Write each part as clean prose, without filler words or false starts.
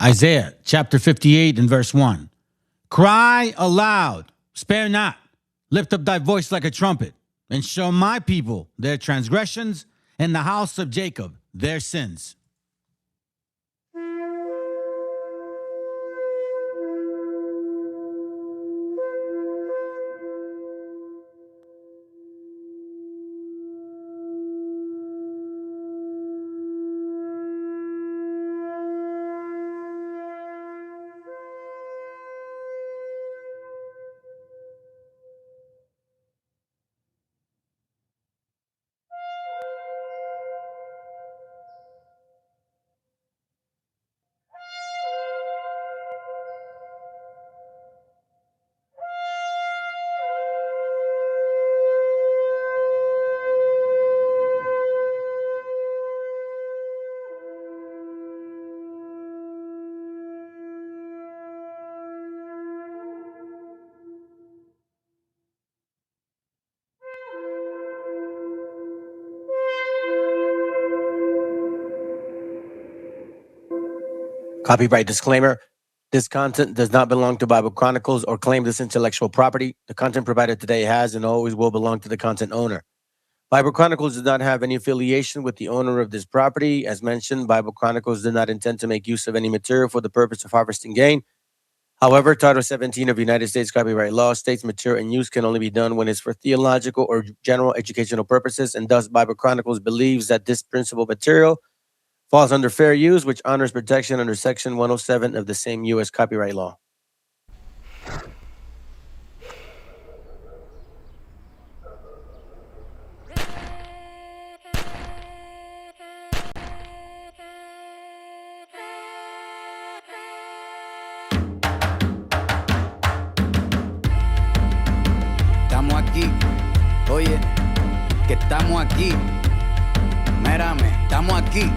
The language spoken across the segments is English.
Isaiah chapter 58 and verse 1. Cry aloud, spare not, lift up thy voice like a trumpet, and show my people their transgressions, and the house of Jacob their sins. Copyright disclaimer. This content does not belong to Bible Chronicles or claim this intellectual property. The content provided today has and always will belong to the content owner. Bible Chronicles does not have any affiliation with the owner of this property. As mentioned, Bible Chronicles did not intend to make use of any material for the purpose of harvesting gain. However, Title 17 of United States Copyright Law states material and use can only be done when it's for theological or general educational purposes, and thus Bible Chronicles believes that this principal material falls under fair use, which honors protection under Section 107 of the same U.S. copyright law. Estamos aquí, oye, que estamos aquí. Mírame, estamos aquí.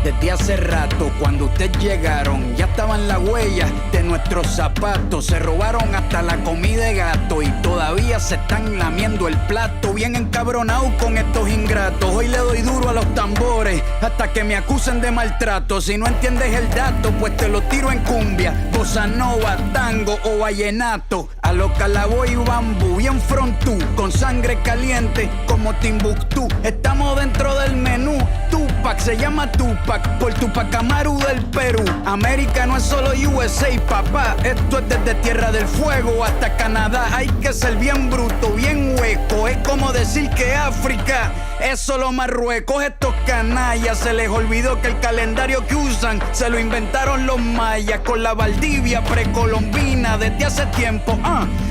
Desde hace rato, cuando ustedes llegaron, ya estaban las huellas de nuestros zapatos. Se robaron hasta la comida de gato y todavía se están lamiendo el plato. Bien encabronados con estos ingratos. Hoy le doy duro a los tambores hasta que me acusen de maltrato. Si no entiendes el dato, pues te lo tiro en cumbia, bossa nova, tango o vallenato. A lo calabo y bambú, bien frontú, con sangre caliente como Timbuktu. Estamos dentro del menú. Tupac se llama Tupac por Tupac Amaru del Perú. América no es solo USA, papá. Esto es desde Tierra del Fuego hasta Canadá. Hay que ser bien bruto, bien hueco. Es como decir que África es solo Marruecos. Estos canallas se les olvidó que el calendario que usan se lo inventaron los mayas con la Valdivia precolombina. Desde hace tiempo,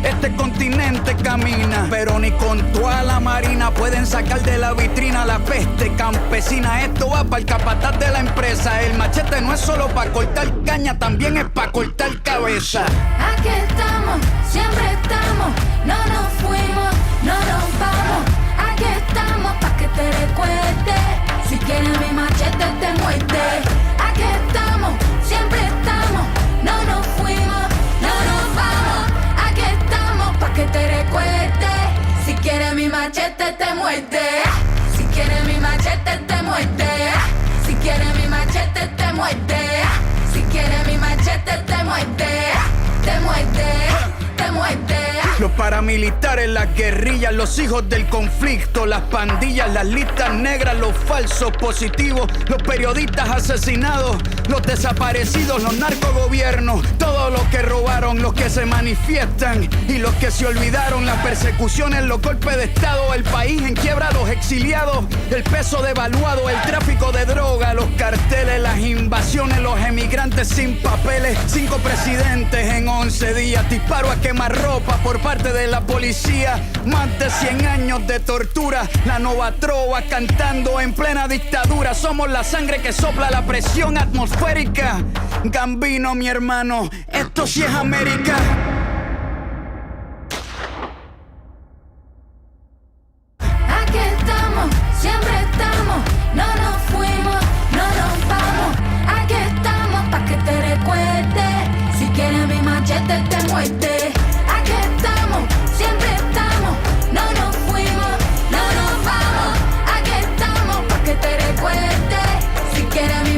este continente camina, pero ni con toda la marina pueden sacar de la vitrina la peste campesina. Esto va para el capataz de la empresa. El machete no es solo para cortar caña, también es para cortar cabeza. Aquí estamos, siempre estamos, no nos fuimos, no nos vamos. Aquí estamos pa' que te recuerdes. Si quieres mi machete te muerde. Aquí estamos, siempre estamos, no nos fuimos, no nos vamos. Aquí estamos pa' que te recuerdes. Si quieres mi machete te muerde. Si quieres mi machete te muerde. Si quieres mi machete te muerde. Si quieres mi machete te muerde. Te muerde, te muerde. Los paramilitares, las guerrillas, los hijos del conflicto, las pandillas, las listas negras, los falsos positivos, los periodistas asesinados, los desaparecidos, los narcogobiernos, todos los que robaron, los que se manifiestan y los que se olvidaron, las persecuciones, los golpes de estado, el país en quiebra, los exiliados, el peso devaluado, el tráfico de droga, los carteles, las invasiones, los emigrantes sin papeles, 5 presidentes en 11 días, disparo a quemarropa por parte de la policía, más de 100 años de tortura, la nova trova cantando en plena dictadura. Somos la sangre que sopla la presión atmosférica. Gambino, mi hermano, esto sí es América. Aquí estamos, siempre estamos, no nos fuimos, no nos vamos. Aquí estamos pa' que te recuerdes. Si quieres mi machete te muerde. Aquí estamos, siempre estamos, no nos fuimos, no nos vamos. Aquí estamos pa' que te recuerdes. Si quieres mi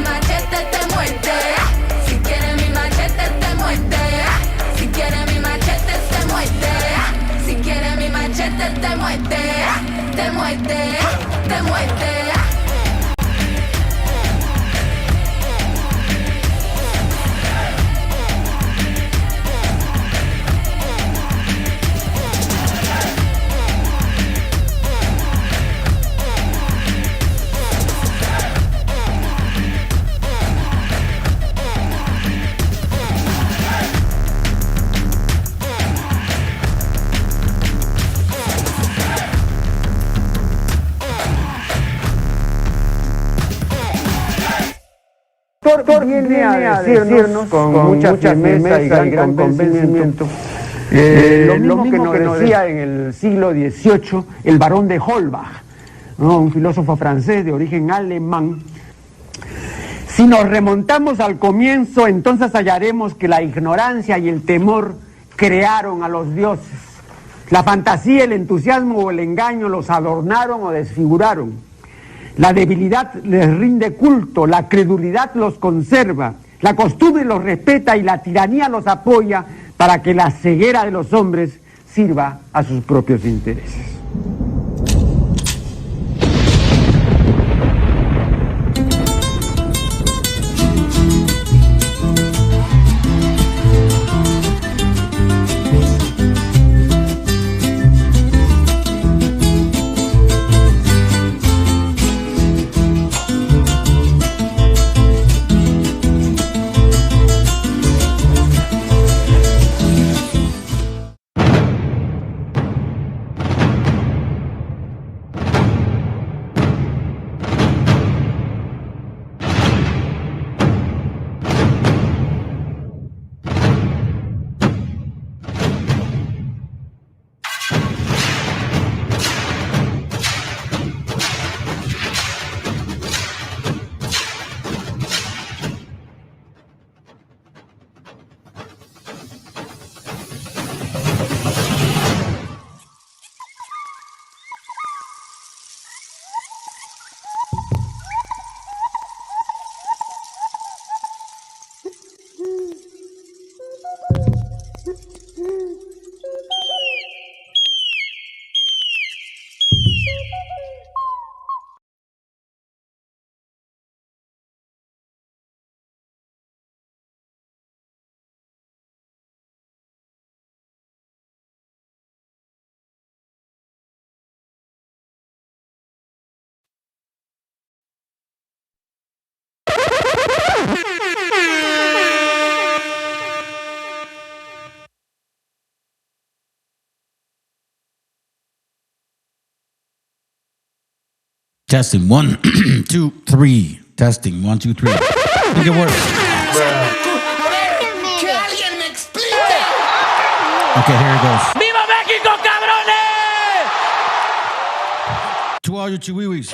Viene a decirnos con mucha firmeza y gran convencimiento lo mismo que nos decía en el siglo XVIII el barón de Holbach, ¿no? Un filósofo francés de origen alemán. Si nos remontamos al comienzo, entonces hallaremos que la ignorancia y el temor crearon a los dioses. La fantasía, el entusiasmo o el engaño los adornaron o desfiguraron. La debilidad les rinde culto, la credulidad los conserva, la costumbre los respeta y la tiranía los apoya para que la ceguera de los hombres sirva a sus propios intereses. Testing 1, 2, 3. Testing 1, 2, 3. I think it works. ¡Que alguien me explique! Okay, here it goes. ¡Viva México, cabrones! To all you chihuihuis.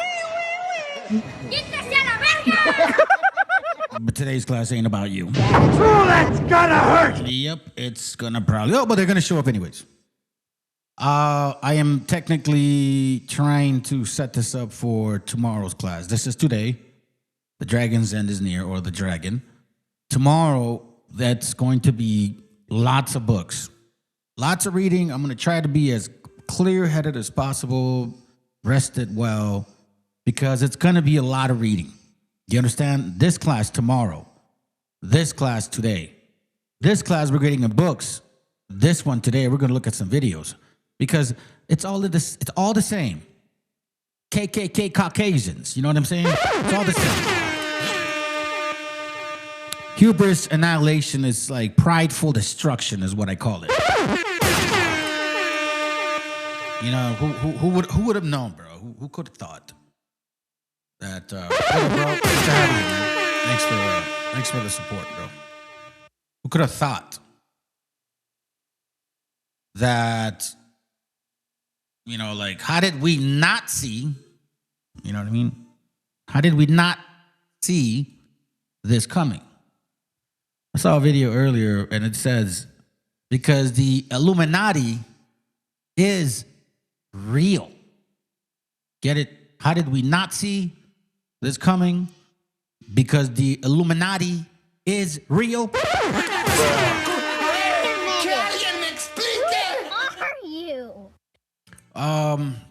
But today's class ain't about you. Oh, that's gonna hurt! Yep, it's gonna probably. Oh, but they're gonna show up anyways. I am technically trying to set this up for tomorrow's class. This is today. The dragon's end is near, or the dragon. Tomorrow, that's going to be lots of books, lots of reading. I'm going to try to be as clear-headed as possible, rested well, because it's going to be a lot of reading. You understand? This class tomorrow, this class today, this class we're getting in books. This one today, we're going to look at some videos. Because it's all the same. KKK Caucasians, you know what I'm saying? It's all the same. Hubris annihilation is like prideful destruction is what I call it. You know, who would have known, bro? Who could have thought that? What up, bro? Thanks for having me, man. Thanks for the support, bro. Who could have thought that? You know, like, how did we not see, you know what I mean? How did we not see this coming? I saw a video earlier and it says, because the Illuminati is real. Get it? How did we not see this coming? Because the Illuminati is real.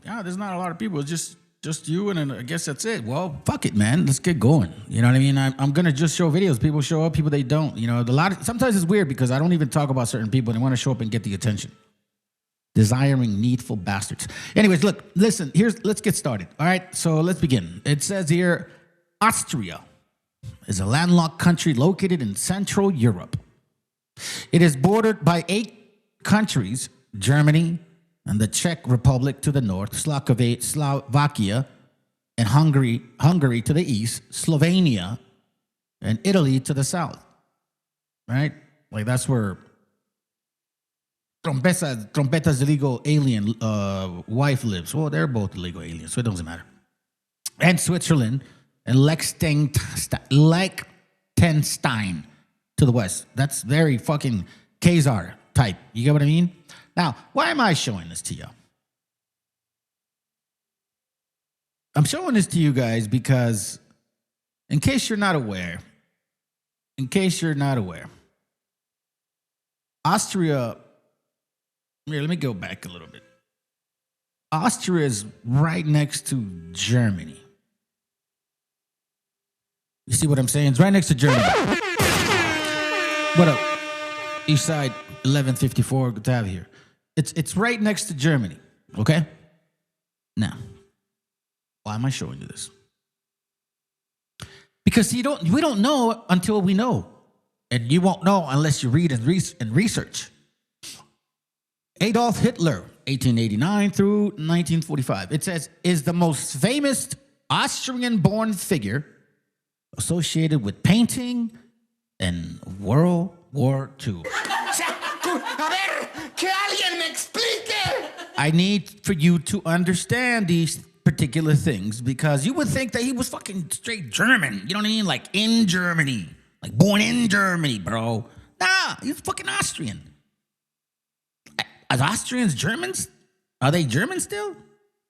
Yeah, there's not a lot of people. It's just Just you, and then I guess that's it. Well, fuck it, man. Let's get going. You know what I mean? I'm gonna just show videos. People show up, people they don't. You know, sometimes it's weird because I don't even talk about certain people. They want to show up and get the attention. Desiring needful bastards. Anyways, look, listen. Let's get started. All right, so let's begin. It says here, Austria is a landlocked country located in Central Europe. It is bordered by 8 countries: Germany and the Czech Republic to the north, Slovakia and Hungary to the east, Slovenia and Italy to the south. Right? Like that's where Trompeta's illegal alien wife lives. Well, they're both illegal aliens, so it doesn't matter. And Switzerland and Liechtenstein to the west. That's very fucking Khazar type. You get what I mean? Now, why am I showing this to you? I'm showing this to you guys because, in case you're not aware, Austria, here, let me go back a little bit. Austria is right next to Germany. You see what I'm saying? It's right next to Germany. What up? East Side, 1154, good to have you here. It's right next to Germany, okay? Now, why am I showing you this? Because we don't know until we know. And you won't know unless you read and research. Adolf Hitler, 1889 through 1945. It says, is the most famous Austrian-born figure associated with painting and World War II. I need for you to understand these particular things because you would think that he was fucking straight German. You know what I mean? Like in Germany. Like born in Germany, bro. Nah, he's fucking Austrian. As Austrians Germans? Are they Germans still?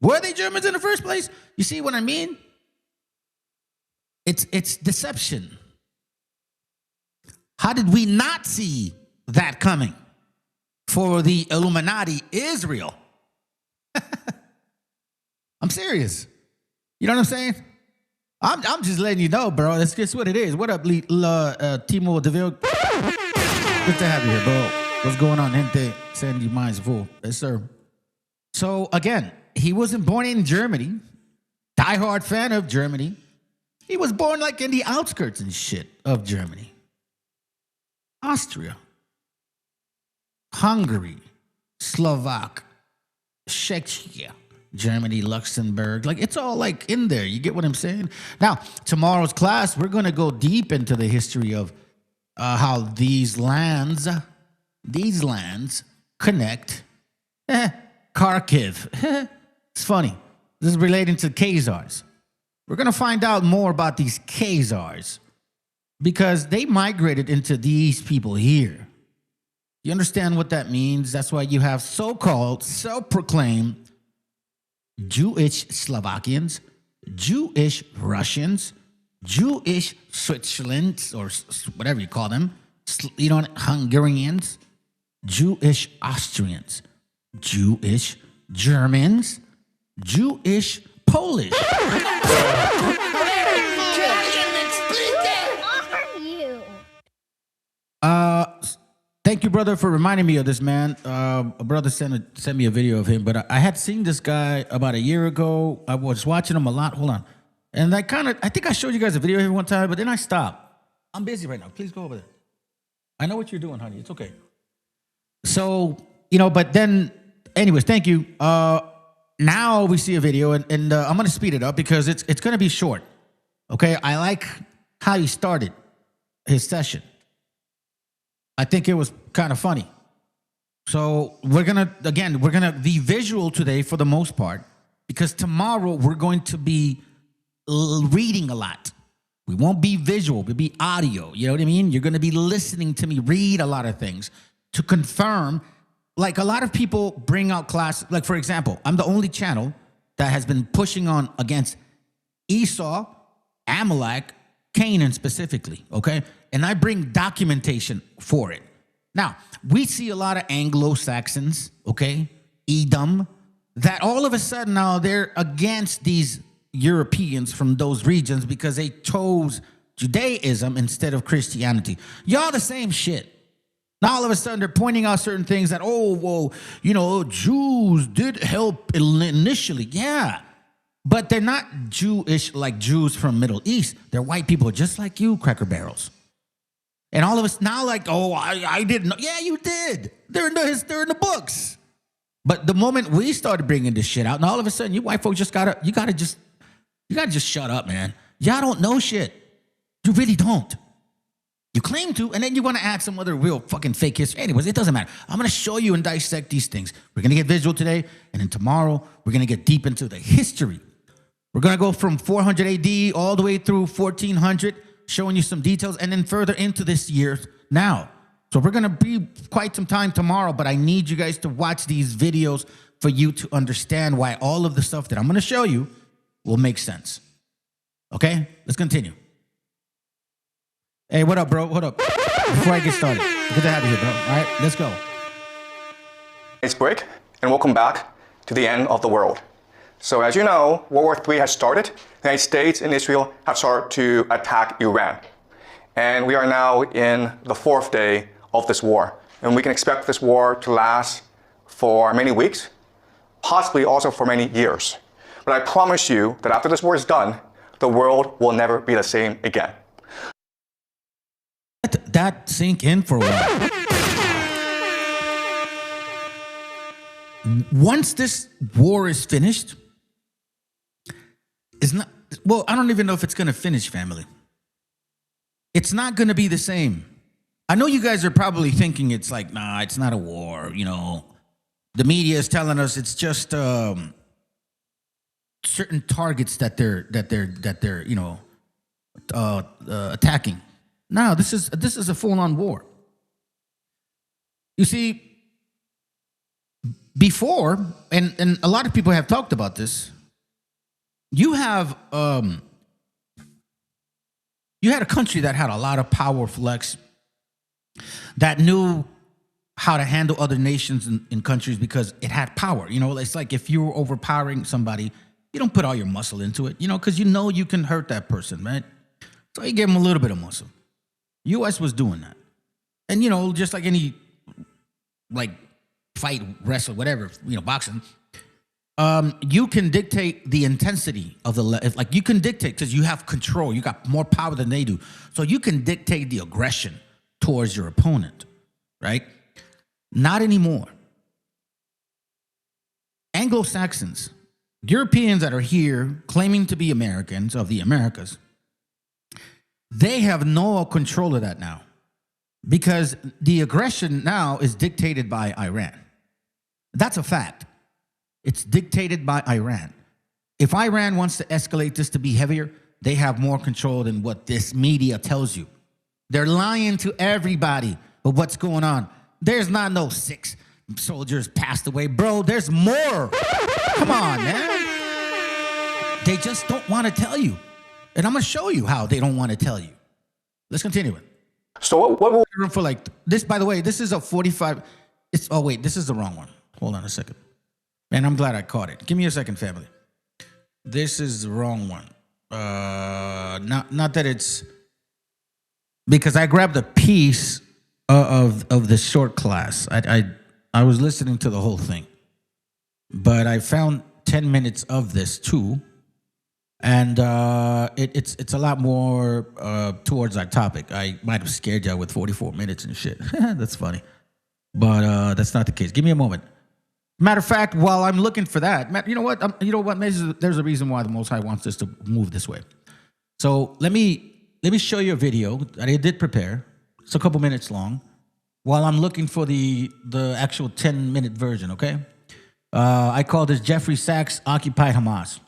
Were they Germans in the first place? You see what I mean? It's deception. How did we not see that coming? For the Illuminati, Israel. I'm serious. You know what I'm saying? I'm just letting you know, bro. That's just what it is. What up, Timo DeVille? Good to have you here, bro. What's going on, gente? Sandy Minds Full. Yes, sir. So, again, he wasn't born in Germany. Diehard fan of Germany. He was born like in the outskirts and shit of Germany. Austria. Hungary. Slovak. Czechia. Germany, Luxembourg. Like, it's all like in there. You get what I'm saying? Now, tomorrow's class, we're going to go deep into the history of how these lands connect. Kharkiv. It's funny. This is relating to Khazars. We're going to find out more about these Khazars because they migrated into these people here. You understand what that means? That's why you have so-called, self-proclaimed Jewish Slovakians, Jewish Russians, Jewish Switzerland, or whatever you call them, you know, Hungarians, Jewish Austrians, Jewish Germans, Jewish Polish. Thank you, brother, for reminding me of this, man. A brother sent me a video of him, but I had seen this guy about a year ago. I was watching him a lot. Hold on. And I think I showed you guys a video of him one time, but then I stopped. I'm busy right now. Please go over there. I know what you're doing, honey. It's okay. So, you know, but then, anyways, thank you. Now we see a video, and I'm going to speed it up because it's going to be short. Okay? I like how he started his session. I think it was kind of funny. So we're going to be visual today for the most part because tomorrow we're going to be reading a lot. We won't be visual. We'll be audio. You know what I mean? You're going to be listening to me read a lot of things to confirm. Like a lot of people bring out class. Like, for example, I'm the only channel that has been pushing on against Esau, Amalek, Canaan specifically, okay? And I bring documentation for it. Now, we see a lot of Anglo-Saxons, okay? Edom, that all of a sudden now they're against these Europeans from those regions because they chose Judaism instead of Christianity. Y'all the same shit. Now all of a sudden they're pointing out certain things that, oh, well, you know, Jews did help initially. Yeah. But they're not Jewish like Jews from Middle East. They're white people just like you, Cracker Barrels. And all of us now like, oh, I didn't know. Yeah, you did. They're in the books. But the moment we started bringing this shit out, and all of a sudden you white folks just gotta just shut up, man. Y'all don't know shit. You really don't. You claim to, and then you want to add some other real fucking fake history. Anyways, it doesn't matter. I'm going to show you and dissect these things. We're going to get visual today, and then tomorrow we're going to get deep into the history. We're going to go from 400 AD all the way through 1400, showing you some details, and then further into this year now. So we're going to be quite some time tomorrow, but I need you guys to watch these videos for you to understand why all of the stuff that I'm going to show you will make sense. Okay? Let's continue. Hey, what up, bro? What up? Before I get started, good to have you here, bro. All right, let's go. It's break, and welcome back to the end of the world. So as you know, World War III has started. The United States and Israel have started to attack Iran. And we are now in the 4th day of this war. And we can expect this war to last for many weeks, possibly also for many years. But I promise you that after this war is done, the world will never be the same again. Let that sink in for a while. Once this war is finished, it's not, well, I don't even know if it's going to finish, family. It's not going to be the same. I know you guys are probably thinking it's like, nah, it's not a war, you know. The media is telling us it's just certain targets that they're you know, attacking. No, this is a full-on war. You see, before, and a lot of people have talked about this, you have you had a country that had a lot of power flex, that knew how to handle other nations in countries because it had power. You know, it's like if you were overpowering somebody, you don't put all your muscle into it, you know, because you know you can hurt that person, right? So you give them a little bit of muscle. U.S. was doing that. And, you know, just like any, like, fight, wrestle, whatever, you know, boxing, you can dictate the intensity of the, like, you can dictate because you have control. You got more power than they do. So you can dictate the aggression towards your opponent, right? Not anymore. Anglo-Saxons, Europeans that are here claiming to be Americans of the Americas, they have no control of that now because the aggression now is dictated by Iran. That's a fact. It's dictated by Iran. If Iran wants to escalate this to be heavier, they have more control than what this media tells you. They're lying to everybody of what's going on. There's not no 6 soldiers passed away. Bro, there's more. Come on, man. They just don't want to tell you. And I'm going to show you how they don't want to tell you. Let's continue it. So what will... For like this, by the way, this is a 45. Oh, wait, this is the wrong one. Hold on a second. Man, I'm glad I caught it. Give me a second, family. This is the wrong one. Not that it's... Because I grabbed a piece of the short class. I was listening to the whole thing. But I found 10 minutes of this, too. And it's a lot more towards our topic. I might have scared y'all with 44 minutes and shit. That's funny. But that's not the case. Give me a moment. Matter of fact, while I'm looking for that, you know what? There's a reason why the Most High wants us to move this way. So let me show you a video that I did prepare. It's a couple minutes long. While I'm looking for the actual 10-minute version, okay? I call this Jeffrey Sachs Occupied Hamas.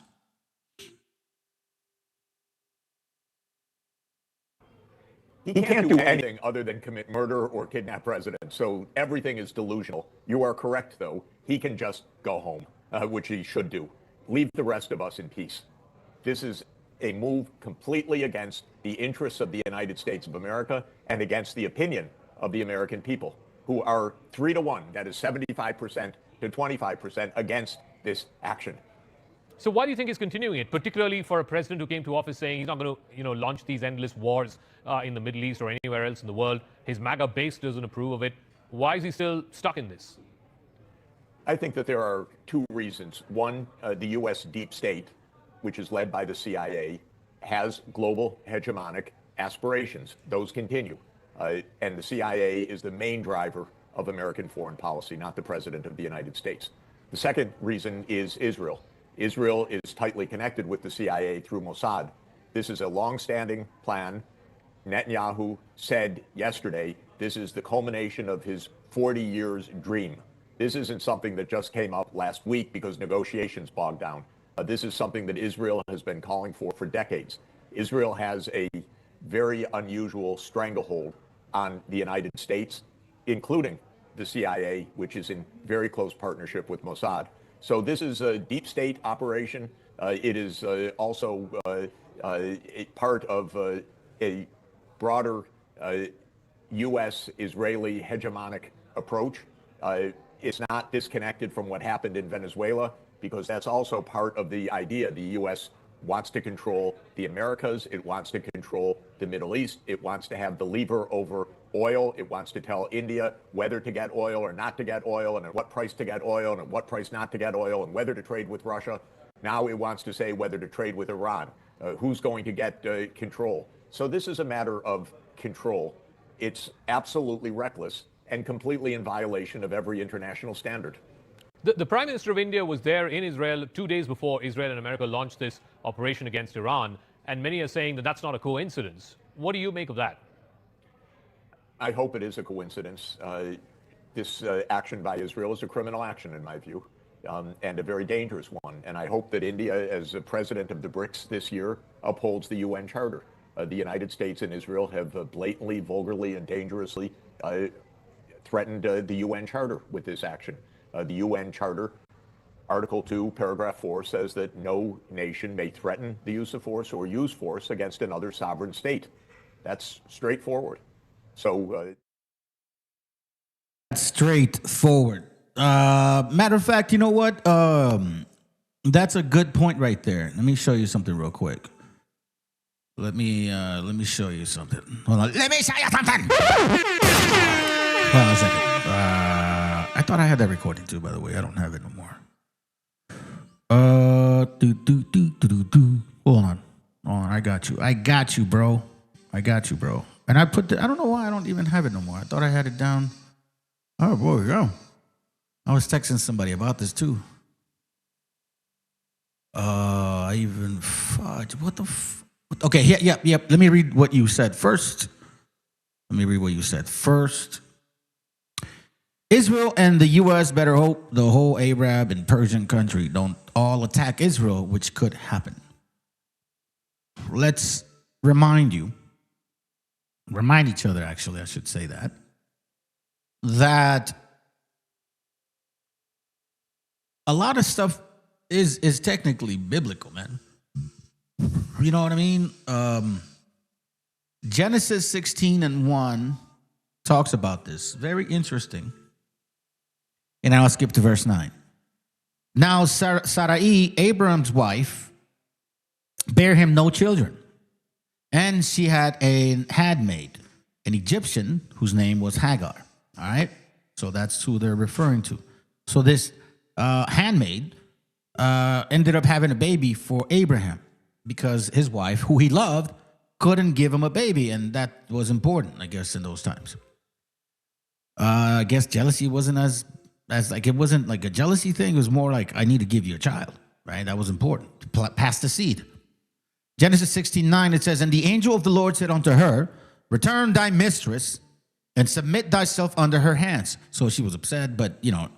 He can't do anything other than commit murder or kidnap presidents, so everything is delusional. You are correct, though. He can just go home, which he should do. Leave the rest of us in peace. This is a move completely against the interests of the United States of America and against the opinion of the American people, who are 3-1, that is 75% to 25% against this action. So why do you think he's continuing it, particularly for a president who came to office saying he's not going to, launch these endless wars in the Middle East or anywhere else in the world? His MAGA base doesn't approve of it. Why is he still stuck in this? I think that there are two reasons. One, the U.S. deep state, which is led by the CIA, has global hegemonic aspirations. Those continue. And the CIA is the main driver of American foreign policy, not the President of the United States. The second reason is Israel. Israel is tightly connected with the CIA through Mossad. This is a long-standing plan. Netanyahu said yesterday, this is the culmination of his 40 years dream. This isn't something that just came up last week because negotiations bogged down. This is something that Israel has been calling for decades. Israel has a very unusual stranglehold on the United States, including the CIA, which is in very close partnership with Mossad. So this is a deep state operation. It is also a part of a broader U.S.-Israeli hegemonic approach. It's not disconnected from what happened in Venezuela, because that's also part of the idea. The U.S. wants to control the Americas. It wants to control the Middle East. It wants to have the lever over oil. It wants to tell India whether to get oil or not to get oil, and at what price to get oil, and at what price not to get oil, and whether to trade with Russia. Now it wants to say whether to trade with Iran. Who's going to get control? So this is a matter of control. It's absolutely reckless and completely in violation of every international standard. The Prime Minister of India was there in Israel 2 days before Israel and America launched this operation against Iran, and many are saying that that's not a coincidence. What do you make of that? I hope it is a coincidence. This action by Israel is a criminal action, in my view, and a very dangerous one. And I hope that India, as a president of the BRICS this year, upholds the UN Charter. The United States and Israel have blatantly, vulgarly, and dangerously threatened the UN Charter with this action. The UN Charter, Article 2, Paragraph 4, says that no nation may threaten the use of force or use force against another sovereign state. That's straightforward. So, straightforward. Matter of fact, you know what? That's a good point right there. Let me show you something real quick. Let me show you something. Hold on. Let me show you something. Hold on a second. I thought I had that recording too, by the way. I don't have it no more. Hold on. I got you, bro. And I don't know why I don't even have it no more. I thought I had it down. Oh, boy, yeah. I was texting somebody about this too. What the okay, yep. Let me read what you said first. Israel and the U.S. better hope the whole Arab and Persian country don't all attack Israel, which could happen. Let's remind each other, actually, I should say that a lot of stuff is technically biblical, man. You know what I mean? Genesis 16:1 talks about this. Very interesting. And I'll skip to verse 9. Now Sarai, Abraham's wife, bare him no children. And she had a handmaid, an Egyptian, whose name was Hagar. All right? So that's who they're referring to. So this handmaid ended up having a baby for Abraham because his wife, who he loved, couldn't give him a baby. And that was important, I guess, in those times. I guess jealousy wasn't as like, it wasn't like a jealousy thing. It was more like, I need to give you a child, right? That was important, to pass the seed. Genesis 16:9, it says, and the angel of the Lord said unto her, return thy mistress and submit thyself under her hands. So she was upset, but, the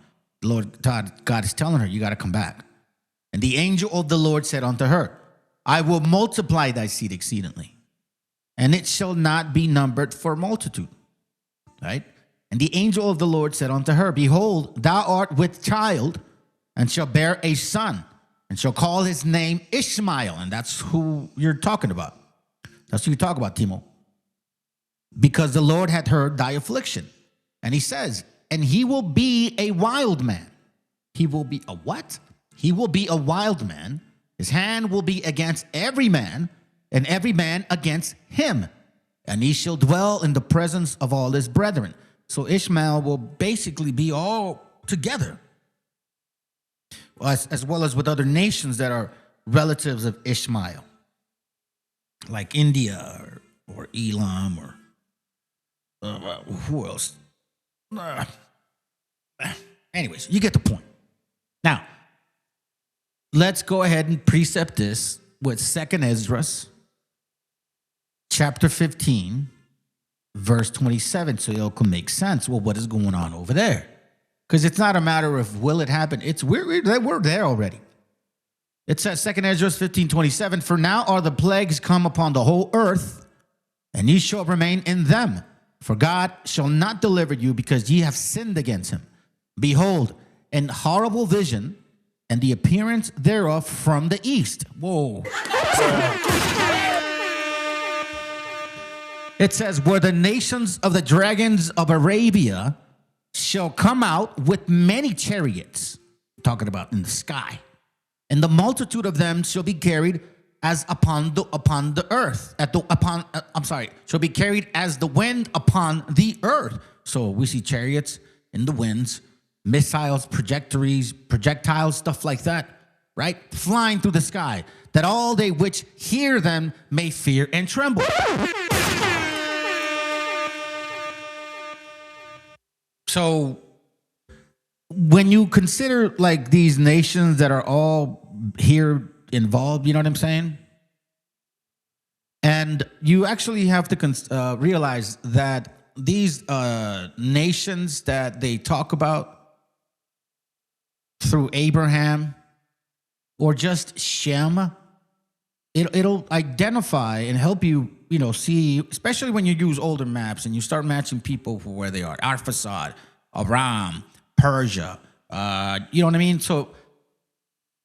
Lord God is telling her, you got to come back. And the angel of the Lord said unto her, I will multiply thy seed exceedingly, and it shall not be numbered for multitude. Right? And the angel of the Lord said unto her, behold, thou art with child, and shall bear a son, and shall call his name Ishmael. And that's who you're talking about. That's who you talk about, Timo. Because the Lord hath heard thy affliction. And he says, and he will be a wild man. He will be a what? He will be a wild man. His hand will be against every man, and every man against him. And he shall dwell in the presence of all his brethren. So Ishmael will basically be all together, as well as with other nations that are relatives of Ishmael, like India or Elam or who else? Anyways, you get the point. Now, let's go ahead and precept this with 2nd Ezra, chapter 15, verse 27, so it can make sense. Well, what is going on over there? Because it's not a matter of will it happen. It's we're there already. It says 2nd Ezra 15:27, for now are the plagues come upon the whole earth, and ye shall remain in them. For God shall not deliver you, because ye have sinned against him. Behold, an horrible vision, and the appearance thereof from the east. Whoa. It says, where the nations of the dragons of Arabia shall come out with many chariots, talking about in the sky, and the multitude of them shall be carried as upon the earth, shall be carried as the wind upon the earth. So we see chariots in the winds, missiles, projectiles, stuff like that, right? Flying through the sky, that all they which hear them may fear and tremble. So when you consider like these nations that are all here involved, you know what I'm saying? And you actually have to realize that these nations that they talk about through Abraham or just Shem, it'll identify and help you, see, especially when you use older maps and you start matching people for where they are. Arphaxad, Aram, Persia, you know what I mean? So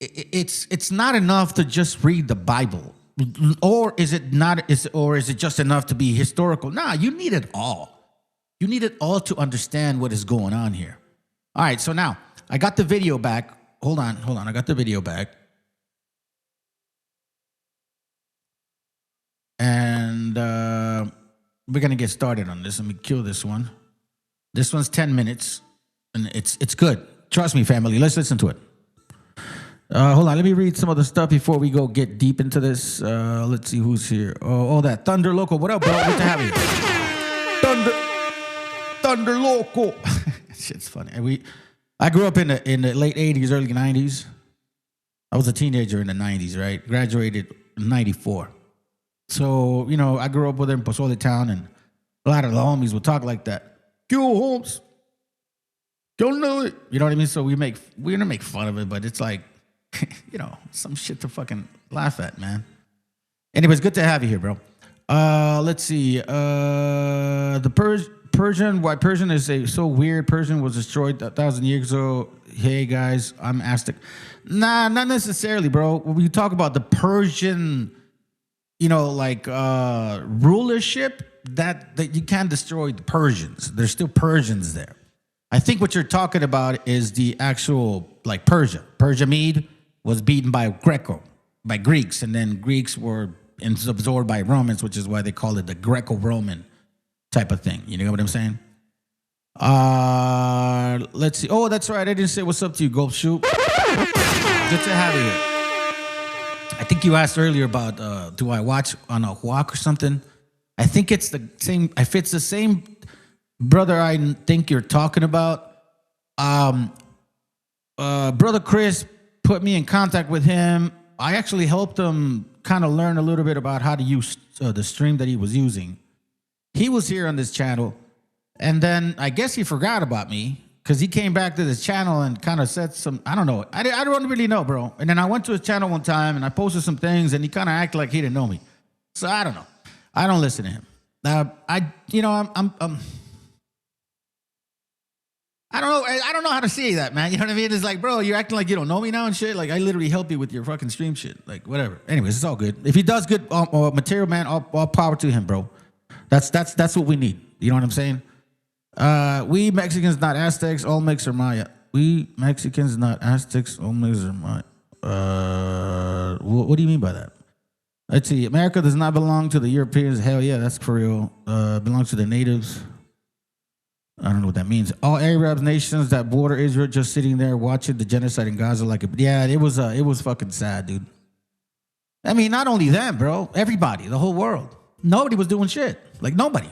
it's not enough to just read the Bible. Or is it just enough to be historical? Nah, you need it all. You need it all to understand what is going on here. All right, so now I got the video back. Hold on. I got the video back. And we're going to get started on this. Let me kill this one. This one's 10 minutes, and it's good. Trust me, family. Let's listen to it. Hold on. Let me read some of the stuff before we go get deep into this. Let's see who's here. Oh, that Thunder Loco. What up, bro? Good to have you. Thunder Loco. Shit's funny. I grew up in the late 80s, early 90s. I was a teenager in the 90s, right? Graduated in 94. So, I grew up with her in Pozole Town, and a lot of the homies would talk like that. Yo, Holmes. Don't know it. You know what I mean? So we're gonna make fun of it, but it's like, some shit to fucking laugh at, man. Anyways, good to have you here, bro. Let's see. The Persian, why Persian is so weird. Persian was destroyed 1,000 years ago. Hey, guys, I'm Aztec. Nah, not necessarily, bro. When you talk about the Persian, rulership, that you can't destroy the Persians. There's still Persians there. I think what you're talking about is the actual, Persia. Persia Mede was beaten by Greeks, and then Greeks were absorbed by Romans, which is why they call it the Greco-Roman type of thing. You know what I'm saying? Let's see. Oh, that's right. I didn't say what's up to you, Gulp Shoot. Good to have you here. I think you asked earlier about do I watch on a walk or something? I think it's the same. If it's the same brother I think you're talking about, Brother Chris put me in contact with him. I actually helped him kind of learn a little bit about how to use the stream that he was using. He was here on this channel, and then I guess he forgot about me because he came back to this channel and kind of said some, I don't know. I don't really know, bro. And then I went to his channel one time and I posted some things and he kind of acted like he didn't know me. So I don't know. I don't listen to him. I don't know how to say that, man. You know what I mean? It's like, bro, you're acting like you don't know me now and shit. Like, I literally help you with your fucking stream shit. Like, whatever. Anyways, it's all good. If he does good material, man, all power to him, bro. That's what we need. You know what I'm saying? We Mexicans, not Aztecs. All Mex are Maya. we Mexicans, not Aztecs, Olmecs, or Maya. What do you mean by that? Let's see. America does not belong to the Europeans. Hell yeah, that's for real. Belongs to the natives. I don't know what that means. All Arab nations that border Israel just sitting there watching the genocide in Gaza like it was fucking sad, dude. I mean, not only them, bro. Everybody, the whole world. Nobody was doing shit. Like nobody.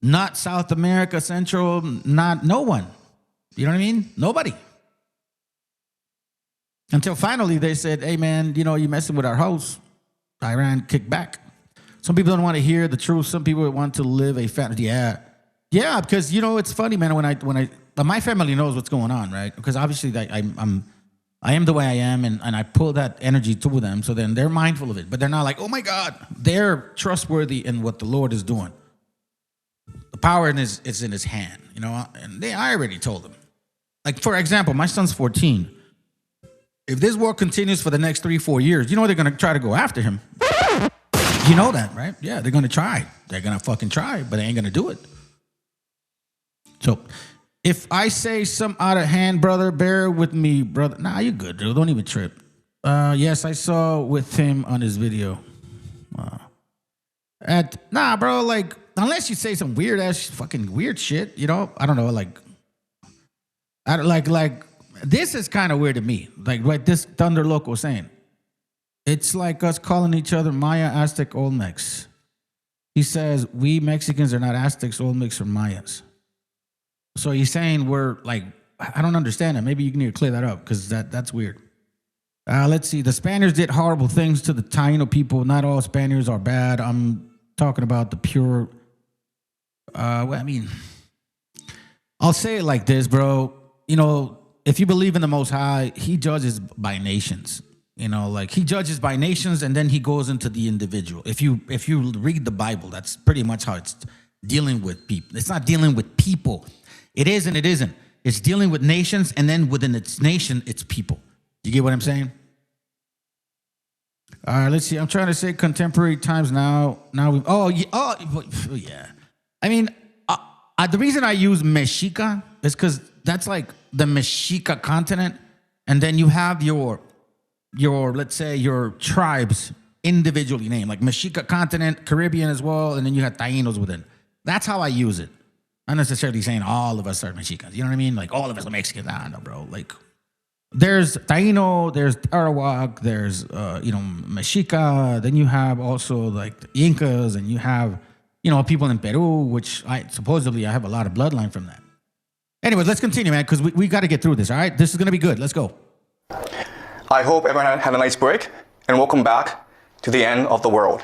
Not South America, Central, no one. You know what I mean? Nobody. Until finally they said, hey man, you know, you're messing with our house. Iran kicked back. Some people don't want to hear the truth. Some people want to live a fantasy. Yeah, because you know it's funny, man. But my family knows what's going on, right? Because obviously I am the way I am, and I pull that energy to them. So then they're mindful of it, but they're not like, oh my God. They're trustworthy in what the Lord is doing. The power is in His hand, you know. And I already told them. Like for example, my son's 14. If this war continues for the next 3-4 years, you know they're gonna try to go after him. You know that, right? Yeah, they're gonna try. They're gonna fucking try, but they ain't gonna do it. So, if I say some out of hand, brother, bear with me, brother. Nah, you good, dude. Don't even trip. Yes, I saw with him on his video. Nah, bro, like, unless you say some weird ass fucking weird shit, you know? I don't know, like, this is kind of weird to me. Like what this Thunder Loco was saying. It's like us calling each other Maya, Aztec, Olmecs. He says, we Mexicans are not Aztecs, Olmecs, or Mayas. So he's saying we're like, I don't understand that. Maybe you need to clear that up because that's weird. Let's see. The Spaniards did horrible things to the Taino people. Not all Spaniards are bad. I'm talking about the pure. Well, I mean, I'll say it like this, bro. You know, if you believe in the Most High, He judges by nations. You know, like He judges by nations, and then He goes into the individual. If you read the Bible, that's pretty much how it's dealing with people. It's not dealing with people. It is and it isn't. It's dealing with nations, and then within its nation, it's people. You get what I'm saying? All right, let's see. I'm trying to say contemporary times now. Yeah. I mean, the reason I use Mexica is because that's like the Mexica continent, and then you have your let's say your tribes individually named, like Mexica continent, Caribbean as well, and then you have Tainos within. That's how I use it. Not necessarily saying all of us are Mexicans. You know what I mean? Like all of us are Mexicans. I don't know, bro. Like there's Taino, there's Arawak, there's Mexica. Then you have also like the Incas, and you have people in Peru, which I have a lot of bloodline from that. Anyways, let's continue, man, because we got to get through this, all right? This is going to be good. Let's go. I hope everyone had a nice break, and welcome back to the end of the world.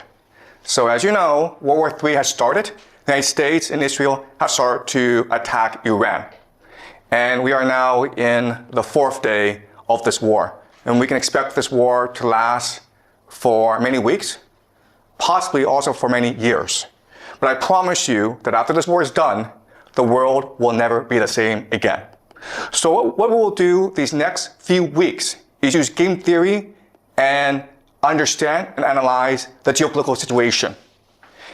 So as you know, World War III has started. The United States and Israel have started to attack Iran. And we are now in the 4th day of this war. And we can expect this war to last for many weeks, possibly also for many years. But I promise you that after this war is done, the world will never be the same again. So what we will do these next few weeks is use game theory and understand and analyze the geopolitical situation.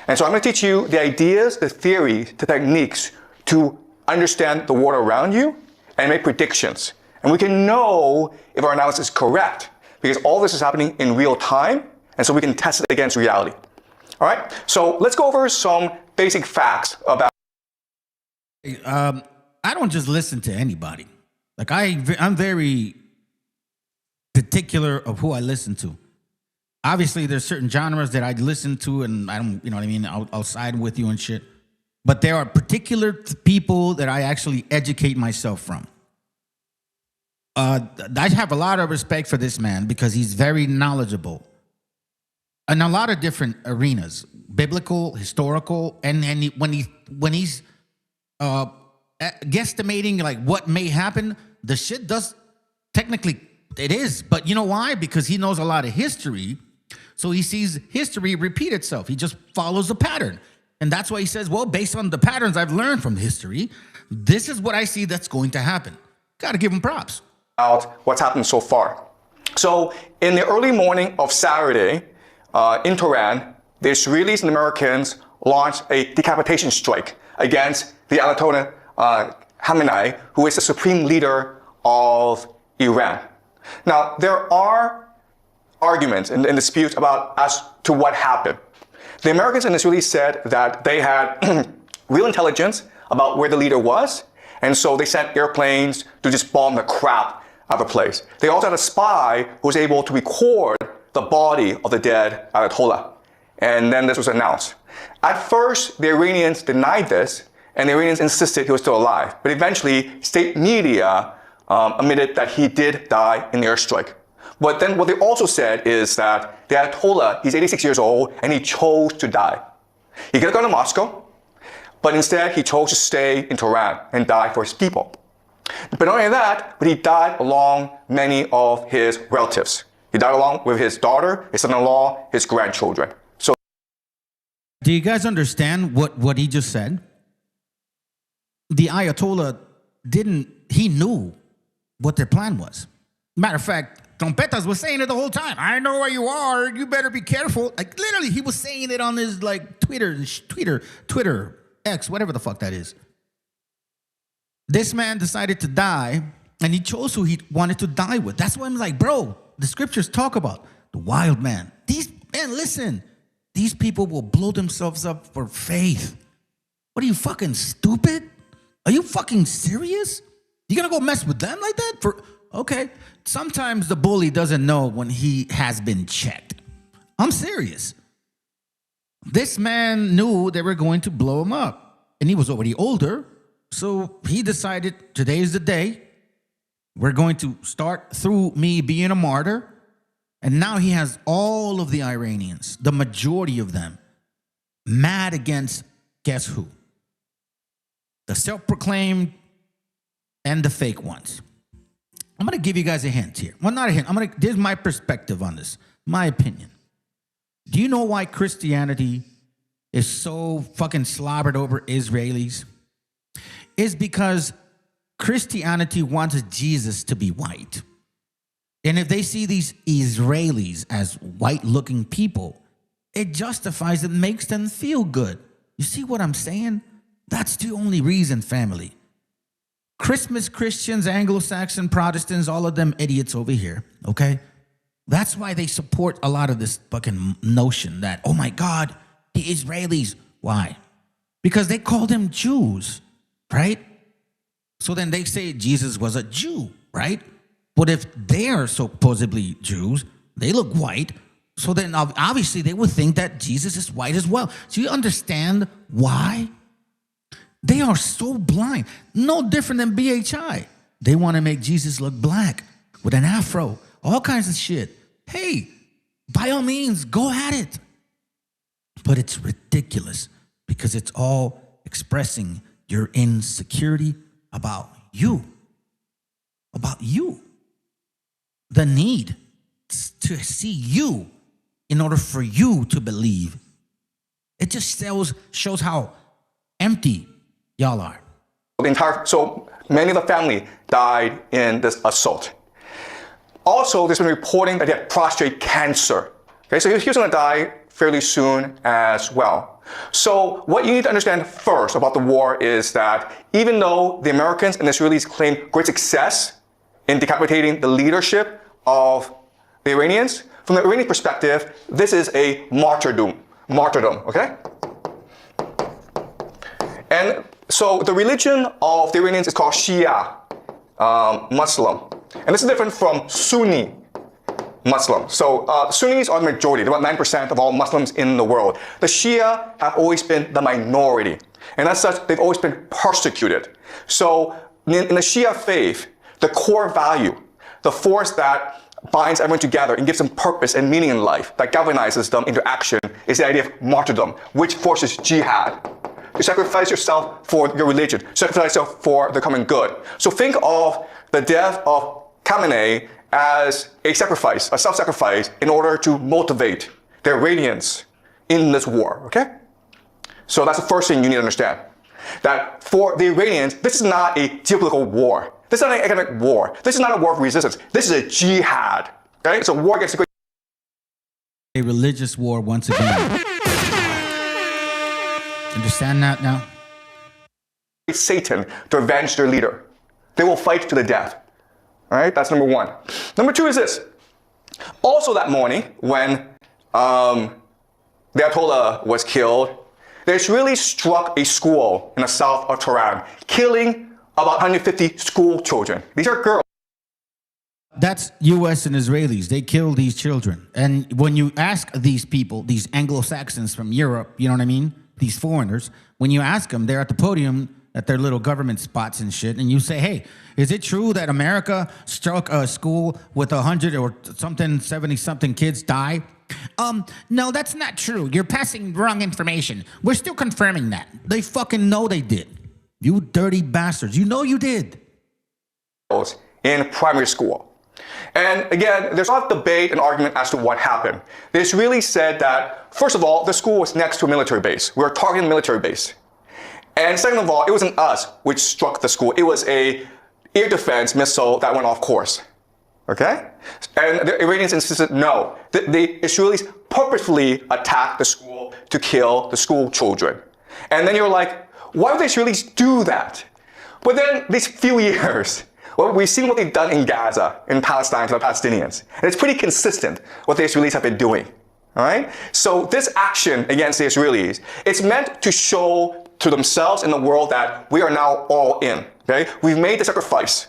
And so I'm going to teach you the ideas, the theories, the techniques to understand the world around you and make predictions. And we can know if our analysis is correct because all this is happening in real time, and so we can test it against reality. All right, so let's go over some basic facts about. I don't just listen to anybody. Like I'm very particular of who I listen to. Obviously, there's certain genres that I listen to, and I don't, you know what I mean? I'll side with you and shit. But there are particular people that I actually educate myself from. I have a lot of respect for this man because he's very knowledgeable in a lot of different arenas, biblical, historical, and when he's guesstimating like what may happen, the shit does technically it is, but you know why? Because he knows a lot of history, so he sees history repeat itself. He just follows the pattern, and that's why he says, "Well, based on the patterns I've learned from history, this is what I see that's going to happen." Got to give him props. What's happened so far. So in the early morning of Saturday in Tehran, the Israelis and Americans launched a decapitation strike against the Anatolian Khamenei, who is the supreme leader of Iran. Now, there are arguments and disputes about as to what happened. The Americans and Israelis said that they had real intelligence about where the leader was, and so they sent airplanes to just bomb the crap out of the place. They also had a spy who was able to record the body of the dead Ayatollah, and then this was announced. At first, the Iranians denied this, and the Iranians insisted he was still alive, but eventually, state media admitted that he did die in the airstrike. But then what they also said is that the Ayatollah, he's 86 years old, and he chose to die. He could have gone to Moscow, but instead he chose to stay in Tehran and die for his people. But not only that, but he died along many of his relatives. He died along with his daughter, his son-in-law, his grandchildren. So, do you guys understand what he just said? The Ayatollah he knew what their plan was. Matter of fact, Trompetas was saying it the whole time. I know where you are. You better be careful. Like literally, he was saying it on his like Twitter, X, whatever the fuck that is. This man decided to die, and he chose who he wanted to die with. That's why I'm like, bro, the scriptures talk about the wild man. Listen, these people will blow themselves up for faith. What are you, fucking stupid? Are you fucking serious? You gonna go mess with them like that? Okay. Sometimes the bully doesn't know when he has been checked. I'm serious. This man knew they were going to blow him up, and he was already older. So he decided today is the day. We're going to start through me being a martyr. And now he has all of the Iranians, the majority of them, mad against guess who? The self-proclaimed and the fake ones. I'm going to give you guys a hint here. Well, not a hint. Here's my perspective on this, my opinion. Do you know why Christianity is so fucking slobbered over Israelis? Is because Christianity wants Jesus to be white. And if they see these Israelis as white-looking people, it justifies it, makes them feel good. You see what I'm saying? That's the only reason, family. Christmas Christians, Anglo-Saxon Protestants, all of them idiots over here, okay? That's why they support a lot of this fucking notion that, oh my God, the Israelis. Why? Because they call them Jews, right? So then they say Jesus was a Jew, right? But if they are supposedly Jews, they look white, so then obviously they would think that Jesus is white as well. So you understand why? They are so blind. No different than BHI. They want to make Jesus look black with an afro, all kinds of shit. Hey, by all means, go at it. But it's ridiculous because it's all expressing your insecurity about you. About you. The need to see you in order for you to believe. It just shows how empty y'all are. So many of the family died in this assault. Also, there's been reporting that he had prostate cancer. Okay, so he was going to die fairly soon as well. So what you need to understand first about the war is that even though the Americans and the Israelis claim great success in decapitating the leadership of the Iranians, from the Iranian perspective, this is a martyrdom, okay? And so the religion of the Iranians is called Shia Muslim. And this is different from Sunni Muslim. So Sunnis are the majority. They're about 9% of all Muslims in the world. The Shia have always been the minority. And as such, they've always been persecuted. So in the Shia faith, the core value, the force that binds everyone together and gives them purpose and meaning in life, that galvanizes them into action, is the idea of martyrdom, which forces jihad. You sacrifice yourself for your religion, sacrifice yourself for the common good. So think of the death of Khamenei as a sacrifice, a self-sacrifice, in order to motivate the Iranians in this war, okay? So that's the first thing you need to understand. That for the Iranians, this is not a geopolitical war. This is not an economic war. This is not a war of resistance. This is a jihad, okay? It's a war against a religious war once again. Understand that now? Satan to avenge their leader. They will fight to the death. All right, that's number one. Number two is this. Also that morning, when the Ayatollah was killed, the Israelis struck a school in the south of Tehran, killing about 150 school children. These are girls. That's U.S. and Israelis. They kill these children. And when you ask these people, these Anglo-Saxons from Europe, you know what I mean? These foreigners, when you ask them, they're at the podium at their little government spots and shit, and you say, hey, is it true that America struck a school with 100 or something, 70-something kids die? No, that's not true. You're passing wrong information. We're still confirming that. They fucking know they did. You dirty bastards. You know you did. In primary school. And again, there's a lot of debate and argument as to what happened. The Israelis said that, first of all, the school was next to a military base. We were targeting a military base. And second of all, it wasn't us which struck the school. It was a air defense missile that went off course. Okay? And the Iranians insisted no. The Israelis purposefully attacked the school to kill the school children. And then you're like, why would the Israelis do that? But then these few years, well, we've seen what they've done in Gaza, in Palestine to the Palestinians. And it's pretty consistent what the Israelis have been doing. All right? So this action against the Israelis, it's meant to show to themselves and the world that we are now all in. Okay? We've made the sacrifice.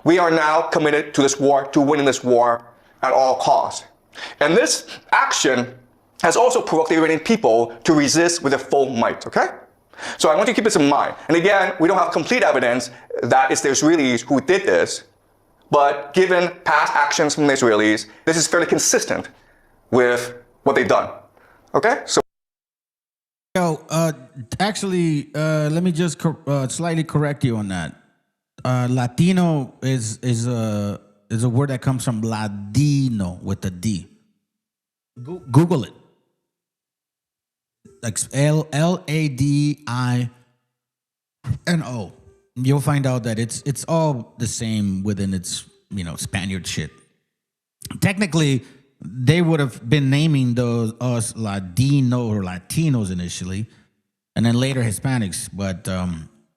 We are now committed to this war, to winning this war at all costs. And this action has also provoked the Iranian people to resist with their full might. Okay? So I want you to keep this in mind. And again, we don't have complete evidence that it's the Israelis who did this, but given past actions from the Israelis, this is fairly consistent with what they've done. Okay? So actually, let me just slightly correct you on that. Latino is a word that comes from Ladino with a D. Google it. Like Ladino. You'll find out that it's all the same within its, Spaniard shit. Technically, they would have been naming us Ladino or Latinos initially, and then later Hispanics, but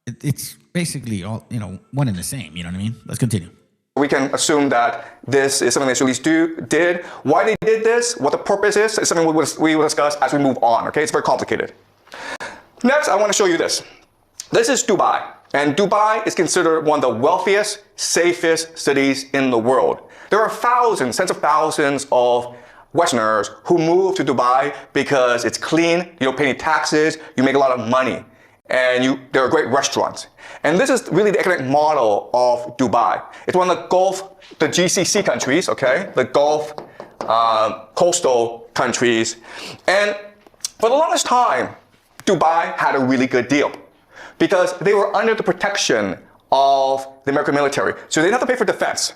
it's basically all, one and the same, you know what I mean? Let's continue. We can assume that this is something the Israelis did. Why they did this, what the purpose is something we will discuss as we move on, okay? It's very complicated. Next, I want to show you this. This is Dubai, and Dubai is considered one of the wealthiest, safest cities in the world. There are thousands, tens of thousands of Westerners who move to Dubai because it's clean, you don't pay any taxes, you make a lot of money, and there are great restaurants. And this is really the economic model of Dubai. It's one of the GCC countries, okay? The Gulf coastal countries. And for the longest time, Dubai had a really good deal because they were under the protection of the American military. So they didn't have to pay for defense.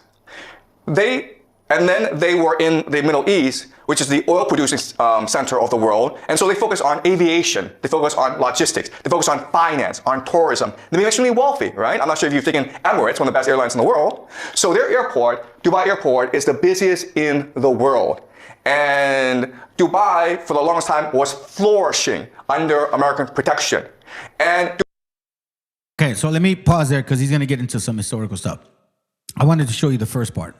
And then they were in the Middle East, which is the oil producing center of the world. And so they focus on aviation. They focus on logistics. They focus on finance, on tourism. They became extremely wealthy, right? I'm not sure if you've taken Emirates, one of the best airlines in the world. So their airport, Dubai Airport, is the busiest in the world. And Dubai, for the longest time, was flourishing under American protection. Okay, so let me pause there because he's going to get into some historical stuff. I wanted to show you the first part.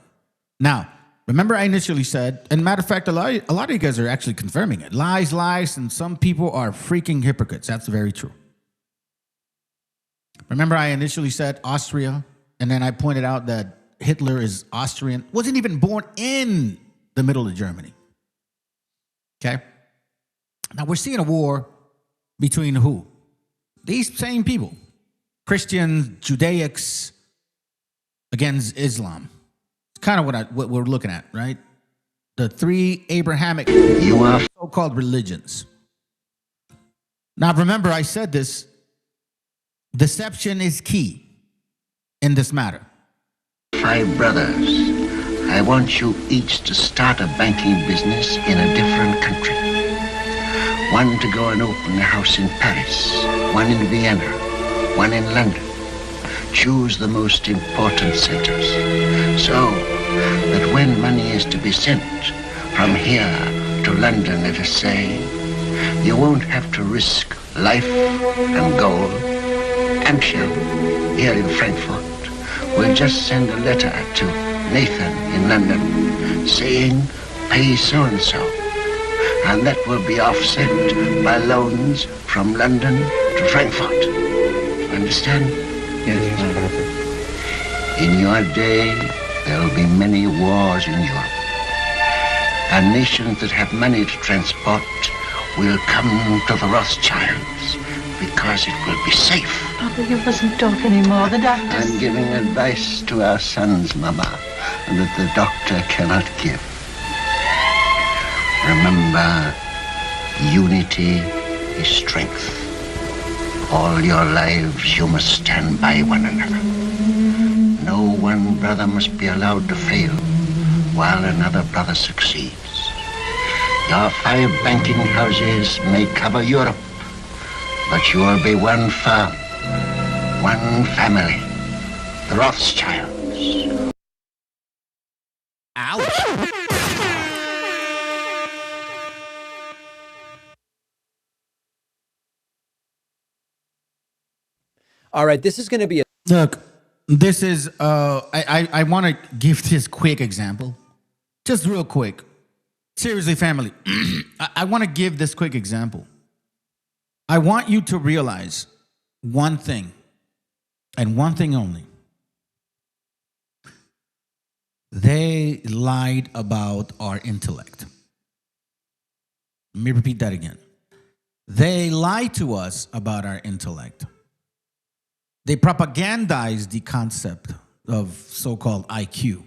Now, remember I initially said, and matter of fact, a lot of you guys are actually confirming it. Lies, and some people are freaking hypocrites. That's very true. Remember I initially said Austria, and then I pointed out that Hitler is Austrian, wasn't even born in the middle of Germany. Okay? Now we're seeing a war between who? These same people. Christians, Judaics against Islam. Kind of what we're looking at, right? The three Abrahamic so-called religions. Now, remember, I said this. Deception is key in this matter. 5 brothers. I want you each to start a banking business in a different country. One to go and open a house in Paris, one in Vienna, one in London. Choose the most important centers, so that when money is to be sent from here to London, let us say, you won't have to risk life and gold Hampshire, here in Frankfurt, will just send a letter to Nathan in London saying, pay so-and-so. And that will be offset by loans from London to Frankfurt. Understand? Yes, Father. In your day, there will be many wars in Europe. And nations that have money to transport will come to the Rothschilds because it will be safe. Papa, you mustn't talk anymore. The doctor's... I'm giving advice to our sons, Mama, that the doctor cannot give. Remember, unity is strength. All your lives you must stand by one another. No one brother must be allowed to fail while another brother succeeds. Your 5 banking houses may cover Europe, but you will be one firm, one family, the Rothschilds. Ouch. All right, this is going to be a... Look, this is, I want to give this quick example. Just real quick. Seriously, family, I want to give this quick example. I want you to realize one thing, and one thing only. They lied about our intellect. Let me repeat that again. They lied to us about our intellect. They propagandized the concept of so-called IQ.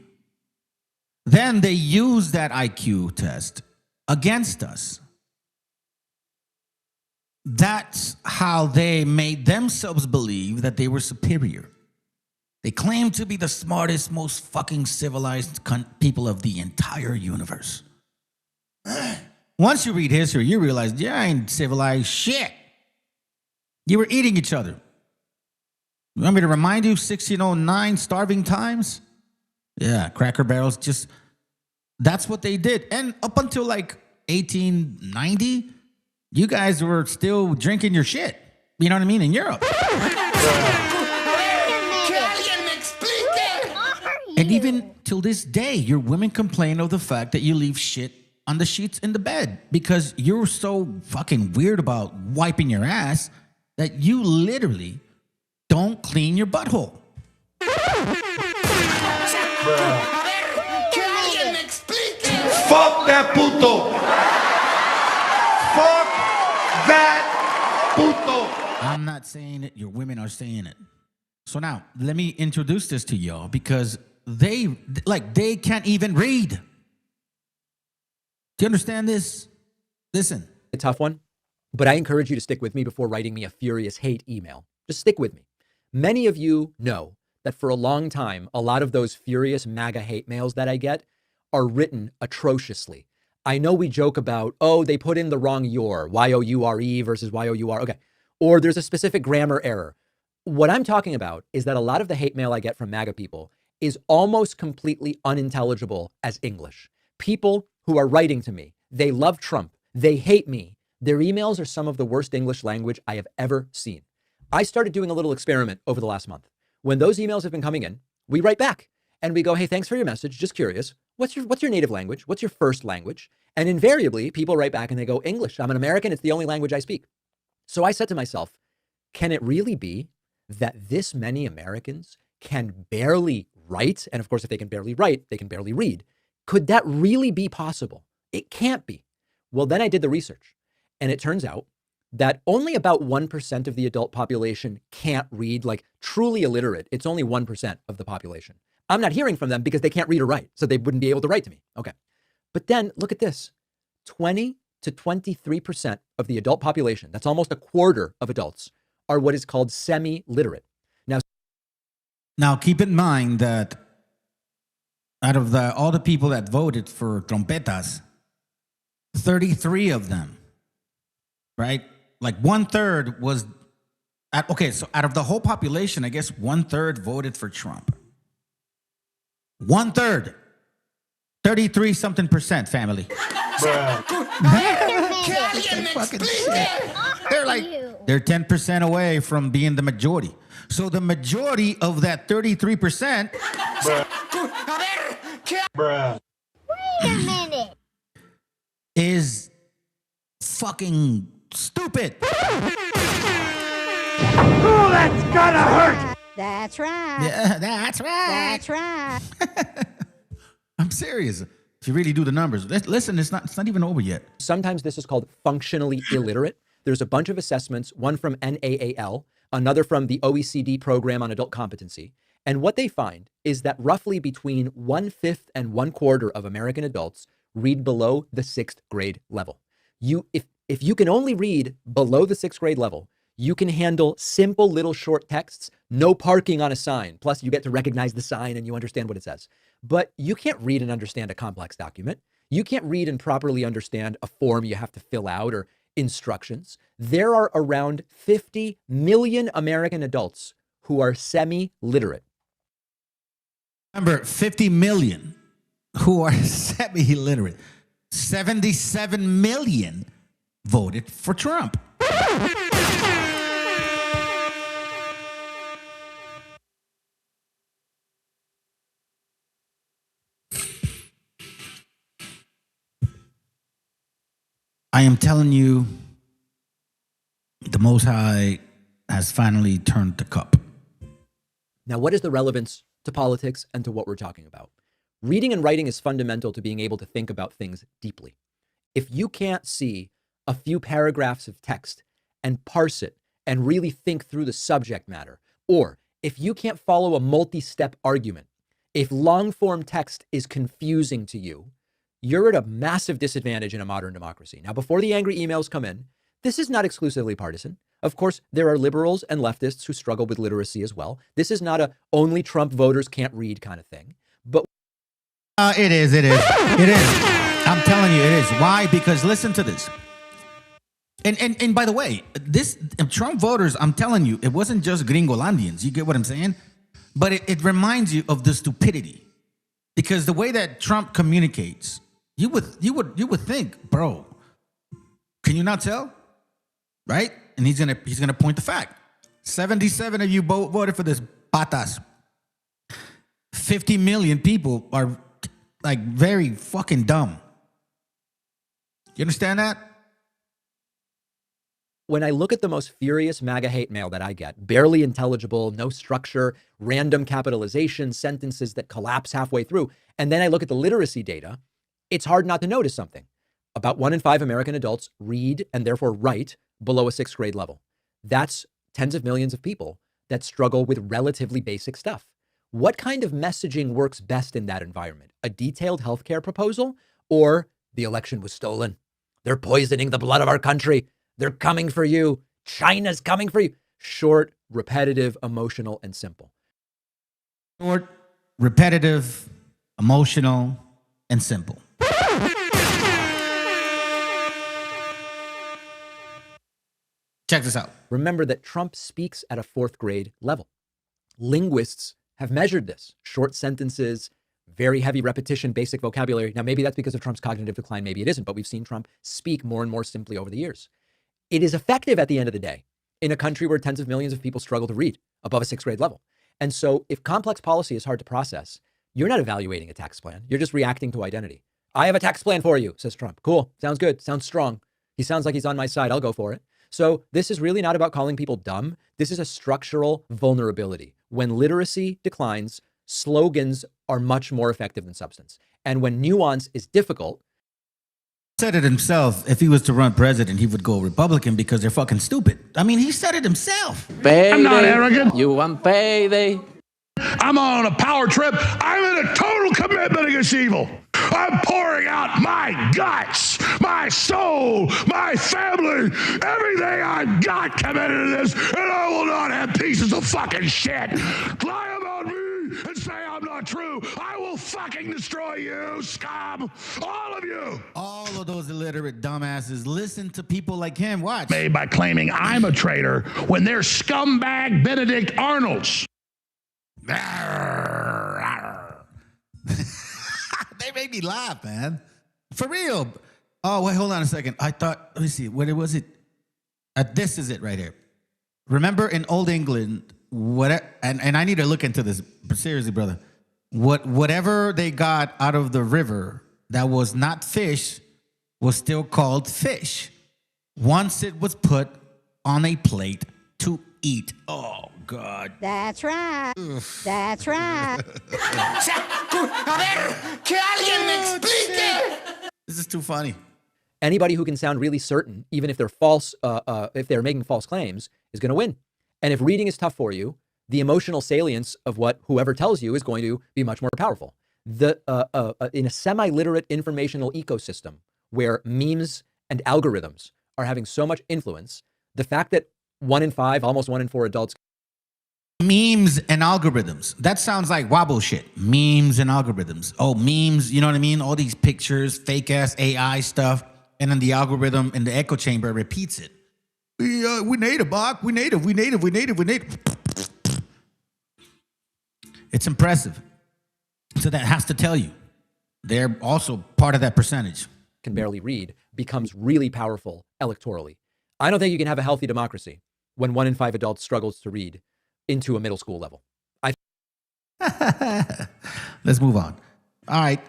Then they used that IQ test against us. That's how they made themselves believe that they were superior. They claimed to be the smartest, most fucking civilized people of the entire universe. Once you read history, you realize, yeah, I ain't civilized shit. You were eating each other. You want me to remind you, 1609 starving times? Yeah, Cracker Barrels, just, that's what they did. And up until like 1890, you guys were still drinking your shit. You know what I mean? In Europe. And even till this day, your women complain of the fact that you leave shit on the sheets in the bed because you're so fucking weird about wiping your ass that you literally don't clean your butthole. Fuck that puto. Fuck that puto. I'm not saying it. Your women are saying it. So now, let me introduce this to y'all because they can't even read. Do you understand this? Listen. A tough one, but I encourage you to stick with me before writing me a furious hate email. Just stick with me. Many of you know that for a long time, a lot of those furious MAGA hate mails that I get are written atrociously. I know we joke about, oh, they put in the wrong your, Y-O-U-R-E versus Y-O-U-R. Okay. Or there's a specific grammar error. What I'm talking about is that a lot of the hate mail I get from MAGA people is almost completely unintelligible as English. People who are writing to me, they love Trump, they hate me. Their emails are some of the worst English language I have ever seen. I started doing a little experiment over the last month. When those emails have been coming in, we write back and we go, hey, thanks for your message. Just curious. What's your native language? What's your first language? And invariably people write back and they go, English. I'm an American. It's the only language I speak. So I said to myself, can it really be that this many Americans can barely write? And of course, if they can barely write, they can barely read. Could that really be possible? It can't be. Well, then I did the research and it turns out that only about 1% of the adult population can't read, like truly illiterate. It's only 1% of the population. I'm not hearing from them because they can't read or write, so they wouldn't be able to write to me. Okay. But then look at this, 20 to 23% of the adult population, that's almost a quarter of adults, are what is called semi-literate. Now keep in mind that out of all the people that voted for trompetas, 33 of them, right? Like 1/3 was, so out of the whole population, I guess 1/3 voted for Trump. 1/3, 33 something percent, family. They're 10% away from being the majority. So the majority of that 33% Wait a minute. is fucking stupid. Oh, that's gotta hurt. That's right. Yeah, that's right. That's right. I'm serious. If you really do the numbers, listen, it's not even over yet. Sometimes this is called functionally illiterate. There's a bunch of assessments, one from NAAL, another from the OECD program on adult competency. And what they find is that roughly between 1/5 and 1/4 of American adults read below the 6th grade level. If you can only read below the 6th grade level, you can handle simple little short texts, no parking on a sign. Plus, you get to recognize the sign and you understand what it says. But you can't read and understand a complex document. You can't read and properly understand a form you have to fill out or instructions. There are around 50 million American adults who are semi-literate. Remember, 50 million who are semi-literate. 77 million voted for Trump. I am telling you, the Most High has finally turned the cup. Now, what is the relevance to politics and to what we're talking about? Reading and writing is fundamental to being able to think about things deeply. If you can't see a few paragraphs of text and parse it and really think through the subject matter, or if you can't follow a multi-step argument, if long-form text is confusing to you, you're at a massive disadvantage in a modern democracy. Now, before the angry emails come in, this is not exclusively partisan. Of course, there are liberals and leftists who struggle with literacy as well. This is not a only Trump voters can't read kind of thing. But it is. It is. I'm telling you, it is. Why? Because listen to this. And by the way, this Trump voters, I'm telling you, it wasn't just Gringolandians. You get what I'm saying? But it reminds you of the stupidity. Because the way that Trump communicates, you would think, bro, can you not tell? Right? And he's gonna point the fact. 77 of you voted for this patas. 50 million people are like very fucking dumb. You understand that? When I look at the most furious MAGA hate mail that I get, barely intelligible, no structure, random capitalization, sentences that collapse halfway through, and then I look at the literacy data, it's hard not to notice something. About 1 in 5 American adults read and therefore write below a 6th grade level. That's tens of millions of people that struggle with relatively basic stuff. What kind of messaging works best in that environment? A detailed healthcare proposal or the election was stolen? They're poisoning the blood of our country. They're coming for you. China's coming for you. Short, repetitive, emotional, and simple. Short, repetitive, emotional, and simple. Check this out. Remember that Trump speaks at a 4th grade level. Linguists have measured this. Short sentences, very heavy repetition, basic vocabulary. Now, maybe that's because of Trump's cognitive decline. Maybe it isn't, but we've seen Trump speak more and more simply over the years. It is effective at the end of the day in a country where tens of millions of people struggle to read above a 6th grade level. And so if complex policy is hard to process, you're not evaluating a tax plan. You're just reacting to identity. I have a tax plan for you, says Trump. Cool. Sounds good. Sounds strong. He sounds like he's on my side. I'll go for it. So this is really not about calling people dumb. This is a structural vulnerability. When literacy declines, slogans are much more effective than substance. And when nuance is difficult, said it himself. If he was to run president, he would go Republican because they're fucking stupid. I mean, he said it himself. Payday. I'm not arrogant. You want payday? I'm on a power trip. I'm in a total commitment against evil. I'm pouring out my guts, my soul, my family, everything I've got committed to this, and I will not have pieces of fucking shit lie about me and say I'm not true. I will fucking destroy you, scum. All of you. All of those illiterate dumbasses listen to people like him. Watch. Made by claiming I'm a traitor when they're scumbag Benedict Arnolds. They made me laugh, man. For real. Oh, wait, hold on a second. I thought, let me see, what was it? This is it right here. Remember in Old England, what, and I need to look into this, but seriously, brother. Whatever they got out of the river that was not fish was still called fish once it was put on a plate to eat. Oh, God. That's right. That's right. This is too funny. Anybody who can sound really certain, even if they're false, if they're making false claims, is going to win. And if reading is tough for you, the emotional salience of what whoever tells you is going to be much more powerful. In a semi-literate informational ecosystem where memes and algorithms are having so much influence, the fact that 1 in 5, almost 1 in 4 adults. Memes and algorithms. That sounds like wobble shit. Memes and algorithms. Oh, memes, you know what I mean? All these pictures, fake ass AI stuff. And then the algorithm in the echo chamber repeats it. We native, Bach. We native. It's impressive. So that has to tell you. They're also part of that percentage. Can barely read becomes really powerful electorally. I don't think you can have a healthy democracy when 1 in 5 adults struggles to read into a middle school level. Let's move on. All right.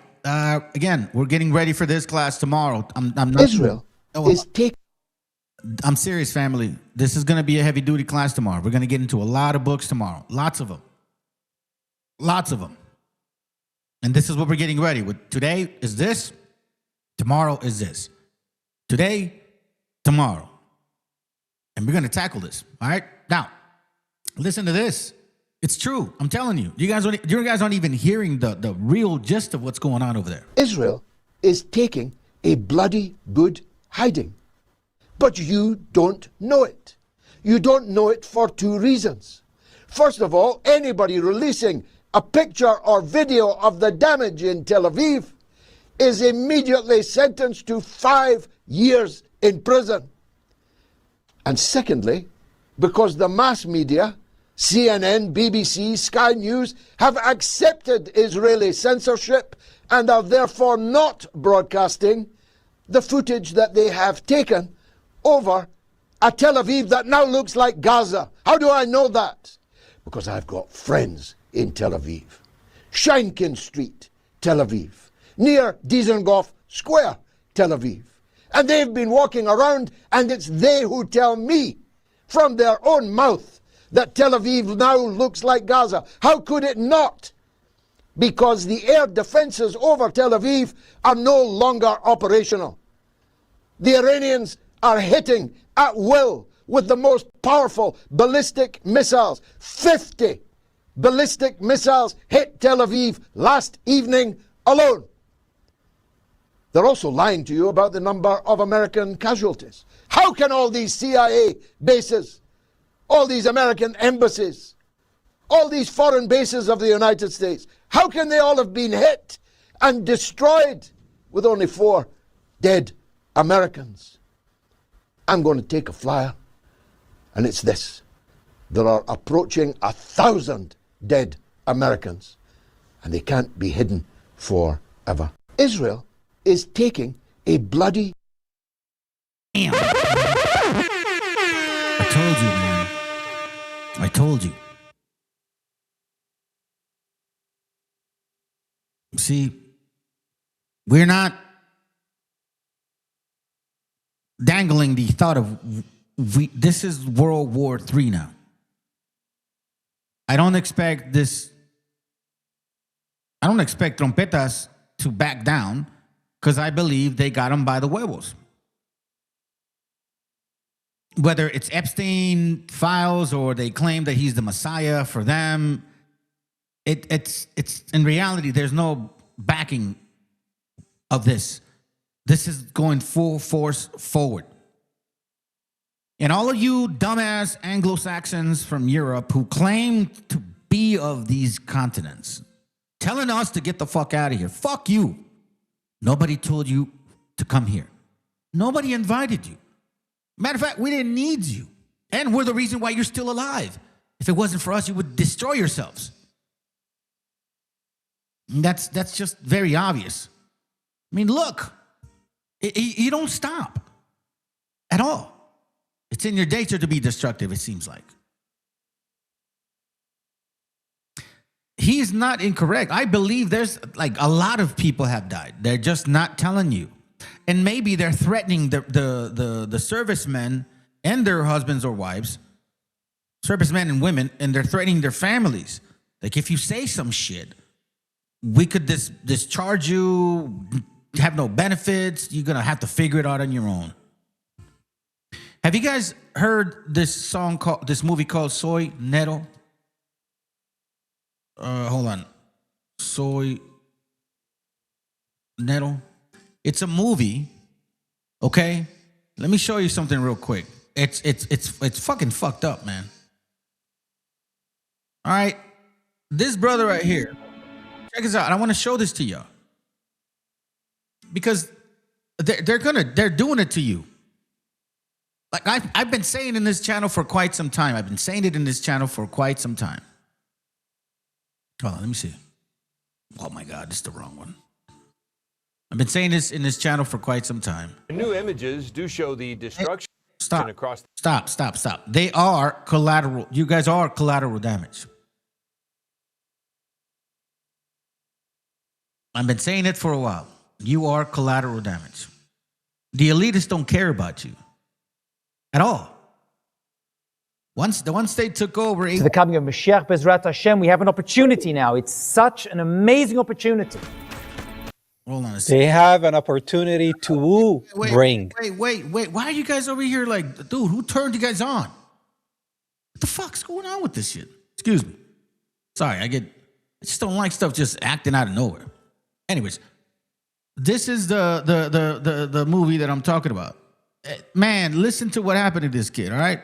Again, we're getting ready for this class tomorrow. I'm not Israel is taking. I'm serious, family. This is going to be a heavy duty class tomorrow. We're going to get into a lot of books tomorrow. Lots of them. And this is what we're getting ready with. Today is this. Tomorrow is this. Today, tomorrow. And we're going to tackle this. All right. Now, listen to this. It's true. I'm telling you. You guys aren't even hearing the real gist of what's going on over there. Israel is taking a bloody good hiding. But you don't know it. You don't know it for 2 reasons. First of all, anybody releasing a picture or video of the damage in Tel Aviv is immediately sentenced to 5 years in prison. And secondly, because the mass media, CNN, BBC, Sky News, have accepted Israeli censorship and are therefore not broadcasting the footage that they have taken over a Tel Aviv that now looks like Gaza. How do I know that? Because I've got friends in Tel Aviv. Sheinkin Street, Tel Aviv. Near Dizengoff Square, Tel Aviv. And they've been walking around, and it's they who tell me from their own mouth that Tel Aviv now looks like Gaza. How could it not? Because the air defenses over Tel Aviv are no longer operational. The Iranians are hitting at will with the most powerful ballistic missiles. 50 ballistic missiles hit Tel Aviv last evening alone. They're also lying to you about the number of American casualties. How can all these CIA bases, all these American embassies, all these foreign bases of the United States, how can they all have been hit and destroyed with only 4 dead Americans? I'm going to take a flyer, and it's this. There are approaching 1,000 dead Americans, and they can't be hidden forever. Israel is taking a bloody... Damn. I told you, man. I told you. See, we're not dangling the thought of this is World War III now. I don't expect trompetas to back down because I believe they got them by the huevos. Whether it's Epstein files or they claim that he's the Messiah for them, it's in reality, there's no backing of this. This is going full force forward. And all of you dumbass Anglo-Saxons from Europe who claim to be of these continents, telling us to get the fuck out of here. Fuck you. Nobody told you to come here. Nobody invited you. Matter of fact, we didn't need you. And we're the reason why you're still alive. If it wasn't for us, you would destroy yourselves. And that's just very obvious. I mean, look, you don't stop at all. It's in your nature to be destructive, it seems like. he's not incorrect. I believe there's like a lot of people have died. They're just not telling you. And maybe they're threatening the servicemen and their husbands or wives, servicemen and women, and they're threatening their families. Like, if you say some shit, we could discharge you, have no benefits. You're going to have to figure it out on your own. Have you guys heard this movie called Soy Nero? Hold on. Soy Nero. It's a movie. Okay? Let me show you something real quick. It's fucking fucked up, man. All right. This brother right here. Check this out. I want to show this to y'all. Because they're doing it to you. Like I've been saying in this channel for quite some time. I've been saying it in this channel for quite some time. Hold on, let me see. Oh my God, this is the wrong one. I've been saying this in this channel for quite some time. New images do show the destruction across. Stop. They are collateral. You guys are collateral damage. I've been saying it for a while. You are collateral damage. The elitists don't care about you at all. Once they took over... To the coming of Mashiach Bezrat Hashem, we have an opportunity now. It's such an amazing opportunity. Hold on a second. They have an opportunity to bring. Wait. Why are you guys over here like, dude, who turned you guys on? What the fuck's going on with this shit? Excuse me. Sorry, I just don't like stuff just acting out of nowhere. Anyways, this is the movie that I'm talking about. Man, listen to what happened to this kid, all right?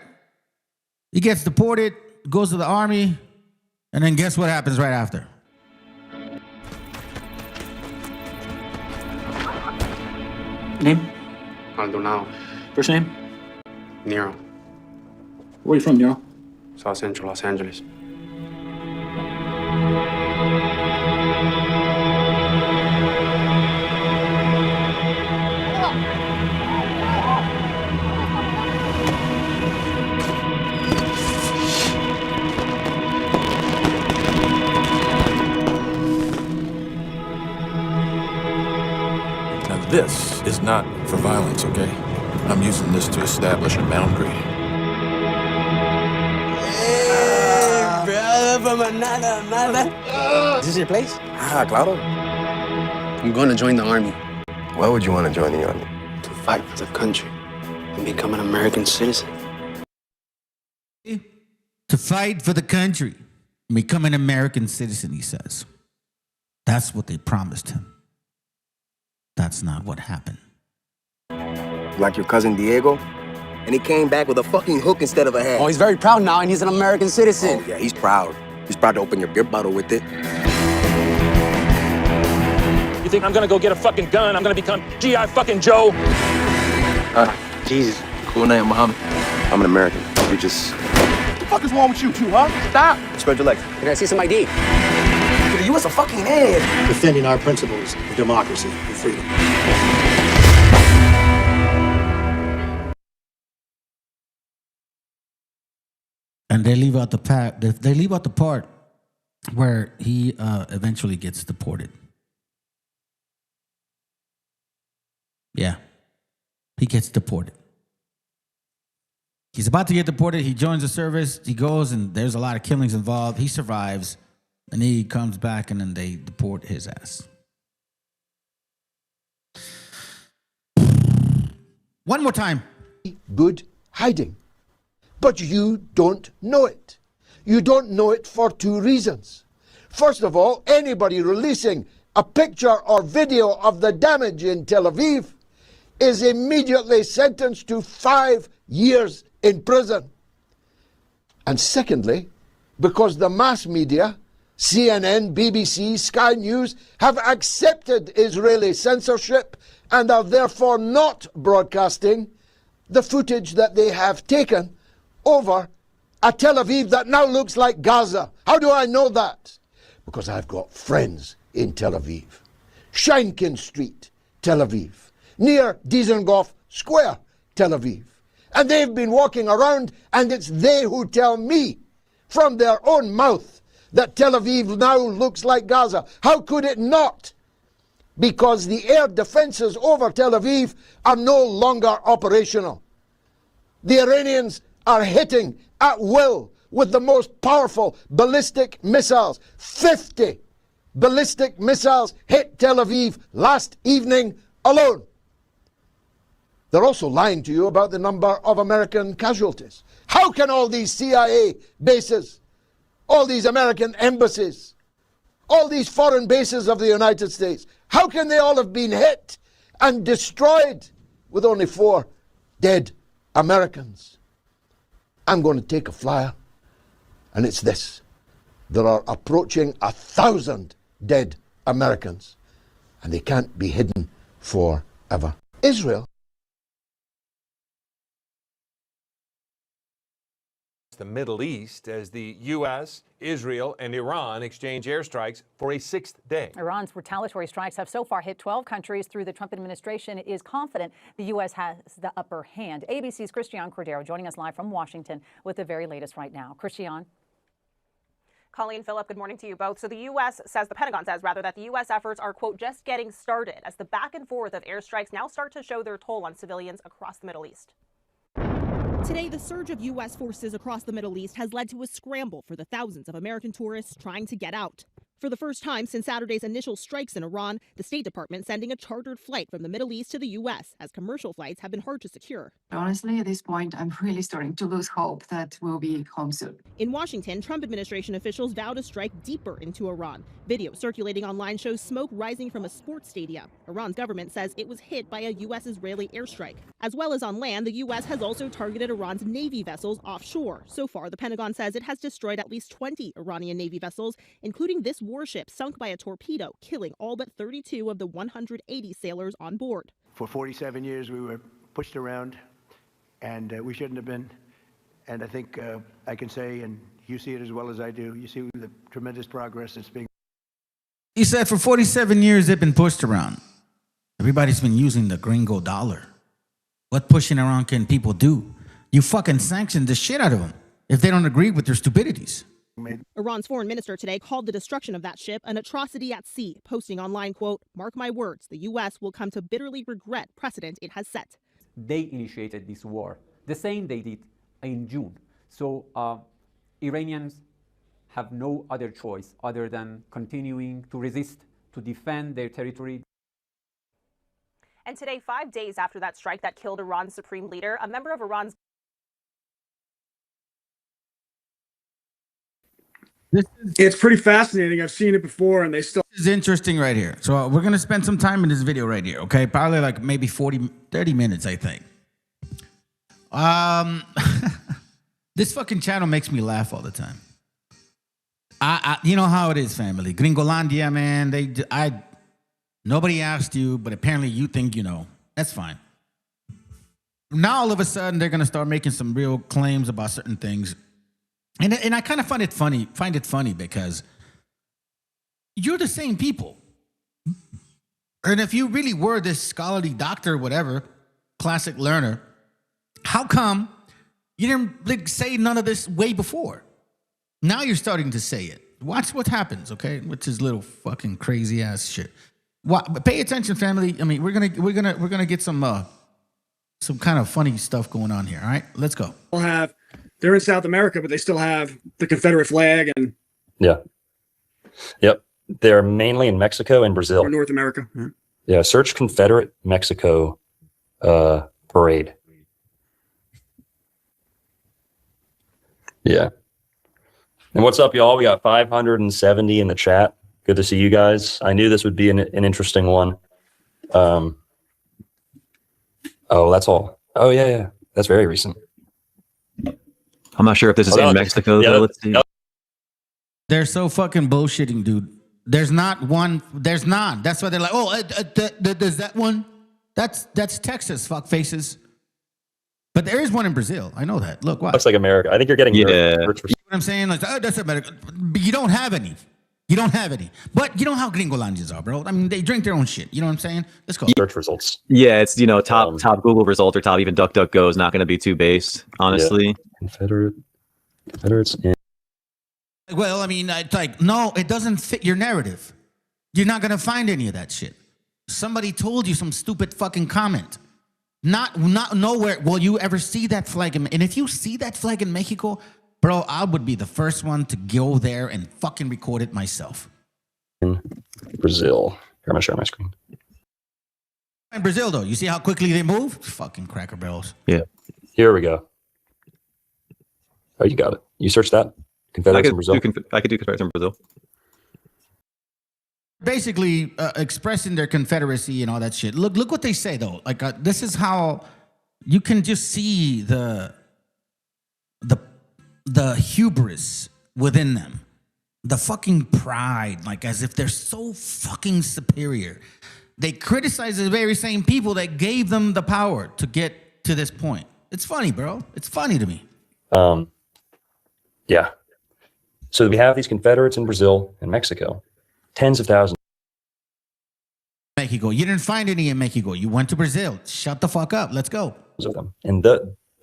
He gets deported, goes to the army, and then guess what happens right after? Name? Maldonado. First name? Nero. Where are you from, Nero? South Central Los Angeles. This is not for violence, okay? I'm using this to establish a boundary. Hey, brother from another mother. Is this your place? Ah, claro. I'm going to join the army. Why would you want to join the army? To fight for the country and become an American citizen. To fight for the country and become an American citizen, he says. That's what they promised him. That's not what happened. Like your cousin Diego? And he came back with a fucking hook instead of a head. Oh, he's very proud now, and he's an American citizen. Oh, yeah, he's proud. He's proud to open your beer bottle with it. You think I'm gonna go get a fucking gun? I'm gonna become G.I. fucking Joe? Jesus. Cool name, Muhammad. I'm an American. We just... What the fuck is wrong with you two, huh? Stop. Spread your legs. Can I see some ID? You was a fucking head. Defending our principles of democracy and freedom. And they leave out the part where he eventually gets deported. Yeah, he gets deported. He's about to get deported. He joins the service. He goes, and there's a lot of killings involved. He survives. And he comes back, and then they deport his ass. One more time. Good hiding. But you don't know it. You don't know it for two reasons. First of all, anybody releasing a picture or video of the damage in Tel Aviv is immediately sentenced to 5 years in prison. And secondly, because the mass media, CNN, BBC, Sky News, have accepted Israeli censorship and are therefore not broadcasting the footage that they have taken over a Tel Aviv that now looks like Gaza. How do I know that? Because I've got friends in Tel Aviv. Sheinkin Street, Tel Aviv. Near Dizengoff Square, Tel Aviv. And they've been walking around, and it's they who tell me from their own mouth that Tel Aviv now looks like Gaza? How could it not? Because the air defenses over Tel Aviv are no longer operational. The Iranians are hitting at will with the most powerful ballistic missiles. 50 ballistic missiles hit Tel Aviv last evening alone. They're also lying to you about the number of American casualties. How can all these CIA bases, all these American embassies, all these foreign bases of the United States, how can they all have been hit and destroyed with only 4 dead Americans? I'm going to take a flyer, and it's this. There are approaching 1,000 dead Americans, and they can't be hidden forever. Israel. The Middle East as the U.S., Israel, and Iran exchange airstrikes for a 6th day. Iran's retaliatory strikes have so far hit 12 countries through the Trump administration is confident the U.S. has the upper hand. ABC's Christian Cordero joining us live from Washington with the very latest right now. Christian. Colleen, Philip, good morning to you both. So the U.S. says, the Pentagon says rather, that the U.S. efforts are, quote, just getting started as the back and forth of airstrikes now start to show their toll on civilians across the Middle East. Today, the surge of U.S. forces across the Middle East has led to a scramble for the thousands of American tourists trying to get out. For the first time since Saturday's initial strikes in Iran, the State Department sending a chartered flight from the Middle East to the U.S., as commercial flights have been hard to secure. Honestly, at this point, I'm really starting to lose hope that we'll be home soon. In Washington, Trump administration officials vow to strike deeper into Iran. Video circulating online shows smoke rising from a sports stadium. Iran's government says it was hit by a U.S.-Israeli airstrike. As well as on land, the U.S. has also targeted Iran's Navy vessels offshore. So far, the Pentagon says it has destroyed at least 20 Iranian Navy vessels, including this warship sunk by a torpedo, killing all but 32 of the 180 sailors on board. For 47 years, we were pushed around, and we shouldn't have been. And I think I can say, and you see it as well as I do, you see the tremendous progress that's being. He said for 47 years they've been pushed around. Everybody's been using the gringo dollar. What pushing around can people do? You fucking sanction the shit out of them if they don't agree with their stupidities. Iran's foreign minister today called the destruction of that ship an atrocity at sea, posting online, quote, "Mark my words, the U.S. will come to bitterly regret precedent it has set." They initiated this war, the same they did in June. So Iranians have no other choice other than continuing to resist, to defend their territory. And today, 5 days after that strike that killed Iran's supreme leader, a member of Iran's It's pretty fascinating. I've seen it before, and they still. This is interesting right here. So we're going to spend some time in this video right here, okay? Probably like maybe 30 minutes, I think. This fucking channel makes me laugh all the time. You know how it is, family. Gringolandia, man. Nobody asked you, but apparently you think you know. That's fine. Now all of a sudden they're going to start making some real claims about certain things. And I kind of find it funny because you're the same people. And if you really were this scholarly doctor, whatever, classic learner, how come you didn't say none of this way before? Now you're starting to say it. Watch what happens, okay? With his little fucking crazy ass shit. Pay attention, family. I mean, we're gonna get some kind of funny stuff going on here. All right, let's go. They're in South America, but they still have the Confederate flag and. Yeah. Yep. They're mainly in Mexico and Brazil. Or North America. Yeah. Search Confederate Mexico parade. Yeah. And what's up, y'all? We got 570 in the chat. Good to see you guys. I knew this would be an interesting one. Oh, that's all. Oh, yeah. That's very recent. I'm not sure if this is in Mexico, though. Let's see. They're so fucking bullshitting, dude. There's not one. There's not. That's why they're like, oh, there's that one. That's Texas, fuck faces. But there is one in Brazil. I know that. Look, watch. Looks like America. I think you're getting. You know what I'm saying? Like, oh, that's America. But you don't have any. You don't have any. But you know how Gringolandians are, bro. I mean, they drink their own shit. You know what I'm saying? Let's go. Search results. Yeah, it's, top Google result or top even DuckDuckGo is not going to be too based, honestly. Yeah. Confederates in. Well, I mean, it's like, no, it doesn't fit your narrative. You're not going to find any of that shit. Somebody told you some stupid fucking comment. Not nowhere will you ever see that flag. And if you see that flag in Mexico, bro, I would be the first one to go there and fucking record it myself. In Brazil. Here, I'm going to share my screen. In Brazil, though, you see how quickly they move? Fucking cracker barrels. Yeah. Here we go. Oh, you got it. You searched that? Confederates in Brazil? I could do Confederates in Brazil. Basically expressing their confederacy and all that shit. Look what they say, though. Like, this is how you can just see the hubris within them. The fucking pride, like as if they're so fucking superior. They criticize the very same people that gave them the power to get to this point. It's funny, bro. It's funny to me. Yeah. So we have these Confederates in Brazil and Mexico. Tens of thousands. Mexico. You didn't find any in Mexico. You went to Brazil. Shut the fuck up. Let's go. Of them. And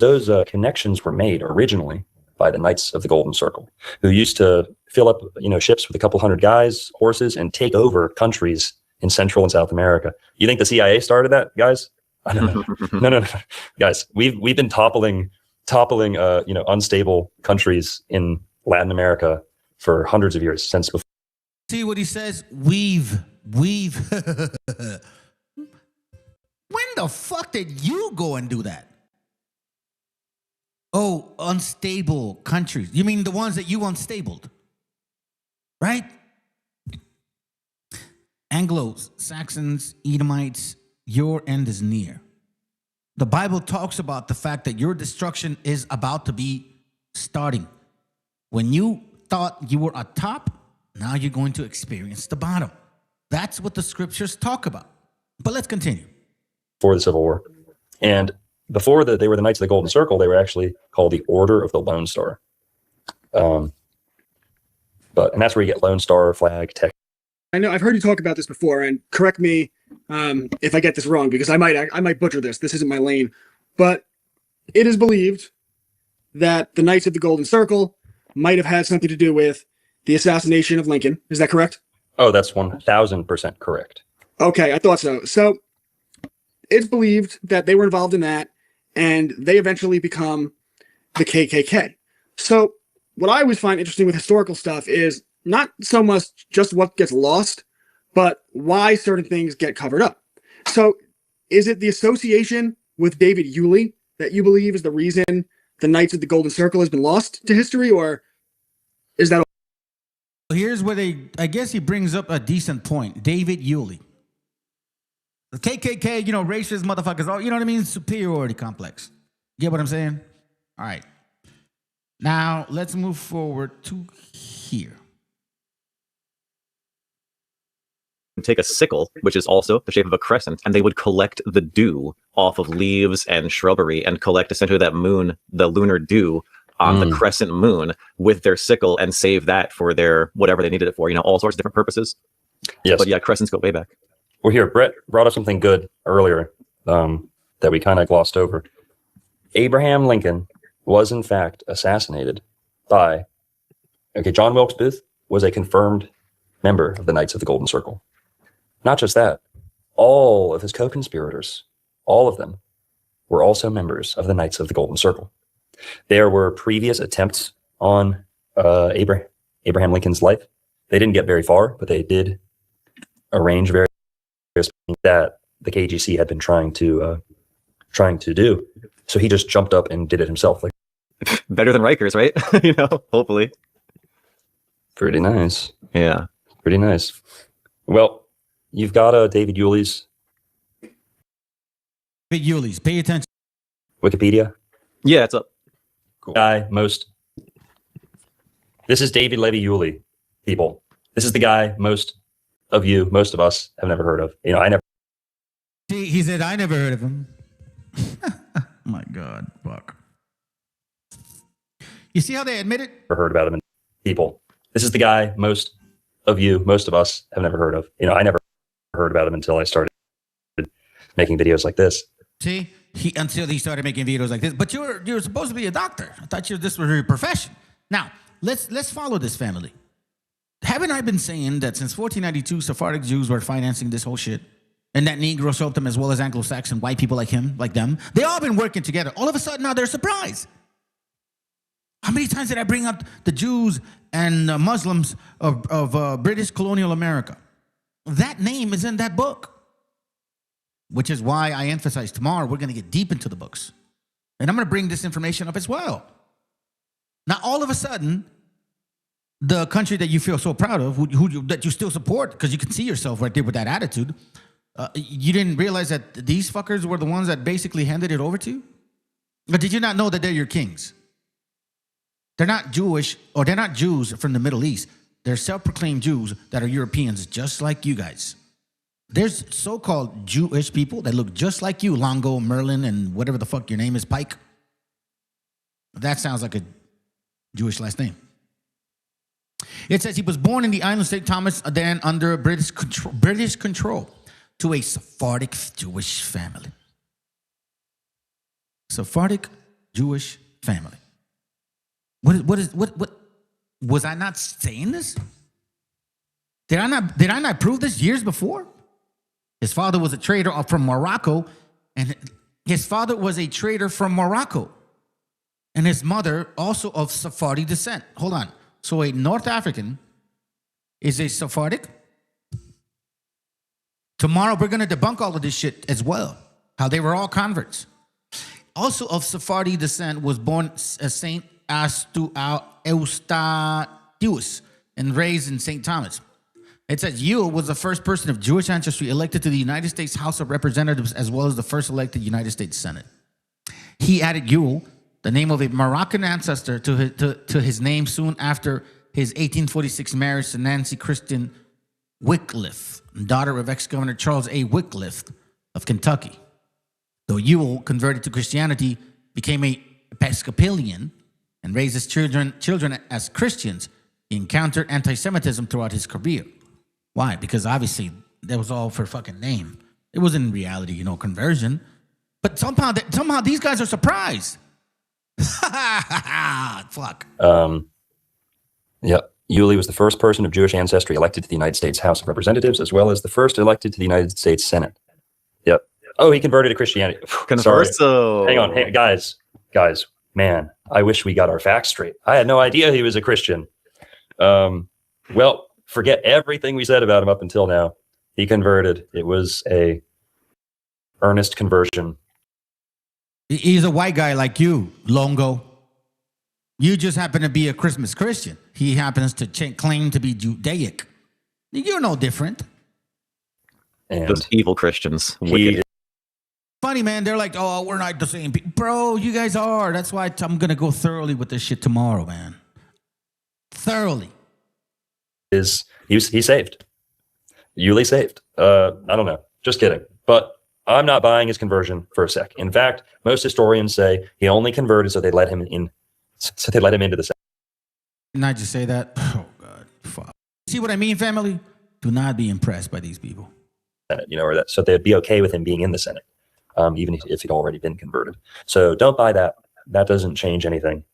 those connections were made originally by the Knights of the Golden Circle, who used to fill up, ships with a couple hundred guys, horses, and take over countries in Central and South America. You think the CIA started that, guys? I don't know. No. Guys, we've been toppling, unstable countries in Latin America for hundreds of years since before. See what he says? We've. When the fuck did you go and do that? Oh, unstable countries. You mean the ones that you unstabled? Right? Anglos, Saxons, Edomites, your end is near. The Bible talks about the fact that your destruction is about to be starting. When you thought you were atop, now you're going to experience the bottom. That's what the scriptures talk about. But let's continue. For the Civil War. And before they were the Knights of the Golden Circle, they were actually called the Order of the Lone Star. And that's where you get Lone Star, flag, tech. I know I've heard you talk about this before, and correct me if I get this wrong, because I might butcher this. This isn't my lane. But it is believed that the Knights of the Golden Circle might have had something to do with the assassination of Lincoln. Is that correct? Oh, that's 1,000% correct. Okay, I thought so. So it's believed that they were involved in that, and they eventually become the KKK. So what I always find interesting with historical stuff is not so much just what gets lost, but why certain things get covered up. So is it the association with David Yulee that you believe is the reason the Knights of the Golden Circle has been lost to history, or is that? Here's where I guess he brings up a decent point. David Yulee. The KKK, racist motherfuckers, you know what I mean? Superiority complex. Get what I'm saying? All right. Now, let's move forward to here. Take a sickle, which is also the shape of a crescent, and they would collect the dew off of leaves and shrubbery and collect essentially that moon, the lunar dew, on the crescent moon with their sickle and save that for their whatever they needed it for, all sorts of different purposes. Yes. But yeah, crescents go way back. Well, here, Brett brought up something good earlier that we kind of glossed over. Abraham Lincoln was, in fact, assassinated by, John Wilkes Booth was a confirmed member of the Knights of the Golden Circle. Not just that, all of his co-conspirators, all of them, were also members of the Knights of the Golden Circle. There were previous attempts on Abraham Lincoln's life. They didn't get very far, but they did arrange various things that the KGC had been trying to do. So he just jumped up and did it himself. Like better than Rikers, right? Hopefully. Pretty nice. Yeah. Pretty nice. Well, you've got David Yulee's. David Yulee's. Pay attention. Wikipedia. Yeah, it's up. Cool. This is David Levy Yulee, people. This is the guy most of us have never heard of. I never. See, he said, I never heard of him. My God, fuck. You see how they admit it? Never heard about him. People. This is the guy most of us have never heard of. I never heard about him until I started making videos like this. See, until he started making videos like this. But you're supposed to be a doctor. I thought this was your profession. Now, let's follow this family. Haven't I been saying that since 1492, Sephardic Jews were financing this whole shit? And that Negroes helped them as well as Anglo-Saxon white people like him, like them. They all been working together. All of a sudden now they're surprised. How many times did I bring up the Jews and Muslims of British colonial America? That name is in that book. Which is why I emphasize tomorrow we're going to get deep into the books. And I'm going to bring this information up as well. Now, all of a sudden, the country that you feel so proud of, that you still support, because you can see yourself right there with that attitude, you didn't realize that these fuckers were the ones that basically handed it over to you? Or did you not know that they're your kings? They're not Jewish, or they're not Jews from the Middle East. They're self-proclaimed Jews that are Europeans just like you guys. There's so-called Jewish people that look just like you, Longo, Merlin, and whatever the fuck your name is, Pike. That sounds like a Jewish last name. It says he was born in the island of St. Thomas, then under British control to a Sephardic Jewish family. Sephardic Jewish family. What was I not saying this? Did I not prove this years before? His father was a trader from Morocco, and his father was a trader from Morocco, and his mother also of Sephardi descent. Hold on. So a North African is a Sephardic? Tomorrow we're going to debunk all of this shit as well, how they were all converts. Also of Sephardi descent was born Saint Eustathius and raised in St. Thomas. It says Yule was the first person of Jewish ancestry elected to the United States House of Representatives as well as the first elected United States Senate. He added Yule, the name of a Moroccan ancestor, to his name soon after his 1846 marriage to Nancy Christian Wycliffe, daughter of ex-governor Charles A. Wycliffe of Kentucky. Though Yule converted to Christianity, became a Episcopalian, and raised his children as Christians, he encountered anti-Semitism throughout his career. Why? Because obviously that was all for fucking name. It wasn't in reality, conversion. But somehow these guys are surprised. Fuck. Yep. Yulee was the first person of Jewish ancestry elected to the United States House of Representatives, as well as the first elected to the United States Senate. Yep. Oh, he converted to Christianity. Converso. Hang on, guys, man, I wish we got our facts straight. I had no idea he was a Christian. Well, forget everything we said about him up until now. He converted. It was a earnest conversion. He's a white guy like you, Longo. You just happen to be a Christmas Christian. He happens to claim to be Judaic. You're no different. And those evil Christians. Wicked. Funny, man. They're like, oh, we're not the same people. Bro, you guys are. That's why I'm going to go thoroughly with this shit tomorrow, man. Thoroughly. He's saved. Yulee saved. I don't know. Just kidding. But I'm not buying his conversion for a sec. In fact, most historians say he only converted so they let him in. So they let him into the Senate. Didn't I just say that? Oh God, fuck. See what I mean, family? Do not be impressed by these people. Senate, or that, so they'd be okay with him being in the Senate, even if he'd already been converted. So don't buy that. That doesn't change anything,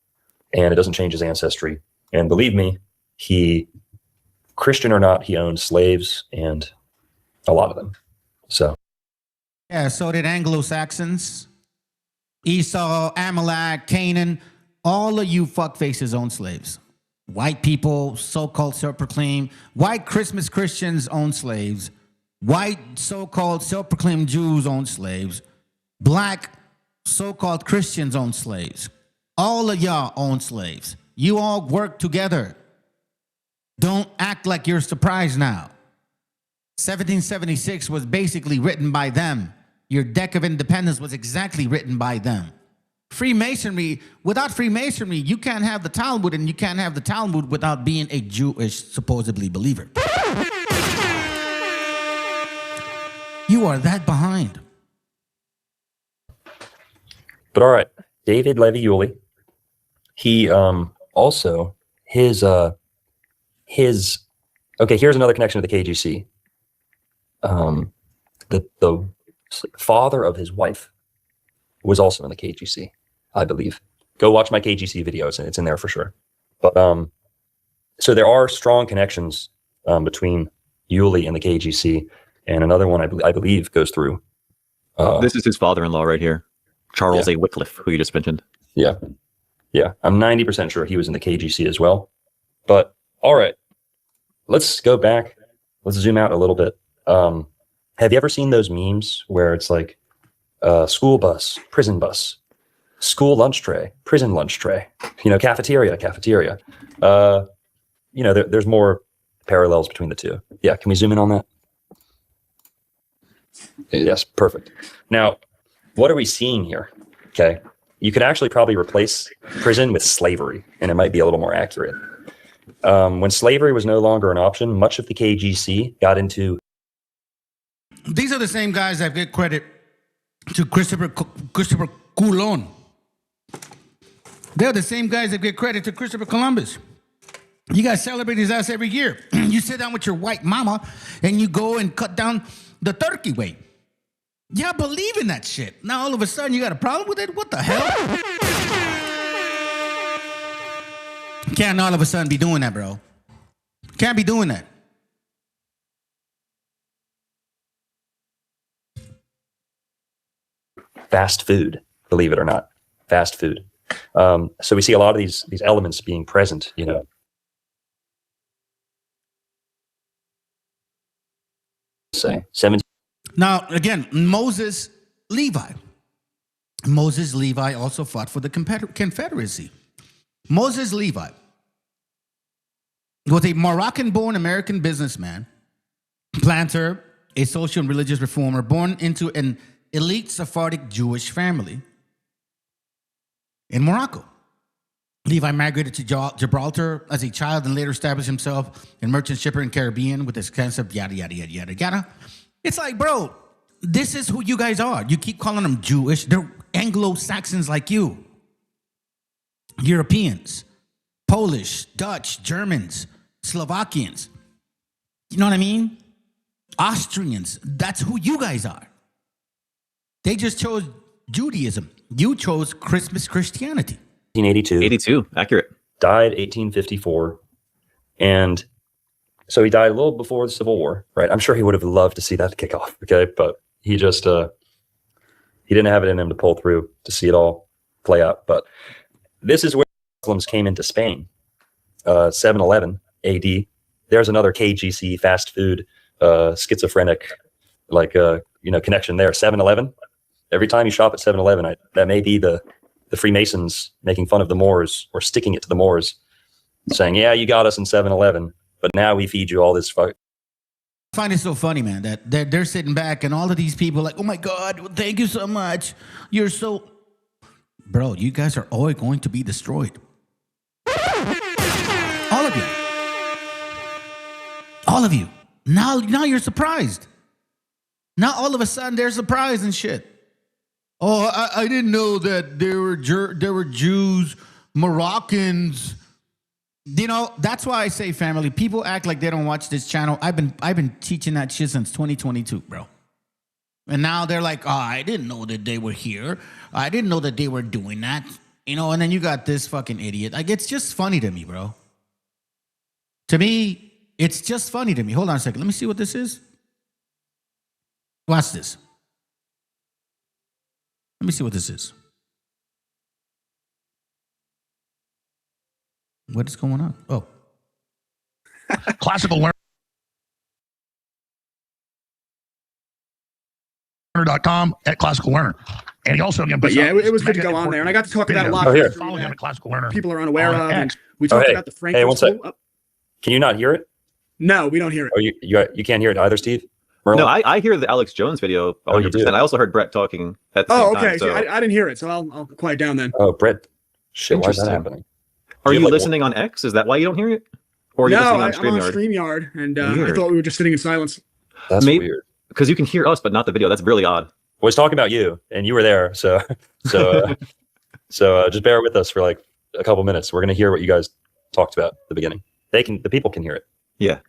and it doesn't change his ancestry. And believe me, he, Christian or not, he owned slaves, and a lot of them. So yeah, so did Anglo-Saxons, Esau, Amalek, Canaan. All of you fuckfaces own slaves. White people, so-called self-proclaimed, white Christmas Christians own slaves. White so-called self-proclaimed Jews own slaves. Black so-called Christians own slaves. All of y'all own slaves. You all work together. Don't act like you're surprised now. 1776 was basically written by them. Your Deck of Independence was exactly written by them. Freemasonry, without Freemasonry, you can't have the Talmud, and you can't have the Talmud without being a Jewish, supposedly, believer. You are that behind. But all right, David Levy Yulee. He also okay. Here's another connection to the KGC. The father of his wife was also in the KGC, I believe. Go watch my KGC videos, and it's in there for sure. But so there are strong connections between Yulee and the KGC, and another one I believe goes through. This is his father-in-law right here, Charles A. Wycliffe, who you just mentioned. Yeah. Yeah. I'm 90% sure he was in the KGC as well. But all right, let's go back. Let's zoom out a little bit. Have you ever seen those memes where it's like school bus, prison bus, school lunch tray, prison lunch tray, cafeteria. There's more parallels between the two. Yeah. Can we zoom in on that? Yes. Perfect. Now, what are we seeing here? Okay. You could actually probably replace prison with slavery, and it might be a little more accurate. When slavery was no longer an option, much of the KGC got into. These are the same guys that give credit to Christopher Colon. They're the same guys that give credit to Christopher Columbus. You guys celebrate his ass every year. You sit down with your white mama and you go and cut down the turkey weight. Y'all believe in that shit. Now all of a sudden you got a problem with it? What the hell? Can't all of a sudden be doing that, bro. Can't be doing that. Fast food, believe it or not, fast food. So we see a lot of these elements being present, Say 17. Now again, Moses Levi also fought for the Confederacy. Moses Levi was a Moroccan-born American businessman, planter, a social and religious reformer, born into an elite Sephardic Jewish family in Morocco. Levi migrated to Gibraltar as a child and later established himself in merchant shipper in Caribbean with extensive yada, yada, yada, yada, yada. It's like, bro, this is who you guys are. You keep calling them Jewish. They're Anglo-Saxons like you. Europeans, Polish, Dutch, Germans, Slovakians. You know what I mean? Austrians. That's who you guys are. They just chose Judaism. You chose Christmas Christianity. 82, accurate. Died 1854. And so he died a little before the Civil War, right? I'm sure he would have loved to see that kick off, okay? But he just, he didn't have it in him to pull through to see it all play out. But this is where Muslims came into Spain, 711 AD. There's another KGC fast food, schizophrenic, connection there. 711. Every time you shop at 711, that may be the Freemasons making fun of the Moors or sticking it to the Moors, saying, yeah, you got us in 711, but now we feed you all this fuck. I find it so funny, man, that they're sitting back and all of these people like, oh my God, thank you so much. You're so... Bro, you guys are all going to be destroyed. All of you. All of you. Now you're surprised. Now all of a sudden they're surprised and shit. Oh, I didn't know that there were Jews, Moroccans. That's why I say, family, people act like they don't watch this channel. I've been teaching that shit since 2022, bro. And now they're like, oh, I didn't know that they were here. I didn't know that they were doing that. And then you got this fucking idiot. Like, it's just funny to me, bro. To me, it's just funny to me. Hold on a second. Let me see what this is. Watch this. Let me see what this is. What is going on? Oh. Classical learner.com at classical learner. And he also again, but yeah, it was good to go on there, and I got to talk about a lot of history follow him at Classical Learner. People are unaware of, and we talked about the Franco Hey, one sec. School. Can you not hear it? No, we don't hear it. Oh, you can't hear it either, Steve? Merlin? No, I hear the Alex Jones video 100%. I also heard Brett talking at the same time. Okay. So. I didn't hear it, so I'll quiet down then. Oh, Brett. Shit, why is that happening? Are you listening on X? Is that why you don't hear it? Or are you listening on StreamYard? I'm on StreamYard, and I thought we were just sitting in silence. That's weird. Because you can hear us, but not the video. That's really odd. I was talking about you, and you were there, so just bear with us for like a couple minutes. We're gonna hear what you guys talked about at the beginning. The people can hear it. Yeah.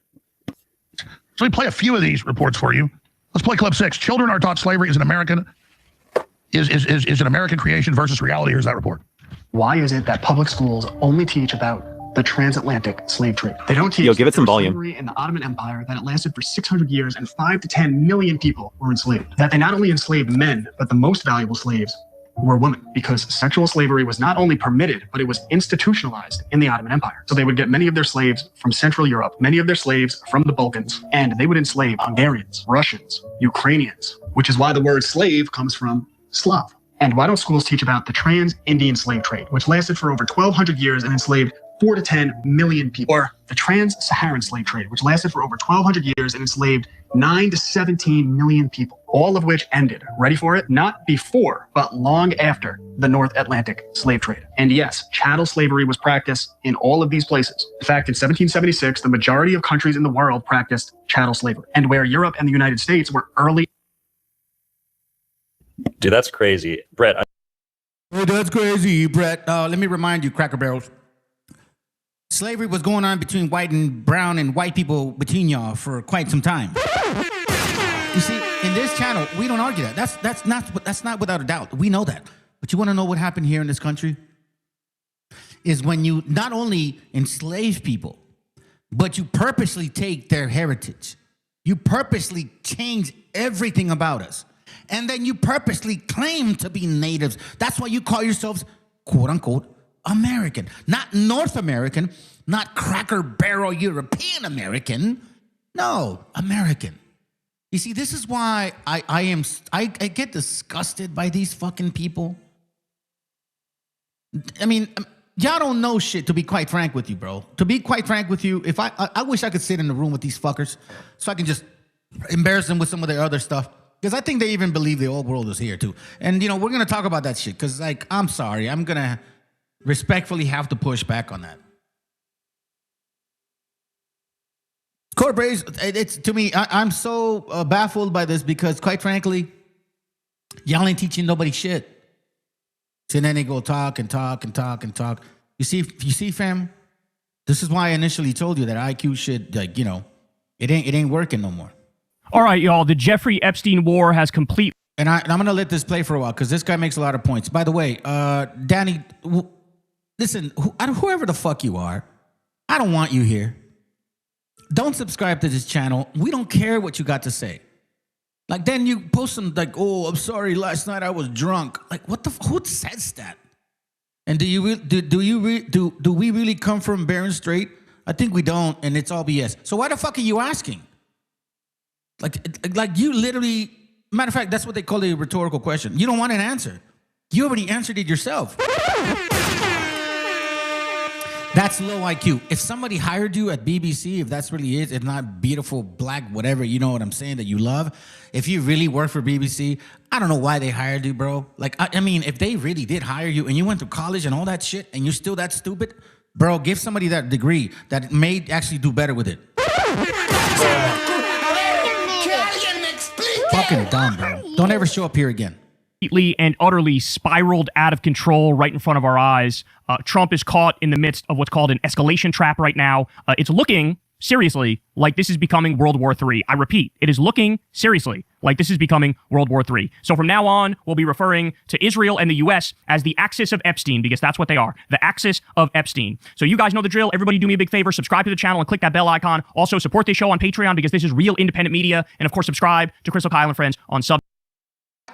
So let me play a few of these reports for you. Let's play clip 6. Children are taught slavery is an American creation versus reality. Here's that report. Why is it that public schools only teach about the transatlantic slave trade. They don't teach give it some volume. slavery in the Ottoman Empire, that it lasted for 600 years and 5 to 10 million people were enslaved. That they not only enslaved men, but the most valuable slaves were women, because sexual slavery was not only permitted, but it was institutionalized in the Ottoman Empire. So they would get many of their slaves from Central Europe, many of their slaves from the Balkans, and they would enslave Hungarians, Russians, Ukrainians, which is why the word slave comes from Slav. And why don't schools teach about the trans-Indian slave trade, which lasted for over 1,200 years and enslaved 4 to 10 million people? Or the trans-Saharan slave trade, which lasted for over 1,200 years and enslaved 9 to 17 million people, all of which ended, ready for it, not before, but long after the North Atlantic slave trade. And yes, chattel slavery was practiced in all of these places. In fact, in 1776, the majority of countries in the world practiced chattel slavery. And where Europe and the United States were early. Dude, that's crazy. Brett. That's crazy, Brett. Let me remind you, Cracker Barrels. Slavery was going on between white and brown and white people between y'all for quite some time. You see, in this channel, we don't argue that. That's not without a doubt. We know that. But you want to know what happened here in this country? Is when you not only enslave people, but you purposely take their heritage. You purposely change everything about us. And then you purposely claim to be natives. That's why you call yourselves, quote unquote, American. Not North American, not Cracker Barrel European American. No, American. You see, this is why I get disgusted by these fucking people. I mean, y'all don't know shit, to be quite frank with you, bro. To be quite frank with you, if I wish I could sit in the room with these fuckers so I can just embarrass them with some of their other stuff. Because I think they even believe the old world is here too. And, you know, we're going to talk about that shit because, like, I'm sorry. I'm going to respectfully have to push back on that. Corbrace, it's to me, I'm so baffled by this because, quite frankly, y'all ain't teaching nobody shit. So then they go talk and talk and talk and talk. You see, fam? This is why I initially told you that IQ shit, like, you know, it ain't working no more. All right, y'all, the Jeffrey Epstein war has complete. And I'm going to let this play for a while because this guy makes a lot of points. By the way, Danny, listen, whoever the fuck you are, I don't want you here. Don't subscribe to this channel. We don't care what you got to say. Like, then you post some like, oh, I'm sorry, last night I was drunk. Like, what the, who says that? And do we really come from Barron Strait? I think we don't, and it's all BS. So why the fuck are you asking? Like you literally, matter of fact, that's what they call a rhetorical question. You don't want an answer. You already answered it yourself. That's low IQ. If somebody hired you at BBC, if that's really it, if not beautiful, black, whatever, you know what I'm saying, that you love, if you really work for BBC, I don't know why they hired you, bro. Like, I mean, if they really did hire you and you went to college and all that shit and you're still that stupid, bro, give somebody that degree that may actually do better with it. Fucking dumb, bro. Don't ever show up here again. And utterly spiraled out of control right in front of our eyes. Trump is caught in the midst of what's called an escalation trap right now. It's looking, seriously, like this is becoming World War III. I repeat, it is looking, seriously, like this is becoming World War III. So from now on, we'll be referring to Israel and the U.S. as the axis of Epstein, because that's what they are, the axis of Epstein. So you guys know the drill. Everybody do me a big favor. Subscribe to the channel and click that bell icon. Also, support this show on Patreon, because this is real independent media. And, of course, subscribe to Crystal Kyle and Friends on Sub.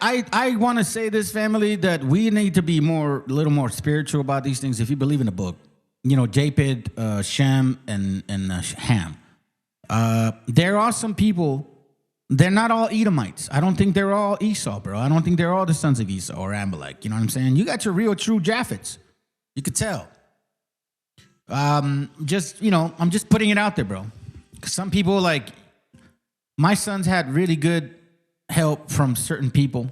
I want to say this, family, that we need to be a little more spiritual about these things. If you believe in the book, you know, Japheth, Shem, and Ham. There are some people, they're not all Edomites. I don't think they're all Esau, bro. I don't think they're all the sons of Esau or Amalek. You know what I'm saying? You got your real, true Japheths. You could tell. Just, you know, I'm just putting it out there, bro. Some people, like, my sons had really good help from certain people.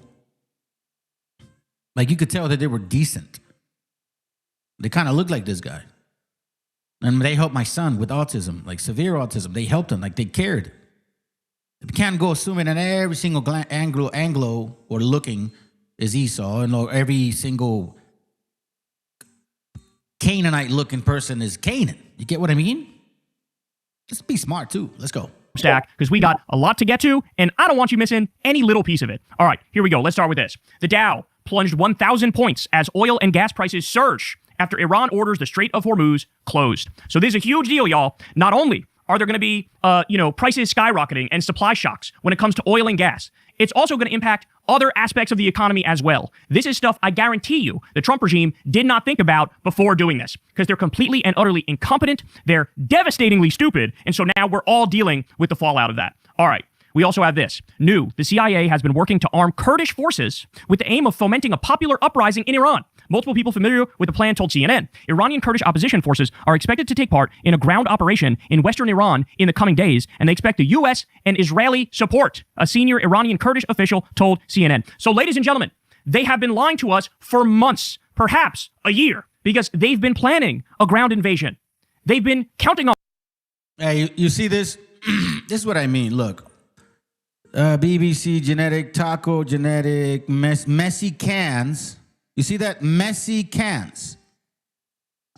Like, you could tell that they were decent. They kind of looked like this guy. And they helped my son with autism, like severe autism. They helped him, like they cared. You can't go assuming that every single Anglo or looking is Esau, and every single Canaanite looking person is Canaan. You get what I mean? Just be smart too. Let's go. Stack, because we got a lot to get to, and I don't want you missing any little piece of it. All right, here we go. Let's start with this. The Dow plunged 1,000 points as oil and gas prices surge after Iran orders the Strait of Hormuz closed. So this is a huge deal, y'all. Not only are there going to be, prices skyrocketing and supply shocks when it comes to oil and gas, it's also going to impact other aspects of the economy as well. This is stuff I guarantee you the Trump regime did not think about before doing this, because they're completely and utterly incompetent. They're devastatingly stupid. And so now we're all dealing with the fallout of that. All right. We also have this. New, the CIA has been working to arm Kurdish forces with the aim of fomenting a popular uprising in Iran. Multiple people familiar with the plan told CNN Iranian Kurdish opposition forces are expected to take part in a ground operation in western Iran in the coming days, and they expect the U.S. and Israeli support, a senior Iranian Kurdish official told CNN. So, ladies and gentlemen, they have been lying to us for months, perhaps a year, because they've been planning a ground invasion. They've been counting on... Hey, you see this? This is what I mean. Look. BBC genetic, taco genetic, messy cans. You see that? Messy cans.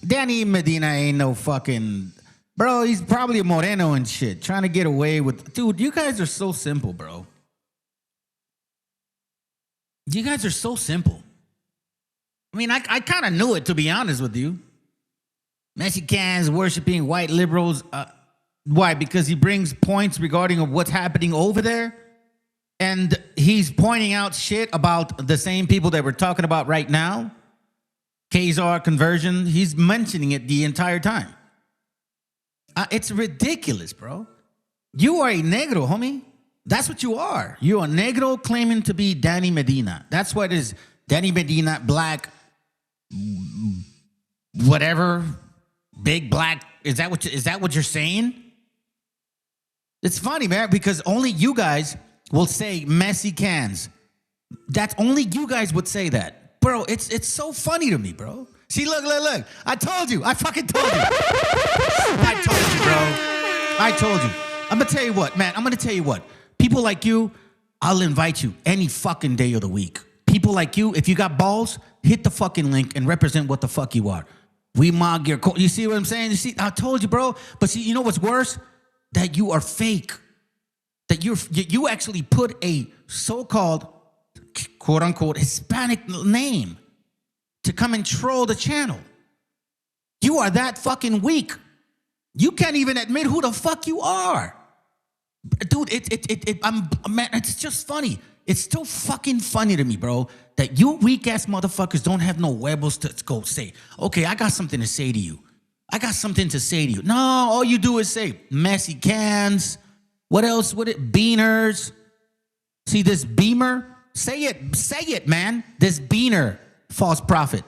Danny Medina ain't no fucking... Bro, he's probably a Moreno and shit. Trying to get away with... Dude, you guys are so simple, bro. You guys are so simple. I mean, I kind of knew it, to be honest with you. Messy cans worshiping white liberals. Why? Because he brings points regarding of what's happening over there. And he's pointing out shit about the same people that we're talking about right now. Khazar conversion. He's mentioning it the entire time. It's ridiculous, bro. You are a negro, homie. That's what you are. You're a negro claiming to be Danny Medina. That's what it is. Danny Medina, black, whatever, big black. Is that what you're saying? It's funny, man, because only you guys will say messy cans. That's only you guys would say that. Bro, it's so funny to me, bro. See, look. I told you. I fucking told you. I told you, bro. I told you. I'm going to tell you what, man. I'm going to tell you what. People like you, I'll invite you any fucking day of the week. People like you, if you got balls, hit the fucking link and represent what the fuck you are. We mog your... You see what I'm saying? You see, I told you, bro. But see, you know what's worse? That you are fake. That you actually put a so-called, quote-unquote, Hispanic name to come and troll the channel. You are that fucking weak. You can't even admit who the fuck you are. Dude, man, it's just funny. It's so fucking funny to me, bro, that you weak-ass motherfuckers don't have no huevos to go say, okay, I got something to say to you. I got something to say to you. No, all you do is say messy cans. What else would it? Beaners. See this beamer? Say it, man. This beaner, false prophet.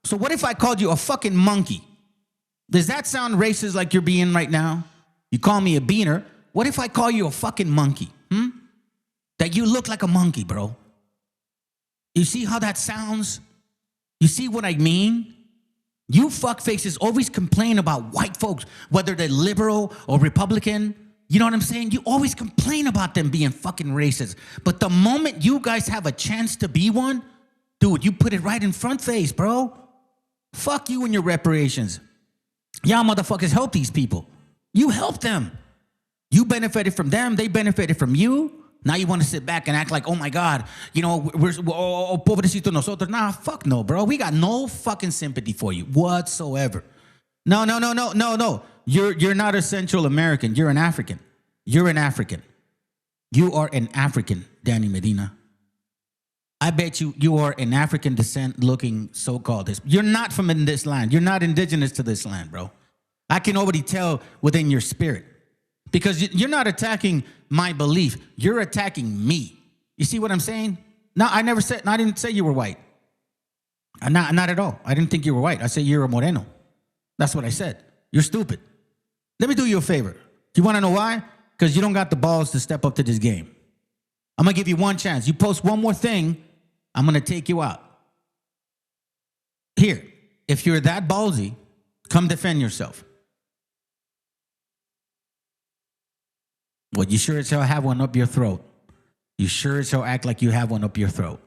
So what if I called you a fucking monkey? Does that sound racist like you're being right now? You call me a beaner. What if I call you a fucking monkey? That you look like a monkey, bro. You see how that sounds? You see what I mean? You fuckfaces always complain about white folks, whether they're liberal or Republican. You know what I'm saying? You always complain about them being fucking racist. But the moment you guys have a chance to be one, dude, you put it right in front face, bro. Fuck you and your reparations. Y'all motherfuckers help these people. You help them. You benefited from them. They benefited from you. Now you want to sit back and act like, oh my God, you know, we're pobrecito nosotros. Nah, fuck no, bro. We got no fucking sympathy for you whatsoever. No. You're not a Central American. You're an African. You're an African. You are an African, Danny Medina. I bet you are an African descent looking so-called. You're not from in this land. You're not indigenous to this land, bro. I can already tell within your spirit. Because you're not attacking my belief. You're attacking me. You see what I'm saying? No, I didn't say you were white. Not at all. I didn't think you were white. I said you're a Moreno. That's what I said. You're stupid. Let me do you a favor. Do you want to know why? Because you don't got the balls to step up to this game. I'm going to give you one chance. You post one more thing, I'm going to take you out. Here, if you're that ballsy, come defend yourself. Well, you sure as hell have one up your throat. You sure as hell act like you have one up your throat.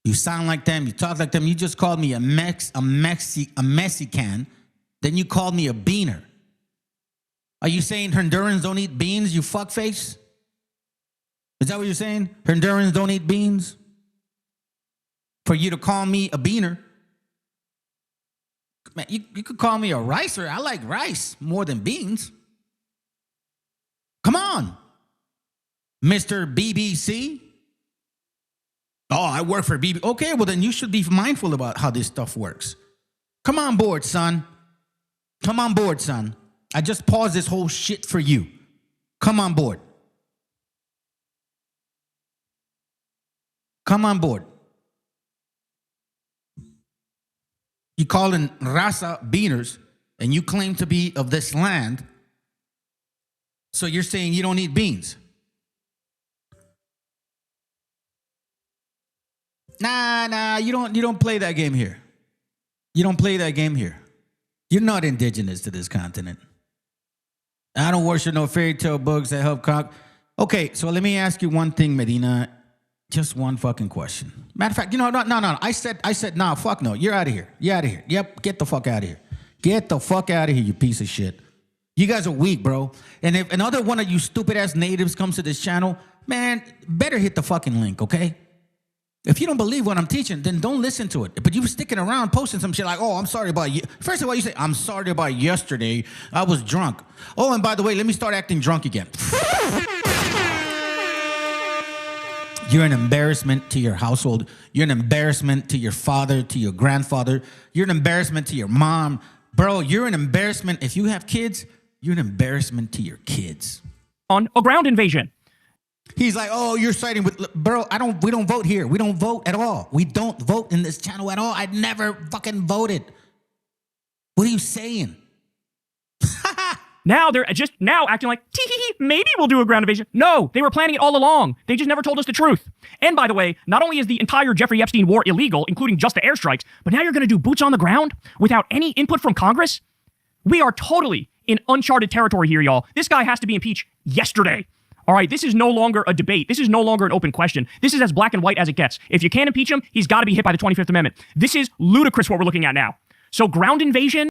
You sound like them. You talk like them. You just called me a Mexican. Then you called me a beaner. Are you saying Hondurans don't eat beans, you fuckface? Is that what you're saying? Hondurans don't eat beans? For you to call me a beaner, Man, you could call me a ricer. I like rice more than beans. Come on, Mr. BBC. Oh, I work for BBC. Okay, well, then you should be mindful about how this stuff works. Come on board, son. Come on board, son. I just paused this whole shit for you. Come on board. Come on board. You calling Raza beaners, and you claim to be of this land, so you're saying you don't need beans. Nah, you don't play that game here. You don't play that game here. You're not indigenous to this continent. I don't worship no fairy tale books that help Okay, so let me ask you one thing, Medina. Just one fucking question. Matter of fact, no. I said, nah, fuck no. You're out of here. You're out of here. Yep, get the fuck out of here. Get the fuck out of here, you piece of shit. You guys are weak, bro. And if another one of you stupid ass natives comes to this channel, man, better hit the fucking link, okay? If you don't believe what I'm teaching, then don't listen to it. But you sticking around posting some shit like, oh, I'm sorry about you. First of all, you say, I'm sorry about yesterday. I was drunk. Oh, and by the way, let me start acting drunk again. You're an embarrassment to your household. You're an embarrassment to your father, to your grandfather. You're an embarrassment to your mom. Bro, you're an embarrassment. If you have kids, you're an embarrassment to your kids. On a ground invasion. He's like, oh, you're siding with, bro, we don't vote here. We don't vote at all. We don't vote in this channel at all. I never fucking voted. What are you saying? Now they're just now acting like, maybe we'll do a ground invasion. No, they were planning it all along. They just never told us the truth. And by the way, not only is the entire Jeffrey Epstein war illegal, including just the airstrikes, but now you're going to do boots on the ground without any input from Congress? We are totally in uncharted territory here, y'all. This guy has to be impeached yesterday. All right, this is no longer a debate. This is no longer an open question. This is as black and white as it gets. If you can't impeach him, he's got to be hit by the 25th Amendment. This is ludicrous what we're looking at now. So ground invasion,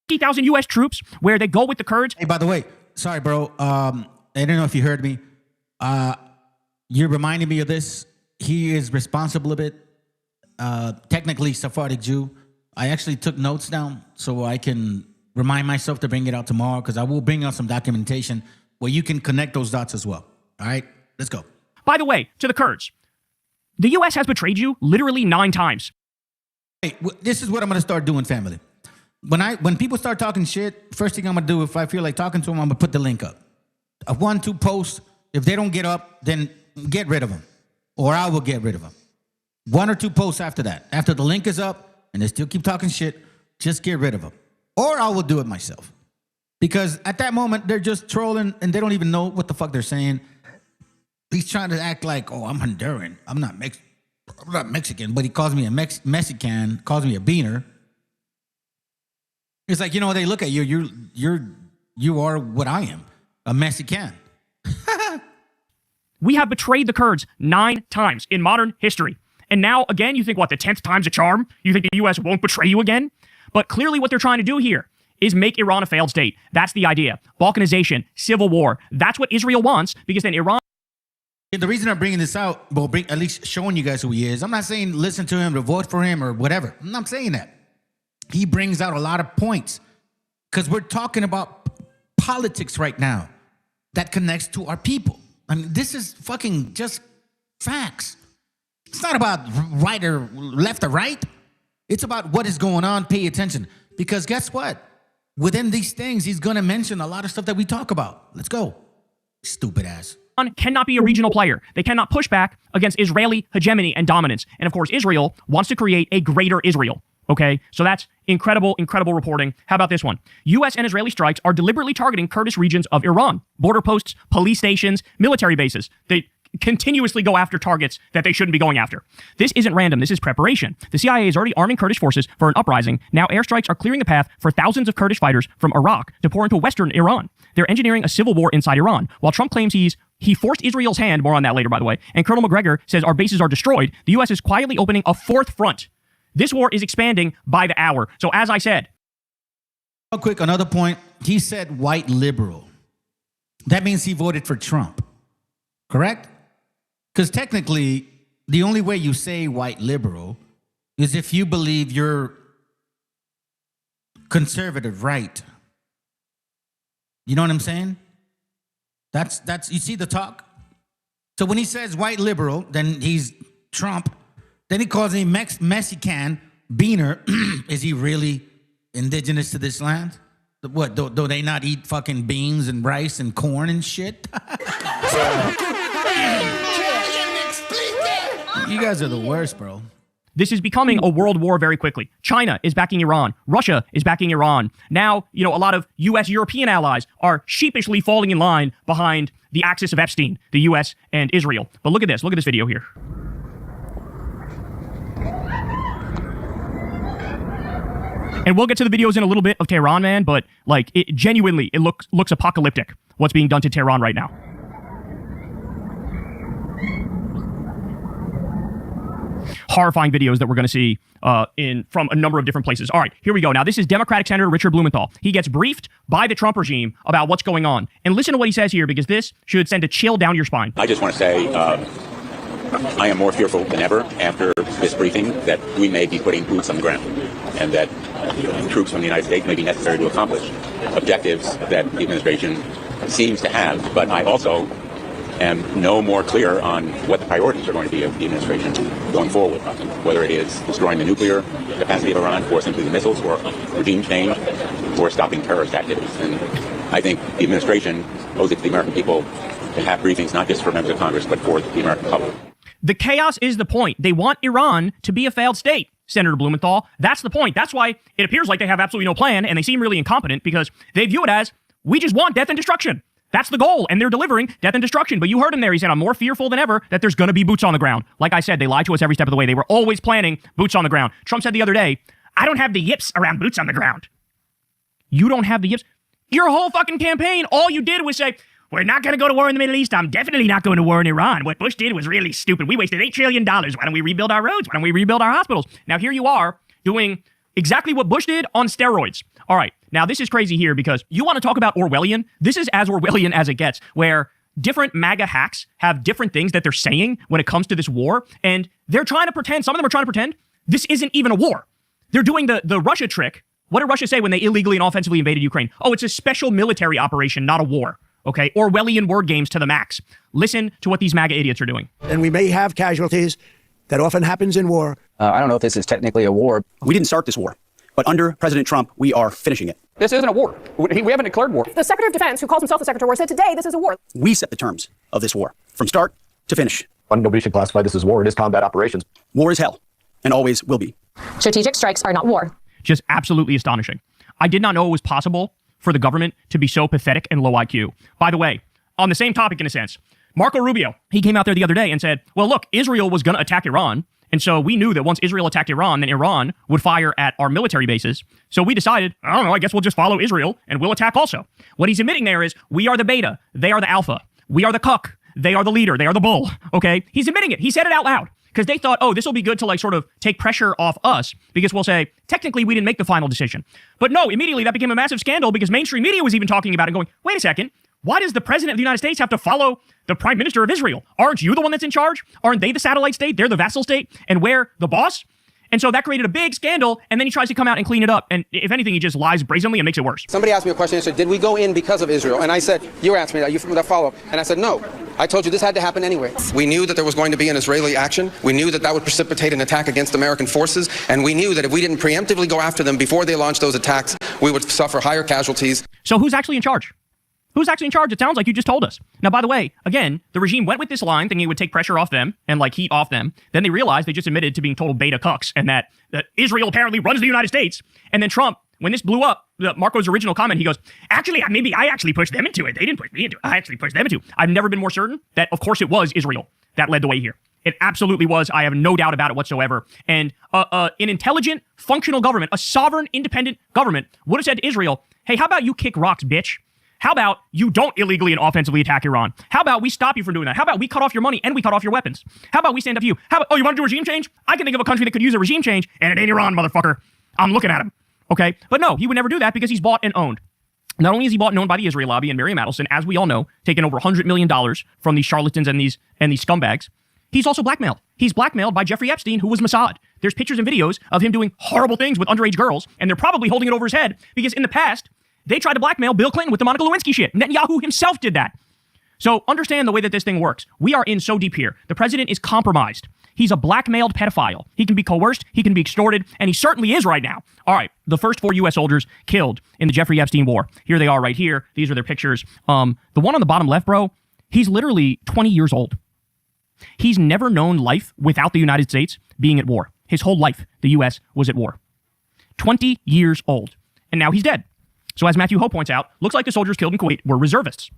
50,000 U.S. troops where they go with the Kurds. Hey, by the way, sorry, bro. I don't know if you heard me. You're reminding me of this. He is responsible a bit. Technically, Sephardic Jew. I actually took notes down so I can remind myself to bring it out tomorrow, because I will bring out some documentation where you can connect those dots as well. All right, let's go. By the way, to the Kurds, the U.S. has betrayed you literally 9 times. Hey, this is what I'm going to start doing, family. When people start talking shit, first thing I'm going to do, if I feel like talking to them, I'm going to put the link up. A 1-2 posts. If they don't get up, then get rid of them. Or I will get rid of them. 1 or 2 posts after that. After the link is up and they still keep talking shit, just get rid of them. Or I will do it myself. Because at that moment, they're just trolling and they don't even know what the fuck they're saying. He's trying to act like, oh, I'm Honduran. I'm not Mexican, but he calls me a Mexican, calls me a beaner. It's like, they look at you. You are what I am, a Mexican. We have betrayed the Kurds 9 times in modern history. And now, again, you think, what, the 10th time's a charm? You think the U.S. won't betray you again? But clearly what they're trying to do here is make Iran a failed state. That's the idea. Balkanization, civil war. That's what Israel wants, because then Iran... The reason I'm bringing this out, at least showing you guys who he is, I'm not saying listen to him or vote for him or whatever. I'm not saying that. He brings out a lot of points because we're talking about politics right now that connects to our people. I mean, this is fucking just facts. It's not about right or left or right. It's about what is going on. Pay attention. Because guess what? Within these things, he's going to mention a lot of stuff that we talk about. Let's go. Stupid ass. Cannot be a regional player. They cannot push back against Israeli hegemony and dominance. And of course, Israel wants to create a greater Israel. Okay, so that's incredible, incredible reporting. How about this one? U.S. and Israeli strikes are deliberately targeting Kurdish regions of Iran, border posts, police stations, military bases. They continuously go after targets that they shouldn't be going after. This isn't random. This is preparation. The CIA is already arming Kurdish forces for an uprising. Now airstrikes are clearing the path for thousands of Kurdish fighters from Iraq to pour into western Iran. They're engineering a civil war inside Iran. While Trump claims he forced Israel's hand, more on that later, by the way, and Colonel McGregor says our bases are destroyed, the U.S. is quietly opening a fourth front. This war is expanding by the hour. So as I said... Real quick, another point. He said white liberal. That means he voted for Trump. Correct? Because technically, the only way you say white liberal is if you believe you're conservative right. You know what I'm saying? That's you see the talk? So when he says white liberal, then he's Trump. Then he calls him Mexican beaner. Is he really indigenous to this land? What, do they not eat fucking beans and rice and corn and shit? You guys are the worst, bro. This is becoming a world war very quickly. China is backing Iran. Russia is backing Iran. Now, a lot of U.S. European allies are sheepishly falling in line behind the axis of Epstein, the U.S. and Israel. But look at this. Look at this video here. And we'll get to the videos in a little bit of Tehran, man, but genuinely, it looks apocalyptic what's being done to Tehran right now. Horrifying videos that we're going to see from a number of different places. All right, here we go. Now, this is Democratic Senator Richard Blumenthal. He gets briefed by the Trump regime about what's going on. And listen to what he says here, because this should send a chill down your spine. I just want to say I am more fearful than ever after this briefing that we may be putting boots on the ground and that troops from the United States may be necessary to accomplish objectives that the administration seems to have. But I also am no more clear on what the priorities are going to be of the administration going forward, whether it is destroying the nuclear capacity of Iran, or simply the missiles, or regime change, or stopping terrorist activities. And I think the administration owes it to the American people to have briefings not just for members of Congress, but for the American public. The chaos is the point. They want Iran to be a failed state, Senator Blumenthal. That's the point. That's why it appears like they have absolutely no plan, and they seem really incompetent, because they view it as, we just want death and destruction. That's the goal, and they're delivering death and destruction. But you heard him there. He said, I'm more fearful than ever that there's going to be boots on the ground. Like I said, they lied to us every step of the way. They were always planning boots on the ground. Trump said the other day, I don't have the yips around boots on the ground. You don't have the yips? Your whole fucking campaign, all you did was say, we're not going to go to war in the Middle East. I'm definitely not going to war in Iran. What Bush did was really stupid. We wasted $8 trillion. Why don't we rebuild our roads? Why don't we rebuild our hospitals? Now here you are doing exactly what Bush did on steroids. All right. Now, this is crazy here, because you want to talk about Orwellian. This is as Orwellian as it gets, where different MAGA hacks have different things that they're saying when it comes to this war. And they're trying to pretend, some of them are trying to pretend, this isn't even a war. They're doing the Russia trick. What did Russia say when they illegally and offensively invaded Ukraine? Oh, it's a special military operation, not a war. Okay, Orwellian word games to the max. Listen to what these MAGA idiots are doing. And we may have casualties. That often happens in war. I don't know if this is technically a war. We didn't start this war, but under President Trump, we are finishing it. This isn't a war. We haven't declared war. The Secretary of Defense, who calls himself the Secretary of War, said today this is a war. We set the terms of this war from start to finish. Nobody should classify this as war. It is combat operations. War is hell, and always will be. Strategic strikes are not war. Just absolutely astonishing. I did not know it was possible for the government to be so pathetic and low IQ. By the way, on the same topic in a sense, Marco Rubio, he came out there the other day and said, well, look, Israel was going to attack Iran. And so we knew that once Israel attacked Iran, then Iran would fire at our military bases. So we decided, I don't know, I guess we'll just follow Israel and we'll attack also. What he's admitting there is, we are the beta, they are the alpha. We are the cuck, they are the leader, they are the bull. Okay? He's admitting it. He said it out loud. Because they thought, oh, this will be good to sort of take pressure off us, because we'll say, technically, we didn't make the final decision. But no, immediately that became a massive scandal, because mainstream media was even talking about it and going, wait a second, why does the president of the United States have to follow the prime minister of Israel? Aren't you the one that's in charge? Aren't they the satellite state? They're the vassal state, and we're the boss? And so that created a big scandal, and then he tries to come out and clean it up. And if anything, he just lies brazenly and makes it worse. Somebody asked me a question and said, did we go in because of Israel? And I said, you were asking me that, you from that follow-up. And I said, no. I told you this had to happen anyway. We knew that there was going to be an Israeli action. We knew that that would precipitate an attack against American forces. And we knew that if we didn't preemptively go after them before they launched those attacks, we would suffer higher casualties. So who's actually in charge? Who's actually in charge? It sounds like you just told us. Now, by the way, again, the regime went with this line thinking it would take pressure off them and like heat off them. Then they realized they just admitted to being total beta cucks and that Israel apparently runs the United States. And then Trump, when this blew up, Marco's original comment, he goes, actually, maybe I actually pushed them into it. They didn't push me into it. I actually pushed them into it. I've never been more certain that, of course, it was Israel that led the way here. It absolutely was. I have no doubt about it whatsoever. And an intelligent, functional government, a sovereign, independent government would have said to Israel, hey, how about you kick rocks, bitch? How about you don't illegally and offensively attack Iran? How about we stop you from doing that? How about we cut off your money and we cut off your weapons? How about we stand up to you? How about, oh, you want to do regime change? I can think of a country that could use a regime change, and it ain't Iran, motherfucker. I'm looking at him. Okay? But no, he would never do that because he's bought and owned. Not only is he bought and owned by the Israel lobby and Miriam Adelson, as we all know, taking over $100 million from these charlatans and these scumbags, he's also blackmailed. He's blackmailed by Jeffrey Epstein, who was Mossad. There's pictures and videos of him doing horrible things with underage girls, and they're probably holding it over his head because in the past, they tried to blackmail Bill Clinton with the Monica Lewinsky shit. Netanyahu himself did that. So understand the way that this thing works. We are in so deep here. The president is compromised. He's a blackmailed pedophile. He can be coerced, he can be extorted, and he certainly is right now. All right, the first 4 U.S. soldiers killed in the Jeffrey Epstein war. Here they are right here. These are their pictures. The one on the bottom left, bro, he's literally 20 years old. He's never known life without the United States being at war. His whole life, the U.S. was at war. 20 years old. And now he's dead. So as Matthew Ho points out, looks like the soldiers killed in Kuwait were reservists.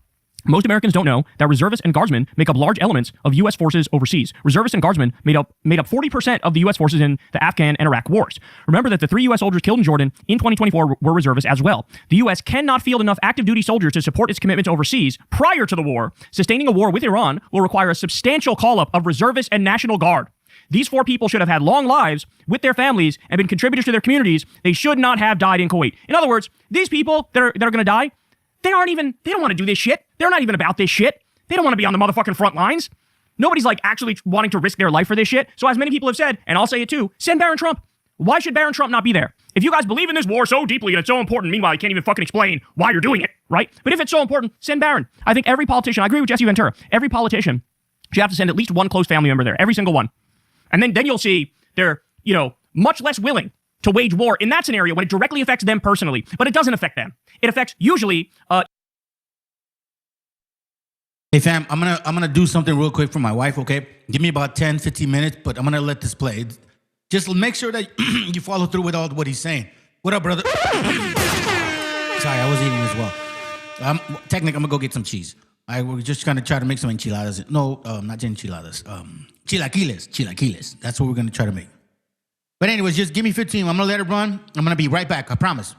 Most Americans don't know that reservists and guardsmen make up large elements of U.S. forces overseas. Reservists and guardsmen made up 40% of the U.S. forces in the Afghan and Iraq wars. Remember that the 3 U.S. soldiers killed in Jordan in 2024 were reservists as well. The U.S. cannot field enough active duty soldiers to support its commitments overseas prior to the war. Sustaining a war with Iran will require a substantial call-up of reservists and National Guard. These 4 people should have had long lives with their families and been contributors to their communities. They should not have died in Kuwait. In other words, these people that are going to die, they don't want to do this shit. They're not even about this shit. They don't want to be on the motherfucking front lines. Nobody's like actually wanting to risk their life for this shit. So as many people have said, and I'll say it too, send Barron Trump. Why should Barron Trump not be there? If you guys believe in this war so deeply and it's so important, meanwhile, you can't even fucking explain why you're doing it, right? But if it's so important, send Barron. I think every politician, I agree with Jesse Ventura, every politician should have to send at least one close family member there, every single one. And then you'll see they're, much less willing to wage war in that scenario when it directly affects them personally. But it doesn't affect them. It affects usually... Hey fam, I'm gonna do something real quick for my wife, okay? Give me about 10, 15 minutes, but I'm gonna let this play. Just make sure that you follow through with all what he's saying. What up, brother? Sorry, I was eating as well. Technically, I'm gonna go get some cheese. We're just gonna try to make some enchiladas. No, not enchiladas. Chilaquiles. That's what we're gonna try to make. But anyways, just give me 15. I'm gonna let it run. I'm gonna be right back. I promise.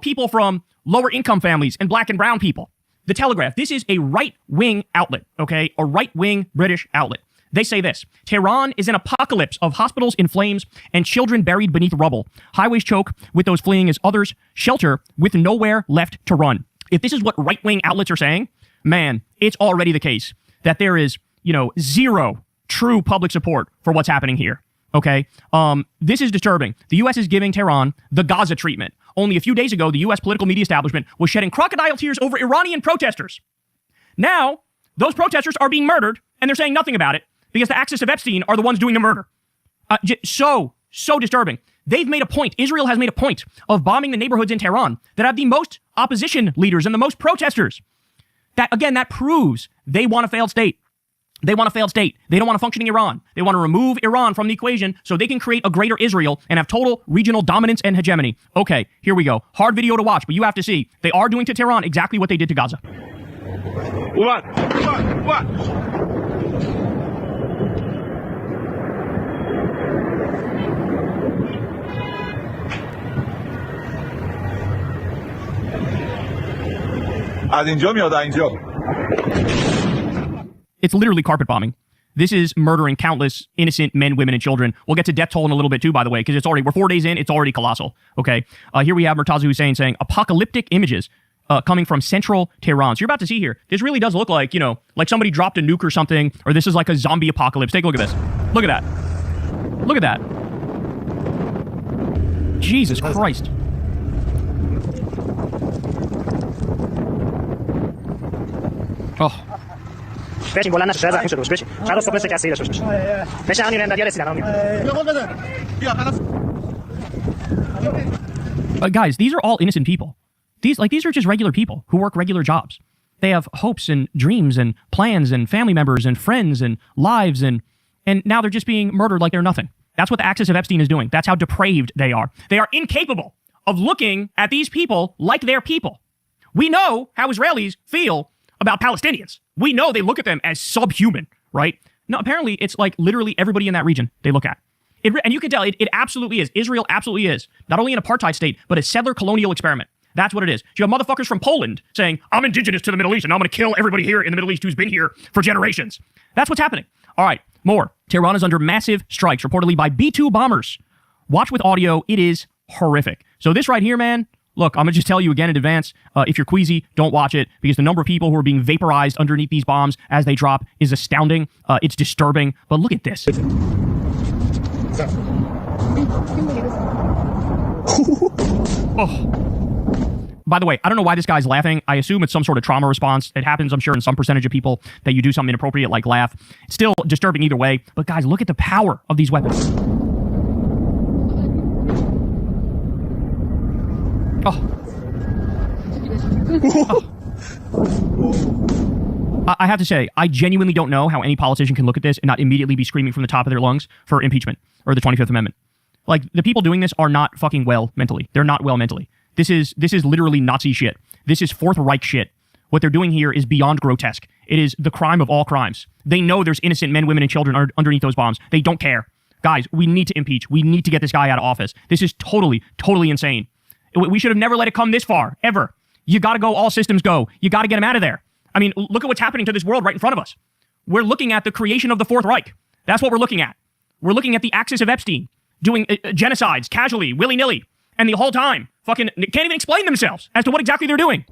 People from lower income families and black and brown people. The Telegraph, this is a right-wing outlet, okay? A right-wing British outlet. They say this: Tehran is an apocalypse of hospitals in flames and children buried beneath rubble. Highways choke with those fleeing as others shelter with nowhere left to run. If this is what right-wing outlets are saying, man, it's already the case that there is, zero true public support for what's happening here, okay? This is disturbing. The U.S. is giving Tehran the Gaza treatment. Only a few days ago, the U.S. political media establishment was shedding crocodile tears over Iranian protesters. Now, those protesters are being murdered, and they're saying nothing about it because the axis of Epstein are the ones doing the murder. So disturbing. They've made a point, Israel has made a point of bombing the neighborhoods in Tehran that have the most opposition leaders and the most protesters. That proves they want a failed state. They want a failed state. They don't want a functioning Iran. They want to remove Iran from the equation so they can create a greater Israel and have total regional dominance and hegemony. Okay, here we go. Hard video to watch, but you have to see. They are doing to Tehran exactly what they did to Gaza. What? از اینجا میاد اینجا. It's literally carpet bombing. This is murdering countless innocent men, women, and children. We'll get to death toll in a little bit too, by the way, because we're 4 days in, it's already colossal. Okay. Here we have Murtaza Hussein saying apocalyptic images coming from central Tehran. So you're about to see here, this really does look like, like somebody dropped a nuke or something, or this is like a zombie apocalypse. Take a look at this. Look at that. Look at that. Jesus Christ. Oh. بشین بلند نشه شاید زخمی شده باشه بشین شاید صبح مثل کسی داشته باشه بشین همین رندادیا رسیدن Guys, these are all innocent people. These are just regular people who work regular jobs. They have hopes and dreams and plans and family members and friends and lives, and now they're just being murdered like they're nothing. That's what the axis of Epstein is doing. That's how depraved they are. They are incapable of looking at these people like they're people. We know how Israelis feel about Palestinians. We know they look at them as subhuman, right? No, apparently it's like literally everybody in that region they look at. And you can tell it absolutely is. Israel absolutely is. Not only an apartheid state, but a settler colonial experiment. That's what it is. You have motherfuckers from Poland saying, I'm indigenous to the Middle East and I'm going to kill everybody here in the Middle East who's been here for generations. That's what's happening. All right, more. Tehran is under massive strikes, reportedly by B-2 bombers. Watch with audio. It is horrific. So this right here, man, look, I'm going to just tell you again in advance, if you're queasy, don't watch it, because the number of people who are being vaporized underneath these bombs as they drop is astounding. It's disturbing. But look at this. Oh. By the way, I don't know why this guy's laughing. I assume it's some sort of trauma response. It happens, I'm sure, in some percentage of people that you do something inappropriate like laugh. It's still disturbing either way. But guys, look at the power of these weapons. I have to say, I genuinely don't know how any politician can look at this and not immediately be screaming from the top of their lungs for impeachment or the 25th Amendment. Like, the people doing this are not fucking well mentally. They're not well mentally. This is literally Nazi shit. This is Fourth Reich shit. What they're doing here is beyond grotesque. It is the crime of all crimes. They know there's innocent men, women, and children underneath those bombs. They don't care. Guys, we need to impeach. We need to get this guy out of office. This is totally, totally insane. We should have never let it come this far, ever. You got to go, all systems go. You got to get him out of there. I mean, look at what's happening to this world right in front of us. We're looking at the creation of the Fourth Reich. That's what we're looking at. We're looking at the axis of Epstein, doing genocides, casually, willy-nilly. And the whole time, fucking can't even explain themselves as to what exactly they're doing.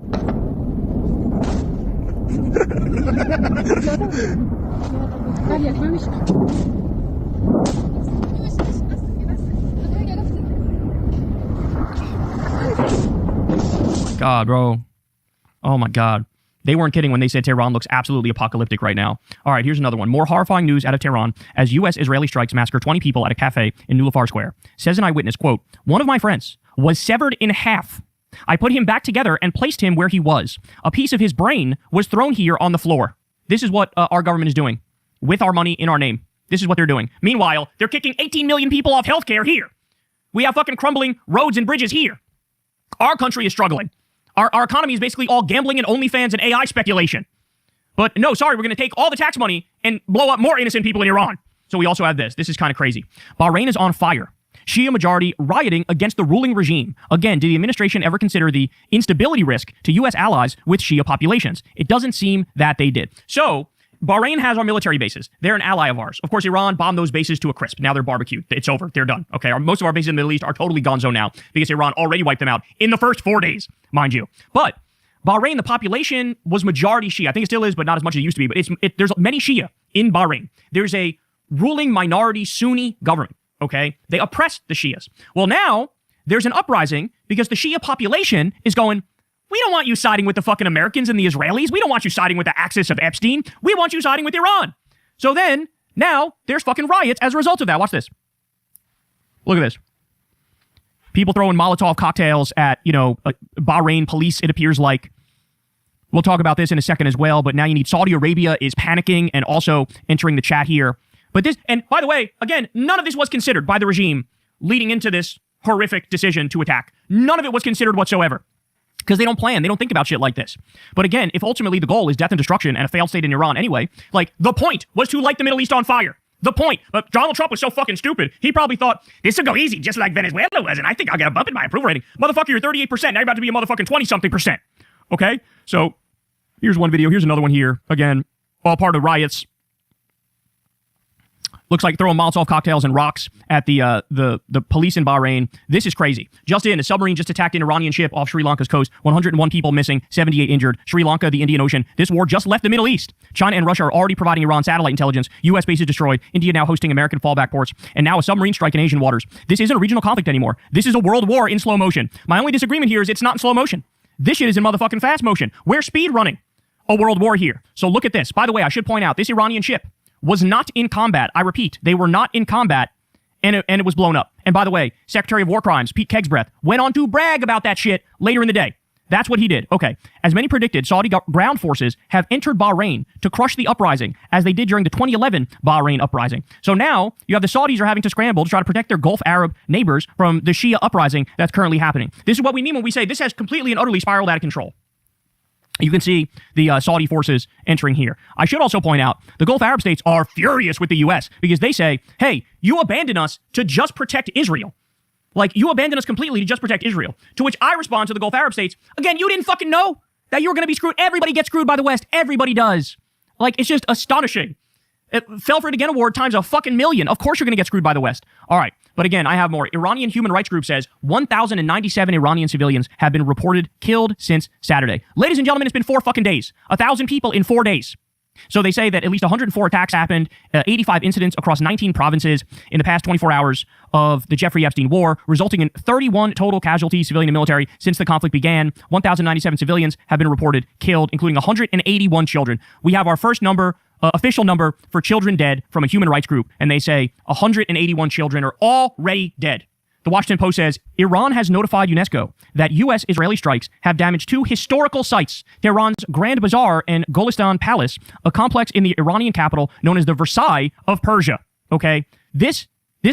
God, bro. Oh my God. They weren't kidding when they said Tehran looks absolutely apocalyptic right now. All right, here's another one. More horrifying news out of Tehran as U.S.-Israeli strikes massacre 20 people at a cafe in Nulafar Square. Says an eyewitness, quote, one of my friends was severed in half. I put him back together and placed him where he was. A piece of his brain was thrown here on the floor. This is what our government is doing with our money in our name. This is what they're doing. Meanwhile, they're kicking 18 million people off healthcare here. We have fucking crumbling roads and bridges here. Our country is struggling. Our economy is basically all gambling and OnlyFans and AI speculation. But no, sorry, we're going to take all the tax money and blow up more innocent people in Iran. So we also have this. This is kind of crazy. Bahrain is on fire. Shia majority rioting against the ruling regime. Again, did the administration ever consider the instability risk to U.S. allies with Shia populations? It doesn't seem that they did. So Bahrain has our military bases. They're an ally of ours. Of course, Iran bombed those bases to a crisp. Now they're barbecued. It's over. They're done. Okay, most of our bases in the Middle East are totally gonzo now because Iran already wiped them out in the first 4 days, mind you. But Bahrain, the population was majority Shia. I think it still is, but not as much as it used to be. But there's many Shia in Bahrain. There's a ruling minority Sunni government. Okay, they oppressed the Shias. Well, now there's an uprising because the Shia population is going, we don't want you siding with the fucking Americans and the Israelis. We don't want you siding with the axis of Epstein. We want you siding with Iran. So then, now, there's fucking riots as a result of that. Watch this. Look at this. People throwing Molotov cocktails at, Bahrain police, it appears like. We'll talk about this in a second as well, but now you need Saudi Arabia is panicking and also entering the chat here. But this, and by the way, again, none of this was considered by the regime leading into this horrific decision to attack. None of it was considered whatsoever. Because they don't plan. They don't think about shit like this. But again, if ultimately the goal is death and destruction and a failed state in Iran anyway, like the point was to light the Middle East on fire. The point. But Donald Trump was so fucking stupid. He probably thought, this will go easy, just like Venezuela was, and I think I'll get a bump in my approval rating. Motherfucker, you're 38%. Now you're about to be a motherfucking 20-something%. Okay? So here's one video. Here's another one here. Again, all part of riots. Looks like throwing Molotov cocktails and rocks at the police in Bahrain. This is crazy. Just in, a submarine just attacked an Iranian ship off Sri Lanka's coast. 101 people missing, 78 injured. Sri Lanka, the Indian Ocean. This war just left the Middle East. China and Russia are already providing Iran satellite intelligence. U.S. bases destroyed. India now hosting American fallback ports. And now a submarine strike in Asian waters. This isn't a regional conflict anymore. This is a world war in slow motion. My only disagreement here is it's not in slow motion. This shit is in motherfucking fast motion. We're speed running a world war here. So look at this. By the way, I should point out, this Iranian ship was not in combat. I repeat, they were not in combat, and it was blown up. And by the way, Secretary of War Crimes, Pete Kegsbreath, went on to brag about that shit later in the day. That's what he did. Okay. As many predicted, Saudi ground forces have entered Bahrain to crush the uprising, as they did during the 2011 Bahrain uprising. So now you have the Saudis are having to scramble to try to protect their Gulf Arab neighbors from the Shia uprising that's currently happening. This is what we mean when we say this has completely and utterly spiraled out of control. You can see the Saudi forces entering here. I should also point out the Gulf Arab states are furious with the U.S. because they say, hey, you abandoned us to just protect Israel. Like, you abandoned us completely to just protect Israel. To which I respond to the Gulf Arab states, again, you didn't fucking know that you were going to be screwed. Everybody gets screwed by the West. Everybody does. Like, it's just astonishing. It fell for it again award times a fucking million. Of course you're going to get screwed by the West. All right. But again, I have more. Iranian human rights group says 1,097 Iranian civilians have been reported killed since Saturday. Ladies and gentlemen, it's been 4 fucking days. 1,000 people in 4 days. So they say that at least 104 attacks happened, 85 incidents across 19 provinces in the past 24 hours of the Jeffrey Epstein war, resulting in 31 total casualties, civilian and military, since the conflict began. 1,097 civilians have been reported killed, including 181 children. We have our first number, official number for children dead from a human rights group, and they say 181 children are already dead. The Washington Post says, Iran has notified UNESCO that U.S.-Israeli strikes have damaged 2 historical sites, Tehran's Grand Bazaar and Golistan Palace, a complex in the Iranian capital known as the Versailles of Persia. Okay? This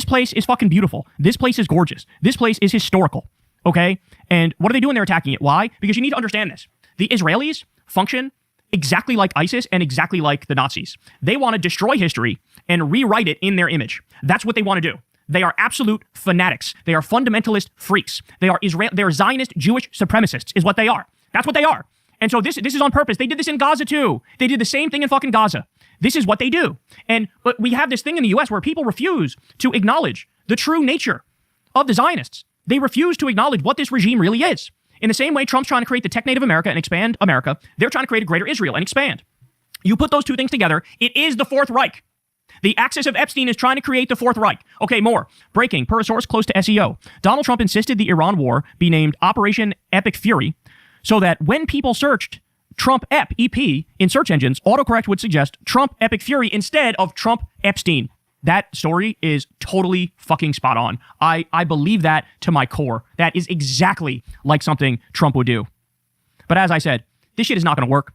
place is fucking beautiful. This place is gorgeous. This place is historical. Okay? And what are they doing? They're attacking it. Why? Because you need to understand this. The Israelis function exactly like ISIS and exactly like the Nazis. They want to destroy history and rewrite it in their image. That's what they want to do. They are absolute fanatics. They are fundamentalist freaks. They are Zionist Jewish supremacists is what they are. That's what they are. And so this is on purpose. They did this in Gaza too. They did the same thing in fucking Gaza. This is what they do. And we have this thing in the US where people refuse to acknowledge the true nature of the Zionists. They refuse to acknowledge what this regime really is. In the same way Trump's trying to create the tech native America and expand America, they're trying to create a greater Israel and expand. You put those two things together, it is the Fourth Reich. The axis of Epstein is trying to create the Fourth Reich. Okay, more. Breaking, per a source close to SEO. Donald Trump insisted the Iran war be named Operation Epic Fury so that when people searched Trump EP in search engines, autocorrect would suggest Trump Epic Fury instead of Trump Epstein. That story is totally fucking spot on. I believe that to my core. That is exactly like something Trump would do. But as I said, this shit is not going to work.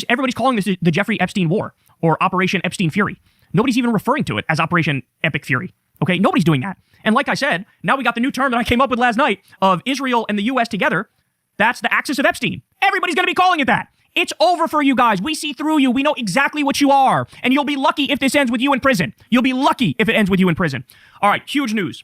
Everybody's calling this the Jeffrey Epstein war or Operation Epstein Fury. Nobody's even referring to it as Operation Epic Fury. Okay, nobody's doing that. And like I said, now we got the new term that I came up with last night of Israel and the U.S. together. That's the axis of Epstein. Everybody's going to be calling it that. It's over for you guys. We see through you. We know exactly what you are. And you'll be lucky if this ends with you in prison. You'll be lucky if it ends with you in prison. All right, huge news.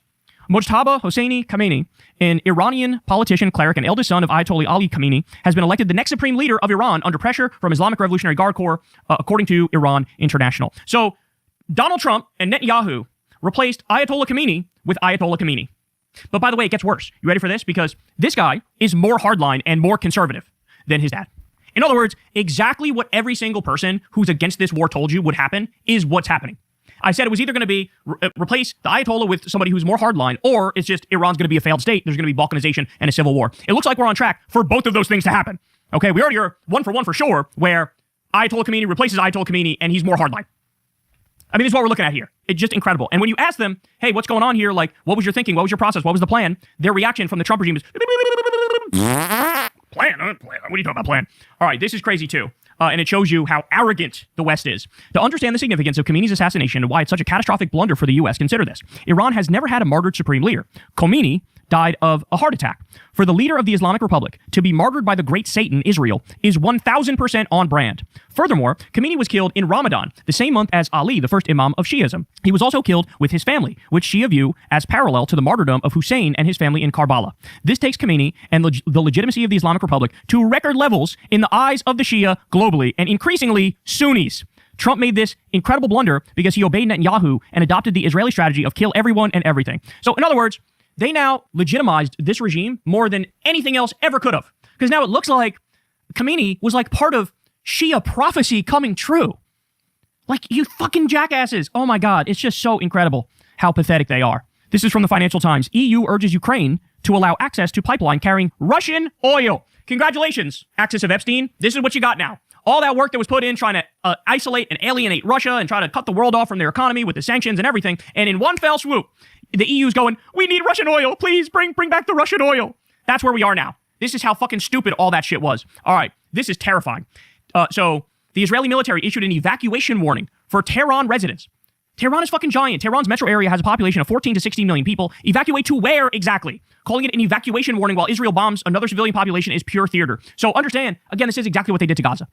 Mojtaba Hosseini Khamenei, an Iranian politician, cleric, and eldest son of Ayatollah Ali Khamenei, has been elected the next supreme leader of Iran under pressure from Islamic Revolutionary Guard Corps, according to Iran International. So Donald Trump and Netanyahu replaced Ayatollah Khamenei with Ayatollah Khamenei. But by the way, it gets worse. You ready for this? Because this guy is more hardline and more conservative than his dad. In other words, exactly what every single person who's against this war told you would happen is what's happening. I said it was either going to be replace the Ayatollah with somebody who's more hardline, or it's just Iran's going to be a failed state. There's going to be balkanization and a civil war. It looks like we're on track for both of those things to happen. Okay, we already are one for sure, where Ayatollah Khamenei replaces Ayatollah Khamenei and he's more hardline. I mean, this is what we're looking at here. It's just incredible. And when you ask them, hey, what's going on here? Like, what was your thinking? What was your process? What was the plan? Their reaction from the Trump regime is, plan? What are you talking about, plan? All right, this is crazy too. And it shows you how arrogant the West is. To understand the significance of Khomeini's assassination and why it's such a catastrophic blunder for the U.S., consider this. Iran has never had a martyred supreme leader. Khomeini died of a heart attack. For the leader of the Islamic Republic to be martyred by the great Satan, Israel, is 1,000% on brand. Furthermore, Khomeini was killed in Ramadan, the same month as Ali, the first imam of Shi'ism. He was also killed with his family, which Shia view as parallel to the martyrdom of Hussein and his family in Karbala. This takes Khomeini and the legitimacy of the Islamic Republic to record levels in the eyes of the Shia globally, and increasingly Sunnis. Trump made this incredible blunder because he obeyed Netanyahu and adopted the Israeli strategy of kill everyone and everything. So in other words, they now legitimized this regime more than anything else ever could have. Because now it looks like Khomeini was like part of Shia prophecy coming true. Like, you fucking jackasses. Oh my God, it's just so incredible how pathetic they are. This is from the Financial Times. EU urges Ukraine to allow access to pipeline carrying Russian oil. Congratulations, axis of Epstein. This is what you got now. All that work that was put in trying to isolate and alienate Russia and try to cut the world off from their economy with the sanctions and everything. And in one fell swoop, the EU's going, we need Russian oil. Please bring back the Russian oil. That's where we are now. This is how fucking stupid all that shit was. All right, this is terrifying. So the Israeli military issued an evacuation warning for Tehran residents. Tehran is fucking giant. Tehran's metro area has a population of 14 to 16 million people. Evacuate to where exactly? Calling it an evacuation warning while Israel bombs another civilian population is pure theater. So understand, again, this is exactly what they did to Gaza.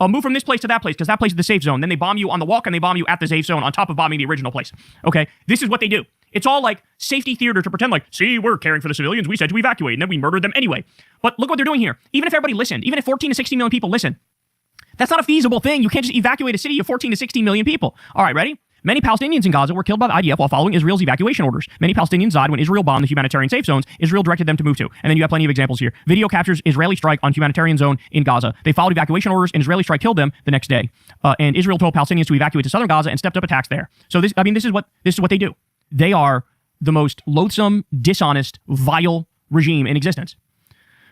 Move from this place to that place because that place is the safe zone. Then they bomb you on the walk and they bomb you at the safe zone on top of bombing the original place. Okay, this is what they do. It's all like safety theater to pretend like, see, we're caring for the civilians. We said to evacuate and then we murdered them anyway. But look what they're doing here. Even if everybody listened, even if 14 to 16 million people listen, that's not a feasible thing. You can't just evacuate a city of 14 to 16 million people. All right, ready? Many Palestinians in Gaza were killed by the IDF while following Israel's evacuation orders. Many Palestinians died when Israel bombed the humanitarian safe zones Israel directed them to move to. And then you have plenty of examples here. Video captures Israeli strike on humanitarian zone in Gaza. They followed evacuation orders and Israeli strike killed them the next day. And Israel told Palestinians to evacuate to southern Gaza and stepped up attacks there. So this is what they do. They are the most loathsome, dishonest, vile regime in existence.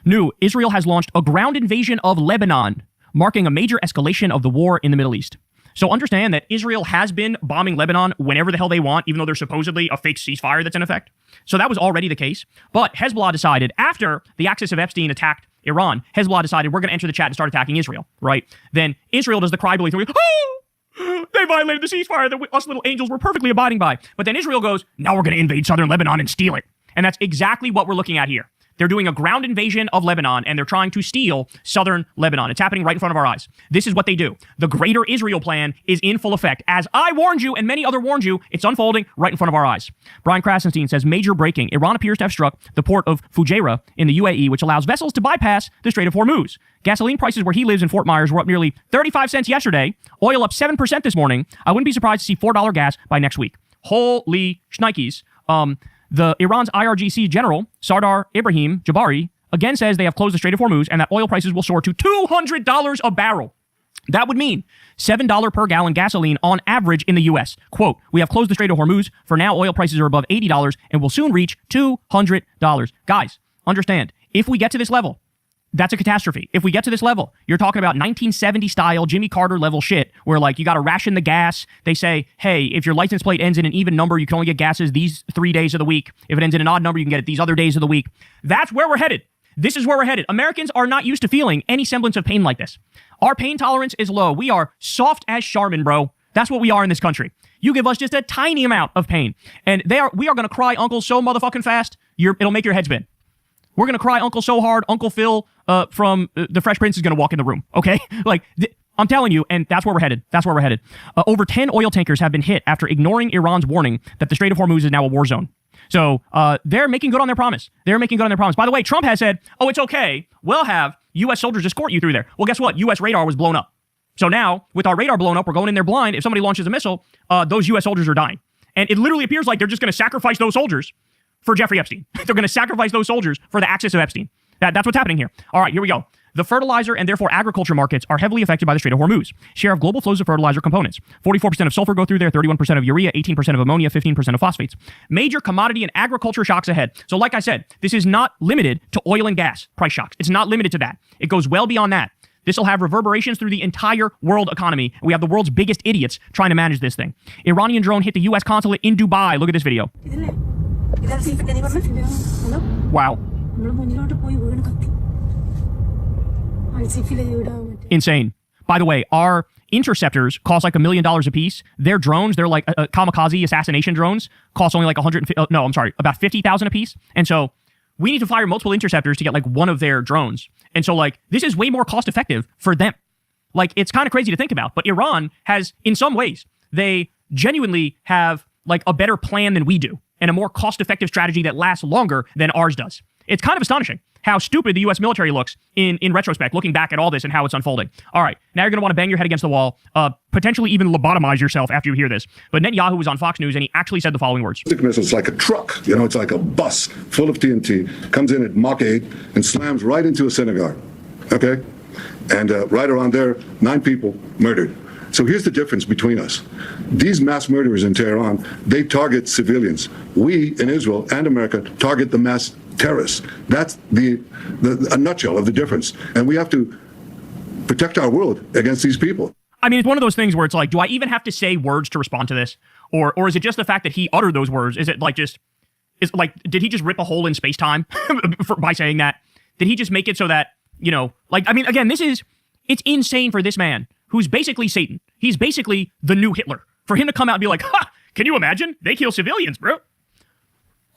New, Israel has launched a ground invasion of Lebanon, marking a major escalation of the war in the Middle East. So understand that Israel has been bombing Lebanon whenever the hell they want, even though there's supposedly a fake ceasefire that's in effect. So that was already the case. But Hezbollah decided, after the Axis of Epstein attacked Iran, Hezbollah decided we're going to enter the chat and start attacking Israel, right? Then Israel does the crybaby thing, oh, they violated the ceasefire that us little angels were perfectly abiding by. But then Israel goes, now we're going to invade southern Lebanon and steal it. And that's exactly what we're looking at here. They're doing a ground invasion of Lebanon, and they're trying to steal southern Lebanon. It's happening right in front of our eyes. This is what they do. The Greater Israel Plan is in full effect. As I warned you, and many other warned you, it's unfolding right in front of our eyes. Brian Krasenstein says, major breaking. Iran appears to have struck the port of Fujairah in the UAE, which allows vessels to bypass the Strait of Hormuz. Gasoline prices where he lives in Fort Myers were up nearly 35 cents yesterday. Oil up 7% this morning. I wouldn't be surprised to see $4 gas by next week. Holy shnikes. The Iran's IRGC general, Sardar Ibrahim Jabari, again says they have closed the Strait of Hormuz and that oil prices will soar to $200 a barrel. That would mean $7 per gallon gasoline on average in the U.S. Quote, we have closed the Strait of Hormuz. For now, oil prices are above $80 and will soon reach $200. Guys, understand, if we get to this level, that's a catastrophe. If we get to this level, you're talking about 1970 style Jimmy Carter level shit where like you got to ration the gas. They say, hey, if your license plate ends in an even number, you can only get gases these 3 days of the week. If it ends in an odd number, you can get it these other days of the week. That's where we're headed. This is where we're headed. Americans are not used to feeling any semblance of pain like this. Our pain tolerance is low. We are soft as Charmin, bro. That's what we are in this country. You give us just a tiny amount of pain. And we are going to cry uncle so motherfucking fast, it'll make your head spin. We're going to cry uncle so hard, Uncle Phil from The Fresh Prince is going to walk in the room, okay? I'm telling you, and that's where we're headed. That's where we're headed. Over 10 oil tankers have been hit after ignoring Iran's warning that the Strait of Hormuz is now a war zone. So they're making good on their promise. By the way, Trump has said, oh, it's okay. We'll have U.S. soldiers escort you through there. Well, guess what? U.S. radar was blown up. So now, with our radar blown up, we're going in there blind. If somebody launches a missile, those U.S. soldiers are dying. And it literally appears like they're just going to sacrifice those soldiers for Jeffrey Epstein. They're going to sacrifice those soldiers for the Axis of Epstein. That's what's happening here. All right, here we go. The fertilizer and therefore agriculture markets are heavily affected by the Strait of Hormuz. Share of global flows of fertilizer components. 44% of sulfur go through there, 31% of urea, 18% of ammonia, 15% of phosphates. Major commodity and agriculture shocks ahead. So like I said, this is not limited to oil and gas price shocks. It's not limited to that. It goes well beyond that. This will have reverberations through the entire world economy. We have the world's biggest idiots trying to manage this thing. Iranian drone hit the U.S. consulate in Dubai. Look at this video. Wow. Insane. By the way, our interceptors cost like $1 million a piece. Their drones, they're like kamikaze assassination drones, cost only like about 50,000 a piece. And so we need to fire multiple interceptors to get like one of their drones. And so like this is way more cost effective for them. Like it's kind of crazy to think about, but Iran has, in some ways, they genuinely have like a better plan than we do and a more cost-effective strategy that lasts longer than ours does. It's kind of astonishing how stupid the U.S. military looks in retrospect, looking back at all this and how it's unfolding. All right, now you're going to want to bang your head against the wall, potentially even lobotomize yourself after you hear this. But Netanyahu was on Fox News and he actually said the following words. It's like a truck, it's like a bus full of TNT, comes in at Mach 8 and slams right into a synagogue, okay? And right around there, 9 people murdered. So here's the difference between us. These mass murderers in Tehran, they target civilians. We in Israel and America target the mass terrorists. That's a nutshell of the difference. And we have to protect our world against these people. I mean, it's one of those things where it's like, do I even have to say words to respond to this? Or is it just the fact that he uttered those words? Is it like did he just rip a hole in space-time by saying that? Did he just make it so that, again, it's insane for this man who's basically Satan. He's basically the new Hitler. For him to come out and be like, ha, can you imagine? They kill civilians, bro.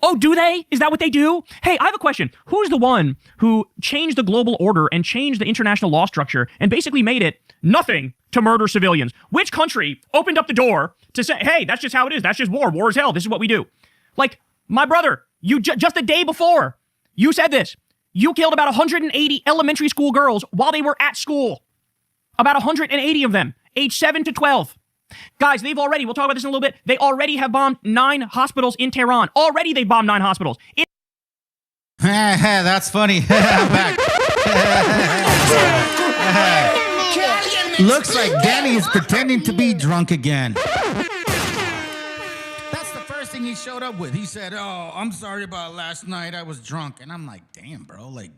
Oh, do they? Is that what they do? Hey, I have a question. Who's the one who changed the global order and changed the international law structure and basically made it nothing to murder civilians? Which country opened up the door to say, hey, that's just how it is. That's just war. War is hell. This is what we do. Like, my brother, you just the day before, you said this. You killed about 180 elementary school girls while they were at school. About 180 of them, age 7 to 12. Guys, we'll talk about this in a little bit. They already have bombed 9 hospitals in Tehran. Already they've bombed 9 hospitals. That's funny. I'm back. Looks like Danny is pretending to be drunk again. That's the first thing he showed up with. He said, oh, I'm sorry about last night. I was drunk. And I'm like, damn, bro. Like,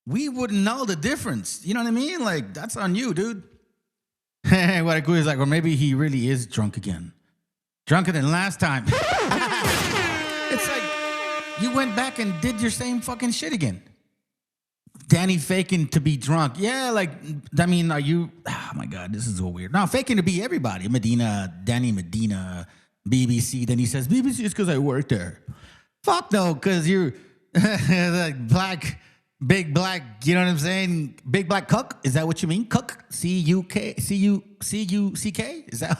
we wouldn't know the difference. You know what I mean? Like, that's on you, dude. What I cool is like, or maybe he really is drunk again. Drunker than last time. It's like you went back and did your same fucking shit again. Danny faking to be drunk. Yeah, like, I mean, are you, oh my God, this is so weird. No, faking to be everybody. Danny Medina, BBC. Then he says, BBC is because I work there. Fuck no, because you're like black. Big black, you know what I'm saying? Big black cuck? Is that what you mean? Cuck? C-U-K? C-U-C-U-C-K? Is that?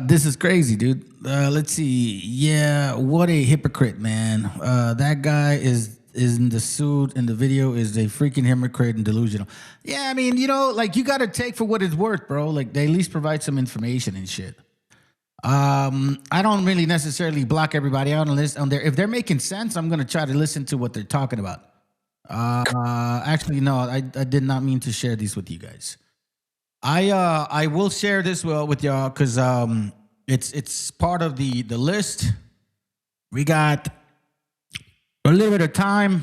This is crazy, dude. Let's see. Yeah, what a hypocrite, man. That guy is in the suit in the video is a freaking hypocrite and delusional. Yeah, I mean, like you got to take for what it's worth, bro. Like they at least provide some information and shit. I don't really necessarily block everybody out on there. If they're making sense, I'm going to try to listen to what they're talking about. Actually, no, I did not mean to share these with you guys. I will share this with y'all because it's part of the list. We got a little bit of time,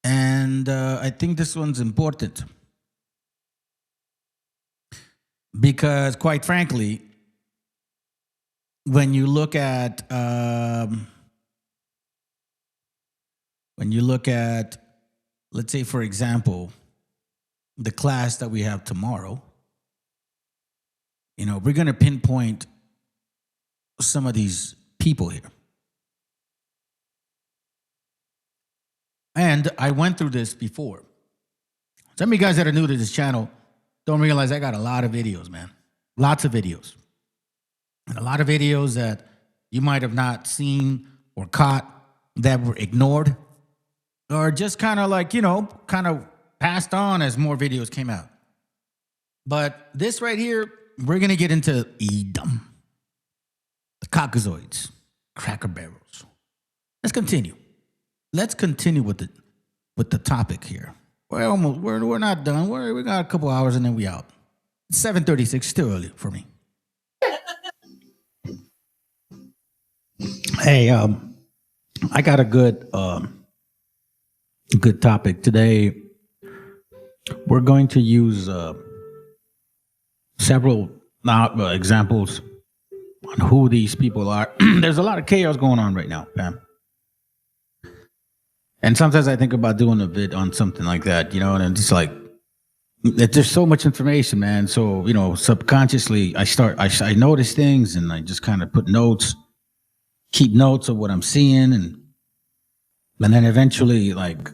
and I think this one's important. Because, quite frankly, when you look at, let's say, for example, the class that we have tomorrow, we're going to pinpoint some of these people here. And I went through this before. Some of you guys that are new to this channel don't realize I got a lot of videos, man. Lots of videos. And a lot of videos that you might have not seen or caught that were ignored or just kind of like, kind of passed on as more videos came out. But this right here, we're going to get into Edom, the Caucasoids, Cracker Barrels. Let's continue. Let's continue with the topic here. We're not done. We got a couple hours and then we out. It's 7:36, still early for me. Hey, I got a good topic today. We're going to use several examples on who these people are. There's a lot of chaos going on right now, fam. And sometimes I think about doing a vid on something like that, and I'm just like, there's so much information, man. So, subconsciously I notice things and I just kind of keep notes of what I'm seeing. And then eventually, like,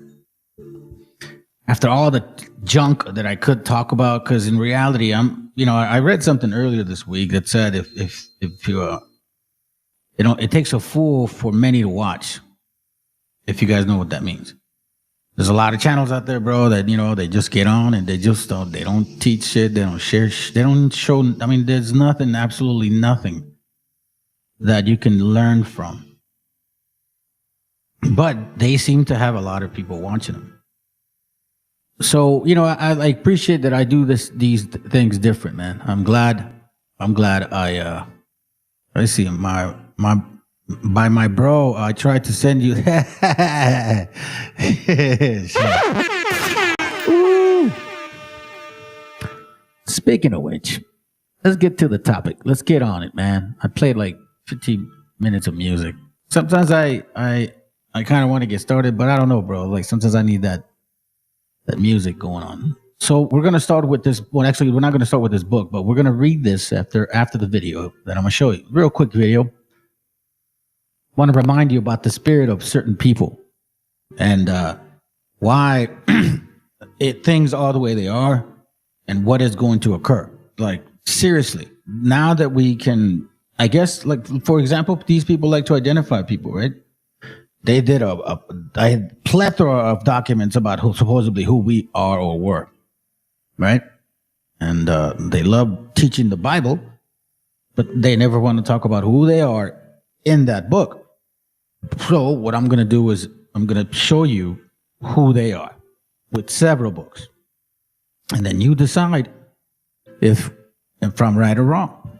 after all the junk that I could talk about, because in reality, I read something earlier this week that said if you, it takes a fool for many to watch. If you guys know what that means. There's a lot of channels out there, bro, that, they just get on and they don't teach shit. They don't share they don't show. I mean, there's absolutely nothing that you can learn from. But they seem to have a lot of people watching them. So, I appreciate that I do these things different, man. I'm glad I see by my bro, I tried to send you. Speaking of which, let's get to the topic. Let's get on it, man. I played like 15 minutes of music. Sometimes I kind of want to get started, but I don't know, bro. Like sometimes I need that music going on. So we're gonna start with this. Well, actually, we're not gonna start with this book, but we're gonna read this after the video that I'm gonna show you. Real quick video. Want to remind you about the spirit of certain people and why things are the way they are and what is going to occur. Like seriously, now that we can, I guess, like for example, these people like to identify people, right? They did a plethora of documents about supposedly who we are or were, right? And they love teaching the Bible, but they never want to talk about who they are in that book. So what I'm going to do is I'm going to show you who they are with several books. And then you decide if I'm right or wrong.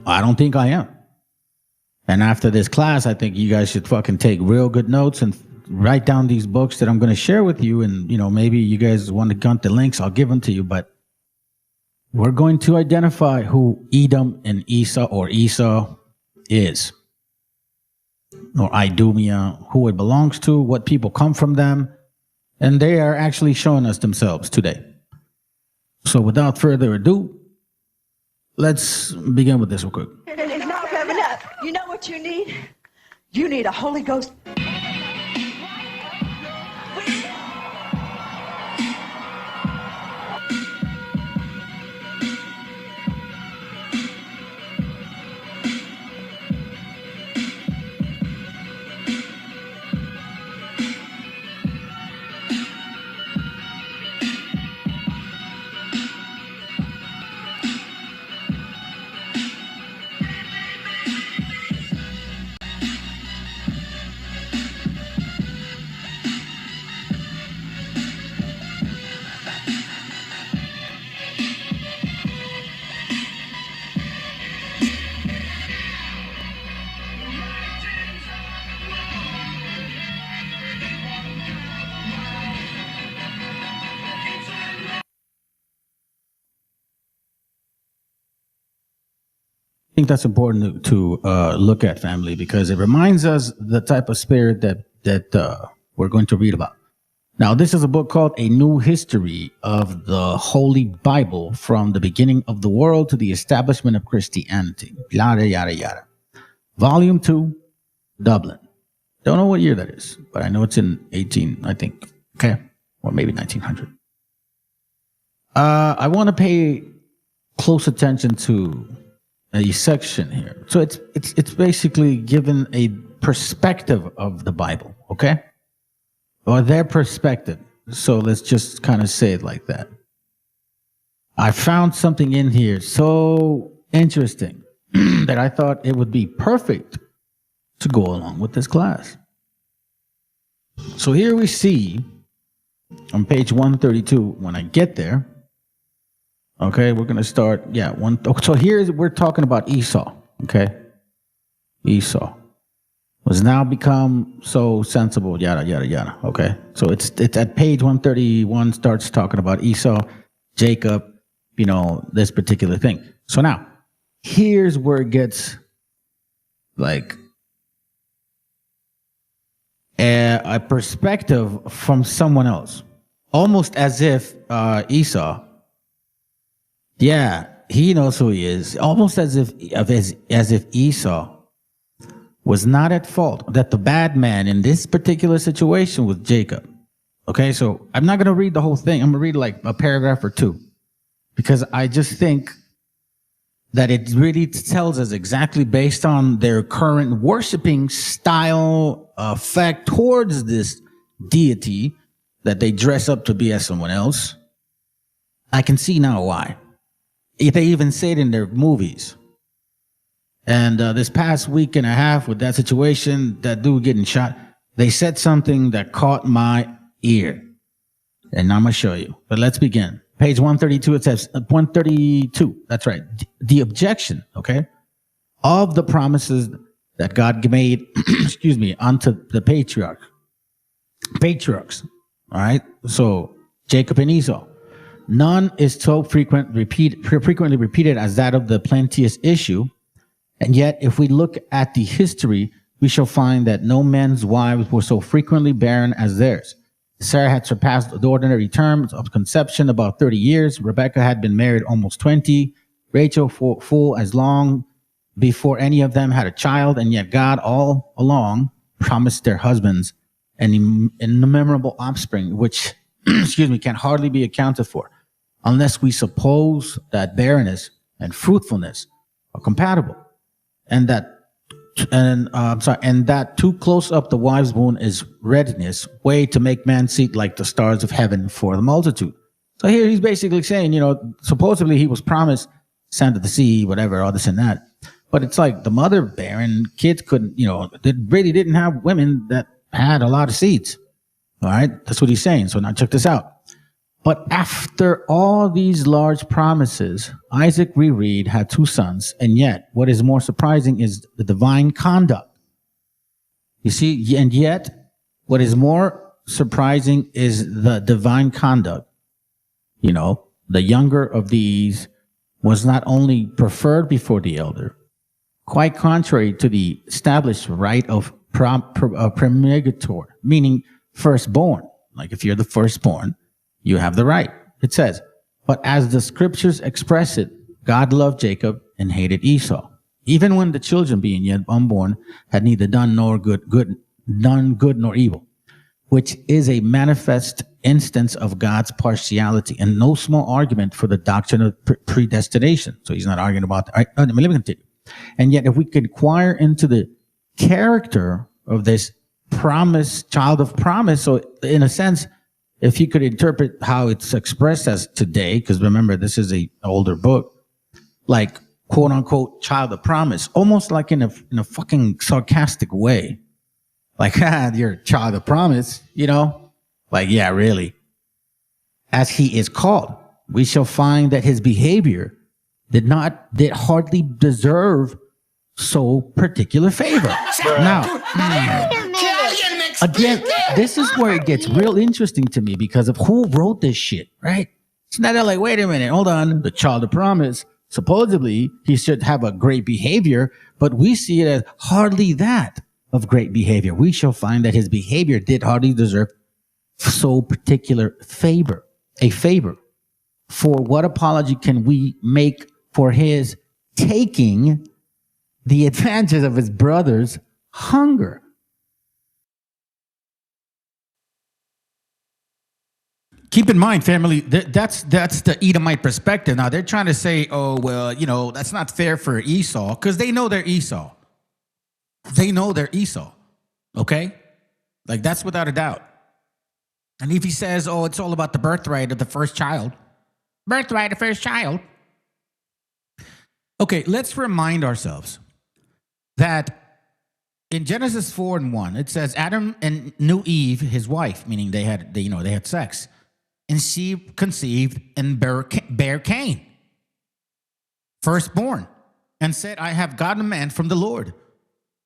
I don't think I am. And after this class, I think you guys should fucking take real good notes and write down these books that I'm going to share with you. And, you know, maybe you guys want to gun the links. I'll give them to you. But we're going to identify who Edom and Esau is. Or Idumea, who it belongs to, what people come from them. And they are actually showing us themselves today. So without further ado, let's begin with this real quick. It's not coming up. You know what you need? You need a Holy Ghost. I think that's important to look at, family, because it reminds us the type of spirit that we're going to read about. Now, this is a book called A New History of the Holy Bible from the Beginning of the World to the Establishment of Christianity. Yada, yada, yada. Volume 2, Dublin. Don't know what year that is, but I know it's in 18, I think. Okay. Or maybe 1900. I want to pay close attention to a section here. So it's basically given a perspective of the Bible, okay? Or their perspective. So let's just kind of say it like that. I found something in here so interesting that I thought it would be perfect to go along with this class. So here we see on page 132, when I get there, okay, we're going to start, so here we're talking about Esau, okay? Esau was now become so sensible, yada, yada, yada, okay? So it's at page 131, starts talking about Esau, Jacob, you know, this particular thing. So now, here's where it gets like a perspective from someone else. Almost as if Esau, yeah, he knows who he is. Almost as if Esau was not at fault, that the bad man in this particular situation was Jacob. Okay, so I'm not going to read the whole thing. I'm going to read like a paragraph or two, because I just think that it really tells us exactly, based on their current worshiping style, effect towards this deity that they dress up to be as someone else. I can see now why. They even say it in their movies. And this past week and a half with that situation, that dude getting shot, they said something that caught my ear. And I'm going to show you. But let's begin. Page 132, it says, 132, that's right. The objection, okay, of the promises that God made, excuse me, unto the patriarchs. All right? So Jacob and Esau. none is so frequently repeated as that of the plenteous issue. And yet, if we look at the history, we shall find that no men's wives were so frequently barren as theirs. Sarah had surpassed the ordinary terms of conception about 30 years. Rebecca had been married almost 20. Rachel full as long before any of them had a child. And yet God all along promised their husbands an innumerable offspring, which, can hardly be accounted for, unless we suppose that barrenness and fruitfulness are compatible, and that too close up the wife's womb is readiness, way to make man seek like the stars of heaven for the multitude. So here he's basically saying, supposedly he was promised sand of the sea, whatever, all this and that. But it's like the mother barren, kids couldn't, they really didn't have women that had a lot of seeds. All right, that's what he's saying. So now check this out. But after all these large promises, Isaac, we read, had 2 sons. And yet, what is more surprising is the divine conduct. You see, and yet, what is more surprising is the divine conduct. The younger of these was not only preferred before the elder, quite contrary to the established right of primogeniture, meaning firstborn. Like if you're the firstborn, you have the right. It says, but as the scriptures express it, God loved Jacob and hated Esau, even when the children being yet unborn had neither done good nor evil, which is a manifest instance of God's partiality and no small argument for the doctrine of predestination. So he's not arguing about that. Let me continue. And yet, if we could inquire into the character of this child of promise, so in a sense, if you could interpret how it's expressed as today, because remember, this is an older book, like quote unquote child of promise, almost like in a fucking sarcastic way. Like, you're a child of promise, Like, yeah, really. As he is called, we shall find that his behavior did hardly deserve so particular favor. Now, again, this is where it gets real interesting to me because of who wrote this shit, right? It's not like, wait a minute, hold on, the child of promise, supposedly he should have a great behavior, but we see it as hardly that of great behavior. We shall find that his behavior did hardly deserve so particular favor, a favor. For what apology can we make for his taking the advantage of his brother's hunger? Keep in mind, family, that's the Edomite perspective. Now, they're trying to say, oh, well, that's not fair for Esau, because they know they're Esau. They know they're Esau, okay? Like, that's without a doubt. And if he says, oh, it's all about the birthright of the first child. Birthright of the first child. Okay, let's remind ourselves that in Genesis 4:1, it says Adam knew Eve, his wife, meaning they had sex, and she conceived and bare Cain, firstborn, and said, I have gotten a man from the Lord.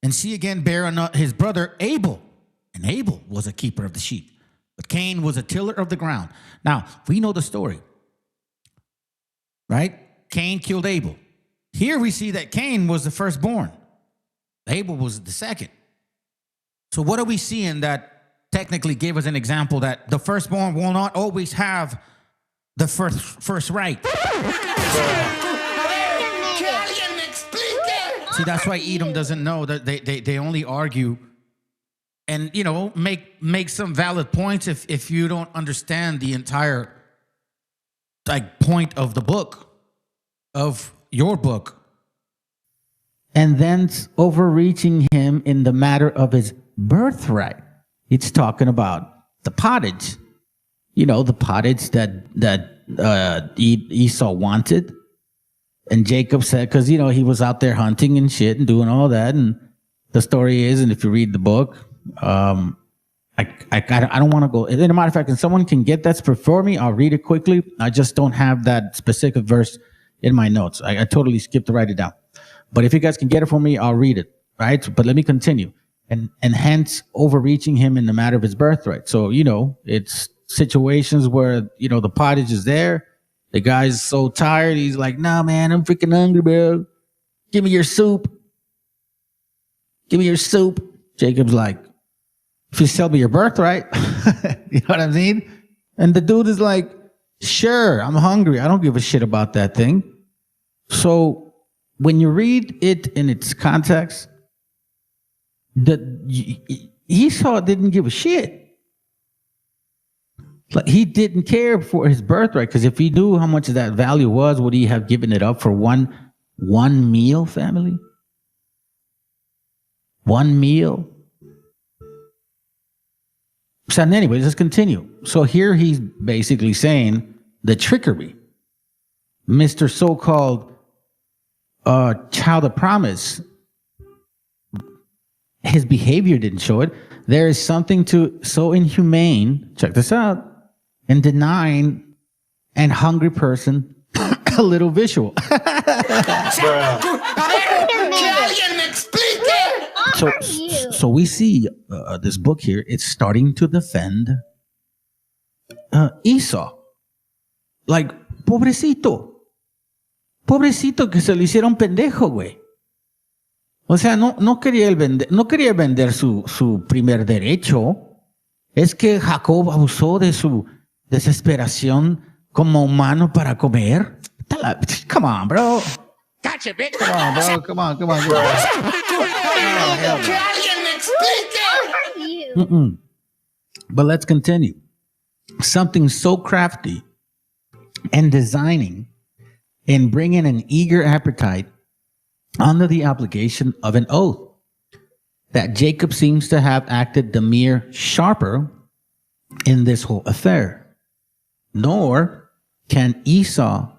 And she again bare his brother Abel, and Abel was a keeper of the sheep, but Cain was a tiller of the ground. Now, we know the story, right? Cain killed Abel. Here we see that Cain was the firstborn. Abel was the second. So what are we seeing that technically gave us an example that the firstborn will not always have the first right? See, that's why Edom doesn't know that they only argue and, make some valid points if you don't understand the entire point of the book, of your book. And then overreaching him in the matter of his birthright. It's talking about the pottage. The pottage that Esau wanted. And Jacob said, because, he was out there hunting and shit and doing all that. And the story is, and if you read the book, I don't want to go. As a matter of fact, if someone can get that for me, I'll read it quickly. I just don't have that specific verse in my notes. I totally skipped to write it down. But if you guys can get it for me, I'll read it, right? But let me continue. And hence overreaching him in the matter of his birthright. So, it's situations where, the pottage is there The guy's so tired. He's like, nah, man, I'm freaking hungry, bro. Give me your soup. Give me your soup. Jacob's like, if you sell me your birthright, you know what I mean? And the dude is like, sure, I'm hungry. I don't give a shit about that thing. So when you read it in its context, Esau didn't give a shit. Like, he didn't care for his birthright, because if he knew how much that value was, would he have given it up for one meal, family? One meal? So anyway, let's continue. So here he's basically saying the trickery. Mr. So-called child of promise, his behavior didn't show it. There is something so inhumane, check this out, in denying an hungry person a little visual. So we see this book here, it's starting to defend Esau. Like, pobrecito que se lo hicieron pendejo, güey. O sea, no quería vender su primer derecho. Es que Jacob abusó de su desesperación como humano para comer. Come on, bro. Gotcha, bitch. Come on, bro. Come on, bro. But let's continue. Something so crafty and designing in bringing an eager appetite under the obligation of an oath, that Jacob seems to have acted the mere sharper in this whole affair. Nor can Esau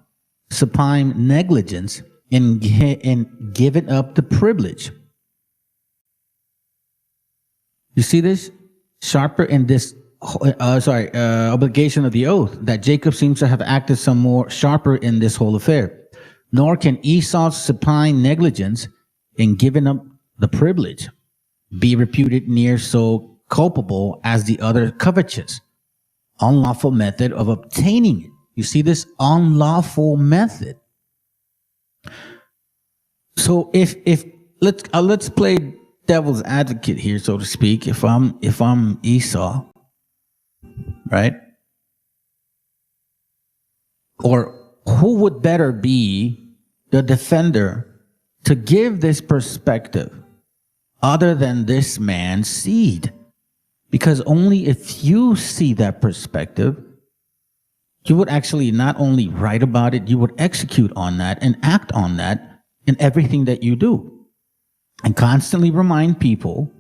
supine negligence in giving up the privilege. You see this? Sharper in this, obligation of the oath, that Jacob seems to have acted some more sharper in this whole affair. Nor can Esau supine negligence in giving up the privilege, be reputed near so culpable as the other covetous, unlawful method of obtaining it. You see this unlawful method. So if let's play devil's advocate here, so to speak. If I'm Esau, right? Or who would better be the defender to give this perspective other than this man's seed? Because only if you see that perspective, you would actually not only write about it, you would execute on that and act on that in everything that you do. And constantly remind people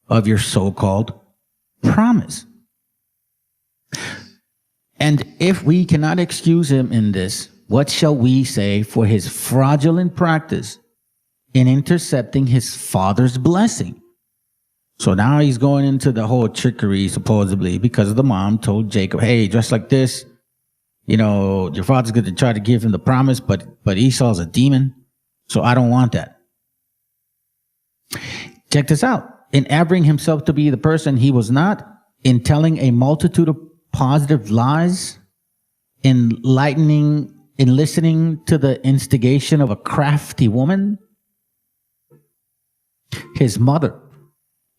of your so-called promise. And if we cannot excuse him in this, what shall we say for his fraudulent practice in intercepting his father's blessing? So now he's going into the whole trickery, supposedly, because the mom told Jacob, hey, dress like this. You know, your father's going to try to give him the promise, but Esau's a demon, so I don't want that. Check this out. In avering himself to be the person he was not, in telling a multitude of positive lies, in listening to the instigation of a crafty woman, his mother,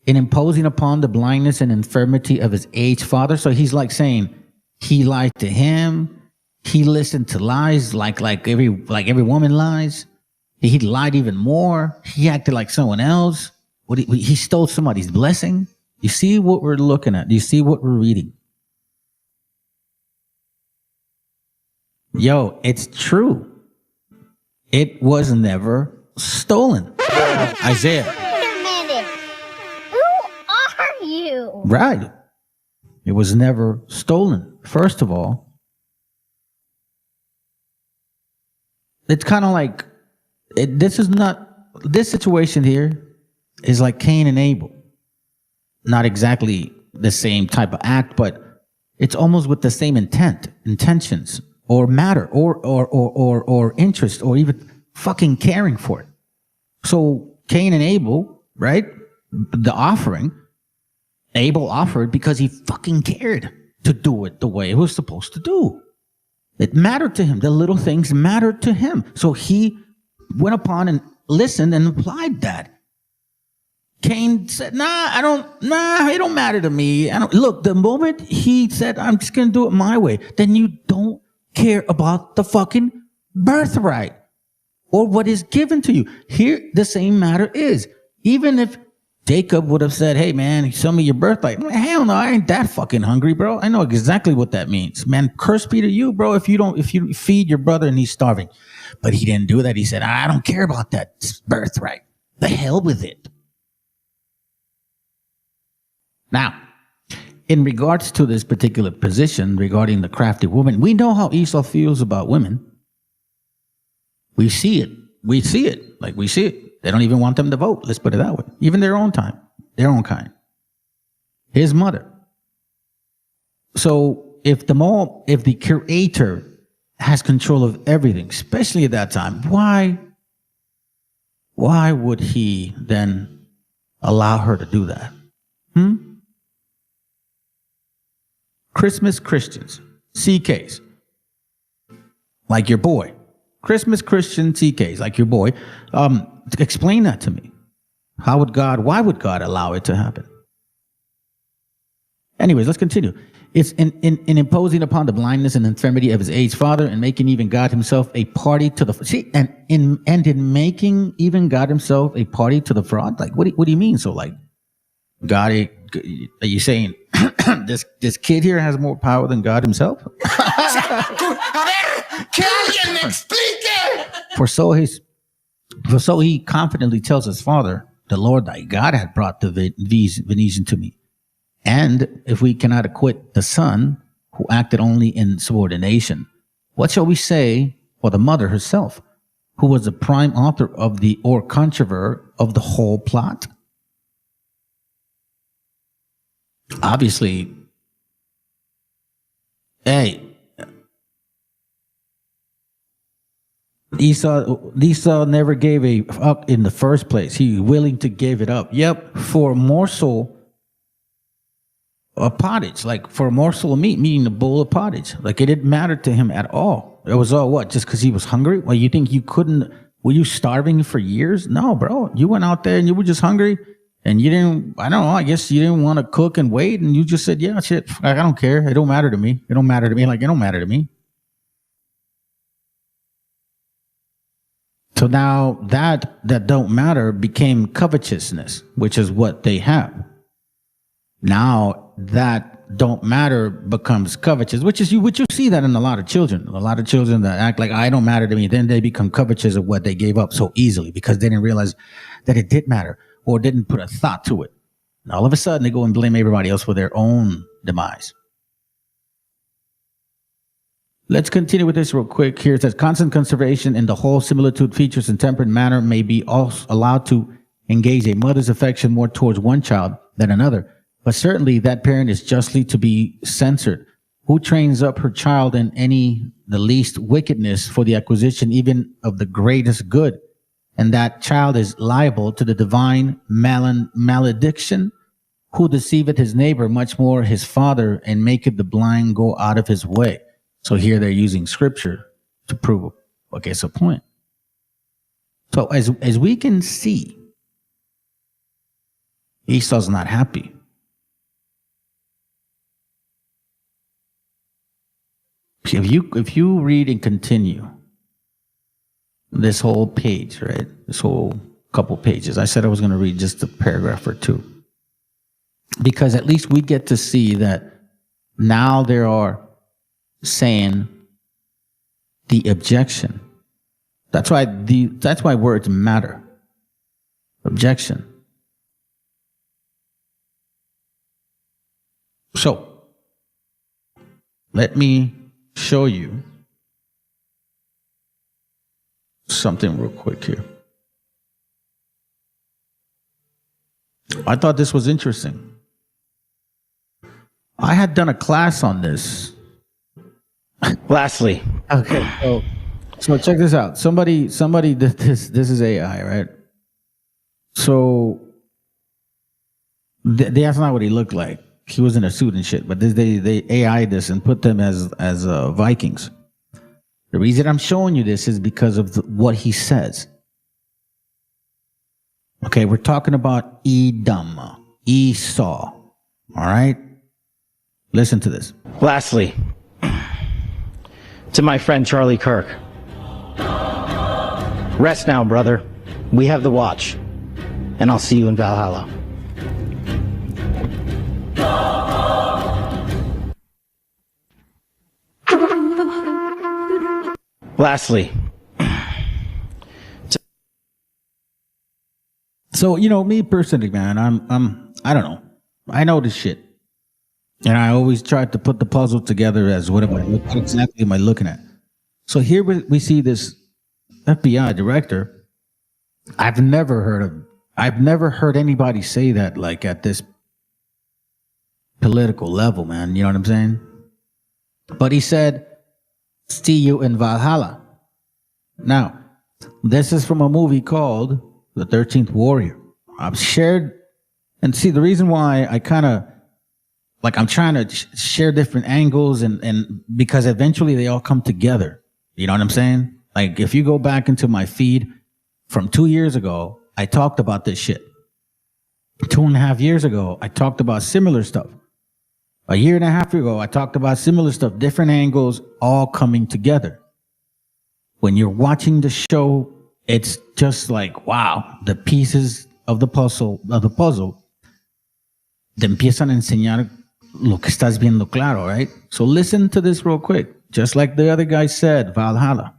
in imposing upon the blindness and infirmity of his aged father. So he's like saying he lied to him. He listened to lies like every woman lies. He lied even more. He acted like someone else. He stole somebody's blessing. You see what we're looking at? You see what we're reading? Yo, it's true. It was never stolen. Isaiah. Wait a minute. Who are you? Right. It was never stolen. First of all, it's kind of like, this situation here is like Cain and Abel. Not exactly the same type of act, but it's almost with the same intentions, or matter, or interest, or even fucking caring for it. So Cain and Abel, right? The offering, Abel offered because he fucking cared to do it the way it was supposed to do. It mattered to him. The little things mattered to him. So he went upon and listened and applied that. Cain said, it don't matter to me. Look, the moment he said, I'm just going to do it my way, then you don't care about the fucking birthright or what is given to you. Here, the same matter is. Even if Jacob would have said, hey, man, show me your birthright. Hell no, I ain't that fucking hungry, bro. I know exactly what that means. Man, curse be to you, bro, if you feed your brother and he's starving. But he didn't do that. He said, I don't care about that birthright. The hell with it. Now, in regards to this particular position regarding the crafty woman, we know how Esau feels about women. We see it. We see it. They don't even want them to vote. Let's put it that way. Even their own kind. His mother. So if the creator has control of everything, especially at that time, why would he then allow her to do that? Christmas Christians, CKs, like your boy. Christmas Christian CKs, like your boy. Explain that to me. Why would God allow it to happen? Anyways, let's continue. It's in imposing upon the blindness and infirmity of his aged father and making even God himself a party to the in making even God himself a party to the fraud. Like, what do you mean? So, like, God, are you saying this kid here has more power than God himself? For so he confidently tells his father, the Lord thy God had brought the Venetian to me. And if we cannot acquit the son who acted only in subordination, what shall we say for the mother herself, who was the prime author of or controver of the whole plot? Obviously, Esau never gave a fuck in the first place. He was willing to give it up. Yep, for a morsel of pottage, like for a morsel of meat, meaning a bowl of pottage. Like, it didn't matter to him at all. It was all what? Just because he was hungry? Well, you think you couldn't? Were you starving for years? No, bro. You went out there and you were just hungry. And you didn't, I don't know, I guess you didn't want to cook and wait. And you just said, yeah, shit, I don't care. It don't matter to me. It don't matter to me. Like, it don't matter to me. So now that don't matter became covetousness, which is what they have. Now that don't matter becomes covetous, which you see that in a lot of children. A lot of children that act like I don't matter to me, then they become covetous of what they gave up so easily because they didn't realize that it did matter. Or didn't put a thought to it. And all of a sudden, they go and blame everybody else for their own demise. Let's continue with this real quick. Here it says, constant conservation in the whole similitude, features, and temperate manner may be also allowed to engage a mother's affection more towards one child than another. But certainly that parent is justly to be censored. Who trains up her child in the least wickedness for the acquisition even of the greatest good? And that child is liable to the divine malediction, who deceiveth his neighbor, much more his father, and maketh the blind go out of his way. So here they're using scripture to prove, okay, it's a point. So as we can see, Esau's not happy. If you read and continue this whole page, right? This whole couple pages. I said I was going to read just a paragraph or two. Because at least we get to see that now they are saying the objection. That's why words matter. Objection. So, let me show you something real quick here. I thought this was interesting. I had done a class on this. Lastly. Okay. So check this out. Somebody this is AI, right? So that's not what he looked like. He was in a suit and shit, but they AI'd this and put them as Vikings. The reason I'm showing you this is because of what he says. Okay, we're talking about Edom, Esau. All right? Listen to this. Lastly, to my friend Charlie Kirk. Rest now, brother. We have the watch. And I'll see you in Valhalla. Lastly. So, you know, me personally, man, I don't know. I know this shit. And I always try to put the puzzle together as what exactly am I looking at? So here we see this FBI director. I've never heard anybody say that like at this political level, man. You know what I'm saying? But he said, see you in Valhalla. Now, this is from a movie called The 13th Warrior. I've shared, and see, the reason why I kind of, like, I'm trying to share different angles and because eventually they all come together. You know what I'm saying? Like, if you go back into my feed from 2 years ago, I talked about this shit. 2.5 years ago, I talked about similar stuff. A year and a half ago, I talked about similar stuff, different angles, all coming together. When you're watching the show, it's just like, wow, the pieces of the puzzle te empiezan a enseñar lo que estás viendo claro, right? So listen to this real quick. Just like the other guy said, Valhalla.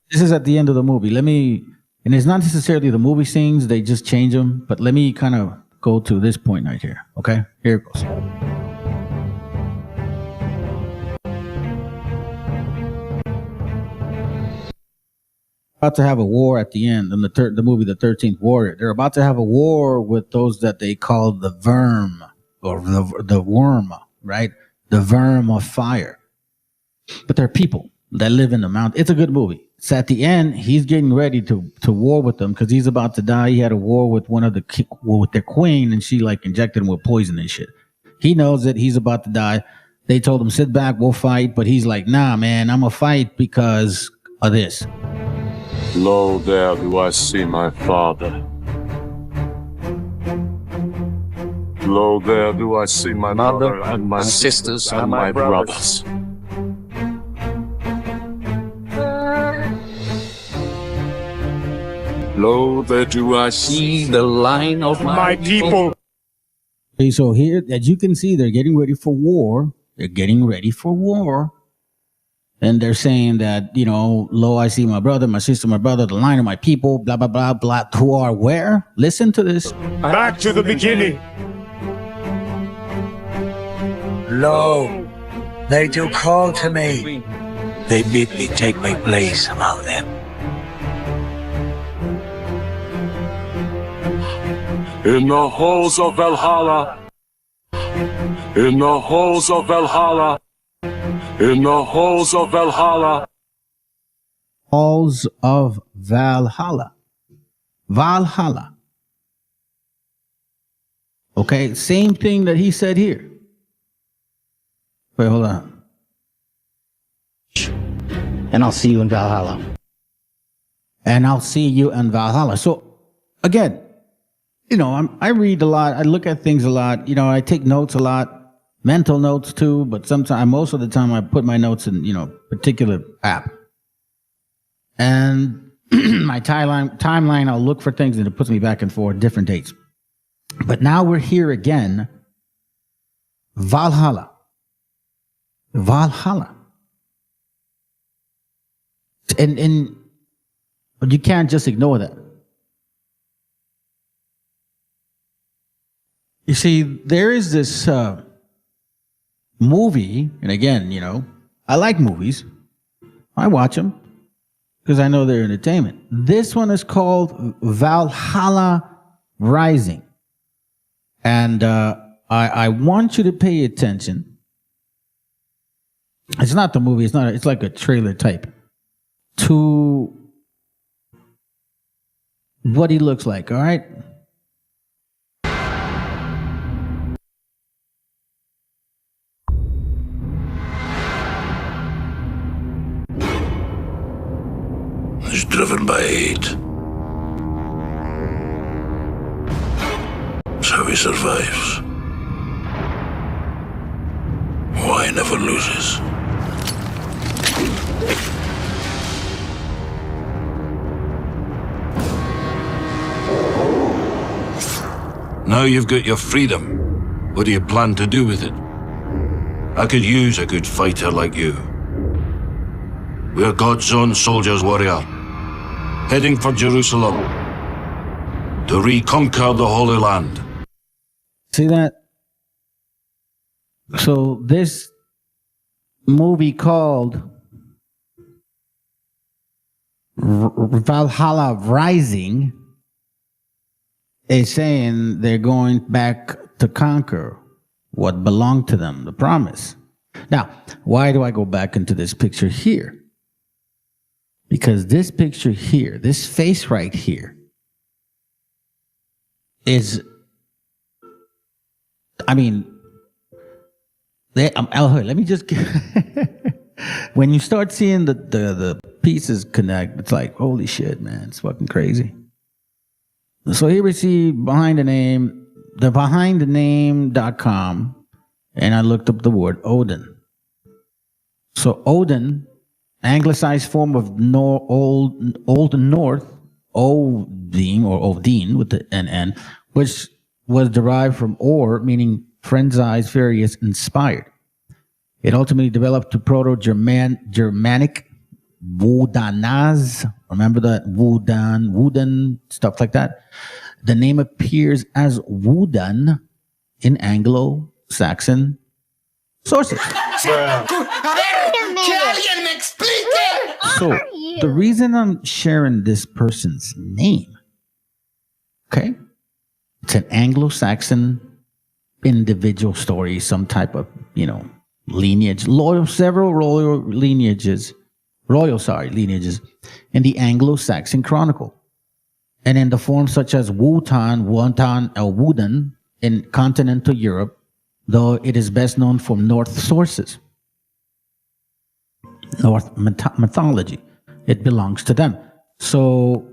This is at the end of the movie. And it's not necessarily the movie scenes, they just change them, but let me kind of go to this point right here, okay? Here it goes. About to have a war at the end in the movie The 13th Warrior. They're about to have a war with those that they call the Verm, or the worm, right? The Verm of fire. But they're people that live in the mountain. It's a good movie. So at the end, he's getting ready to war with them because he's about to die. He had a war with with their queen, and she like injected him with poison and shit. He knows that he's about to die. They told him, sit back, we'll fight. But he's like, nah, man, I'm going to fight because of this. Lo, there do I see my father. Lo, there do I see my mother and my sisters and my brothers. Lo, there do I see the line of my people. Okay, so here, as you can see, they're getting ready for war. They're getting ready for war. And they're saying that, you know, lo, I see my brother, my sister, my brother, the line of my people, blah, blah, blah, blah, who are where? Listen to this. Back to the beginning. Lo, they do call to me. They bid me take my place among them. In the halls of Valhalla. In the halls of Valhalla. In the halls of Valhalla. Halls of Valhalla. Valhalla. Okay, same thing that he said here. Wait, hold on. And I'll see you in Valhalla. And I'll see you in Valhalla. So, again, you know, I read a lot. I look at things a lot. You know, I take notes a lot. Mental notes too, but sometimes, most of the time, I put my notes in, you know, particular app. And my timeline, I'll look for things and it puts me back and forth, different dates. But now we're here again. Valhalla. Valhalla. And you can't just ignore that. You see, there is this movie, and again, you know, I like movies. I watch them because I know they're entertainment. This one is called Valhalla Rising. And I want you to pay attention. It's not the movie. It's like a trailer type to what he looks like. All right. driven by hate. It's how he survives. Why he never loses. Now you've got your freedom. What do you plan to do with it? I could use a good fighter like you. We're God's own soldiers, warrior. Heading for Jerusalem. To reconquer the Holy Land. See that? So this movie called Valhalla Rising is saying they're going back to conquer what belonged to them, the promise. Now, why do I go back into this picture here? Because this picture here, this face right here, is, I mean, let me just when you start seeing the pieces connect, it's like, holy shit, man, it's fucking crazy. So here we see behindthename.com, and I looked up the word Odin. So Odin, anglicized form of Old North, Odin or Odin with the NN, which was derived from Or, meaning frenzied, furious, inspired. It ultimately developed to Proto-Germanic Wudanaz. Remember that? Wooden, stuff like that. The name appears as Woodan in Anglo-Saxon sources. So the reason I'm sharing this person's name, okay, it's an Anglo-Saxon individual story, some type of, lineage, several royal lineages in the Anglo-Saxon Chronicle. And in the forms such as Wotan, or Wooden in continental Europe, though it is best known from North sources. North mythology. It belongs to them. So,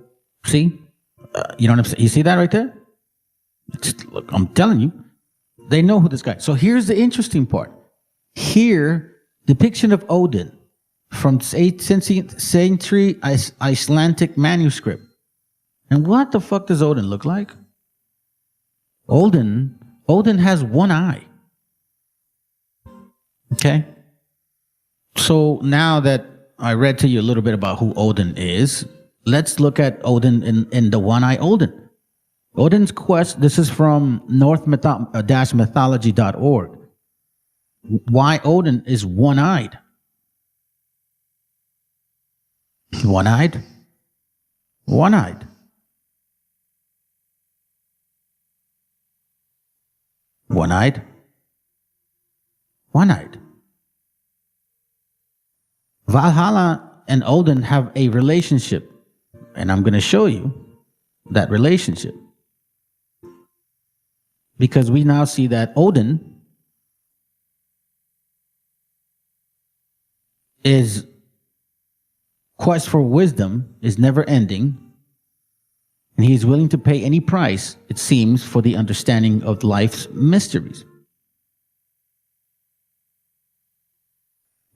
see? You know what I'm saying? You see that right there? Look, I'm telling you. They know who this guy is. So here's the interesting part. Here, depiction of Odin from 8th century Icelandic manuscript. And what the fuck does Odin look like? Odin has one eye. Okay? So now that I read to you a little bit about who Odin is, let's look at Odin in the one-eye Odin. Odin's quest, this is from north-mythology.org. Why Odin is one-eyed. One-eyed? One-eyed. One-eyed? One-eyed. Valhalla and Odin have a relationship, and I'm going to show you that relationship. Because we now see that Odin is quest for wisdom is never ending, and he is willing to pay any price, it seems, for the understanding of life's mysteries.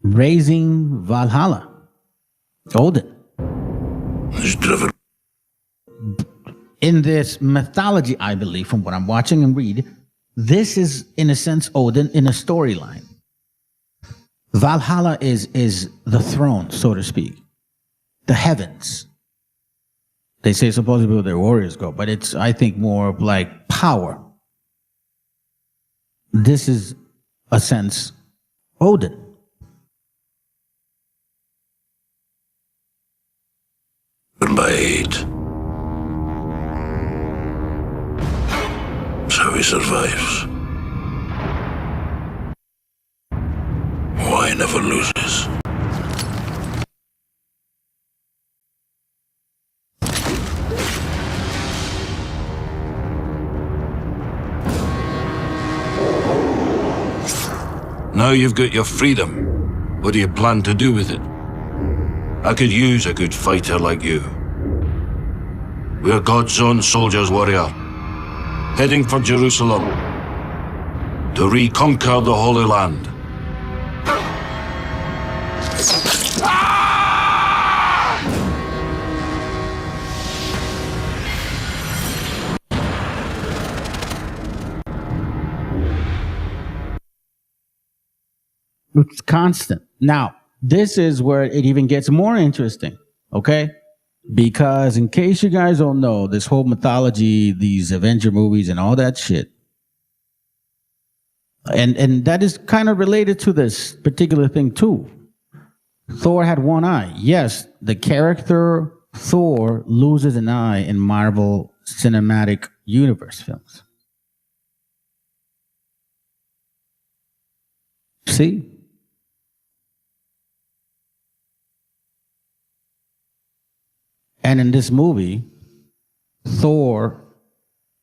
Raising Valhalla. Odin. In this mythology, I believe, from what I'm watching and read, this is, in a sense, Odin in a storyline. Valhalla is the throne, so to speak. The heavens. They say supposedly where their warriors go, but it's, I think, more of like power. This is, a sense, Odin. By hate. So he survives. Why he never loses. Now you've got your freedom. What do you plan to do with it? I could use a good fighter like you. We're God's own soldiers, warrior. Heading for Jerusalem to reconquer the Holy Land. It's constant. Now, this is where it even gets more interesting, okay? Because in case you guys don't know, this whole mythology, these Avenger movies and all that shit, and that is kind of related to this particular thing too. Thor had one eye. Yes, the character Thor loses an eye in Marvel Cinematic Universe films. See? And in this movie, Thor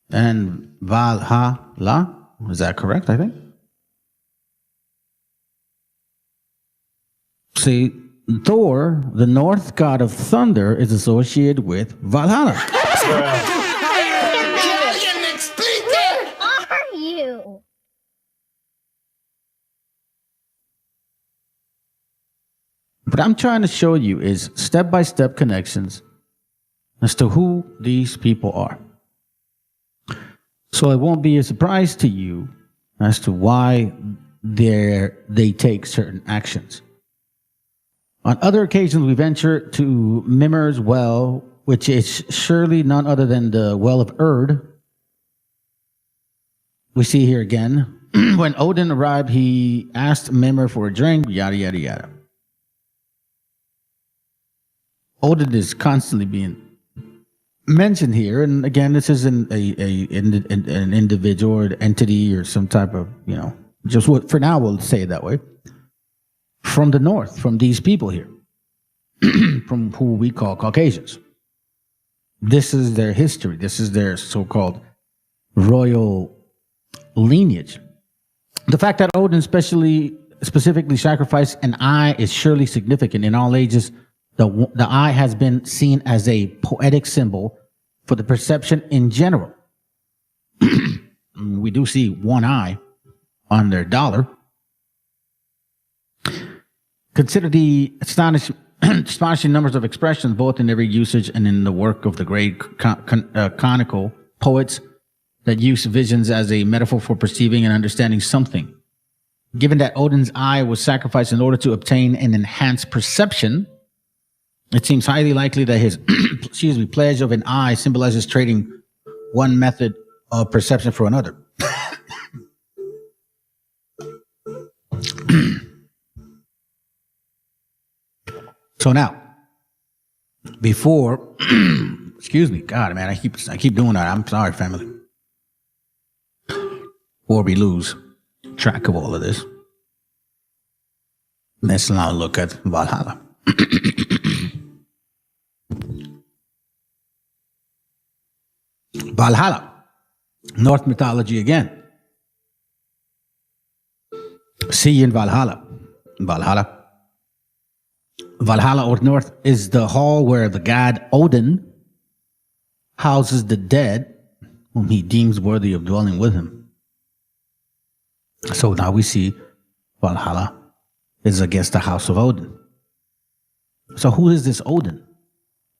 and Valhalla, is that correct, I think? See, Thor, the North god of thunder, is associated with Valhalla. Where are you? What I'm trying to show you is step-by-step connections as to who these people are. So it won't be a surprise to you as to why they take certain actions. On other occasions, we venture to Mimir's well, which is surely none other than the well of Erd. We see here again, when Odin arrived, he asked Mimir for a drink, yada, yada, yada. Odin is constantly being mentioned here, and again, this is an individual or an entity or some type of, just what for now we'll say it that way, from the north, from these people here, from who we call Caucasians. This is their history. This is their so-called royal lineage. The fact that Odin specifically sacrificed an eye is surely significant. In all ages, the eye has been seen as a poetic symbol for the perception in general. We do see one eye on their dollar. Consider the astonishing numbers of expressions, both in every usage and in the work of the great conical poets that use visions as a metaphor for perceiving and understanding something. Given that Odin's eye was sacrificed in order to obtain an enhanced perception, it seems highly likely that his pledge of an eye symbolizes trading one method of perception for another. So now, before, excuse me, God, man, I keep doing that. I'm sorry, family. Before we lose track of all of this, let's now look at Valhalla. Valhalla, North mythology again. See you in Valhalla. Valhalla or North is the hall where the god Odin houses the dead whom he deems worthy of dwelling with him. So now we see Valhalla is against the house of Odin. So who is this Odin?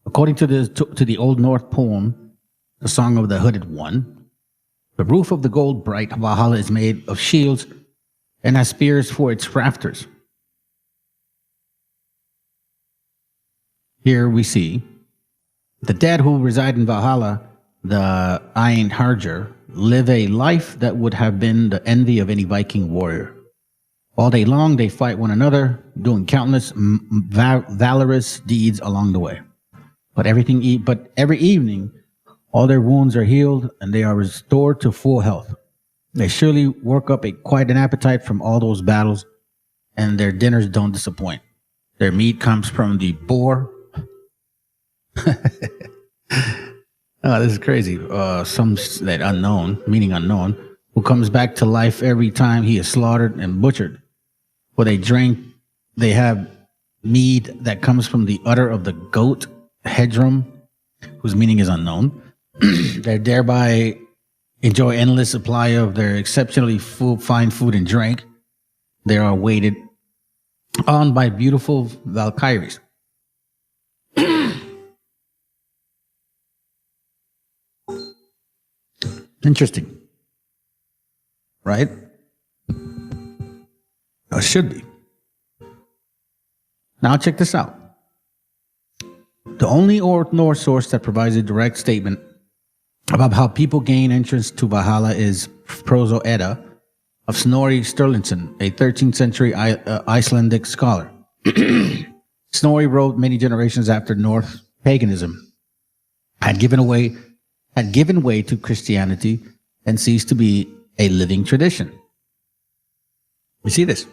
According to the Old North poem, the Song of the Hooded One, the roof of the gold bright Valhalla is made of shields and has spears for its rafters. Here we see the dead who reside in Valhalla, the Einherjar, live a life that would have been the envy of any Viking warrior. All day long, they fight one another, doing countless valorous deeds along the way. But every evening, all their wounds are healed and they are restored to full health. They surely work up quite an appetite from all those battles, and their dinners don't disappoint. Their meat comes from the boar. Oh, this is crazy. Some that unknown, meaning unknown, who comes back to life every time he is slaughtered and butchered. For they have mead that comes from the udder of the goat, hedrum, whose meaning is unknown. They thereby enjoy endless supply of their exceptionally fine food and drink. They are waited on by beautiful Valkyries. Interesting. Right? It should be. Now check this out. The only Norse source that provides a direct statement about how people gain entrance to Valhalla is Proso-Edda of Snorri Sturluson, a 13th century Icelandic scholar. Snorri wrote many generations after Norse paganism had given way to Christianity and ceased to be a living tradition. You see this?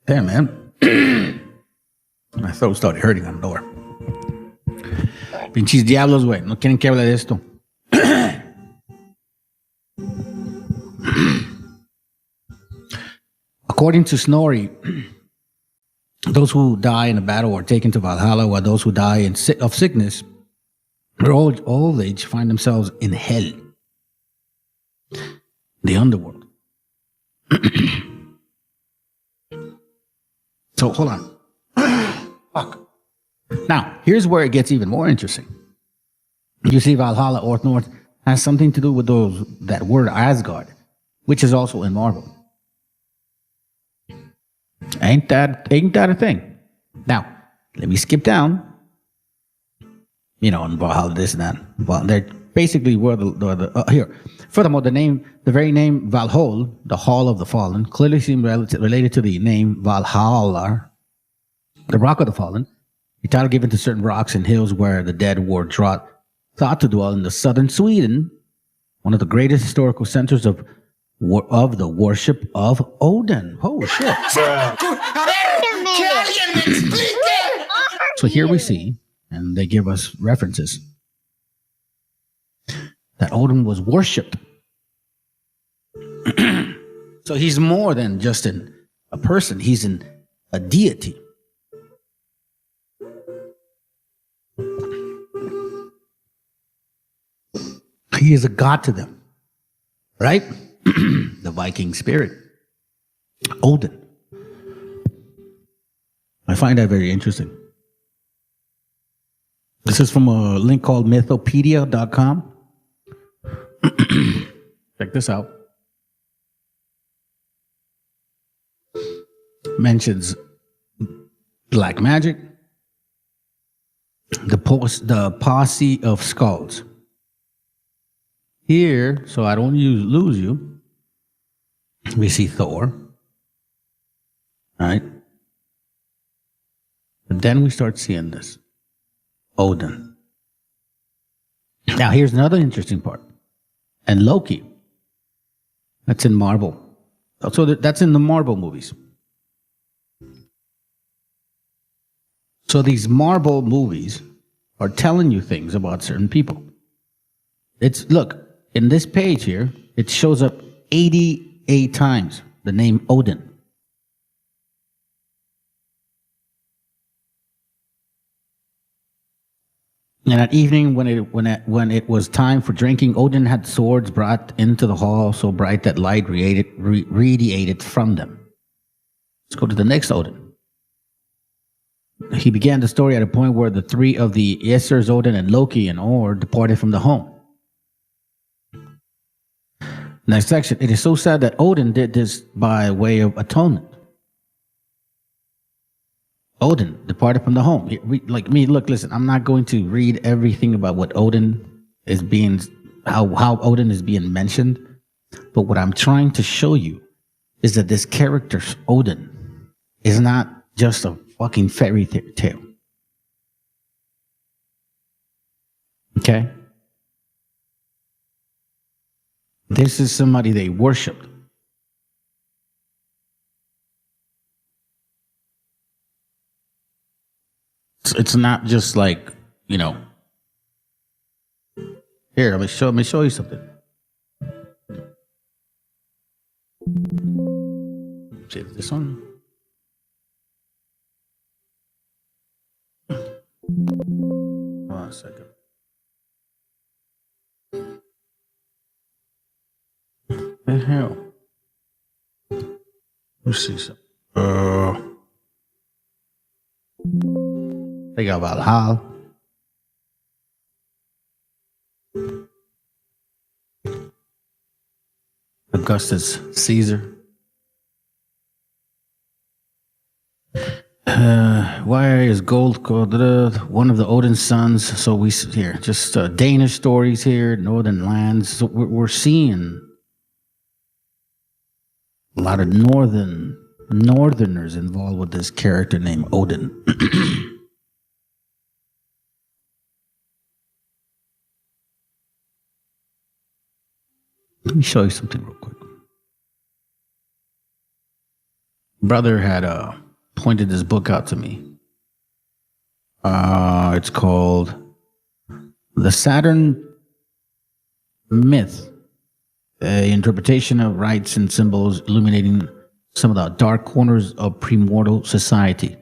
Damn, man. My throat started hurting on the door. Pinches diablos, güey. No quieren que hable de esto. According to Snorri, those who die in a battle are taken to Valhalla, while those who die of sickness or old age find themselves in hell, the underworld. So hold on. Fuck. Now, here's where it gets even more interesting. You see, Valhalla or North has something to do with that word Asgard, which is also in Marvel. Ain't that a thing? Now, let me skip down. You know, in Valhalla, this and that. Well, they're basically where here. Furthermore, the very name Valhall, the Hall of the Fallen, clearly seems related to the name Valhalla, the Rock of the Fallen, a title given to certain rocks and hills where the dead were thought to dwell in the southern Sweden, one of the greatest historical centers of the worship of Odin. Oh shit! So here we see, and they give us references, that Odin was worshipped. So he's more than just a person, he's a deity. He is a god to them, right? The Viking spirit, Odin. I find that very interesting. This is from a link called mythopedia.com. Check this out. Mentions black magic, the posse of skulls. Here, so I don't lose you, we see Thor, right? But then we start seeing this, Odin. Now here's another interesting part. And Loki. That's in Marvel. So that's in the Marvel movies. So these Marvel movies are telling you things about certain people. Look, in this page here, it shows up 88 times the name Odin. And at evening, when it was time for drinking, Odin had swords brought into the hall so bright that light radiated from them. Let's go to the next Odin. He began the story at a point where the three of the Aesir's, Odin and Loki and Or, departed from the home. Next section. It is so sad that Odin did this by way of atonement. Odin departed from the home. Look, listen, I'm not going to read everything about what Odin is being, how Odin is being mentioned. But what I'm trying to show you is that this character, Odin, is not just a fucking fairy tale. Okay? This is somebody they worshipped. It's not just like, here, let me show you something. See this one. on a second. The hell? Let's see some. They got Valhalla. Augustus Caesar. Why is gold called one of the Odin's sons? So we here just Danish stories here, northern lands. So we're seeing a lot of northerners involved with this character named Odin. Let me show you something real quick. Brother had pointed this book out to me. It's called The Saturn Myth, an interpretation of rites and symbols illuminating some of the dark corners of premortal society.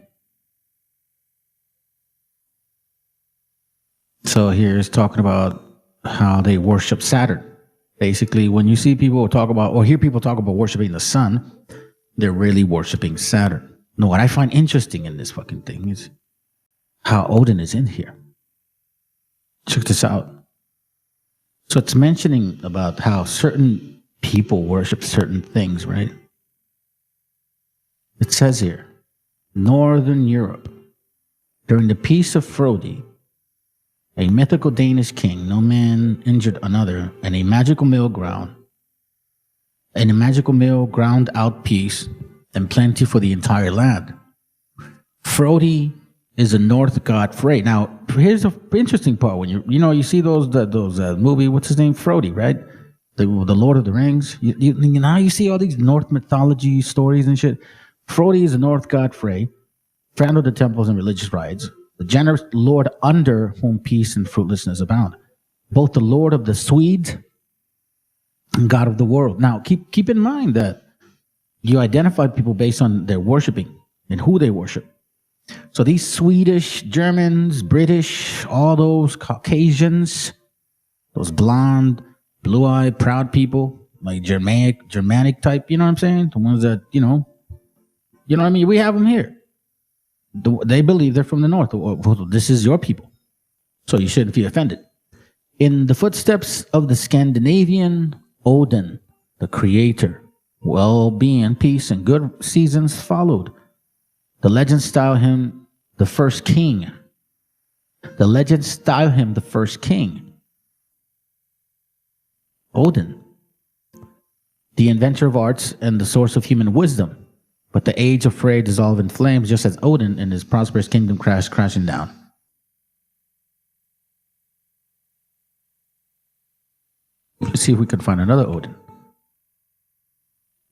So here's talking about how they worship Saturn. Basically, when you see people talk about, or hear people talk about worshiping the sun, they're really worshiping Saturn. No, what I find interesting in this fucking thing is how Odin is in here. Check this out. So it's mentioning about how certain people worship certain things, right? It says here, Northern Europe, during the Peace of Frodi, a mythical Danish king, no man injured another, and a magical mill ground out peace and plenty for the entire land. Frodi is a North god Frey. Now, here's the interesting part. When you see those movie, what's his name, Frodi, right? The Lord of the Rings. Now you see all these North mythology stories and shit. Frodi is a North god Frey, founder of the temples and religious rites, the generous Lord under whom peace and fruitlessness abound. Both the Lord of the Swedes and God of the world. Now, keep in mind that you identify people based on their worshiping and who they worship. So these Swedish, Germans, British, all those Caucasians, those blonde, blue-eyed, proud people, like Germanic type, you know what I'm saying? The ones that, you know what I mean? We have them here. They believe they're from the North. This is your people. So you shouldn't be offended. In the footsteps of the Scandinavian Odin, the creator, well-being, peace, and good seasons followed. The legends style him the first king. Odin, the inventor of arts and the source of human wisdom. But the age of Frey dissolved in flames, just as Odin and his prosperous kingdom crashing down. Let's see if we can find another Odin.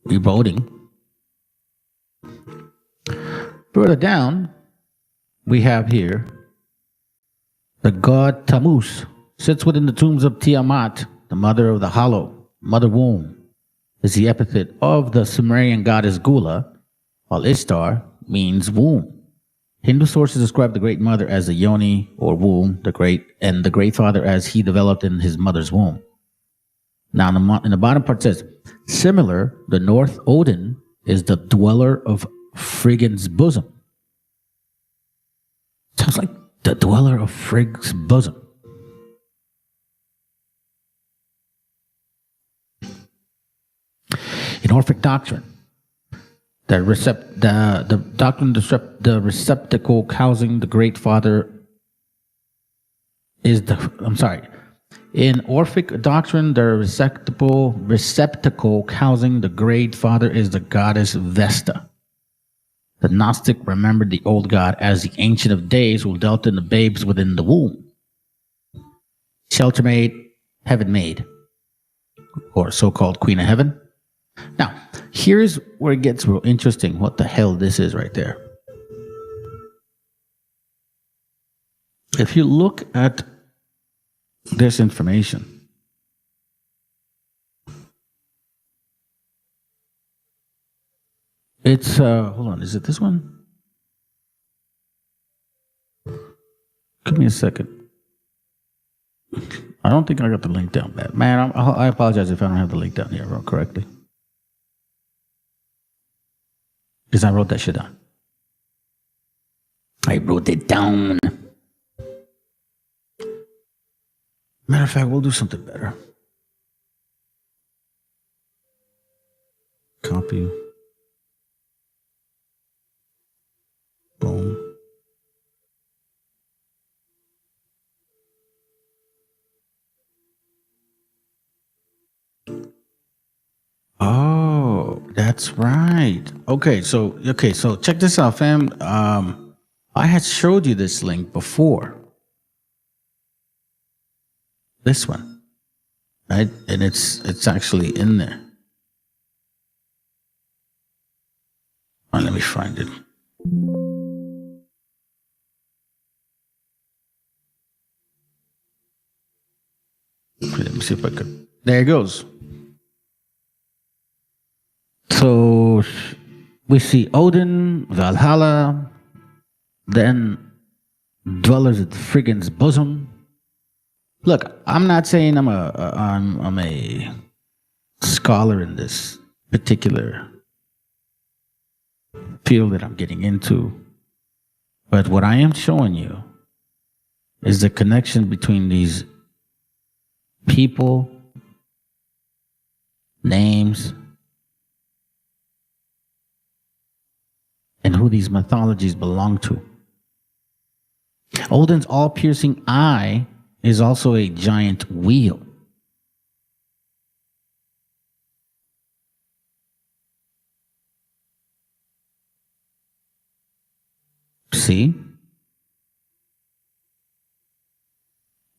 Reboding. Further down, we have here the god Tammuz sits within the tombs of Tiamat, the mother of the hollow, mother womb, is the epithet of the Sumerian goddess Gula, while Ishtar means womb. Hindu sources describe the Great Mother as the Yoni or womb, the Great Father as he developed in his mother's womb. Now, in the bottom part says, similar, the North Odin is the dweller of Frigg's bosom. Sounds like the dweller of Frigg's bosom. In Orphic doctrine, the receptacle housing the Great Father is in Orphic doctrine, the receptacle housing the Great Father is the goddess Vesta. The Gnostic remembered the old god as the Ancient of Days who dealt in the babes within the womb. Shelter maid, heaven maid, or so-called Queen of Heaven. Now, here's where it gets real interesting. What the hell this is right there. If you look at this information, it's hold on, is it this one? Give me a second. I don't think I got the link down bad. Man, I apologize if I don't have the link down here correctly. Because I wrote that shit down. I wrote it down. Matter of fact, we'll do something better. Copy. Boom. Oh, that's right. Okay, so check this out, fam. I had showed you this link before. This one. Right? And it's actually in there. All right, let me find it. Okay, let me see if I could. There it goes. So we see Odin, Valhalla, then dwellers at the Friggan's bosom. Look, I'm not saying I'm a scholar in this particular field that I'm getting into, but what I am showing you is the connection between these people, names, and who these mythologies belong to. Odin's all-piercing eye is also a giant wheel. See?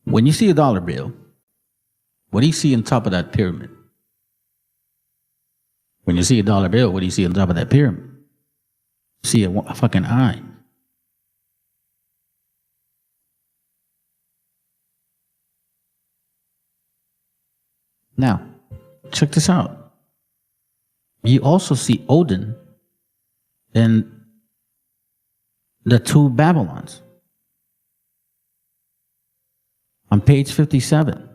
When you see a dollar bill, what do you see on top of that pyramid? When you see a dollar bill, what do you see on top of that pyramid? See a fucking eye. Now, check this out. You also see Odin in the two Babylons. On page 57.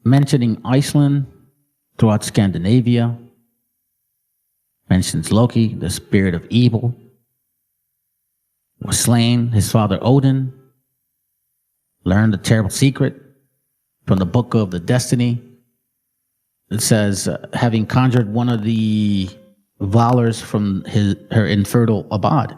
Mentioning Iceland, throughout Scandinavia, mentions Loki, the spirit of evil, was slain, his father Odin, learned a terrible secret from the book of the destiny. It says, having conjured one of the Valors from her infertile abode.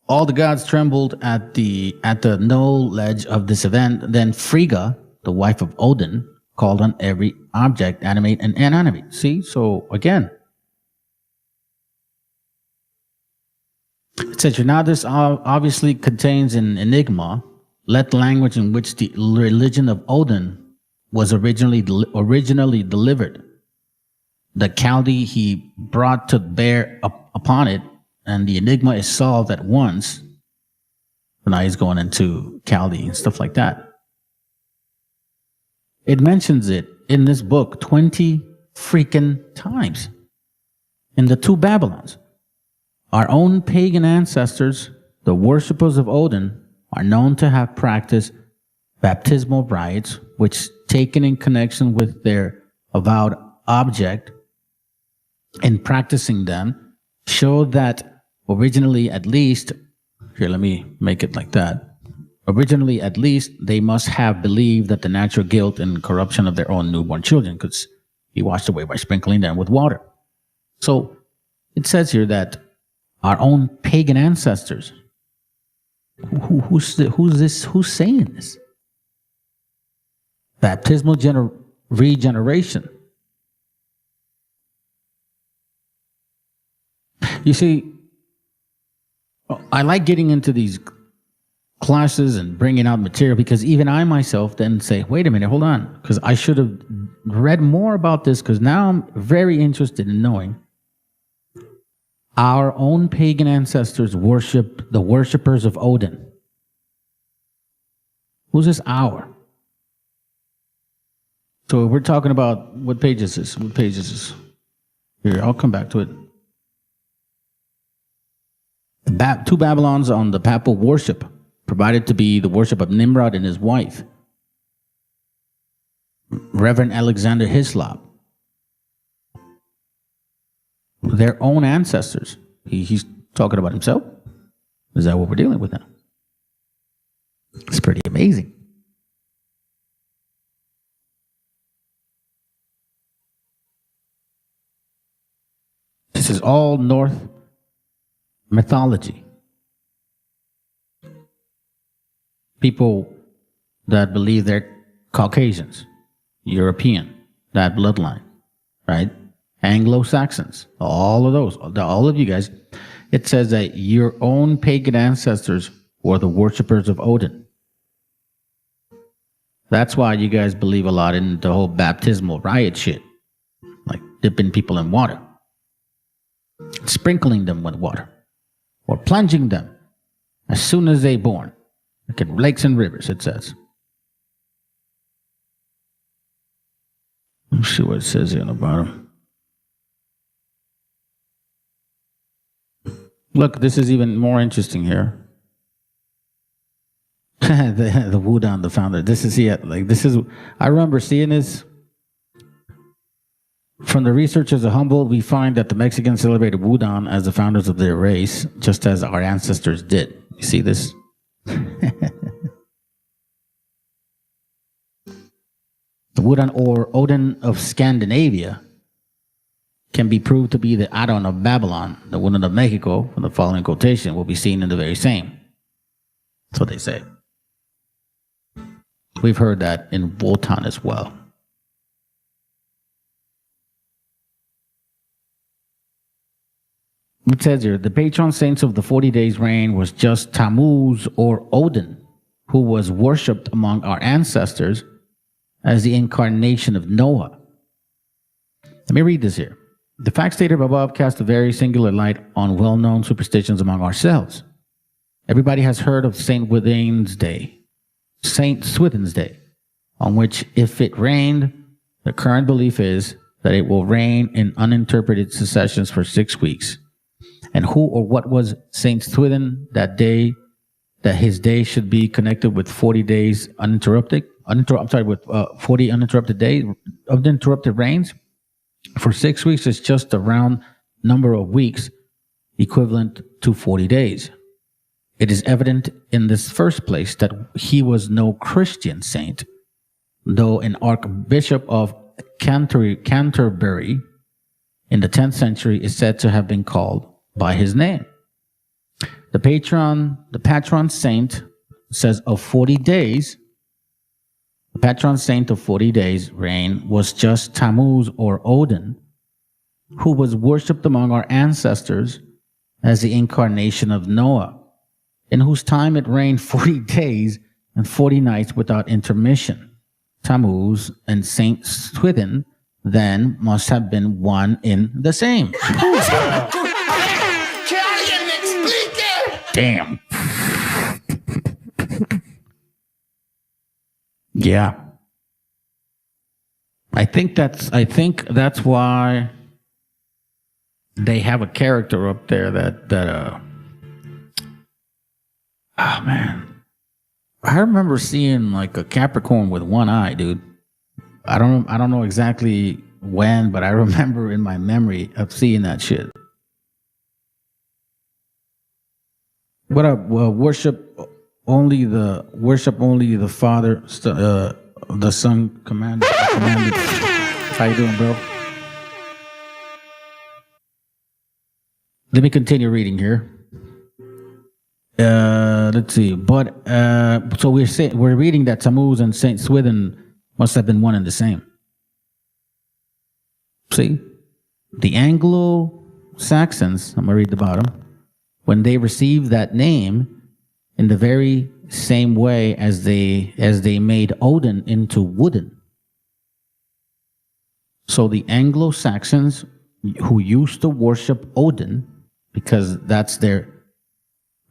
All the gods trembled at the knowledge of this event. Then Frigga, the wife of Odin, called on every object, animate and inanimate. See, so again, it says, now this obviously contains an enigma. Let the language in which the religion of Odin was originally delivered. The Chaldee he brought to bear upon it, and the enigma is solved at once. So now he's going into Chaldee and stuff like that. It mentions it in this book 20 freaking times. In the two Babylons, our own pagan ancestors, the worshippers of Odin, are known to have practiced baptismal rites, which, taken in connection with their avowed object, in practicing them, show that originally at least, here let me make it like that, originally at least they must have believed that the natural guilt and corruption of their own newborn children could be washed away by sprinkling them with water. So it says here that our own pagan ancestors, who's saying this? Baptismal regeneration. You see, I like getting into these classes and bringing out material because even I myself then say, wait a minute, hold on, because I should have read more about this, because now I'm very interested in knowing our own pagan ancestors worship the worshippers of Odin. Who's this our? So we're talking about, what page is this? What page is this? Here, I'll come back to it. Two Babylons on the papal worship, provided to be the worship of Nimrod and his wife, Reverend Alexander Hislop. Their own ancestors. He's talking about himself. Is that what we're dealing with now? It's pretty amazing. This is all North mythology. People that believe they're Caucasians, European, that bloodline, right? Anglo-Saxons, all of those, all of you guys. It says that your own pagan ancestors were the worshippers of Odin. That's why you guys believe a lot in the whole baptismal riot shit, like dipping people in water, sprinkling them with water, or plunging them as soon as they're born, like in lakes and rivers, it says. Let's see what it says here on the bottom. Look, this is even more interesting here. the Wudang, the founder. This is it. Like this is. I remember seeing this. From the researchers of Humboldt, we find that the Mexicans celebrated Wudang as the founders of their race, just as our ancestors did. You see this? The Wudang, or Odin of Scandinavia, can be proved to be the Adon of Babylon. The Wudang of Mexico, from the following quotation, will be seen in the very same. That's what they say. We've heard that in Wotan as well. It says here, the patron saints of the 40 days reign was just Tammuz or Odin, who was worshipped among our ancestors as the incarnation of Noah. Let me read this here. The facts stated above cast a very singular light on well-known superstitions among ourselves. Everybody has heard of Saint Swithin's Day, on which if it rained, the current belief is that it will rain in uninterpreted successions for 6 weeks. And who or what was Saint Swithin that day, that his day should be connected with 40 days uninterrupted? With 40 uninterrupted days, uninterrupted rains for 6 weeks is just a round number of weeks equivalent to 40 days. It is evident in this first place that he was no Christian saint, though an archbishop of Canterbury in the 10th century is said to have been called by his name. The patron saint says of 40 days, the patron saint of 40 days reign was just Tammuz or Odin, who was worshipped among our ancestors as the incarnation of Noah, in whose time it rained 40 days and 40 nights without intermission. Tammuz and Saint Swithin then must have been one in the same. Damn. Yeah. I think that's why they have a character up there that oh man. I remember seeing like a Capricorn with one eye, dude. I don't know exactly when, but I remember in my memory of seeing that shit. What up? Well, worship only the Father, the Son commanded. How you doing, bro? Let me continue reading here. Let's see. But so we're reading that Tammuz and Saint Swithin must have been one and the same. See, the Anglo-Saxons. I'm gonna read the bottom. When they received that name, in the very same way as they made Odin into Wooden. So the Anglo-Saxons who used to worship Odin, because that's their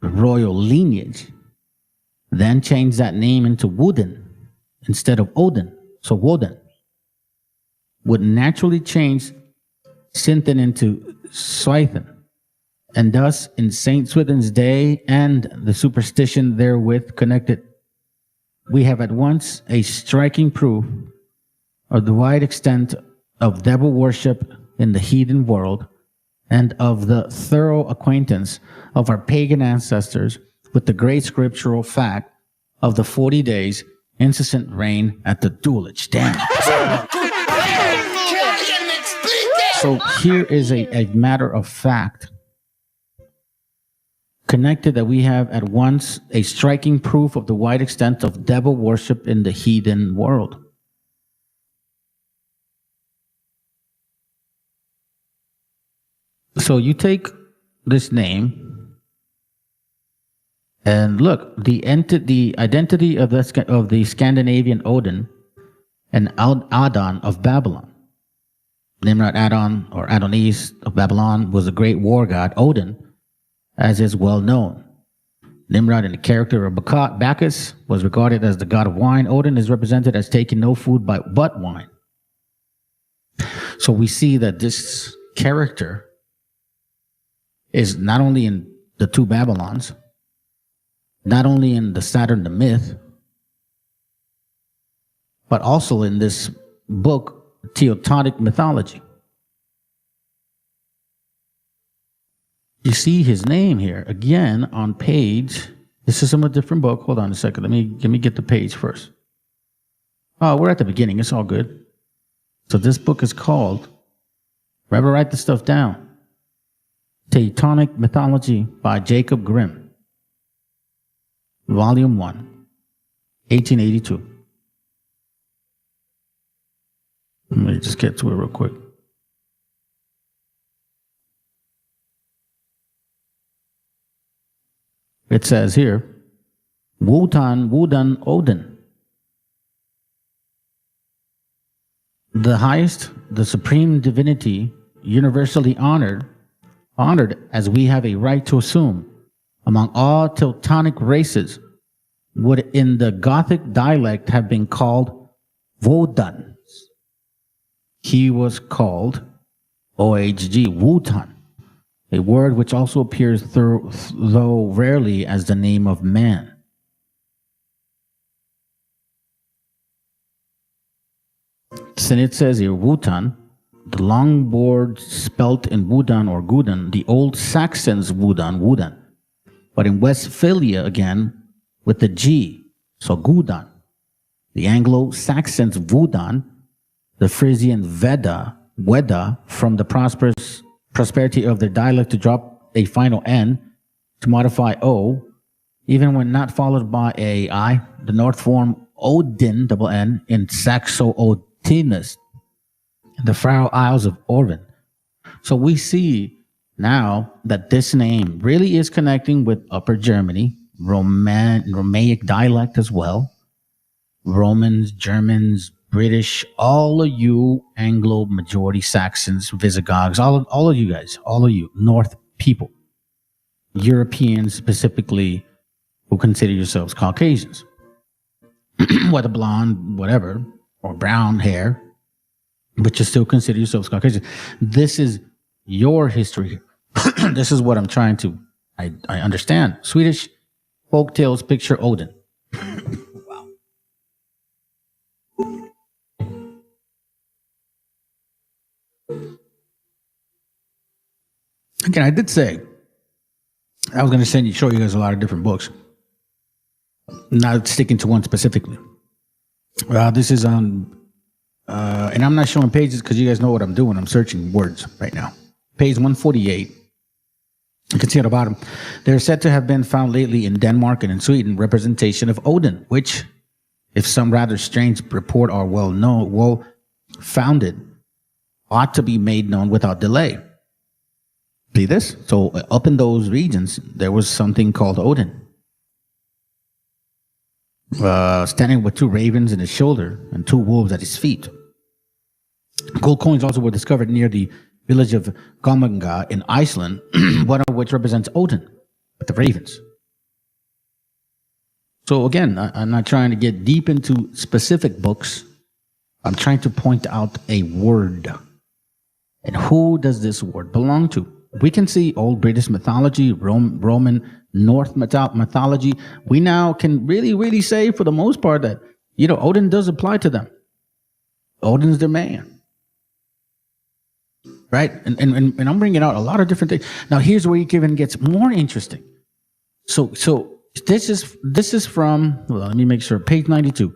royal lineage, then changed that name into Wooden instead of Odin. So Woden would naturally change Sinthin into Swithin, and thus in Saint Swithin's day and the superstition therewith connected, we have at once a striking proof of the wide extent of devil worship in the heathen world, and of the thorough acquaintance of our pagan ancestors with the great scriptural fact of the 40 days incessant rain at the Dulwich Dam. So here is a matter of fact connected that we have at once a striking proof of the wide extent of devil worship in the heathen world. So you take this name and look, the identity of the Scandinavian Odin and Adon of Babylon. Nimrod Adon or Adonis of Babylon was a great war god. Odin, as is well known. Nimrod, in the character of Bacchus, was regarded as the god of wine. Odin is represented as taking no food but wine. So we see that this character is not only in the two Babylons, not only in the Saturn the myth, but also in this book, Teutonic mythology. You see his name here again on page. This is from a different book. Hold on a second. Let me get the page first. Oh, we're at the beginning. It's all good. So this book is called, remember, write this stuff down, Teutonic Mythology by Jacob Grimm, Volume 1, 1882. Let me just get to it real quick. It says here, Wodan Odin, the highest, the supreme divinity, universally honored as we have a right to assume among all Teutonic races, would in the Gothic dialect have been called Wodan. He was called OHG, Wotan, a word which also appears though rarely as the name of man. So it says here, Wotan, the long board spelt in Wodan or Guden, the old Saxons Wodan, but in Westphalia again with the G, so Gudan. The Anglo-Saxons Wudan, the Frisian Weda, from the prosperity of their dialect to drop a final N to modify O, even when not followed by a I, the North form Odin, double N, in Saxo-Odinus, the Faroe Isles of Orvin. So we see now that this name really is connecting with Upper Germany, Romaic dialect as well, Romans, Germans, British, all of you Anglo majority Saxons, Visigoths, all of you guys, all of you North people, Europeans specifically, who consider yourselves Caucasians, whether blonde, whatever, or brown hair, but you still consider yourselves Caucasian. This is your history. This is what I'm trying to, I understand. Swedish folk tales picture Odin. Wow. Again, I did say I was going to show you guys a lot of different books, not sticking to one specifically. This is on, and I'm not showing pages because you guys know what I'm doing. I'm searching words right now. Page 148. You can see at the bottom. They're said to have been found lately in Denmark and in Sweden, representation of Odin, which, if some rather strange report are well founded, ought to be made known without delay. See this? So up in those regions, there was something called Odin, standing with two ravens in his shoulder and two wolves at his feet. Gold coins also were discovered near the village of Gamanga in Iceland, one of which represents Odin with the ravens. So again, I'm not trying to get deep into specific books. I'm trying to point out a word. And who does this word belong to? we can see old British mythology, Roman North mythology. We now can really say for the most part that, Odin does apply to them. Odin's their man. Right? And I'm bringing out a lot of different things. Now, here's where it even gets more interesting. So this is from, hold on, let me make sure, page 92.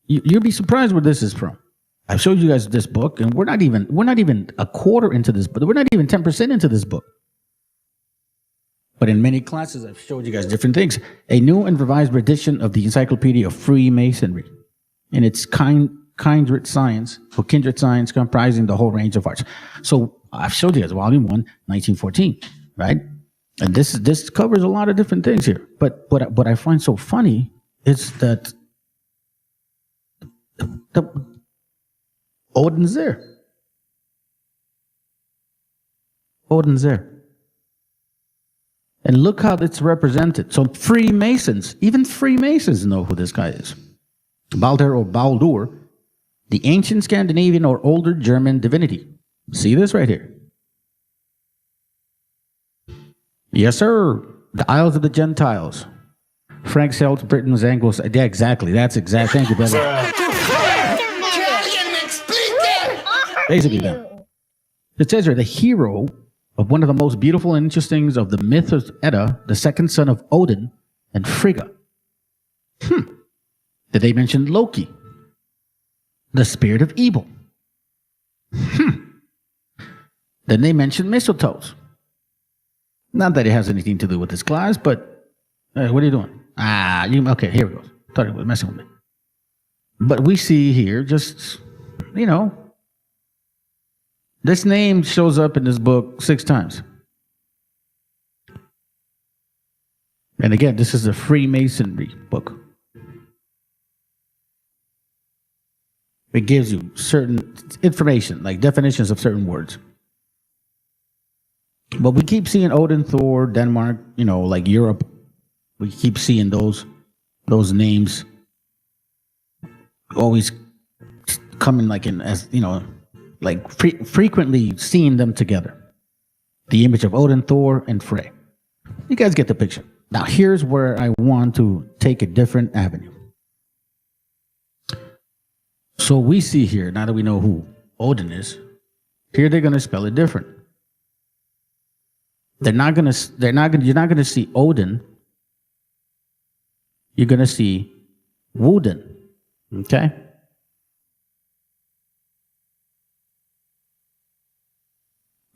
You'll be surprised where this is from. I've showed you guys this book, and we're not even a quarter into this book. We're not even 10% into this book. But in many classes, I've showed you guys different things. A new and revised edition of the Encyclopedia of Freemasonry, and it's kindred science comprising the whole range of arts. So I've showed you guys Volume 1, 1914, right? And this covers a lot of different things here. But what I find so funny is that Odin's there. Odin's there. And look how it's represented. So Freemasons, even Freemasons know who this guy is. Baldur or Baldur, the ancient Scandinavian or older German divinity. See this right here? Yes, sir. The Isles of the Gentiles. Frank Celts, Britain's Anglos. Yeah, exactly. That's exact. Thank you, brother. Basically, then. It says here, the hero of one of the most beautiful and interesting of the myth of Edda, the second son of Odin and Frigga. Did they mention Loki? The spirit of evil. Then they mention mistletoes. Not that it has anything to do with this class, but what are you doing? Okay, here we go. Thought you were messing with me. But we see here just, this name shows up in this book 6 times. And again, this is a Freemasonry book. It gives you certain information, like definitions of certain words. But we keep seeing Odin, Thor, Denmark, like Europe. We keep seeing those names always coming frequently seeing them together. The image of Odin, Thor, and Frey. You guys get the picture. Now here's where I want to take a different avenue. So we see here, now that we know who Odin is, here they're going to spell it different. You're not going to see Odin. You're going to see Woden. Okay?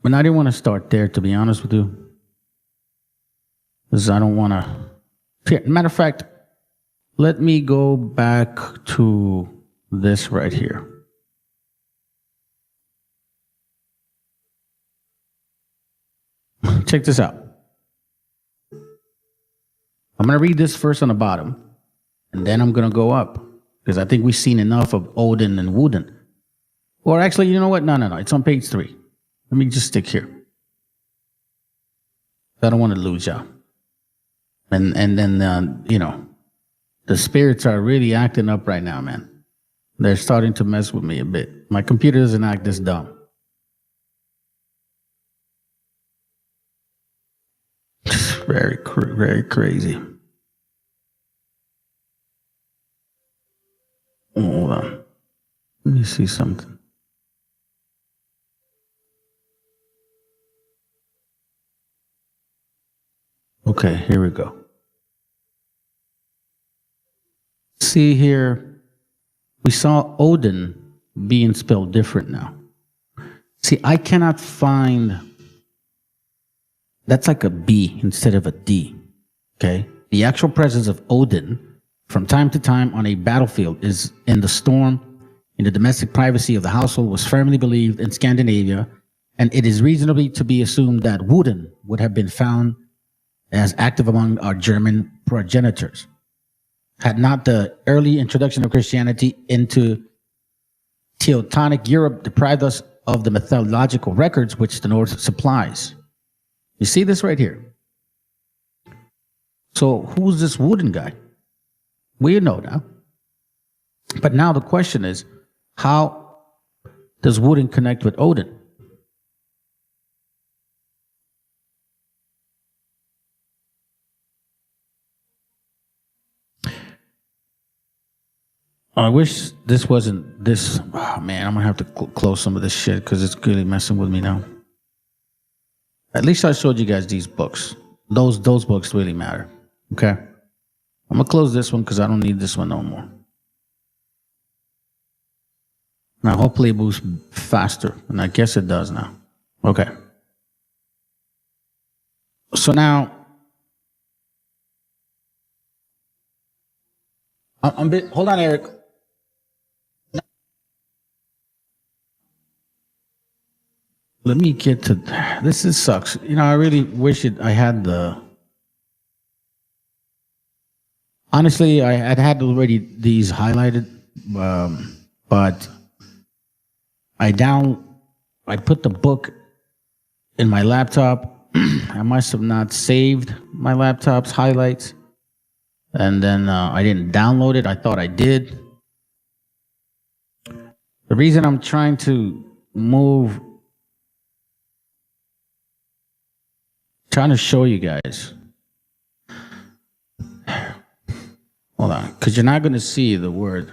But I didn't want to start there, to be honest with you. Because I don't want to. Matter of fact, let me go back to this right here. Check this out. I'm going to read this first on the bottom, and then I'm going to go up, because I think we've seen enough of Odin and Woden. Or actually, you know what? No. It's on page 3. Let me just stick here. I don't want to lose y'all. And then, the spirits are really acting up right now, man. They're starting to mess with me a bit. My computer doesn't act this dumb. Very, very crazy. Hold on. Let me see something. Okay, here we go. See here, we saw Odin being spelled different now. See, I cannot find, that's like a B instead of a D, okay? The actual presence of Odin from time to time on a battlefield is in the storm, in the domestic privacy of the household was firmly believed in Scandinavia, and it is reasonably to be assumed that Woden would have been found as active among our German progenitors, had not the early introduction of Christianity into Teutonic Europe deprived us of the mythological records which the North supplies. You see this right here? So who's this Woden guy? We know now. But now the question is, how does Woden connect with Odin? I wish this wasn't this. Oh, man, I'm going to have to close some of this shit because it's really messing with me now. At least I showed you guys these books. Those books really matter. Okay? I'm going to close this one because I don't need this one no more. Now, hopefully it moves faster. And I guess it does now. Okay. So now, hold on, Eric. Let me get to this. Is sucks. You know, I really wish I had the. Honestly, I had already these highlighted, but I put the book in my laptop. I must have not saved my laptop's highlights, and then I didn't download it. I thought I did. The reason I'm trying to trying to show you guys. Hold on, because you're not going to see the word.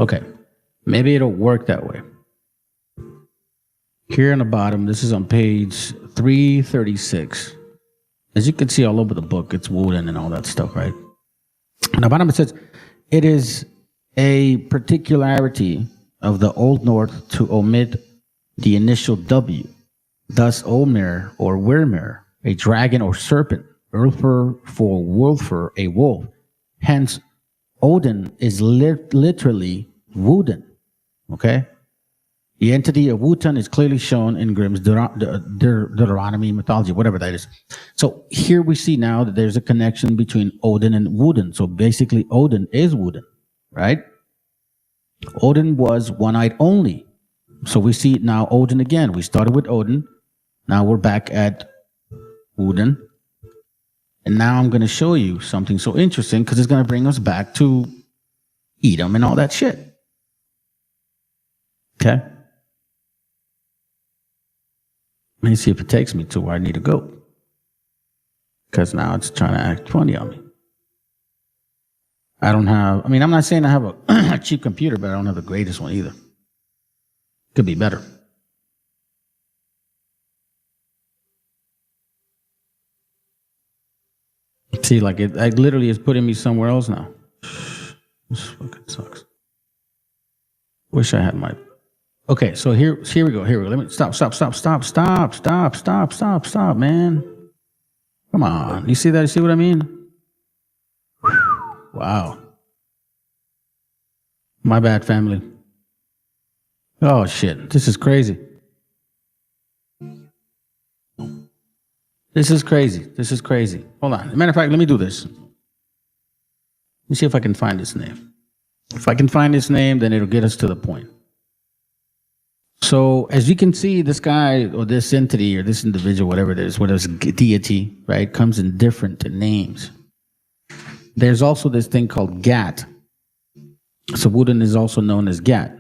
Okay, maybe it'll work that way. Here on the bottom, this is on page 336. As you can see all over the book, it's wooden and all that stuff, right? On the bottom it says, it is a particularity of the Old North to omit the initial W. Thus, Olmir or Wyrmir, a dragon or serpent, Ulfr for Wolfr, a wolf. Hence, Odin is literally Wooden. Okay? The entity of Wotan is clearly shown in Grimm's Deuteronomy mythology, whatever that is. So here we see now that there's a connection between Odin and Wooden. So basically, Odin is Wooden, right? Odin was one-eyed only. So we see now Odin again. We started with Odin. Now we're back at Wooden. And now I'm going to show you something so interesting because it's going to bring us back to Edom and all that shit. Okay? Let me see if it takes me to where I need to go. Because now it's trying to act funny on me. I'm not saying I have a cheap computer, but I don't have the greatest one either. Could be better. See, like it literally is putting me somewhere else now. This fucking sucks. Wish I had my. Okay, so here we go. Let me stop, man. Come on. You see that? You see what I mean? Wow. My bad, family. Oh, shit. This is crazy. This is crazy. Hold on. As a matter of fact, let me do this. Let me see if I can find this name. If I can find this name, then it'll get us to the point. So, as you can see, this guy or this entity or this individual, whatever it is, whether it's deity, right, comes in different names. There's also this thing called Gat. So Wooden is also known as Gat.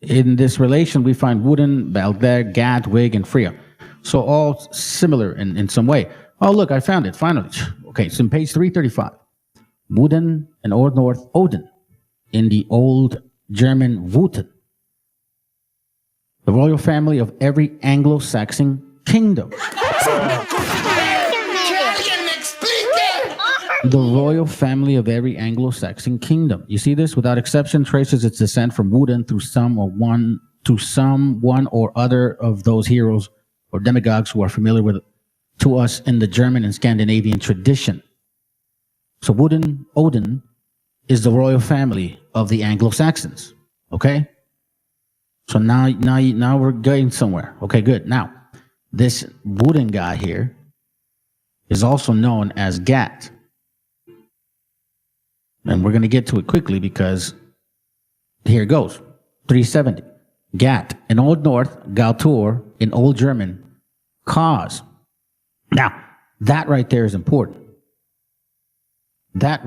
In this relation, we find Wooden, Balder, Gat, Wig, and Freya. So all similar in some way. Oh, look, I found it, finally. Okay, it's in page 335. Wooden in Old North, Odin. In the Old German, Wotan. The royal family of every Anglo-Saxon kingdom. The royal family of every Anglo-Saxon kingdom. You see this? Without exception, traces its descent from Woden through some one or other of those heroes or demigods who are familiar with to us in the German and Scandinavian tradition. So Odin is the royal family of the Anglo-Saxons. Okay? So now we're getting somewhere. Okay, good. Now, this Wooden guy here is also known as Gat. And we're going to get to it quickly because here it goes. 370. Gat in Old North, Gautur in Old German, cause. Now, that right there is important. Gat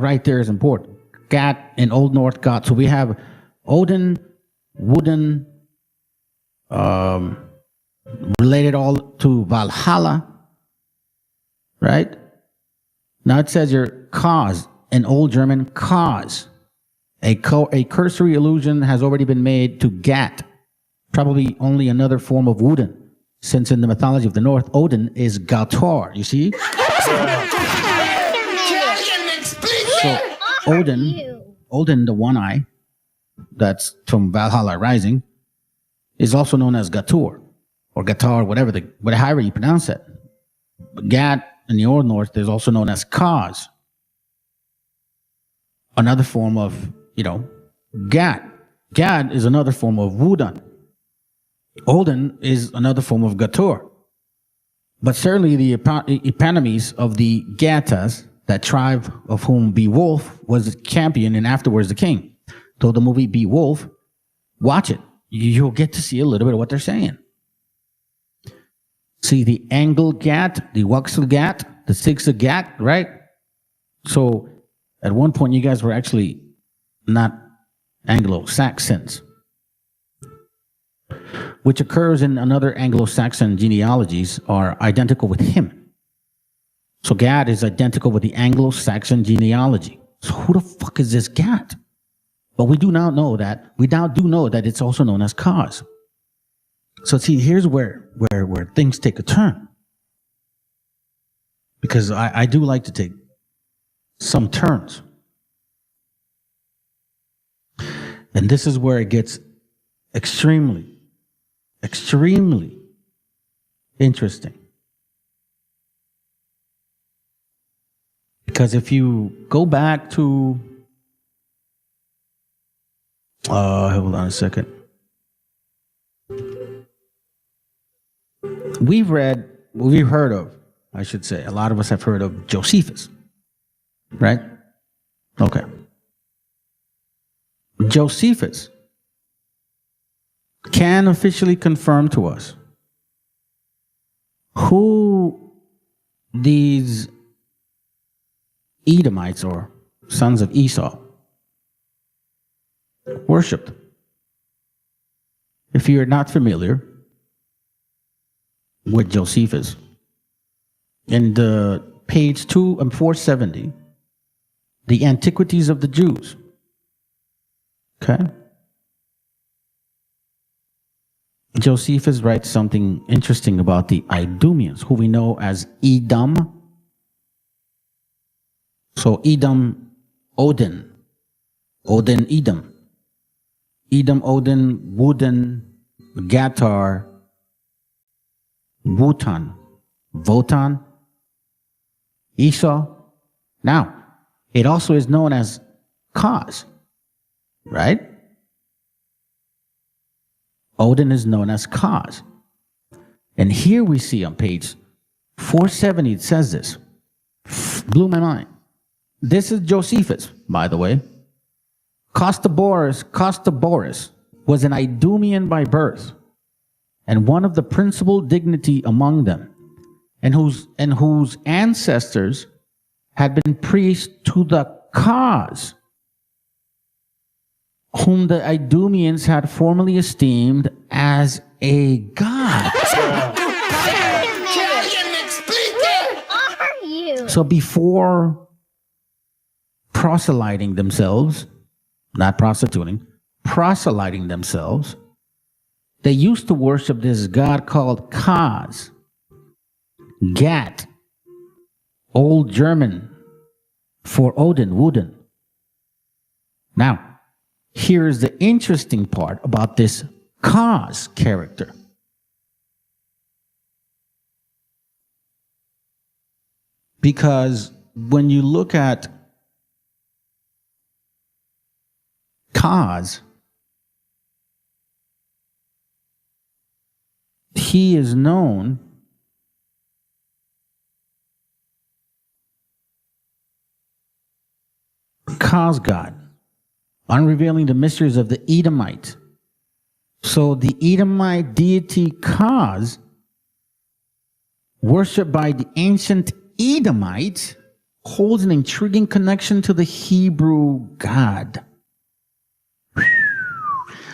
in Old North, God. So we have Odin, Wooden, related all to Valhalla, right? Now it says your cause, in Old German, cause. A cursory allusion has already been made to Gat, probably only another form of Woden, since in the mythology of the North, Odin is Gator. You see? So Odin, the one eye, that's from Valhalla Rising, is also known as Gator, or Gatar, however you pronounce it. But Gat in the Old North is also known as Kaz, another form of, Gat. Gad is another form of Wudan. Odin is another form of Gator. But certainly the eponymies of the Gatas, that tribe of whom Beowulf was the champion and afterwards the king. So the movie Beowulf, watch it. You'll get to see a little bit of what they're saying. See the Angle Gat, the Wuxel Gat, the Sigsa Gat, right? So at one point you guys were actually not Anglo-Saxons, which occurs in another Anglo-Saxon genealogies are identical with him. So Gad is identical with the Anglo-Saxon genealogy. So who the fuck is this Gad? But we do now know that it's also known as Kaz. So see, here's where things take a turn. Because I do like to take some turns. And this is where it gets extremely interesting. Because if you go back to, hold on a second. We've heard of, I should say, a lot of us have heard of Josephus, right? Okay. Josephus can officially confirm to us who these Edomites or sons of Esau worshipped. If you're not familiar with Josephus, in the page 470, the Antiquities of the Jews. Okay. Josephus writes something interesting about the Idumeans, who we know as Edom. So Edom, Odin, Edom. Edom, Odin, Wooden, Gatar, Wotan, Esau. Now, it also is known as Kaz, right? Odin is known as Kaz. And here we see on page 470, it says this. Blew my mind. This is Josephus, by the way. Costoboris was an Idumean by birth, and one of the principal dignity among them, and whose ancestors had been priests to the Kaz, whom the Idumeans had formerly esteemed as a god. So before proselyting themselves, not prostituting, proselyting themselves, they used to worship this god called Kaz, Gat, Old German for Odin, Wooden. Now, here's the interesting part about this Kaz character. Because when you look at Kaz, he is known Kaz God, unrevealing the mysteries of the Edomite. So the Edomite deity Kaz, worshipped by the ancient Edomites, holds an intriguing connection to the Hebrew God.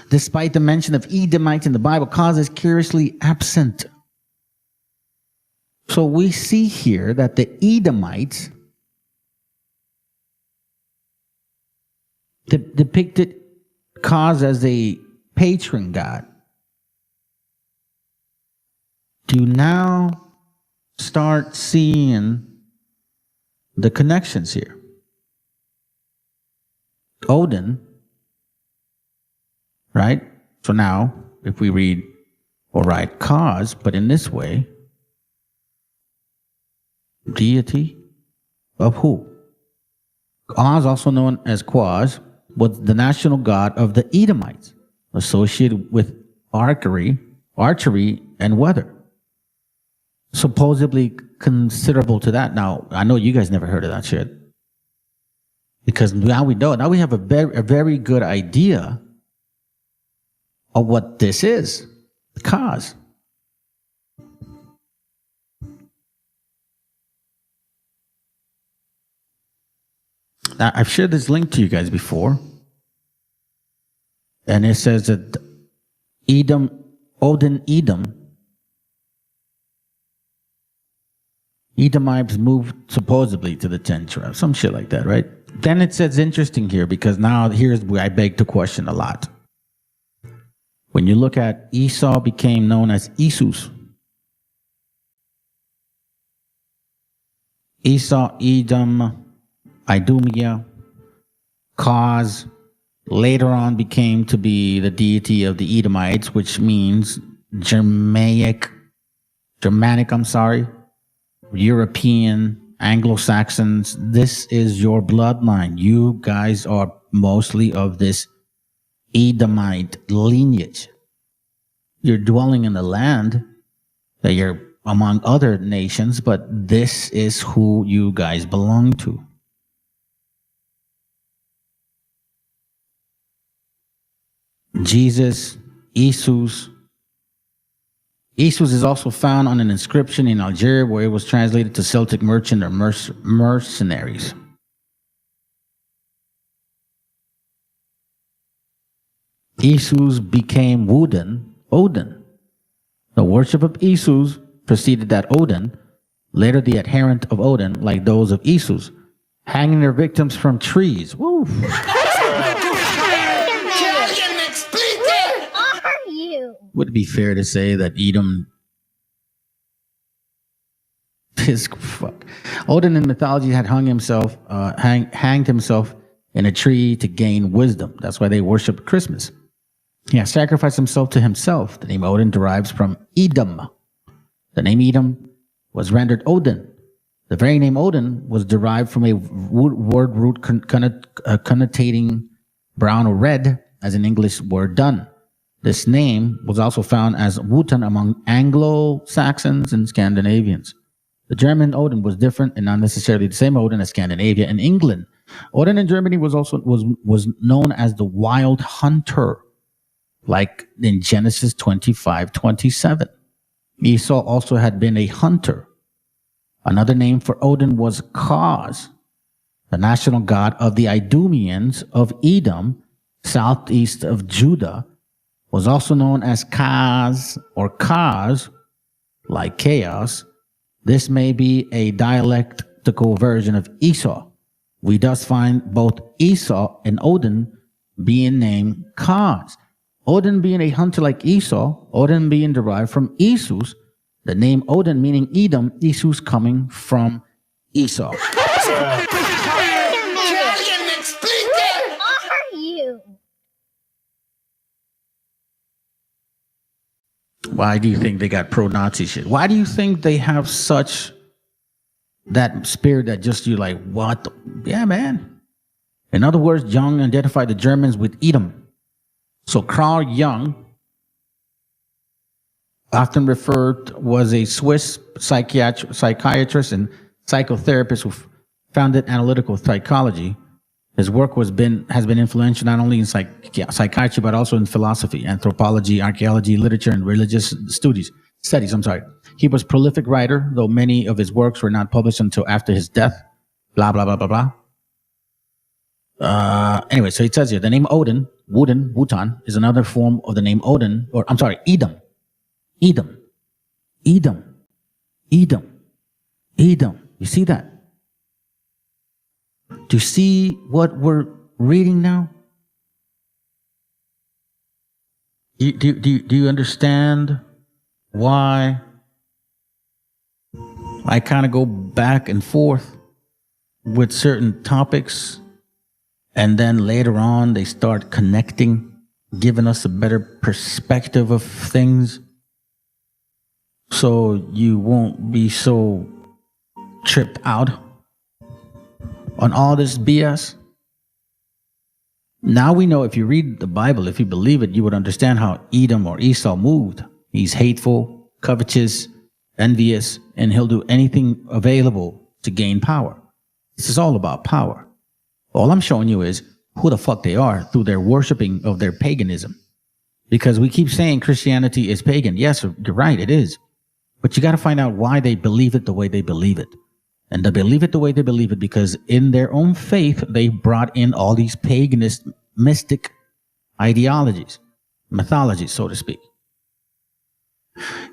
Despite the mention of Edomites in the Bible, Kaz is curiously absent. So we see here that the Edomites depicted Kaz as a patron god, do now start seeing the connections here. Odin, right? So now, if we read or write Kaz, but in this way, deity of who? Kaz, also known as Quaz, was the national god of the Edomites, associated with archery, and weather. Supposedly considerable to that. Now, I know you guys never heard of that shit. Because now we know. Now we have a very good idea of what this is. The Kaz. Now, I've shared this link to you guys before. And it says that Edomites moved supposedly to the 10 tribes, some shit like that, right? Then it says interesting here, because now here's where I beg to question a lot. When you look at Esau became known as Isus. Esau, Edom, Idumea, Kaz, later on became to be the deity of the Edomites, which means Germanic, European, Anglo-Saxons. This is your bloodline. You guys are mostly of this Edomite lineage. You're dwelling in the land that you're among other nations, but this is who you guys belong to. Jesus, Isus. Isus is also found on an inscription in Algeria where it was translated to Celtic merchant or mercenaries. Isus became Odin. The worship of Isus preceded that Odin, later the adherent of Odin, like those of Isus, hanging their victims from trees. Woo! Would it be fair to say that Edom is fuck? Odin in mythology had hanged himself in a tree to gain wisdom. That's why they worship Christmas. He has sacrificed himself to himself. The name Odin derives from Edom. The name Edom was rendered Odin. The very name Odin was derived from a word root connotating brown or red, as in English word done. This name was also found as Wotan among Anglo-Saxons and Scandinavians. The German Odin was different and not necessarily the same Odin as Scandinavia and England. Odin in Germany was known as the wild hunter, like in Genesis 25:27. Esau also had been a hunter. Another name for Odin was Kaz, the national god of the Idumeans of Edom, southeast of Judah, was also known as Kaz or Kaz, like chaos. This may be a dialectical version of Esau. We thus find both Esau and Odin being named Kaz. Odin being a hunter like Esau, Odin being derived from Isus, the name Odin meaning Edom, Isus coming from Esau. Why do you think they got pro-Nazi shit? Why do you think they have such that spirit that just you like, what? Yeah, man. In other words, Jung identified the Germans with Edom. So Carl Jung, often was a Swiss psychiatrist and psychotherapist who founded analytical psychology. His work has been influential not only in psychiatry, but also in philosophy, anthropology, archaeology, literature, and religious studies. He was a prolific writer, though many of his works were not published until after his death. Blah, blah, blah, blah, blah. Anyway, so it says here, the name Odin, Wotan, is another form of the name Odin, Edom. You see that? Do you see what we're reading now? Do you understand why I kind of go back and forth with certain topics, and then later on they start connecting, giving us a better perspective of things, so you won't be so tripped out on all this BS? Now we know, if you read the Bible, if you believe it, you would understand how Edom or Esau moved. He's hateful, covetous, envious, and he'll do anything available to gain power. This is all about power. All I'm showing you is who the fuck they are through their worshiping of their paganism. Because we keep saying Christianity is pagan. Yes, you're right, it is. But you got to find out why they believe it the way they believe it. And they believe it the way they believe it because in their own faith, they brought in all these paganist, mystic ideologies, mythologies, so to speak.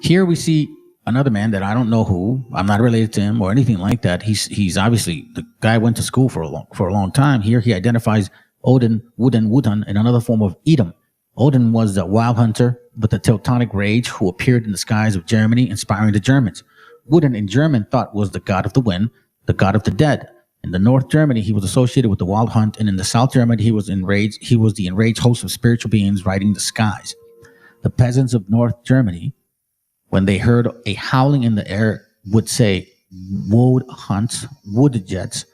Here we see another man that I don't know who. I'm not related to him or anything like that. He's obviously, the guy went to school for a long time. Here he identifies Odin, Wotan, in another form of Edom. Odin was the wild hunter with the Teutonic rage who appeared in the skies of Germany, inspiring the Germans. Wotan in German thought was the god of the wind, the god of the dead. In the North Germany, he was associated with the wild hunt, and in the South Germany, he was the enraged host of spiritual beings riding the skies. The peasants of North Germany, when they heard a howling in the air, would say, "Woad hunts, wood jets,"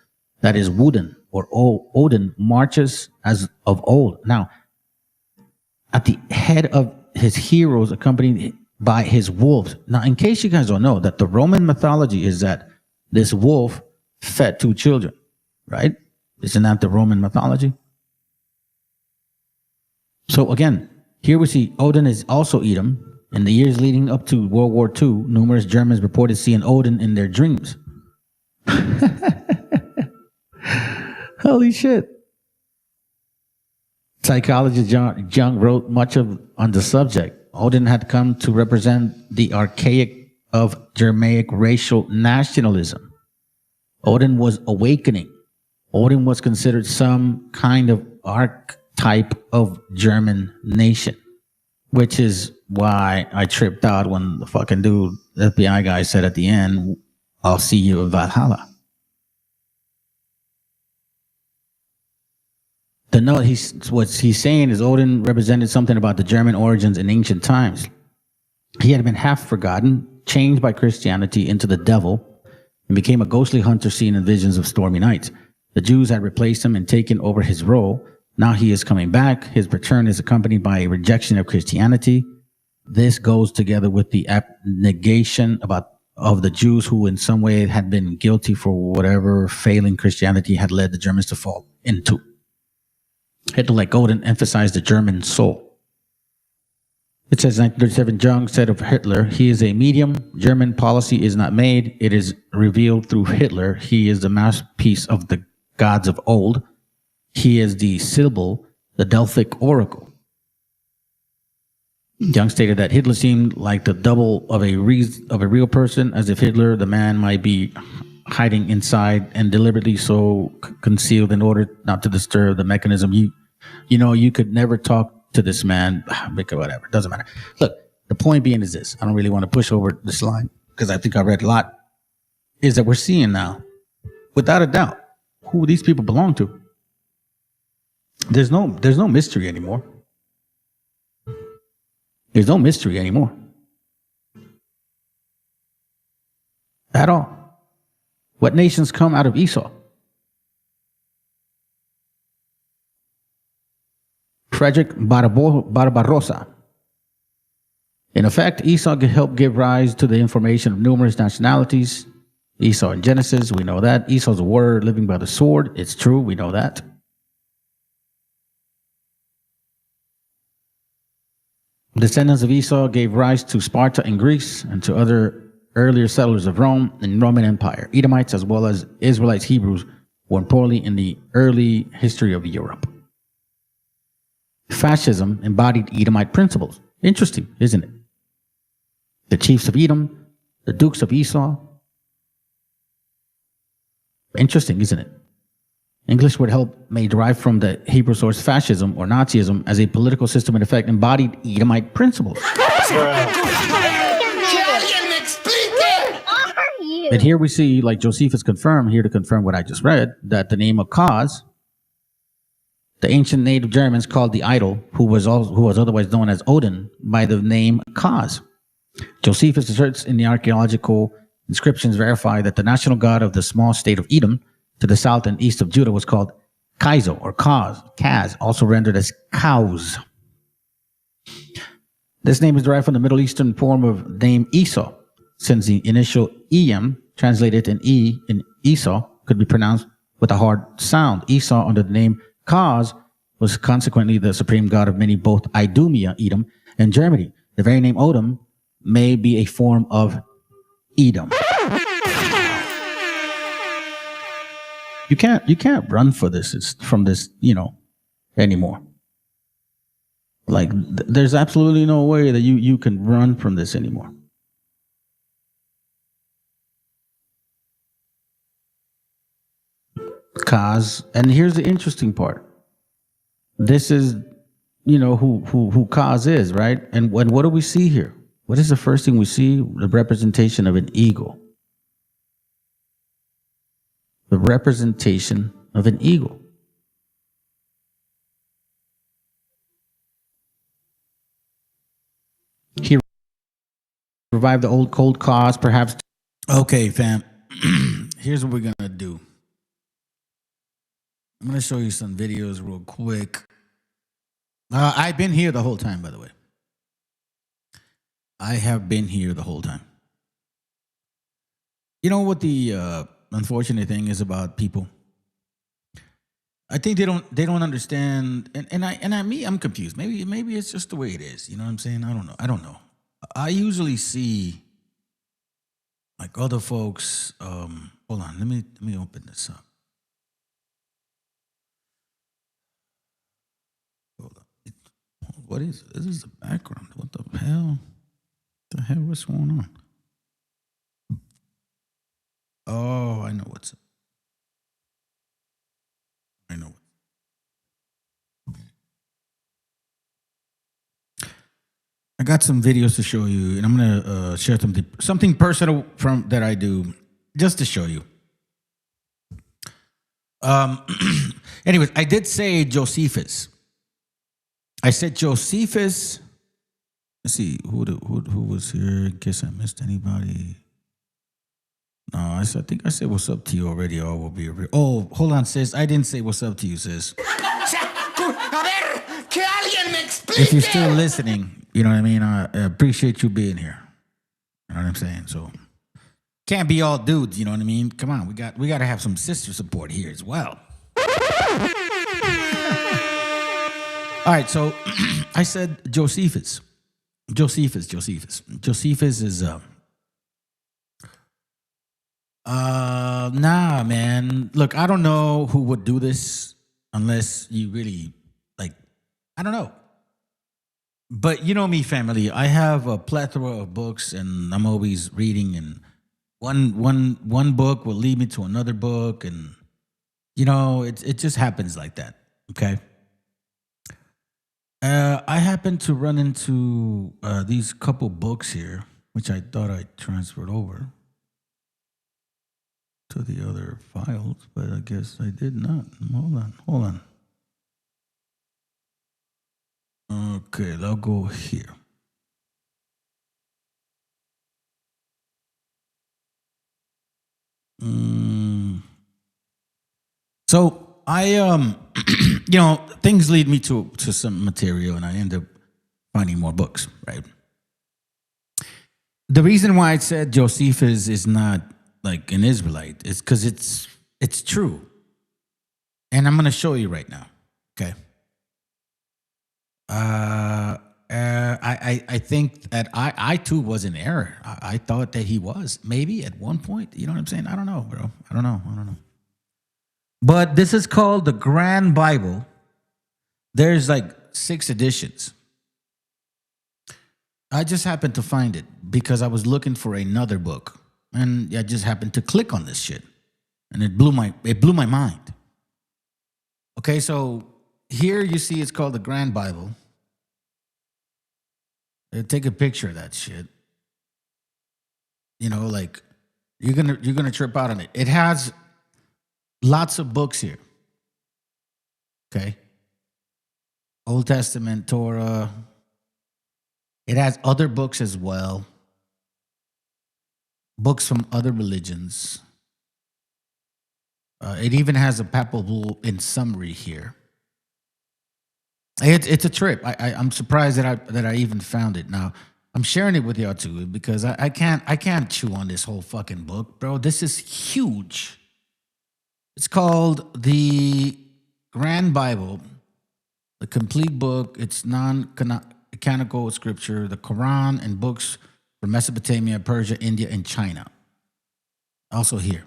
that is Woden, or Odin marches as of old. Now, at the head of his heroes, accompanied by his wolves. Now, in case you guys don't know, that the Roman mythology is that this wolf fed 2 children, right? Isn't that the Roman mythology? So again, here we see Odin is also Edom. In the years leading up to World War II, numerous Germans reported seeing Odin in their dreams. Holy shit. Psychologist Jung wrote much on the subject. Odin had come to represent the archaic of Germanic racial nationalism. Odin was awakening. Odin was considered some kind of archetype of German nation, which is why I tripped out when the fucking dude, the FBI guy, said at the end, "I'll see you in Valhalla." The note what he's saying is Odin represented something about the German origins in ancient times. He had been half forgotten, changed by Christianity into the devil, and became a ghostly hunter seen in visions of stormy nights. The Jews had replaced him and taken over his role. Now he is coming back. His return is accompanied by a rejection of Christianity. This goes together with the abnegation of the Jews who in some way had been guilty for whatever failing Christianity had led the Germans to fall into. Hitler, like Odin, emphasized the German soul. It says 1937, Jung said of Hitler, "He is a medium. German policy is not made. It is revealed through Hitler. He is the masterpiece of the gods of old. He is the Sibyl, the Delphic oracle." Jung stated that Hitler seemed like the double of a real person, as if Hitler, the man, might be hiding inside and deliberately so concealed in order not to disturb the mechanism. You could never talk to this man, whatever, doesn't matter. Look, the point being is this. I don't really want to push over this line because I think I read a lot, is that we're seeing now, without a doubt, who these people belong to. There's no mystery anymore. There's no mystery anymore. At all. What nations come out of Esau? Frederick Barbarossa. In effect, Esau helped give rise to the information of numerous nationalities. Esau in Genesis, we know that. Esau's a warrior living by the sword. It's true, we know that. Descendants of Esau gave rise to Sparta in Greece and to other earlier settlers of Rome and Roman Empire. Edomites as well as Israelites, Hebrews were importantly in the early history of Europe. Fascism embodied Edomite principles. Interesting, isn't it? The chiefs of Edom, the dukes of Esau. Interesting, isn't it? English word help may derive from the Hebrew source fascism or Nazism as a political system in effect embodied Edomite principles. And here we see, like Josephus confirmed, here to confirm what I just read, that the name of Kaz, the ancient native Germans called the idol, who was otherwise known as Odin, by the name Kaz. Josephus asserts in the archaeological inscriptions verify that the national god of the small state of Edom, to the south and east of Judah, was called Kaizo or Kaz, also rendered as cows. This name is derived from the Middle Eastern form of name Esau, since the initial Em, translated in E in Esau, could be pronounced with a hard sound. Esau, under the name Kaz, was consequently the supreme god of many, both Idumea, Edom, and Germany. The very name Odom may be a form of Edom. You can't run for this. It's from this, anymore. Like there's absolutely no way that you can run from this anymore. Kaz, and here's the interesting part. This is, who Kaz is, right? And what do we see here? What is the first thing we see? The representation of an eagle. The representation of an eagle. He revived the old cold cause, perhaps. Okay, fam. Here's what we're going to do. I'm going to show you some videos real quick. I've been here the whole time, by the way. I have been here the whole time. You know what the unfortunate thing is about people? I think they don't understand, I'm confused. Maybe it's just the way it is. You know what I'm saying? I don't know. I usually see like other folks. Hold on, let me open this up. Hold on. What is this? Is the background? What the hell? What's going on? Oh, I know what's up. I know. I got some videos to show you, and I'm gonna share something personal from that I do, just to show you. Anyways, I did say Josephus. I said Josephus. Let's see who was here. In case I missed anybody. No, I think I said what's up to you already. Or will be. Oh, hold on, sis. I didn't say what's up to you, sis. If you're still listening, you know what I mean. I appreciate you being here. You know what I'm saying. So can't be all dudes. You know what I mean. Come on, we got to have some sister support here as well. All right, so I said Josephus. Josephus is nah, man. Look, I don't know who would do this unless you really I don't know. But you know me, family. I have a plethora of books, and I'm always reading. And one book will lead me to another book, and it just happens like that. Okay. I happened to run into these couple books here, which I thought I transferred over to the other files, but I guess I did not. Hold on. Okay, I'll go here. So I things lead me to some material, and I end up finding more books, right? The reason why I said Josephus is not like an Israelite is because it's true. And I'm going to show you right now, okay? I think that I too was in error. I thought that he was maybe at one point. You know what I'm saying? I don't know, bro. I don't know. But this is called the Grand Bible. There's like 6 editions. I just happened to find it because I was looking for another book, and I just happened to click on this shit, and it blew my mind. Okay, so here you see it's called the Grand Bible. Take a picture of that shit. You know, like you're gonna trip out on it. It has lots of books here. Okay. Old Testament, Torah. It has other books as well. Books from other religions. It even has a papal bull in summary here. It's a trip. I'm surprised that I even found it. Now I'm sharing it with y'all too because I can't chew on this whole fucking book, bro. This is huge. It's called the Grand Bible, the complete book. It's non-canonical scripture, the Quran and books from Mesopotamia, Persia, India, and China. Also here.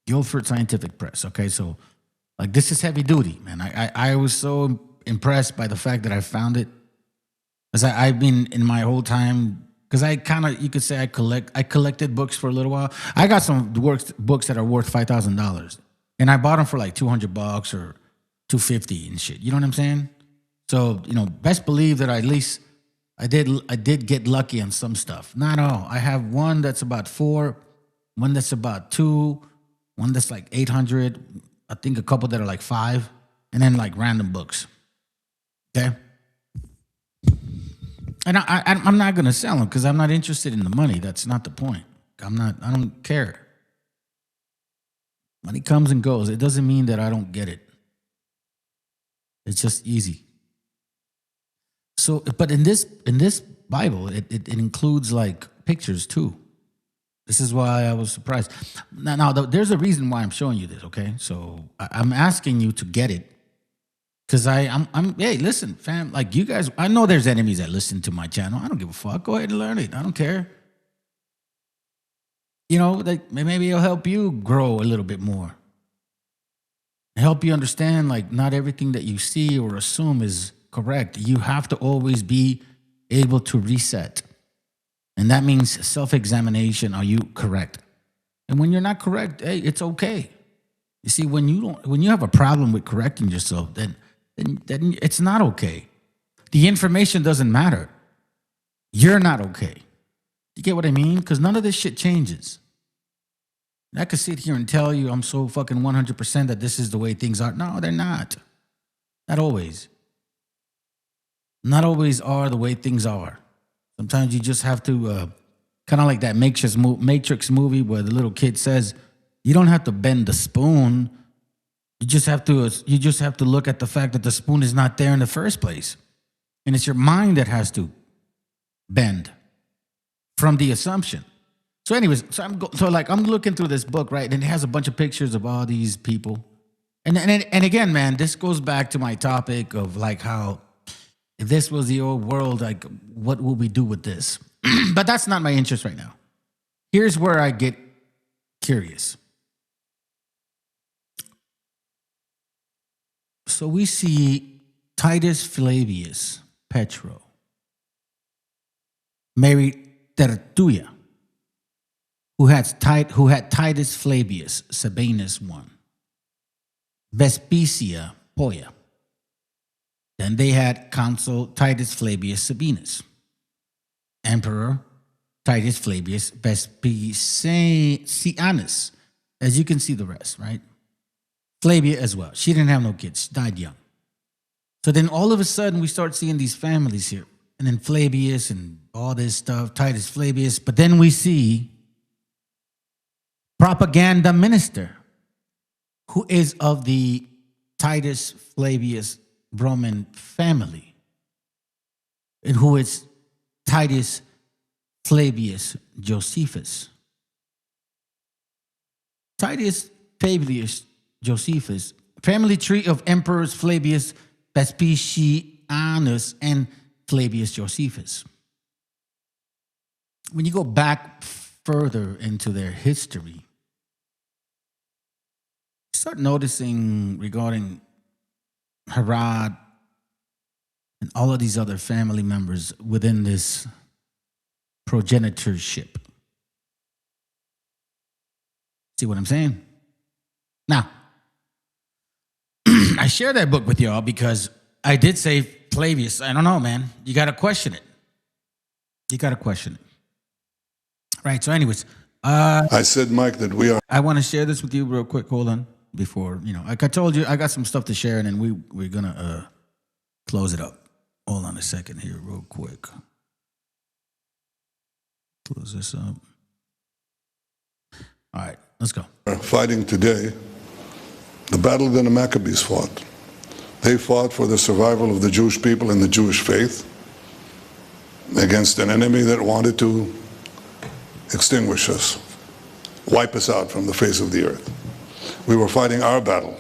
Guildford Scientific Press. Okay, so like this is heavy duty, man. I was so impressed by the fact that I found it. As I've been in my whole time, because I kind of, you could say I collected books for a little while. I got some books that are worth $5,000, and I bought them for like $200 or $250 and shit. You know what I'm saying? So best believe that at least I did get lucky on some stuff. Not all. I have one that's about 4, one that's about 2. One that's like 800, I think a couple that are like 5, and then like random books. Okay? And I'm not going to sell them because I'm not interested in the money. That's not the point. I don't care. Money comes and goes. It doesn't mean that I don't get it. It's just easy. So, but in this Bible, it includes like pictures too. This is why I was surprised. Now, there's a reason why I'm showing you this, okay? So I'm asking you to get it because hey, listen, fam, like you guys, I know there's enemies that listen to my channel. I don't give a fuck. Go ahead and learn it. I don't care. Like maybe it'll help you grow a little bit more. Help you understand, like not everything that you see or assume is correct. You have to always be able to reset. And that means self-examination. Are you correct? And when you're not correct, hey, it's okay. You see, when you have a problem with correcting yourself, then it's not okay. The information doesn't matter. You're not okay. You get what I mean? Because none of this shit changes. And I could sit here and tell you I'm so fucking 100% that this is the way things are. No, they're not. Not always. Not always are the way things are. Sometimes you just have to, kind of like that Matrix movie where the little kid says, you don't have to bend the spoon. You just have to look at the fact that the spoon is not there in the first place. And it's your mind that has to bend from the assumption. So anyways, I'm looking through this book, right? And it has a bunch of pictures of all these people. And again, man, this goes back to my topic of like how if this was the old world, like what will we do with this? But that's not my interest right now. Here's where I get curious. So we see Titus Flavius Petro married Tertulia, who had Titus Flavius Sabinus I, Vespasia Poia. Then they had Consul Titus Flavius Sabinus, Emperor Titus Flavius Vespasianus. As you can see the rest, right? Flavia as well. She didn't have no kids. She died young. So then all of a sudden we start seeing these families here. And then Flavius and all this stuff, Titus Flavius. But then we see propaganda minister who is of the Titus Flavius Roman family, and who is Titus Flavius Josephus. Titus Flavius Josephus, family tree of emperors Flavius Vespasianus and Flavius Josephus. When you go back further into their history, you start noticing regarding Herod and all of these other family members within this progenitorship. See what I'm saying? Now, I share that book with y'all because I did say Flavius. I don't know, man. You got to question it. You got to question it. Right. So anyways, I said, Mike, that we are. I want to share this with you real quick. Hold on. Before, like I told you, I got some stuff to share, and then we're going to close it up. Hold on a second here real quick. Close this up. All right, let's go. Fighting today the battle that the Maccabees fought. They fought for the survival of the Jewish people and the Jewish faith against an enemy that wanted to extinguish us, wipe us out from the face of the earth. We were fighting our battle,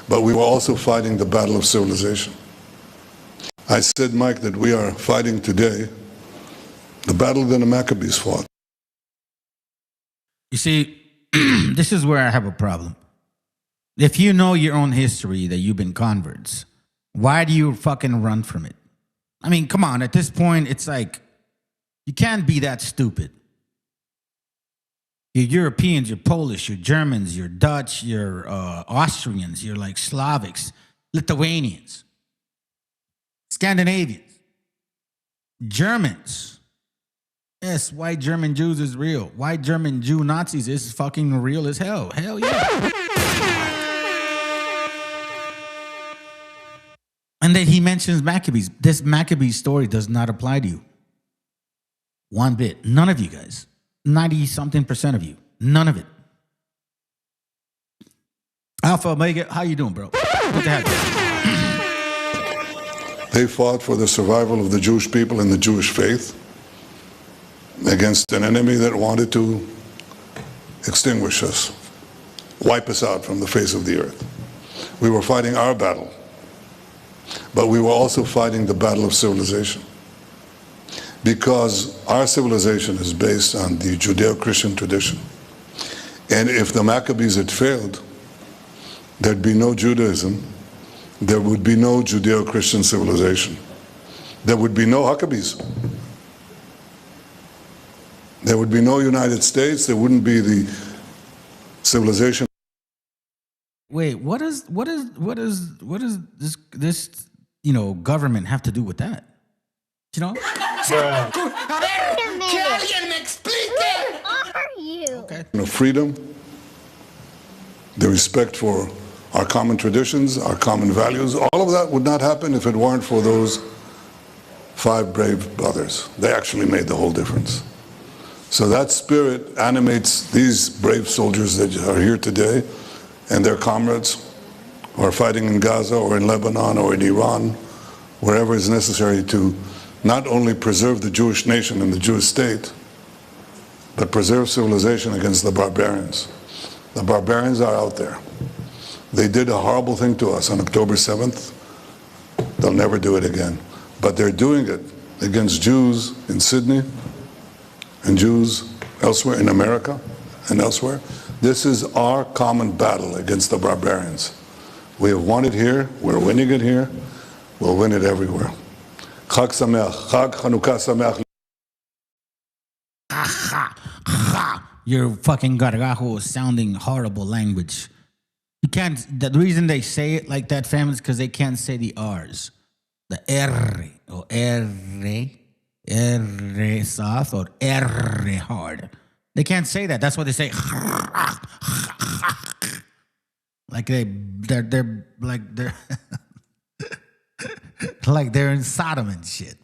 but we were also fighting the battle of civilization. I said, Mike, that we are fighting today the battle that the Maccabees fought. You see, this is where I have a problem. If you know your own history that you've been converts, why do you fucking run from it? I mean, come on, at this point, it's like, you can't be that stupid. You're Europeans, you're Polish, you're Germans, you're Dutch, you're Austrians, you're like Slavics, Lithuanians, Scandinavians, Germans. Yes, white German Jews is real. White German Jew Nazis is fucking real as hell. Hell yeah. And then he mentions Maccabees. This Maccabees story does not apply to you. One bit. None of you guys. 90-something% of you. None of it. Alpha Omega, how you doing, bro? What the heck? They fought for the survival of the Jewish people and the Jewish faith against an enemy that wanted to extinguish us, wipe us out from the face of the earth. We were fighting our battle, but we were also fighting the battle of civilization, because our civilization is based on the Judeo-Christian tradition. And if the Maccabees had failed, there'd be no Judaism, there would be no Judeo-Christian civilization, there would be no Maccabees, there would be no United States, there wouldn't be the civilization. Wait, what does this government have to do with that? You know? Are you? Okay. Freedom, the respect for our common traditions, our common values, all of that would not happen if it weren't for those 5 brave brothers. They actually made the whole difference. So that spirit animates these brave soldiers that are here today and their comrades who are fighting in Gaza or in Lebanon or in Iran, wherever is necessary to not only preserve the Jewish nation and the Jewish state, but preserve civilization against the barbarians. The barbarians are out there. They did a horrible thing to us on October 7th. They'll never do it again. But they're doing it against Jews in Sydney and Jews elsewhere in America and elsewhere. This is our common battle against the barbarians. We have won it here, we're winning it here, we'll win it everywhere. Chag Sameach, Chag Chanukah Sameach. Your fucking gargajo is sounding horrible language. You can't, the reason they say it like that, fam, is because they can't say the R's. The R, or R soft, or R hard. They can't say that. That's why they say like they're like they're in Sodom and shit.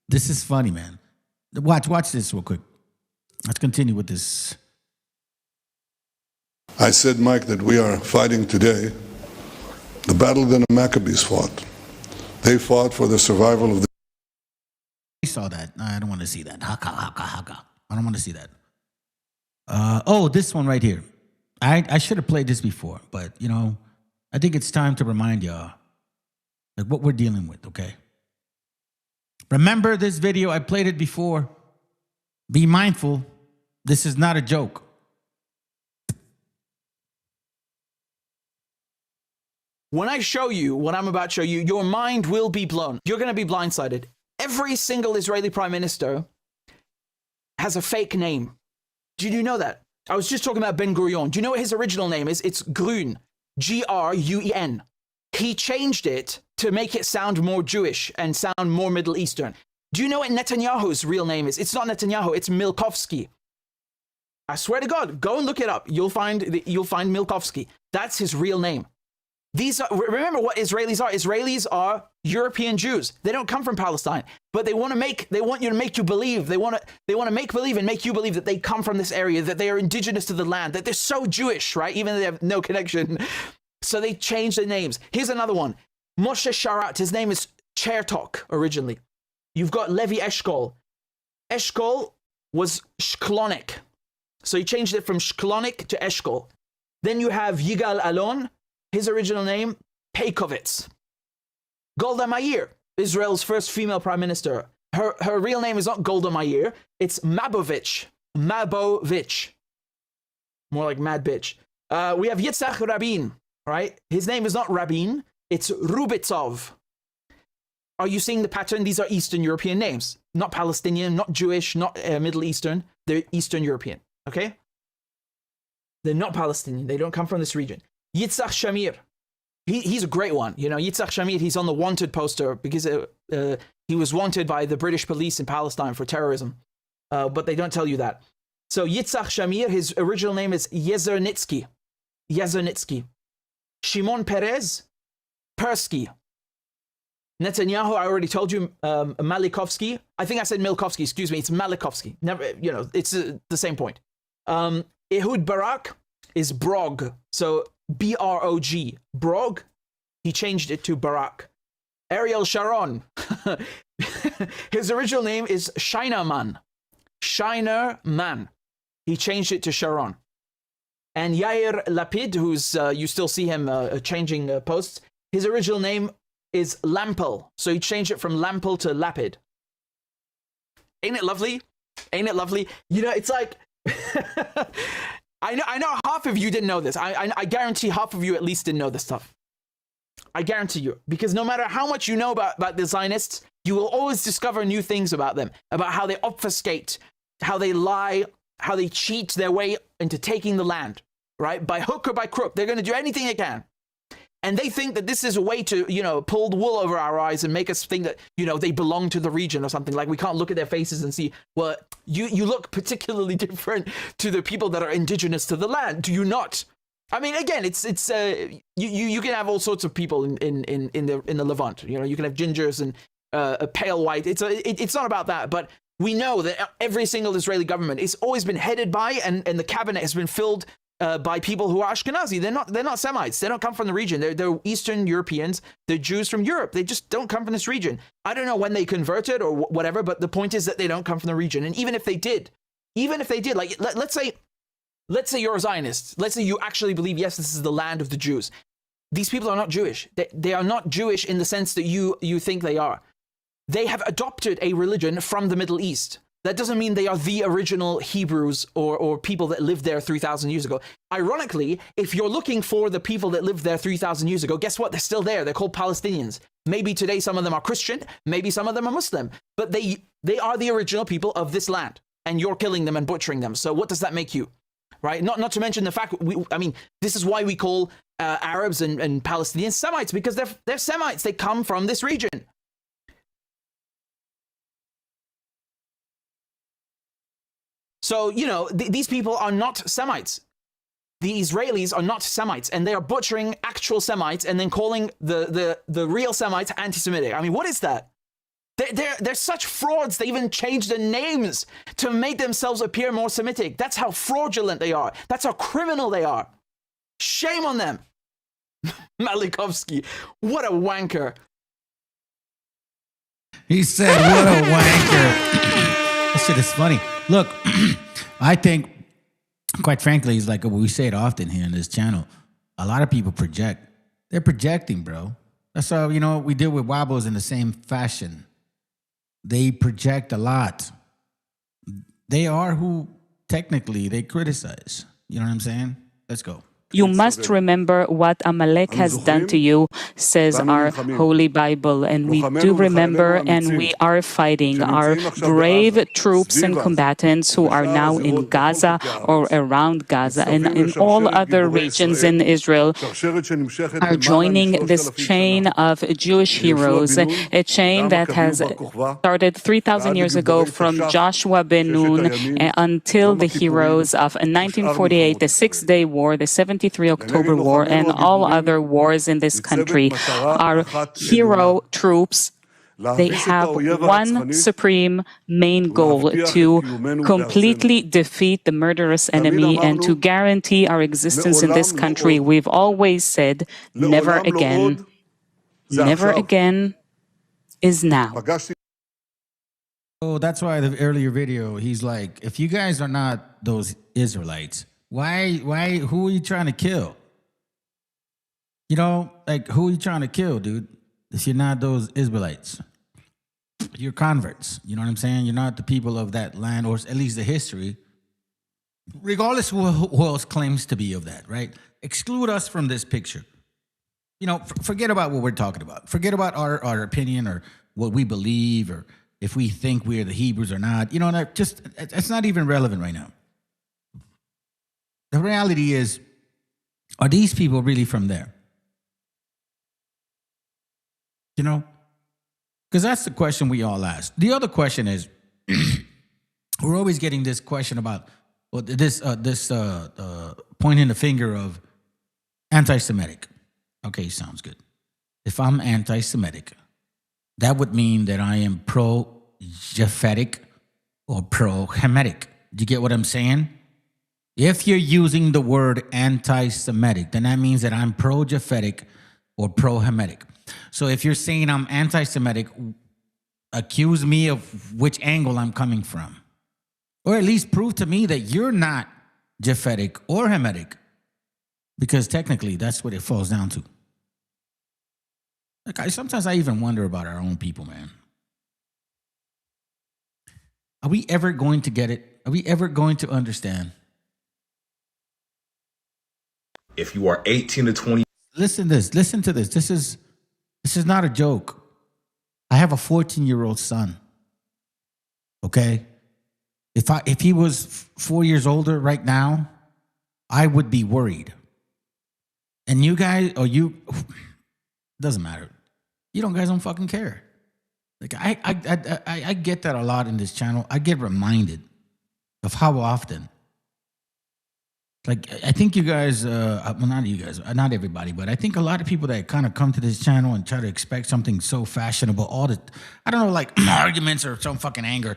This is funny, man. Watch this real quick. Let's continue with this. I said, Mike, that we are fighting today the battle that the Maccabees fought. They fought for the survival of the... We saw that. I don't want to see that. Haka, haka, haka. I don't want to see that. Oh, this one right here. I should have played this before, but, I think it's time to remind y'all like what we're dealing with, okay? Remember this video? I played it before. Be mindful. This is not a joke. When I show you what I'm about to show you, your mind will be blown. You're going to be blindsided. Every single Israeli prime minister has a fake name. Did you know that? I was just talking about Ben Gurion. Do you know what his original name is? It's Grun, Gruen. He changed it to make it sound more Jewish and sound more Middle Eastern. Do you know what Netanyahu's real name is? It's not Netanyahu, it's Milkovsky. I swear to God, go and look it up. You'll find Milkovsky. That's his real name. Remember what Israelis are. Israelis are European Jews. They don't come from Palestine, but they want you to make you believe. They want to make believe and make you believe that they come from this area, that they are indigenous to the land, that they're so Jewish, right? Even though they have no connection. So they changed their names. Here's another one. Moshe Sharat. His name is Chertok originally. You've got Levi Eshkol. Eshkol was Shklonik. So he changed it from Shklonik to Eshkol. Then you have Yigal Alon. His original name, Peikovitz. Golda Meir, Israel's first female prime minister. Her real name is not Golda Meir, it's Mabovich. Mabovich. More like mad bitch. We have Yitzhak Rabin, right? His name is not Rabin, it's Rubitsov. Are you seeing the pattern? These are Eastern European names. Not Palestinian, not Jewish, not Middle Eastern. They're Eastern European, okay? They're not Palestinian. They don't come from this region. Yitzhak Shamir. He's a great one. You know, Yitzhak Shamir, he's on the wanted poster because he was wanted by the British police in Palestine for terrorism. But they don't tell you that. So Yitzhak Shamir, his original name is Yezernitsky. Yezernitsky. Shimon Peres, Persky. Netanyahu, I already told you, Malikovsky. I think I said Milkovsky, excuse me. It's Malikovsky. Never, you know, it's the same point. Ehud Barak is Brog. So B-R-O-G. Brog. He changed it to Barak. Ariel Sharon. His original name is Shinerman. Shinerman. He changed it to Sharon. And Yair Lapid, who's you still see him changing posts. His original name is Lampel. So he changed it from Lampel to Lapid. Ain't it lovely? Ain't it lovely? You know, it's like I know half of you didn't know this. I guarantee half of you at least didn't know this stuff. I guarantee you. Because no matter how much you know about the Zionists, you will always discover new things about them, about how they obfuscate, how they lie, how they cheat their way into taking the land, right? By hook or by crook. They're going to do anything they can. And they think that this is a way to, you know, pull the wool over our eyes and make us think that, you know, they belong to the region or something. Like we can't look at their faces and see, well, you look particularly different to the people that are indigenous to the land. Do you not? I mean, again, it's you can have all sorts of people in the Levant. You know, you can have gingers and a pale white. It's not about that, but we know that every single Israeli government has always been headed by and the cabinet has been filled by people who are Ashkenazi. They're not Semites. They don't come from the region. They're Eastern Europeans. They're Jews from Europe. They just don't come from this region. I don't know when they converted or whatever, but the point is that they don't come from the region. And even if they did, like let's say you're a Zionist. Let's say you actually believe, yes, this is the land of the Jews. These people are not Jewish. They are not Jewish in the sense that you think they are. They have adopted a religion from the Middle East. That doesn't mean they are the original Hebrews or people that lived there 3,000 years ago. Ironically, if you're looking for the people that lived there 3,000 years ago, guess what? They're still there. They're called Palestinians. Maybe today some of them are Christian. Maybe some of them are Muslim. But they are the original people of this land. And you're killing them and butchering them. So what does that make you? Right? Not to mention the fact, this is why we call Arabs and Palestinians Semites, because they're Semites. They come from this region. So, you know, these people are not Semites. The Israelis are not Semites, and they are butchering actual Semites and then calling the real Semites anti-Semitic. I mean, what is that? They're such frauds. They even changed their names to make themselves appear more Semitic. That's how fraudulent they are. That's how criminal they are. Shame on them. Malikovsky, what a wanker. He said, what a wanker. That shit is funny. Look, I think, quite frankly, it's like we say it often here in this channel. A lot of people project. They're projecting, bro. That's how, you know, we deal with Wabos in the same fashion. They project a lot. They are who technically they criticize. You know what I'm saying? Let's go. You must remember what Amalek has done to you, says our Holy Bible. And we do remember, and we are fighting our brave troops and combatants who are now in Gaza or around Gaza and in all other regions in Israel are joining this chain of Jewish heroes, a chain that has started 3,000 years ago from Joshua ben Nun until the heroes of 1948, the Six-Day War, the 73 October War, and all other wars in this country. Our hero troops, they have one supreme main goal: to completely defeat the murderous enemy and to guarantee our existence in this country. We've always said, never again. Never again is now. So that's why the earlier video, he's like, if you guys are not those Israelites, who are you trying to kill? You know, like, who are you trying to kill, dude? If you're not those Israelites, you're converts. You know what I'm saying? You're not the people of that land, or at least the history. Regardless who else claims to be of that, right? Exclude us from this picture. You know, forget about what we're talking about. Forget about our opinion or what we believe or if we think we're the Hebrews or not. You know, it's not even relevant right now. The reality is, are these people really from there? You know? Because that's the question we all ask. The other question is, we're always getting this question about this pointing the finger of anti-Semitic. Okay, sounds good. If I'm anti-Semitic, that would mean that I am pro-Japhetic or pro-Hamitic. Do you get what I'm saying? If you're using the word anti-Semitic, then that means that I'm pro-Japhetic or pro-Hamitic. So if you're saying I'm anti-Semitic, accuse me of which angle I'm coming from. Or at least prove to me that you're not Japhetic or Hamitic. Because technically, that's what it falls down to. Like, sometimes I even wonder about our own people, man. Are we ever going to get it? Are we ever going to understand? If you are 18 to 20. Listen to this. This is not a joke. I have a 14-year-old son. Okay? If he was 4 years older right now, I would be worried. And you guys, doesn't matter. You guys don't fucking care. Like I get that a lot in this channel. I get reminded of how often. Like, I think you guys, well, not you guys, not everybody, but I think a lot of people that kind of come to this channel and try to expect something so fashionable, I don't know, like arguments or some fucking anger.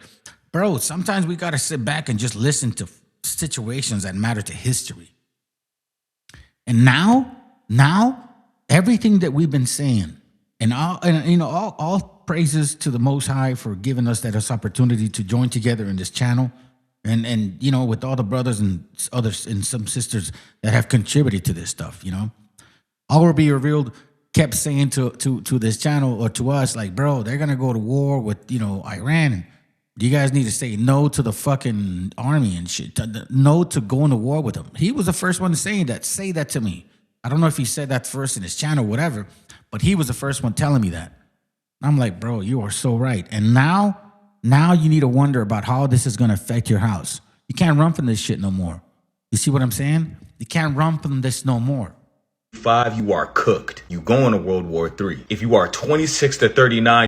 Bro, sometimes we got to sit back and just listen to situations that matter to history. And now, everything that we've been saying, and all praises to the Most High for giving us this opportunity to join together in this channel. And with all the brothers and others and some sisters that have contributed to this stuff, All Will Be Revealed kept saying to this channel or to us, like, bro, they're gonna go to war with Iran, and you guys need to say no to the fucking army and shit, no to going to war with them. He was the first one saying that. Say that to me. I don't know if he said that first in his channel, whatever, but he was the first one telling me that. I'm like, bro, you are so right. And now you need to wonder about how this is going to affect your house. You can't run from this shit no more. You see what I'm saying? You can't run from this no more. 5, you are cooked. You going to World War III. If you are 26 to 39,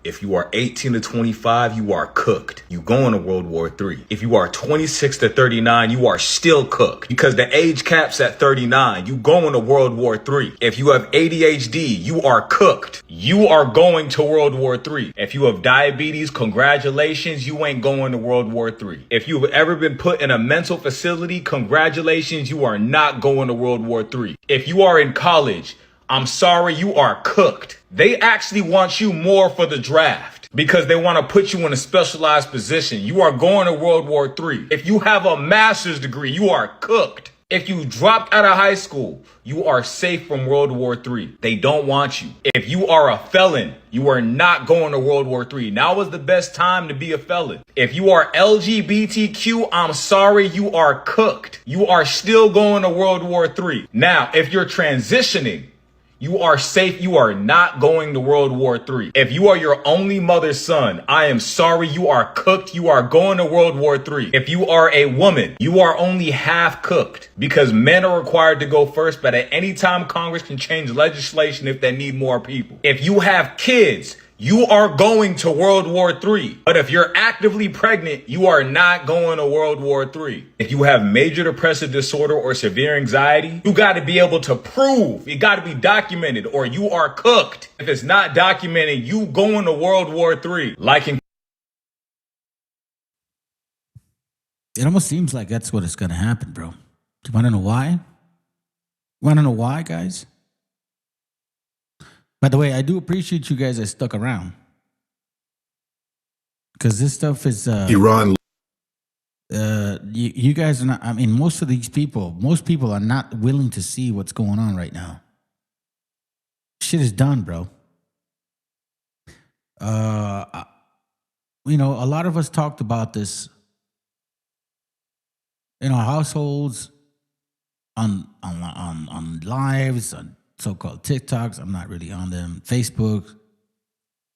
if you are 18 to 25, you are cooked. You going to World War III. If you are 26 to 39, you are still cooked because the age cap's at 39. You going to World War III. If you have ADHD, you are cooked. You are going to World War III. If you have diabetes, congratulations, you ain't going to World War III. If you've ever been put in a mental facility, congratulations, you are not going to World War III. If you are in college, I'm sorry, you are cooked. They actually want you more for the draft because they want to put you in a specialized position. You are going to World War III. If you have a master's degree, you are cooked. If you dropped out of high school, you are safe from World War III. They don't want you. If you are a felon, you are not going to World War III. Now is the best time to be a felon. If you are LGBTQ, I'm sorry, you are cooked. You are still going to World War III. Now, if you're transitioning, you are safe. You are not going to World War III. If you are your only mother's son, I am sorry, you are cooked. You are going to World War III. If you are a woman, you are only half cooked because men are required to go first, but at any time Congress can change legislation if they need more people. If you have kids, you are going to World War III. But if you're actively pregnant, you are not going to World War III. If you have major depressive disorder or severe anxiety, you got to be able to prove, it got to be documented, or you are cooked. If it's not documented, you going to World War III. It almost seems like that's what is going to happen, bro. Do you want to know why? You want to know why, guys? By the way, I do appreciate you guys that stuck around. Because this stuff is... Iran. You guys are not... I mean, most people are not willing to see what's going on right now. Shit is done, bro. You know, a lot of us talked about this in our households, on lives, on so-called TikToks. I'm not really on them. Facebook.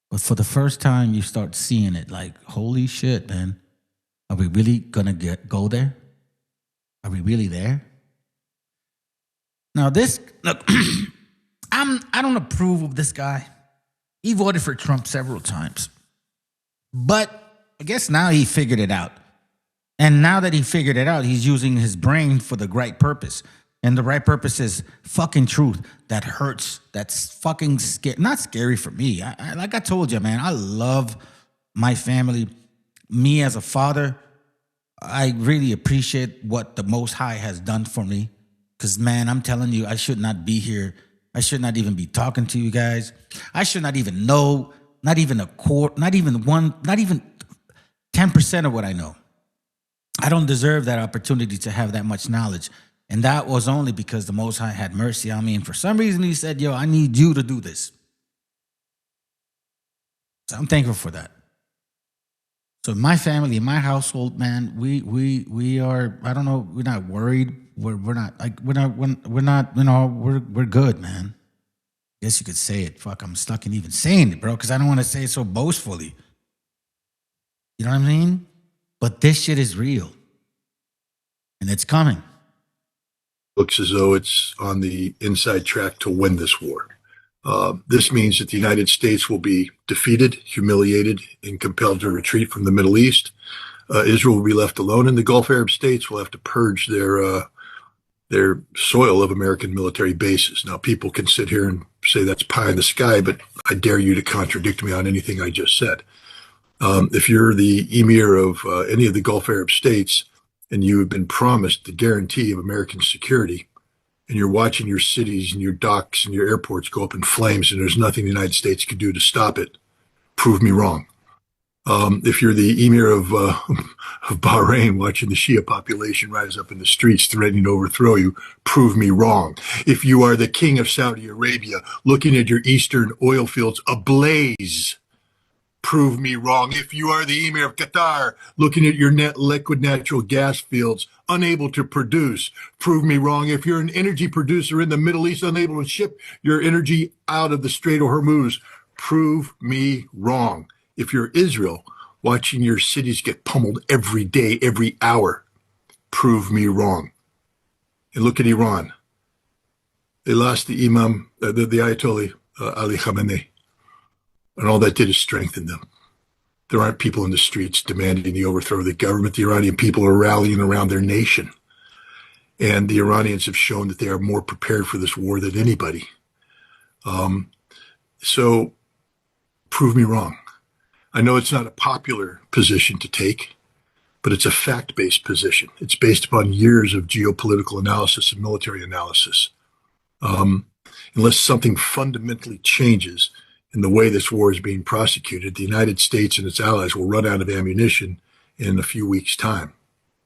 But for the first time, you start seeing it like, holy shit, man. Are we really going to go there? Are we really there? Now look, I don't approve of this guy. He voted for Trump several times. But I guess now he figured it out. And now that he figured it out, he's using his brain for the right purpose. And the right purpose is fucking truth that hurts. That's fucking scary. Not scary for me. Like I told you, man, I love my family. Me as a father, I really appreciate what the Most High has done for me. Because, man, I'm telling you, I should not be here. I should not even be talking to you guys. I should not even know, not even a quarter, not even 10% of what I know. I don't deserve that opportunity to have that much knowledge. And that was only because the Most High had mercy on me. And for some reason, he said, yo, I need you to do this. So I'm thankful for that. So in my family, in my household, man, we are, I don't know, we're not worried. We're not, you know, we're good, man. I guess you could say it. Fuck, I'm stuck in even saying it, bro, because I don't want to say it so boastfully. You know what I mean? But this shit is real. And it's coming. Looks as though it's on the inside track to win this war. This means that the United States will be defeated, humiliated, and compelled to retreat from the Middle East. Israel will be left alone, and the Gulf Arab states will have to purge their soil of American military bases. Now, people can sit here and say that's pie in the sky, but I dare you to contradict me on anything I just said. If you're the emir of any of the Gulf Arab states, and you have been promised the guarantee of American security, and you're watching your cities and your docks and your airports go up in flames, and there's nothing the United States can do to stop it, prove me wrong. If you're the emir of Bahrain, watching the Shia population rise up in the streets, threatening to overthrow you, prove me wrong. If you are the king of Saudi Arabia, looking at your eastern oil fields ablaze, prove me wrong. If you are the emir of Qatar, looking at your liquid natural gas fields, unable to produce, prove me wrong. If you're an energy producer in the Middle East, unable to ship your energy out of the Strait of Hormuz, prove me wrong. If you're Israel, watching your cities get pummeled every day, every hour, prove me wrong. And look at Iran. They lost the Imam, the Ayatollah Ali Khamenei. And all that did is strengthen them. There aren't people in the streets demanding the overthrow of the government. The Iranian people are rallying around their nation. And the Iranians have shown that they are more prepared for this war than anybody. So prove me wrong. I know it's not a popular position to take, but it's a fact-based position. It's based upon years of geopolitical analysis and military analysis. Unless something fundamentally changes in the way this war is being prosecuted, the United States and its allies will run out of ammunition in a few weeks' time.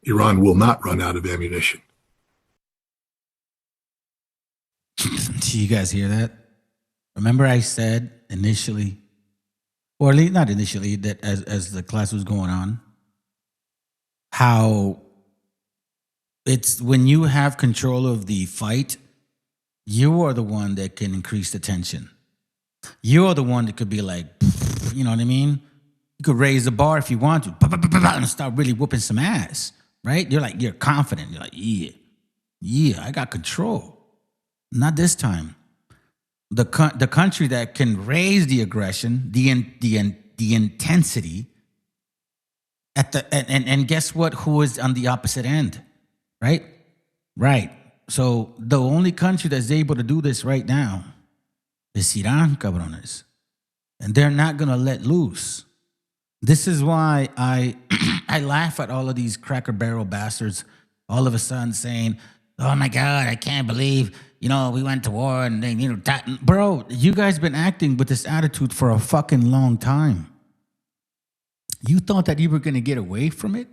Iran will not run out of ammunition. Do you guys hear that? Remember I said initially, or at least not initially, that as the class was going on, how it's when you have control of the fight, you are the one that can increase the tension. You are the one that could be like, you know what I mean? You could raise the bar if you want to, and start really whooping some ass, right? You're confident. You're like, yeah, I got control. Not this time. The country that can raise the aggression, the intensity, and guess what? Who is on the opposite end, right? Right. So the only country that's able to do this right now is Iran, cabrones, and they're not gonna let loose. This is why I I laugh at all of these Cracker Barrel bastards all of a sudden saying, "Oh my God, I can't believe, we went to war and then, bro, you guys been acting with this attitude for a fucking long time. You thought that you were going to get away from it?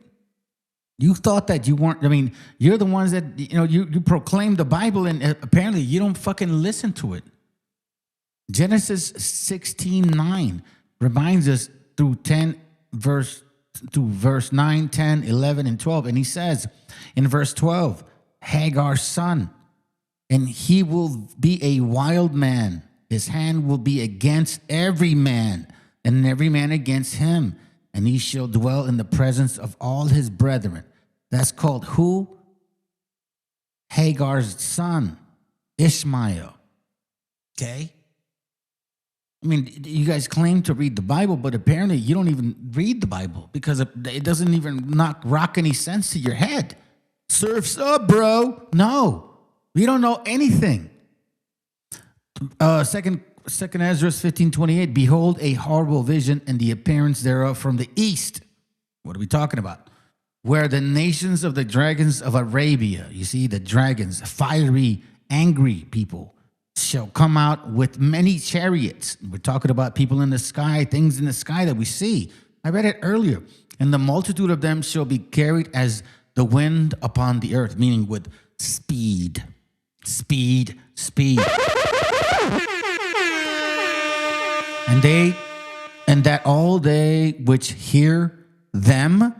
You thought that you weren't, you're the ones that, you proclaim the Bible and apparently you don't fucking listen to it. Genesis 16:9 reminds us through verse 9, 10, 11, and 12. And he says in verse 12, Hagar's son, and he will be a wild man. His hand will be against every man, and every man against him. And he shall dwell in the presence of all his brethren. That's called who? Hagar's son, Ishmael. Okay? You guys claim to read the Bible, but apparently you don't even read the Bible because it doesn't even rock any sense to your head. Surf's up, bro. No. We don't know anything. Second Ezra 15:28. Behold, a horrible vision and the appearance thereof from the east. What are we talking about? Where the nations of the dragons of Arabia, you see the dragons, fiery, angry people, shall come out with many chariots. We're talking about people in the sky, things in the sky that we see. I read it earlier. And the multitude of them shall be carried as the wind upon the earth, meaning with speed. Speed, speed. And that all they which hear them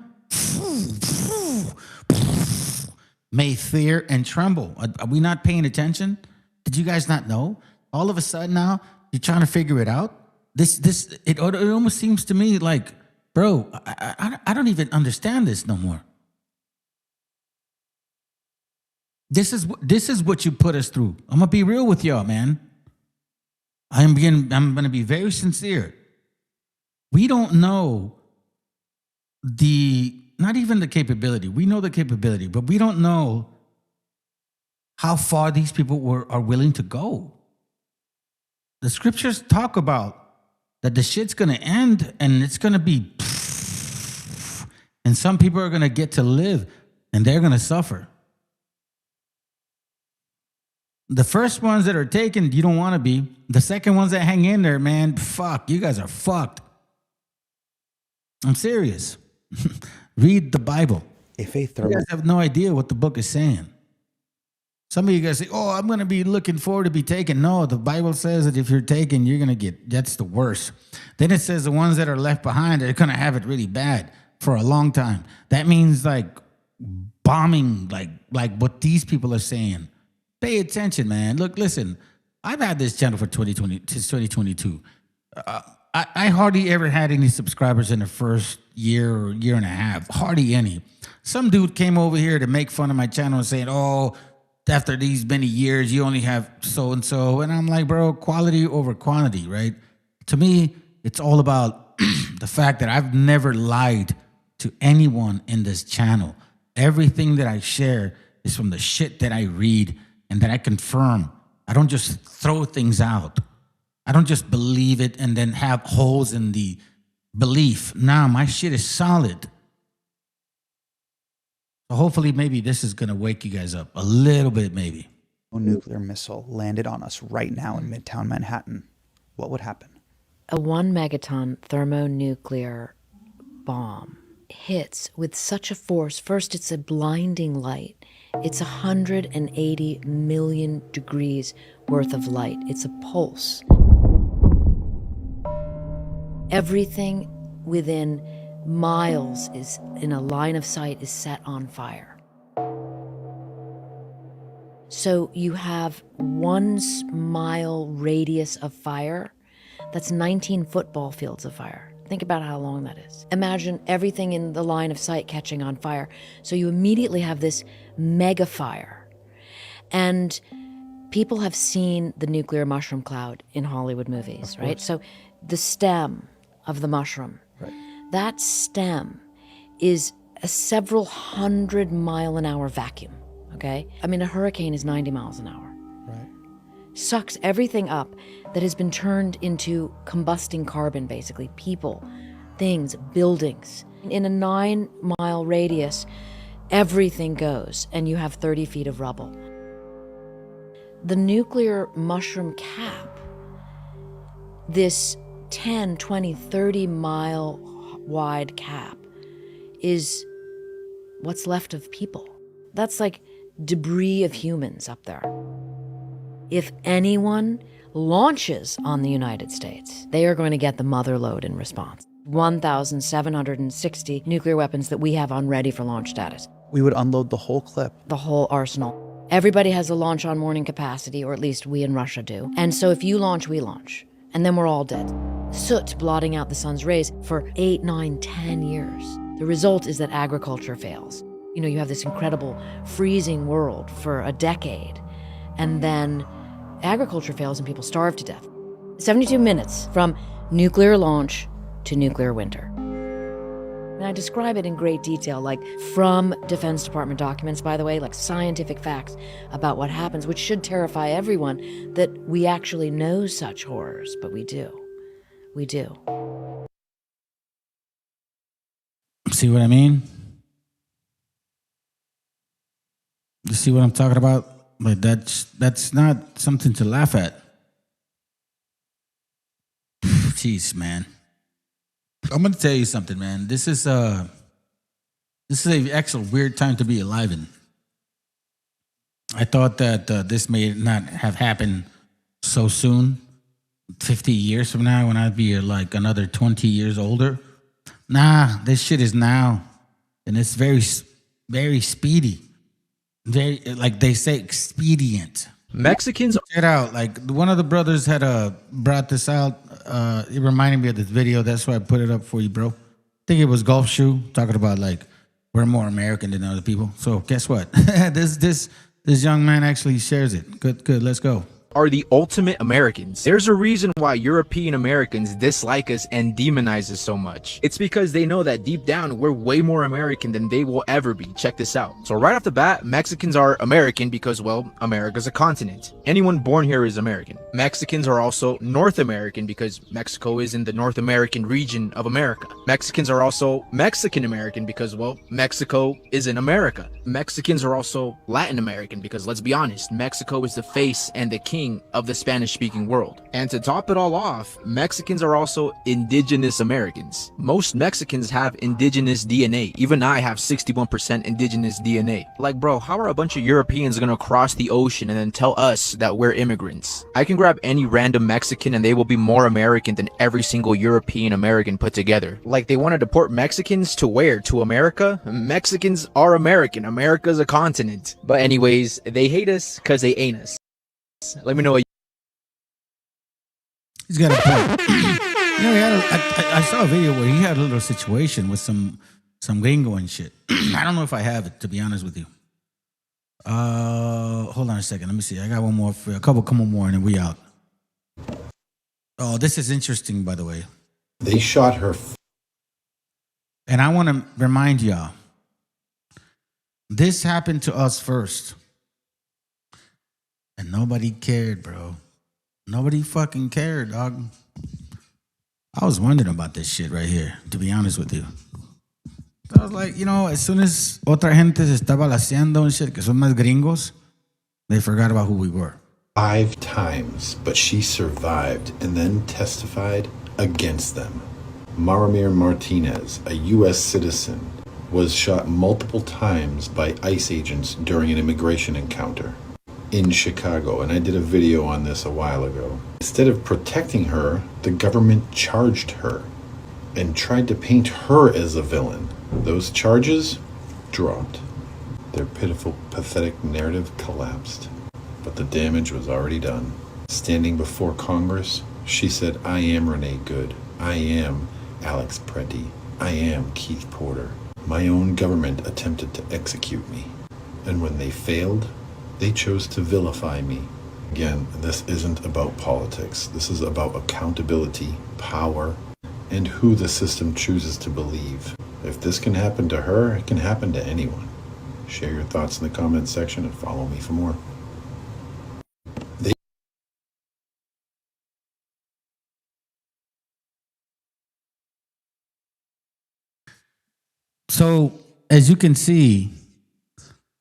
may fear and tremble. Are we not paying attention? Did you guys not know? All of a sudden now, you're trying to figure it out? It almost seems to me like, bro, I don't even understand this no more. This is what you put us through. I'm gonna be real with y'all, man. I'm gonna be very sincere. We don't know not even the capability. We know the capability, but we don't know how far these people are willing to go. The scriptures talk about that the shit's gonna end and it's gonna be, and some people are gonna get to live and they're gonna suffer. The first ones that are taken, you don't want to be. The second ones that hang in there, man, fuck, you guys are fucked. I'm serious. Read the Bible. You guys have no idea what the book is saying. Some of you guys say, oh, I'm going to be looking forward to be taken. No, the Bible says that if you're taken, you're going to that's the worst. Then it says the ones that are left behind are going to have it really bad for a long time. That means like bombing, like what these people are saying. Pay attention, man. Look, listen, I've had this channel for since 2022. I hardly ever had any subscribers in the first year or year and a half. Hardly any. Some dude came over here to make fun of my channel and saying, oh, after these many years, you only have so-and-so. And I'm like, bro, quality over quantity, right? To me, it's all about the fact that I've never lied to anyone in this channel. Everything that I share is from the shit that I read and that I confirm. I don't just throw things out. I don't just believe it and then have holes in the belief. Nah, my shit is solid. So hopefully maybe this is going to wake you guys up a little bit, maybe. A nuclear missile landed on us right now in Midtown Manhattan. What would happen? A 1 megaton thermonuclear bomb hits with such a force. First, it's a blinding light. It's 180 million degrees worth of light. It's a pulse. Everything within miles is in a line of sight is set on fire. So you have 1 mile radius of fire. That's 19 football fields of fire. Think about how long that is. Imagine everything in the line of sight catching on fire. So you immediately have this mega fire. And people have seen the nuclear mushroom cloud in Hollywood movies, right? So the stem of the mushroom, that stem is a several 100-mile-an-hour vacuum, okay? I mean, a hurricane is 90 miles an hour. Sucks everything up that has been turned into combusting carbon, basically. People, things, buildings. In a 9-mile radius, everything goes, and you have 30 feet of rubble. The nuclear mushroom cap, this 10, 20, 30-mile wide cap, is what's left of people. That's like debris of humans up there. If anyone launches on the United States, they are going to get the mother lode in response. 1,760 nuclear weapons that we have on ready for launch status. We would unload the whole clip. The whole arsenal. Everybody has a launch on warning capacity, or at least we in Russia do. And so if you launch, we launch. And then we're all dead. Soot blotting out the sun's rays for 8, 9, 10 years. The result is that agriculture fails. You know, you have this incredible freezing world for a decade. And then agriculture fails and people starve to death. 72 minutes from nuclear launch to nuclear winter. And I describe it in great detail, like from Defense Department documents, by the way, like scientific facts about what happens, which should terrify everyone that we actually know such horrors, but we do. We do. See what I mean? You see what I'm talking about? But that's not something to laugh at. Jeez, man. I'm gonna tell you something, man. This is a actual weird time to be alive in. I thought that this may not have happened so soon. 50 years from now, when I'd be like another 20 years older. Nah, this shit is now, and it's very, very speedy. Very, like they say, expedient. Mexicans. Check it out. Like one of the brothers had brought this out. It reminded me of this video. That's why I put it up for you, bro. I think it was Golf Shoe talking about like we're more American than other people. So guess what? this young man actually shares it. Good. Let's go. Are the ultimate Americans. There's a reason why European Americans dislike us and demonize us so much. It's because they know that deep down we're way more American than they will ever be. Check this out. So right off the bat, Mexicans are American because, well, America's a continent. Anyone born here is American. Mexicans are also North American because Mexico is in the North American region of America. Mexicans are also Mexican American because, well, Mexico is in America. Mexicans are also Latin American because, let's be honest, Mexico is the face and the king of the Spanish-speaking world. And to top it all off, Mexicans are also indigenous Americans. Most Mexicans have indigenous DNA. Even I have 61% indigenous DNA. Like, bro, how are a bunch of Europeans gonna cross the ocean and then tell us that we're immigrants? I can grab any random Mexican and they will be more American than every single European American put together. Like, they want to deport Mexicans to where? To America? Mexicans are American. America's a continent. But anyways, they hate us because they ain't us. Let me know what He's got a point. You know, I saw a video where he had a little situation with some gringo and shit. I don't know if I have it, to be honest with you. Hold on a second. Let me see. I got one more for you. A couple more and then we out. Oh, this is interesting, by the way. They shot her. And I want to remind y'all, this happened to us first. And nobody cared, bro. Nobody fucking cared, dog. I was wondering about this shit right here, to be honest with you. I was like, you know, as soon as otra gente se estaba laseando and shit, que son más gringos, they forgot about who we were. 5 times, but she survived and then testified against them. Maramir Martinez, a U.S. citizen, was shot multiple times by ICE agents during an immigration encounter in Chicago, and I did a video on this a while ago. Instead of protecting her, the government charged her and tried to paint her as a villain. Those charges dropped. Their pitiful, pathetic narrative collapsed. But the damage was already done. Standing before Congress, she said, "I am Renee Good. I am Alex Preti. I am Keith Porter. My own government attempted to execute me. And when they failed, they chose to vilify me." Again, this isn't about politics. This is about accountability, power, and who the system chooses to believe. If this can happen to her, it can happen to anyone. Share your thoughts in the comments section and follow me for more. So, as you can see,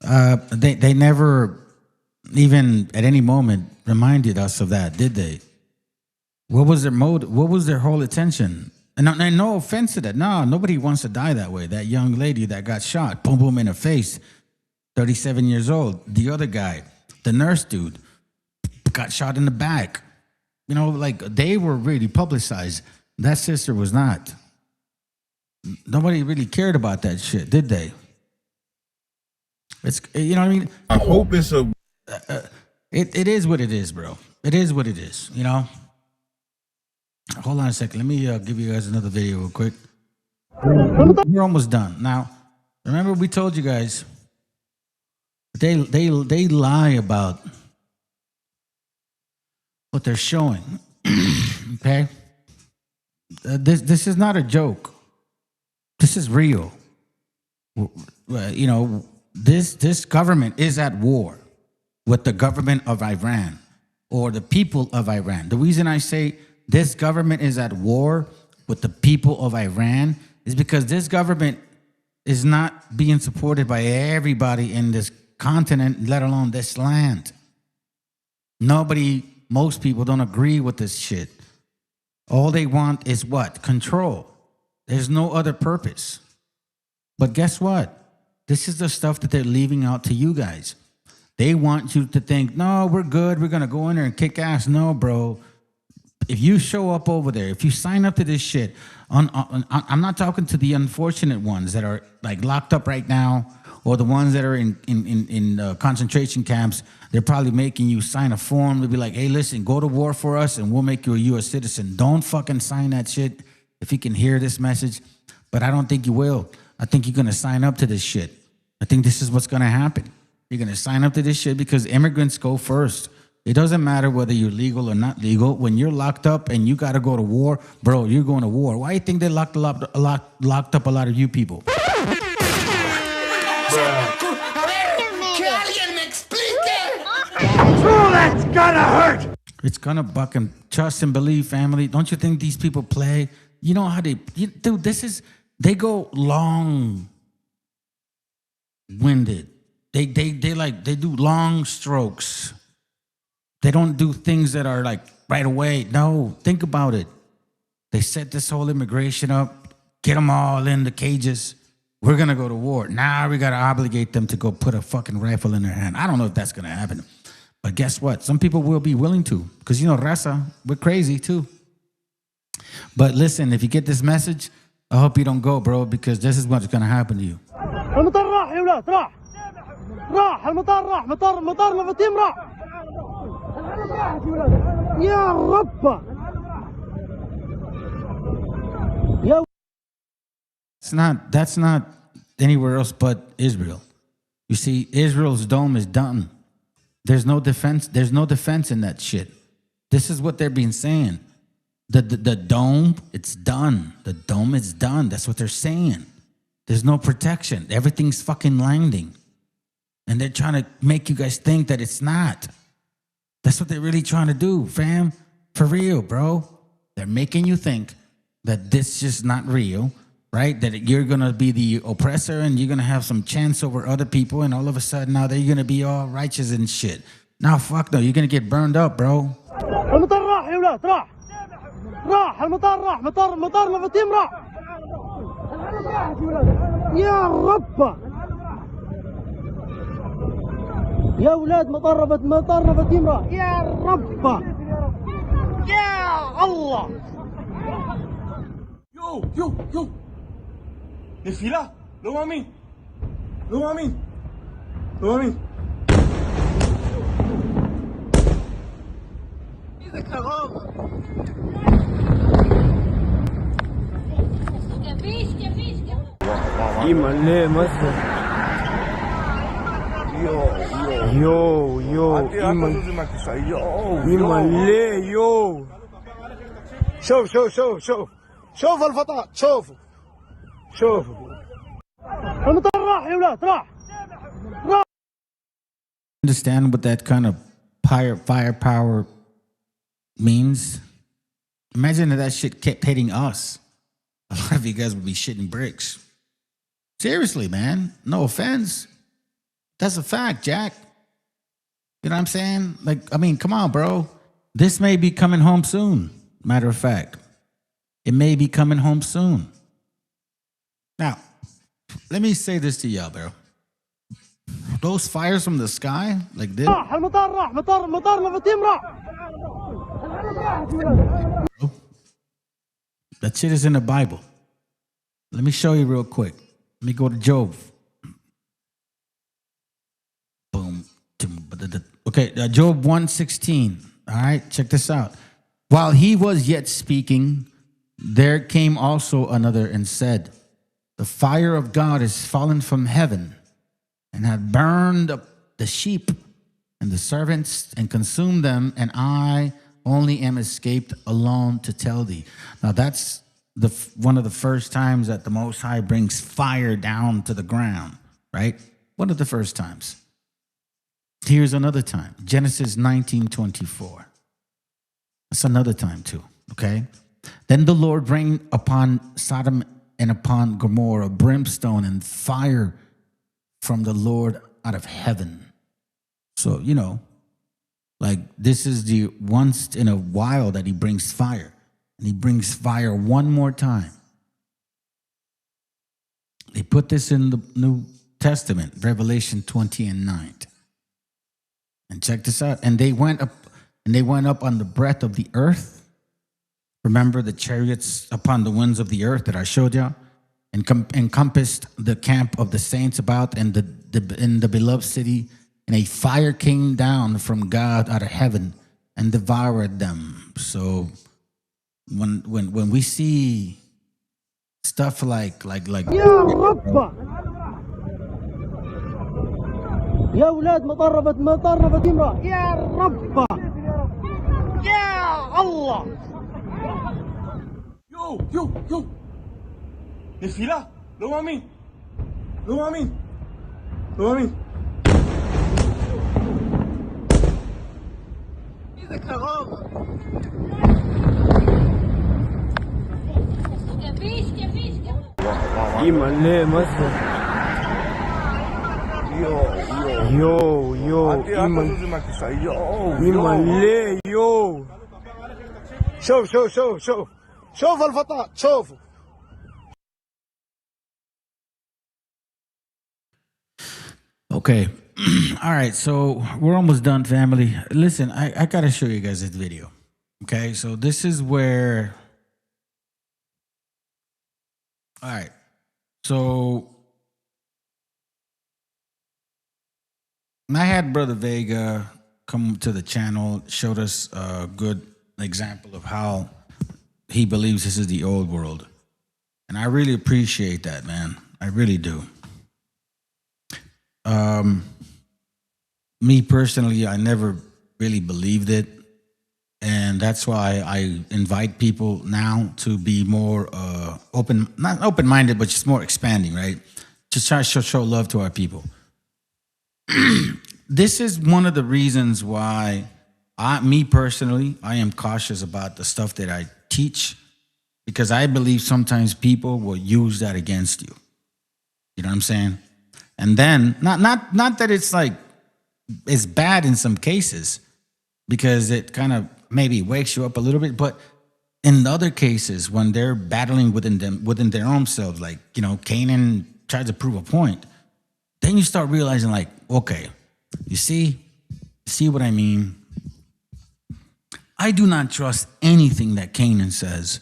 they never even at any moment reminded us of that, did they? What was their motive? What was their whole intention? And no offense to that. No, nobody wants to die that way. That young lady that got shot, boom, boom in her face, 37 years old. The other guy, the nurse dude, got shot in the back. You know, like they were really publicized. That sister was not. Nobody really cared about that shit, did they? It's, you know what I mean? I hope it's a... It is what it is, bro. It is what it is, you know? Hold on a second. Let me give you guys another video real quick. We're almost done. Now, remember we told you guys, they lie about what they're showing, okay? This is not a joke. This is real. You know, this government is at war with the government of Iran or the people of Iran. The reason I say this government is at war with the people of Iran is because this government is not being supported by everybody in this continent, let alone this land. Most people don't agree with this shit. All they want is what? Control. There's no other purpose. But guess what? This is the stuff that they're leaving out to you guys. They want you to think, no, we're good. We're going to go in there and kick ass. No, bro. If you show up over there, if you sign up to this shit, I'm not talking to the unfortunate ones that are like locked up right now or the ones that are in concentration camps. They're probably making you sign a form to be like, hey, listen, go to war for us and we'll make you a U.S. citizen. Don't fucking sign that shit if you can hear this message. But I don't think you will. I think you're going to sign up to this shit. I think this is what's going to happen. You're going to sign up to this shit because immigrants go first. It doesn't matter whether you're legal or not legal. When you're locked up and you got to go to war, bro, you're going to war. Why do you think they locked up a lot of you people? That's gonna hurt! It's going to fucking trust and believe, family. Don't you think these people play? You know how dude, they go long-winded. They do long strokes. They don't do things that are like right away. No, think about it. They set this whole immigration up, get them all in the cages. We're going to go to war. Now we got to obligate them to go put a fucking rifle in their hand. I don't know if that's going to happen. But guess what? Some people will be willing to. Because, you know, raza, we're crazy too. But listen, if you get this message, I hope you don't go, bro, because this is what's going to happen to you. That's not anywhere else but Israel. You see, Israel's dome is done. There's no defense in that shit. This is what they're being saying. The dome, it's done. The dome is done. That's what they're saying. There's no protection. Everything's fucking landing. And they're trying to make you guys think that it's not. That's what they're really trying to do, fam. For real, bro. They're making you think that this is just not real, right? That you're going to be the oppressor and you're going to have some chance over other people. And all of a sudden now they're going to be all righteous and shit. Now, fuck no. You're going to get burned up, bro. يا رب يا أولاد ما طربت امرأة يا رب يا الله يو نفيلة لو مامين إذا كغام Imale masa. Yo, Imale, yo. شوف الفطاط شوفوا المطر راح يا ولاد راح Understand what that kind of firepower means? Imagine if that shit kept hitting us. A lot of you guys would be shitting bricks. Seriously, man. No offense. That's a fact, Jack. You know what I'm saying? Like, I mean, come on, bro. This may be coming home soon. Matter of fact, it may be coming home soon. Now, let me say this to y'all, bro. Those fires from the sky, like this. المطر راح مطر لفتيم راح That shit is in the Bible. Let me show you real quick. Let me go to Job. Boom. Okay, Job 1:16. All right, check this out. While he was yet speaking, there came also another and said, the fire of God is fallen from heaven and had burned up the sheep and the servants and consumed them, and I only am escaped alone to tell thee. Now that's one of the first times that the Most High brings fire down to the ground, right? One of the first times. Here's another time, Genesis 19:24. That's another time too, okay? Then the Lord rained upon Sodom and upon Gomorrah brimstone and fire from the Lord out of heaven. So, you know, like this is the once in a while that he brings fire. And he brings fire one more time. They put this in the New Testament, Revelation 20:9. And check this out. And they went up on the breadth of the earth. Remember the chariots upon the winds of the earth that I showed you? And encompassed the camp of the saints about and in the beloved city. And a fire came down from God out of heaven and devoured them. So when we see stuff like يا رب يا أولاد ما طربت امرأة يا رب يا الله يو نفيلة لو مامين إذا كغام Imale masa. Yo, Imale, yo. شوف الفطاط شوفوا Okay. All right. So we're almost done, family. Listen, I got to show you guys this video. Okay. So this is where. All right. So I had Brother Vega come to the channel, showed us a good example of how he believes this is the old world. And I really appreciate that, man. I really do. Me personally, I never really believed it. And that's why I invite people now to be more not open-minded, but just more expanding, right? Just try to show love to our people. This is one of the reasons why me personally, I am cautious about the stuff that I teach, because I believe sometimes people will use that against you. You know what I'm saying? And then, not that it's like, it's bad in some cases, because it kind of maybe wakes you up a little bit, but in other cases, when they're battling within their own selves, like, you know, Canaan tries to prove a point, then you start realizing, like, okay, you see what I mean? I do not trust anything that Canaan says.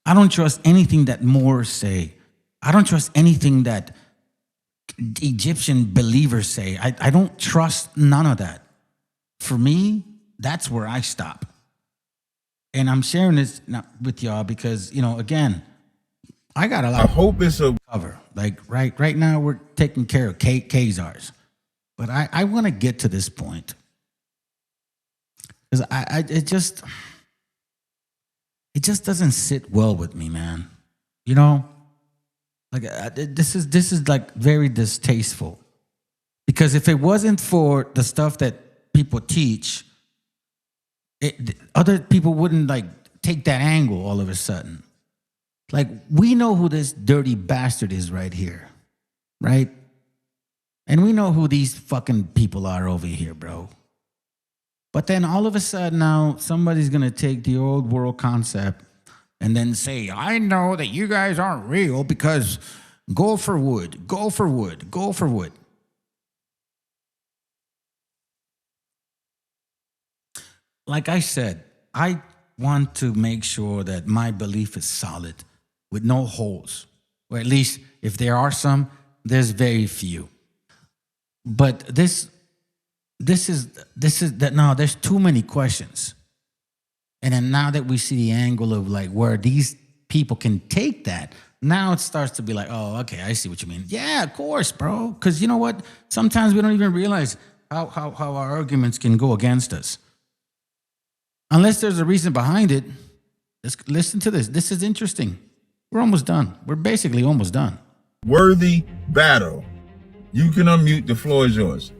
I don't trust anything that Moors say. I don't trust anything that Egyptian believers say. I don't trust none of that. For me, that's where I stop. And I'm sharing this with y'all because, you know, again, I got a lot. I hope it's a cover. Like right now, we're taking care of Khazars, but I want to get to this point because it just doesn't sit well with me, man. You know, like this is like very distasteful because if it wasn't for the stuff that people teach, other people wouldn't like take that angle all of a sudden. Like, we know who this dirty bastard is right here, right? And we know who these fucking people are over here, bro. But then all of a sudden now somebody's going to take the old world concept and then say, I know that you guys aren't real because go for wood, go for wood, go for wood. Like I said, I want to make sure that my belief is solid with no holes, or at least if there are some, there's very few. But this is that now there's too many questions. And then now that we see the angle of like where these people can take that, now it starts to be like, oh, okay, I see what you mean. Yeah, of course, bro. Because you know what? Sometimes we don't even realize how our arguments can go against us. Unless there's a reason behind it. Just listen to this. This is interesting. We're almost done. We're basically almost done. Worthy battle. You can unmute. The floor is yours.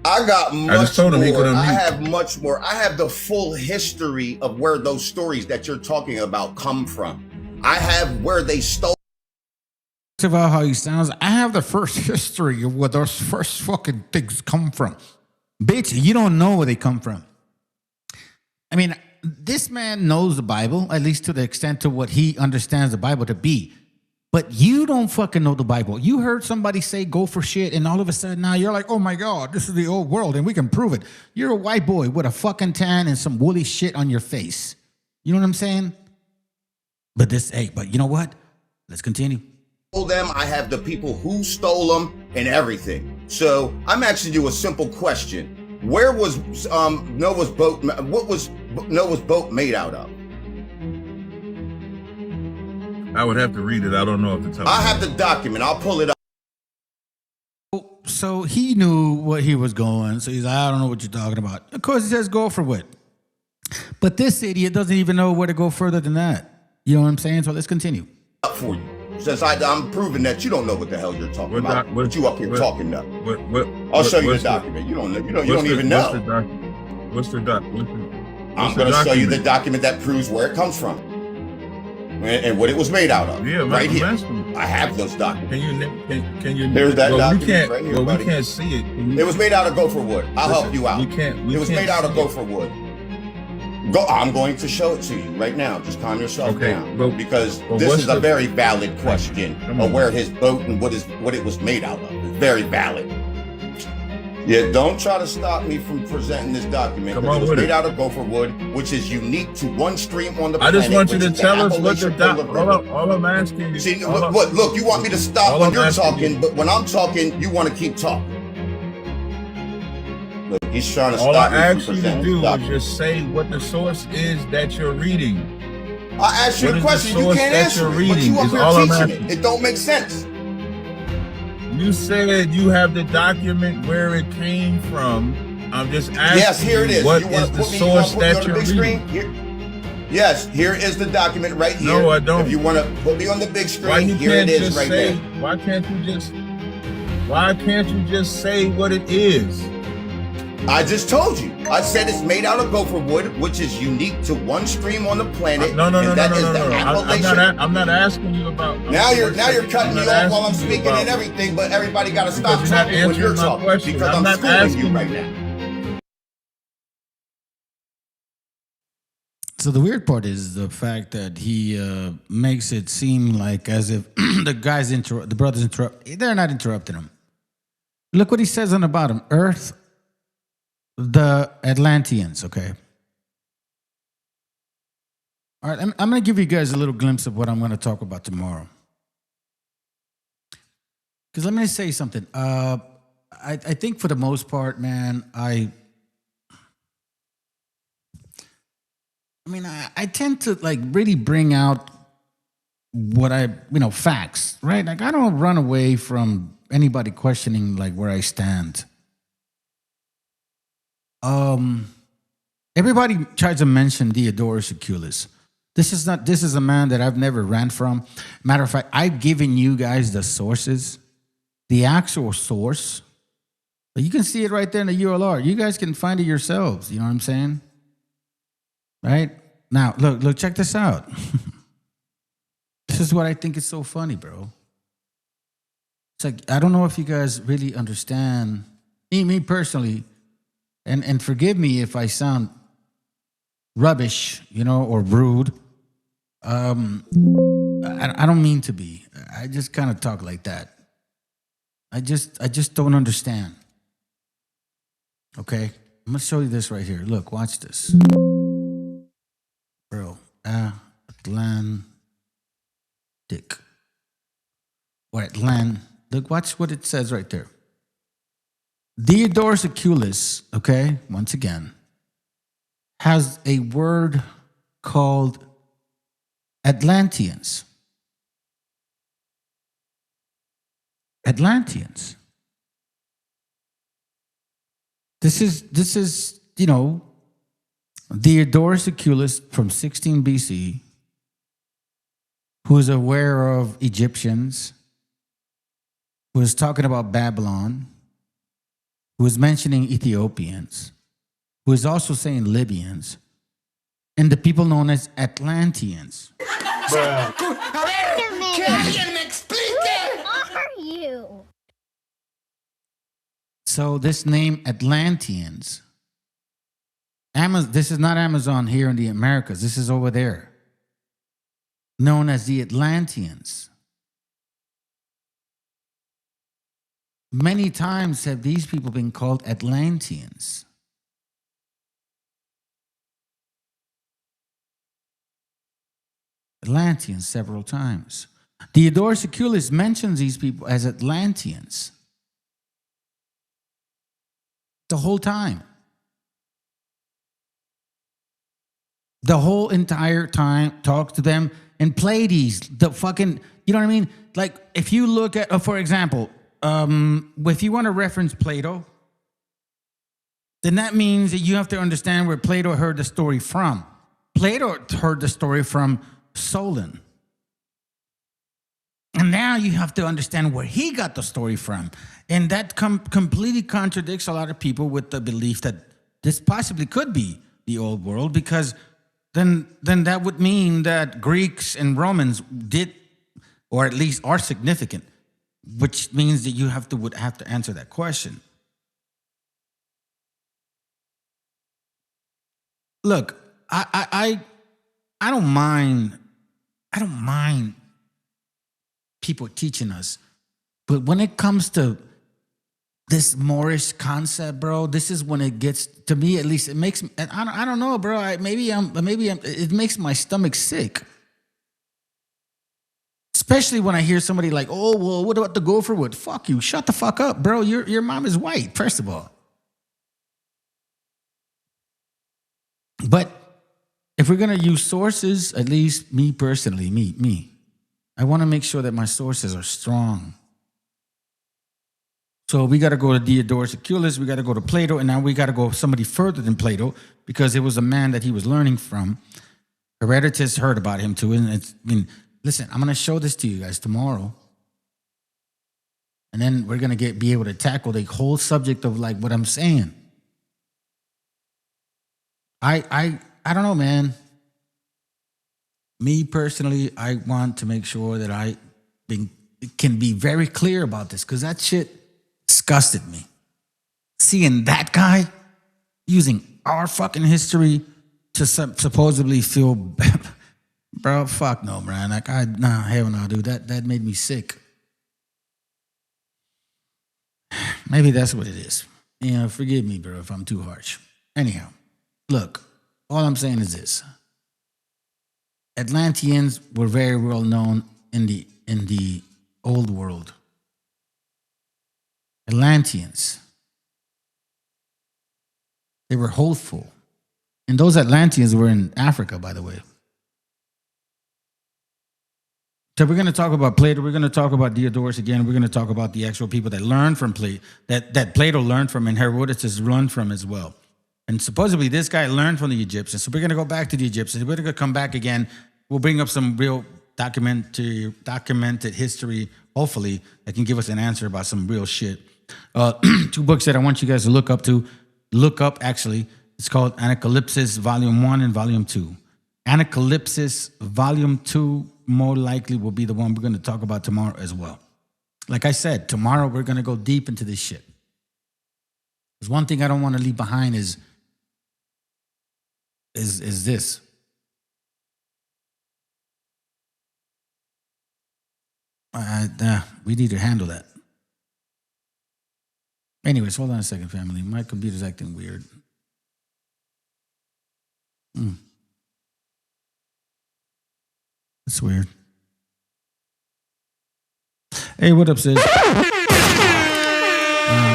I got much I just told him he could more. unmute. I have much more. I have the full history of where those stories that you're talking about come from. I have where they stole. First of all, how he sounds, I have the first history of where those first fucking things come from. Bitch, you don't know where they come from. I mean, this man knows the Bible, at least to the extent to what he understands the Bible to be. But you don't fucking know the Bible. You heard somebody say go for shit, and all of a sudden now you're like, oh my God, this is the old world, and we can prove it. You're a white boy with a fucking tan and some woolly shit on your face. You know what I'm saying? But you know what? Let's continue. Them. I have the people who stole them and everything. So I'm asking you a simple question. Where was Noah's boat? What was Noah's boat made out of? I would have to read it. I don't know if the time. I have the document. I'll pull it up. So he knew what he was going. So he's like, I don't know what you're talking about. Of course, he says go for what? But this idiot doesn't even know where to go further than that. You know what I'm saying? So let's continue. For you. Since I'm proving that you don't know what the hell you're talking about. What you up here talking now? I'll show you the document. You don't even know. What's the document? I'm going to show you the document that proves where it comes from and what it was made out of. Yeah, right here. I have those documents. Can you? There's that document right here, buddy. We can't see it. It was made out of gopher wood. I'll help you out. It was made out of gopher wood. I'm going to show it to you right now. Just calm yourself down, because this is a very valid question of where his boat and what it was made out of. It's very valid. Yeah, don't try to stop me from presenting this document. It was made out of gopher wood, which is unique to one stream on the planet. I just want you to tell us what the document. All I'm asking you. See, look, you want me to stop when you're talking, but when I'm talking, you want to keep talking. Look, he's trying to stop me. All I asked you to do was just say what the source is that you're reading. I asked you a question, you can't answer it, but you up here teaching it. It don't make sense. You said you have the document where it came from. I'm just asking. Yes, here it is. What is the source that you're reading? Yes, here is the document right here. No, I don't. If you want to put me on the big screen, here it is right there. Why can't you just say what it is? I just told you. I said it's made out of gopher wood, which is unique to one stream on the planet. No. I'm not asking you about. Now you're cutting me off while I'm speaking and everything, but everybody got to stop talking when you're talking because I'm schooling you right now. So the weird part is the fact that he makes it seem like as if the brothers interrupt. They're not interrupting him. Look what he says on the bottom. Earth, the Atlanteans, okay? All right, I'm going to give you guys a little glimpse of what I'm going to talk about tomorrow. Because let me say something. I think for the most part, man, I tend to like really bring out what facts, right? Like I don't run away from anybody questioning like where I stand. Everybody tries to mention Diodorus Siculus. This is a man that I've never ran from. Matter of fact, I've given you guys the sources, the actual source. But you can see it right there in the ULR. You guys can find it yourselves. You know what I'm saying? Right? Now, look, check this out. This is what I think is so funny, bro. It's like, I don't know if you guys really understand, me personally, and forgive me if I sound rubbish, or rude. I don't mean to be. I just kind of talk like that. I just don't understand. Okay? I'm going to show you this right here. Look, watch this. Bro, Atlantic. Or Look, watch what it says right there. Diodorus Siculus, okay, once again, has a word called Atlanteans. Atlanteans. This is Diodorus Siculus from 16 BC, who is aware of Egyptians, who is talking about Babylon, who is mentioning Ethiopians, who is also saying Libyans, and the people known as Atlanteans. Who are you? So this name Atlanteans, this is not Amazon here in the Americas. This is over there, known as the Atlanteans. Many times have these people been called Atlanteans. Atlanteans several times. Diodorus Siculus mentions these people as Atlanteans the whole time. The whole entire time, talk to them and Pleiades, the fucking, you know what I mean? Like, if you look at, for example, if you want to reference Plato, then that means that you have to understand where Plato heard the story from. Plato heard the story from Solon. And now you have to understand where he got the story from. And that completely contradicts a lot of people with the belief that this possibly could be the old world, because then that would mean that Greeks and Romans did, or at least are significant, which means that you would have to answer that question. Look, I don't mind people teaching us, but when it comes to this Moorish concept, bro, this is when it gets, to me at least, it makes me, and I don't know, bro, it makes my stomach sick. Especially when I hear somebody like, oh, well, what about the gopher wood? Fuck you, shut the fuck up, bro. Your mom is white, first of all. But if we're going to use sources, at least me personally, me, I want to make sure that my sources are strong. So we got to go to Diodorus Siculus, we got to go to Plato, and now we got to go somebody further than Plato, because it was a man that he was learning from. Herodotus heard about him too, and listen, I'm going to show this to you guys tomorrow. And then we're going to be able to tackle the whole subject of like what I'm saying. I don't know, man. Me personally, I want to make sure that I can be very clear about this, because that shit disgusted me. Seeing that guy using our fucking history to supposedly feel, bro, fuck no, man. Like, nah, hell no, dude. That made me sick. Maybe that's what it is. You know, forgive me, bro, if I'm too harsh. Anyhow, look, all I'm saying is this. Atlanteans were very well known in the old world. Atlanteans. They were hopeful. And those Atlanteans were in Africa, by the way. So we're going to talk about Plato. We're going to talk about Diodorus again. We're going to talk about the actual people that learned from Plato, that Plato learned from and Herodotus learned from as well. And supposedly this guy learned from the Egyptians. So we're going to go back to the Egyptians. We're going to come back again. We'll bring up some real documented history, hopefully, that can give us an answer about some real shit. 2 books that I want you guys to look up, actually. It's called Anacalypsis Volume 1 and Volume 2. Anacalypsis Volume 2 more likely will be the one we're going to talk about tomorrow as well. Like I said, tomorrow we're going to go deep into this shit. There's one thing I don't want to leave behind is this. We need to handle that. Anyways, hold on a second, family. My computer's acting weird. That's weird. Hey, what up, sis?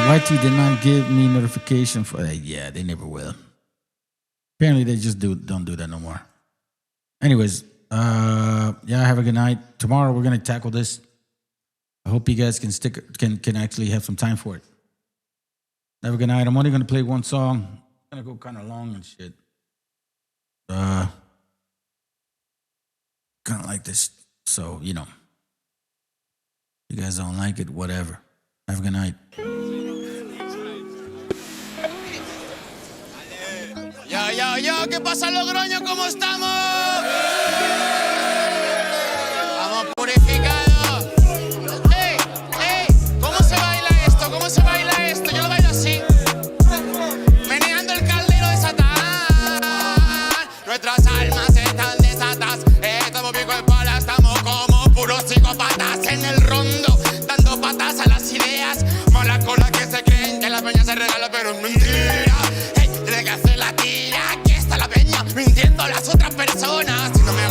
YT did not give me notification for that. Yeah, they never will. Apparently, they just don't do that no more. Anyways, yeah, have a good night. Tomorrow, we're going to tackle this. I hope you guys can actually have some time for it. Have a good night. I'm only going to play one song. I'm going to go kind of long and shit. Kind of like this. So, you know. You guys don't like it, whatever. Have a good night. Yo, ¿qué pasa, Logroño? ¿Cómo estamos? Vamos purificados. ¡Ey! ¿Cómo se baila esto? ¿Cómo se baila esto? Yo lo bailo así. Meneando el caldero de Satán. Nuestras almas están desatas. Estamos pico de pala, estamos como puros psicópatas en el rondo, dando patas a las ideas. Mala cola que se creen que la peña se regala, pero es mentira. Tiene que hacer la tira. Aquí está la peña mintiendo a las otras personas. Y no me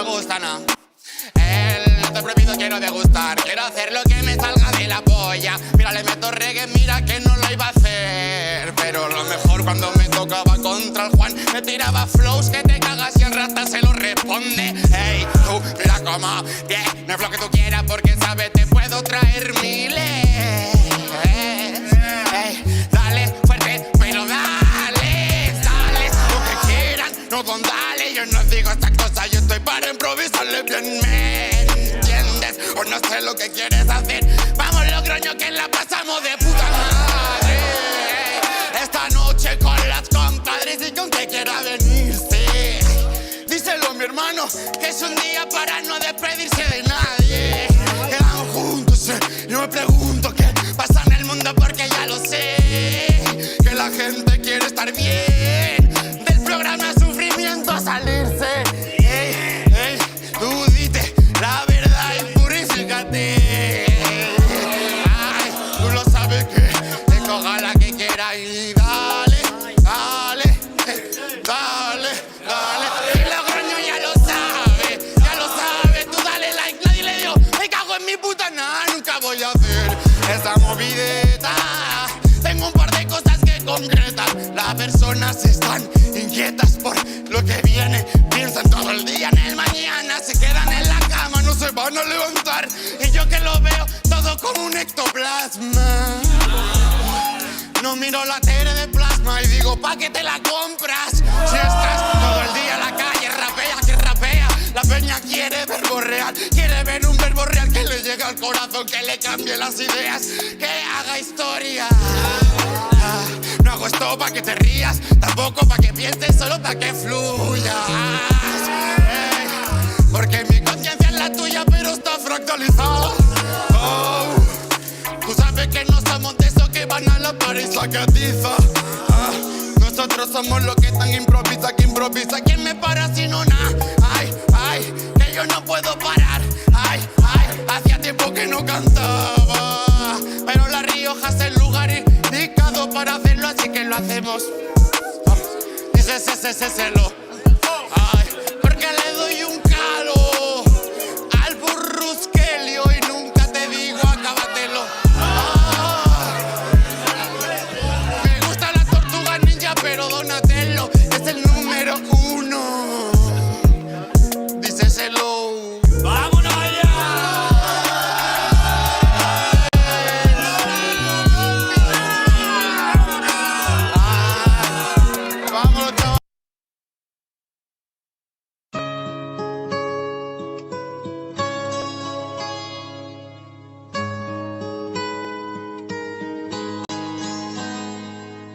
gusta, no. No te prohibido, quiero degustar. Quiero hacer lo que me salga de la polla. Mira, le meto reggae, mira que no lo iba a hacer. Pero lo mejor cuando me tocaba contra el Juan, me tiraba flows que te cagas y el rata se lo responde. Hey, tú, mira cómo, bien, no es lo que tú quieras porque sabes te puedo traer miles. Dale fuerte, pero dale, lo que quieran, no don dale. Yo no digo estas cosas, yo estoy para improvisarle bien, ¿me entiendes? O no sé lo que quieres hacer. Vamos, Logroño, que la pasamos de puta madre. Esta noche con las compadres y con que quiera venirse. Díselo, mi hermano, que es un día para no despedirse de nadie. Quedamos juntos, yo me pregunto qué pasa en el mundo porque ya lo sé. Que la gente quiere estar bien. Del programa sufrimiento a salirse. Tú dite la verdad y purifícate. Ay, tú lo sabes que tengo gala que quiera y dale. Y Logroño ya lo sabe, tú dale like, nadie le dio. Me cago en mi puta, nada, nunca voy a hacer esa movideta. Tengo un par de cosas que concretar. Las personas están inquietas por lo que viene. Piensan todo el día en el mañana. Se quedan en la cama, no se van a levantar. Y yo que lo veo todo como un ectoplasma. No miro la tele de plasma y digo, ¿pa' qué te la compras? Si estás todo el día en la calle, rapea. La peña quiere verbo real, quiere ver un verbo real que le llegue al corazón, que le cambie las ideas, que haga historia. No hago esto pa' que te rías, tampoco pa' que pienses, solo pa' que fluyas. Porque mi conciencia es la tuya, pero está fractalizada. Tú sabes que no somos de esos que van a la pared y sacatiza. Nosotros somos los que están improvisa, que improvisa. ¿Quién me para si no nada? Ay, ay, que yo no puedo parar. Ay, ay, hacía tiempo que no cantaba. Pero La Rioja es el lugar indicado para hacerlo, así que lo hacemos. Dice ese lo. Ay, porque le doy un calo al burrusquelio y nunca te digo acábatelo. Me gusta la tortuga ninja, pero Donatello es el número 1. Díceselo. ¡Vámonos allá! ¡Vámonos, chavales!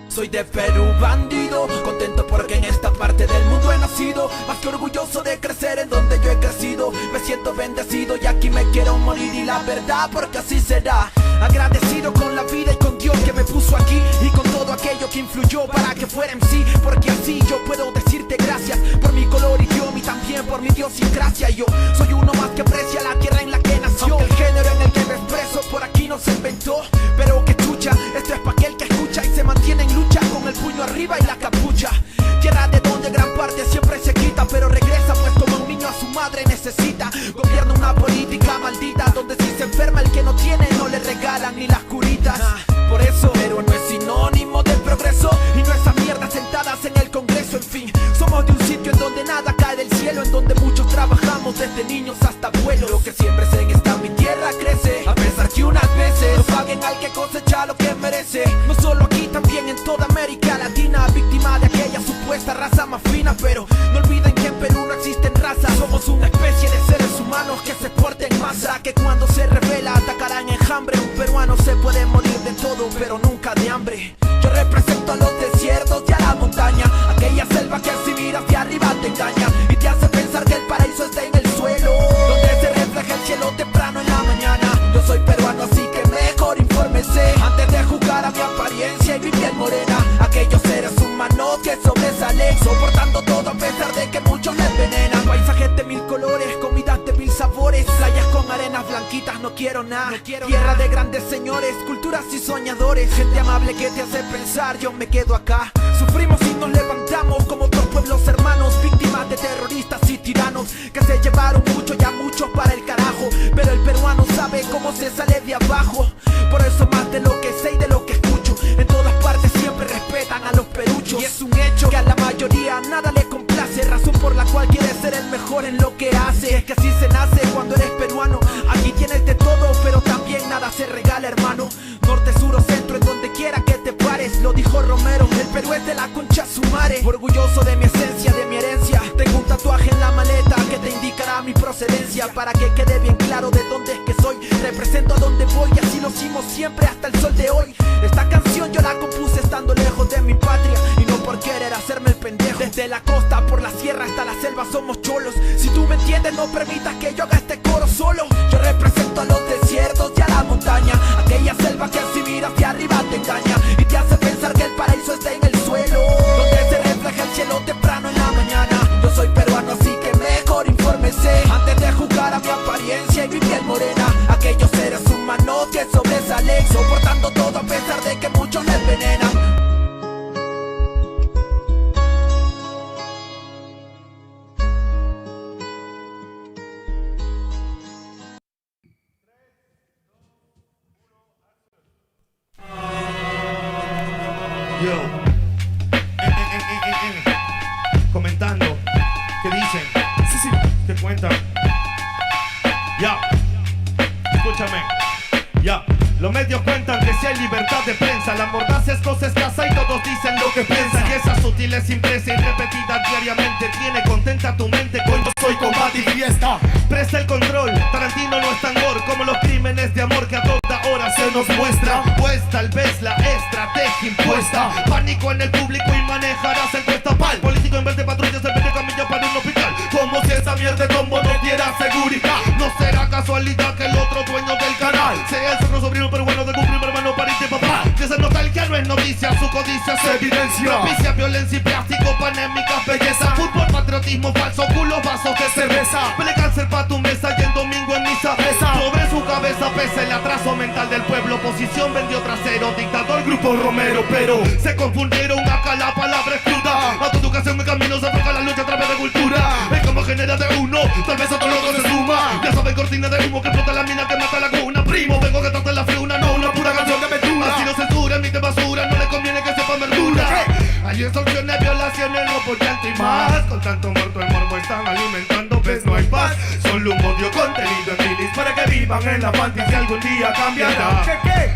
Soy de Perú, bandido, contento porque en esta parte del mundo he nacido. Más que orgulloso de crecer en donde yo he crecido. Me siento bendecido y aquí me quiero morir. Y la verdad, porque así será. Agradecido con la vida y con Dios que me puso aquí. Y con todo aquello que influyó para que fuera en sí. Porque así yo puedo decirte gracias por mi color, idioma y también por mi idiosincrasia. Yo soy uno más que aprecia la tierra en la que nació. Aunque el género en el que me expreso por aquí no se inventó. Pero que chucha, esto es pa' aquel que escucha y se mantiene en lucha con el puño arriba y la capucha. Tierra de donde gran parte siempre se quita, pero regresa pues como un niño a su madre necesita. Gobierna una política maldita donde si se enferma el que no tiene no le regalan ni las curitas. Por eso, pero no es sinónimo de progreso y no esas mierdas sentadas en el Congreso. En fin, somos de un sitio en donde nada cae del cielo, en donde muchos trabajamos desde niños hasta abuelos. Lo que siempre se en esta mi tierra crece, a pesar que unas veces no paguen al que cosecha lo que merece. No solo aquí, también en toda América Latina, víctima de aquella supuesta raza más fina. Pero no olviden que en Perú no existen razas, somos una especie de seres humanos que se porten en masa, que cuando se revela atacarán enjambre. Un peruano se puede morir de todo, pero nunca de hambre. Yo represento a los desiertos y a la montaña, aquella selva que si miras de arriba te engaña y te hace pensar que el paraíso está en el suelo, donde se refleja el cielo temprano en la mañana. Yo soy peruano, así que mejor infórmese antes de juzgar a mi apariencia y mi piel morena. Aquellos seres humanos que sobresalen, soportando todo a pesar de que muchos me envenenan. Paisajes de mil colores, comidas de mil sabores, playas con arenas blanquitas, no quiero nada. Tierra de grandes señores, culturas y soñadores, gente amable que te hace pensar, yo me quedo acá. Sufrimos y nos levantamos como otros pueblos hermanos, víctimas de terroristas y tiranos que se llevaron mucho y a muchos para el carajo. Pero el peruano sabe cómo se sale de abajo. Por eso más de lo que sé y de lo que escucho, en todas partes siempre respetan a los peruchos. Y es un hecho que a la mayoría nada le complace, razón por la cual quiere ser el mejor en lo que hace. Y es que así se nace cuando eres peruano, aquí tienes de todo, pero también nada se regala, hermano. Norte, sur o centro, en donde quiera que te pares, lo dijo Romero, el Perú es de la concha su madre. Orgulloso de mi esencia, de mi herencia, tengo un tatuaje en la maleta que te indicará mi procedencia, para que quede bien claro de dónde es que soy. Represento a donde voy y así lo hicimos siempre hasta el sol de hoy. Esta canción yo la compuse estando lejos de mi patria y no por querer hacerme el pendejo. Desde la costa, por la sierra hasta la selva somos cholos. Si tú me entiendes no permitas que yo haga este coro solo. Yo represento a los desiertos y a la montaña, aquella selva que si miras de arriba te engaña y te hace pensar que el paraíso está en el suelo, donde se refleja el cielo temprano en la mañana. Yo soy peruano, así que mejor infórmese antes de juzgar a mi apariencia y mi piel morena. Aquellos seres humanos que sobresalen, soportando todo a pesar de que muchos me envenenan. Yo, comentando, ¿qué dicen? Sí, ¿qué cuentan? Ya, escúchame, ya. Los medios cuentan que si hay libertad de prensa, la mordaza es cosa escasa y todos dicen lo que piensan. Y esa sutil es impresa y repetida diariamente, tiene contenta tu mente con yo soy combate y fiesta. Presta el control, Tarantino no es tan gore como los crímenes de amor que a toda hora se nos muestra. Pues tal vez la estrategia impuesta, pánico en el público y manejarás el cuesta pal. Político en vez de patrullas en vez de camilla para un hospital, como si esa mierda de tombo no diera seguridad. No será casualidad que el otro dueño del canal sea el sacro sobrino peruano de un primo hermano pariente papá, que se nota el que Ya no es noticia, su codicia se evidencia. Propicia violencia y plástico, panémicas, belleza. Fútbol, patriotismo, falso, culo, vasos de cerveza. Pele cáncer pa' tu mesa y el domingo en misa pesa. Sobre su cabeza pesa el atraso mental del pueblo. Oposición vendió trasero, dictador, grupo Romero. Pero se confundieron acá, la palabra es cruda. Autoeducación, mi camino se enfoca la lucha a través de cultura. Es como genera de uno, tal vez otro loco se suma. Ya saben, cortina de humo que explota la mina que mata la cuna. Primo, vengo que trate la friuna, no una pura canción de aventura. Así no censura, emite basura, no le conviene que sepa verdura. Hay extorsiones, violaciones, robo, llanto y más. Con tanto muerto el morbo están alimentando, ves, no hay paz. Solo un odio contenido en bilis para que vivan en la fantasía y algún día cambiará.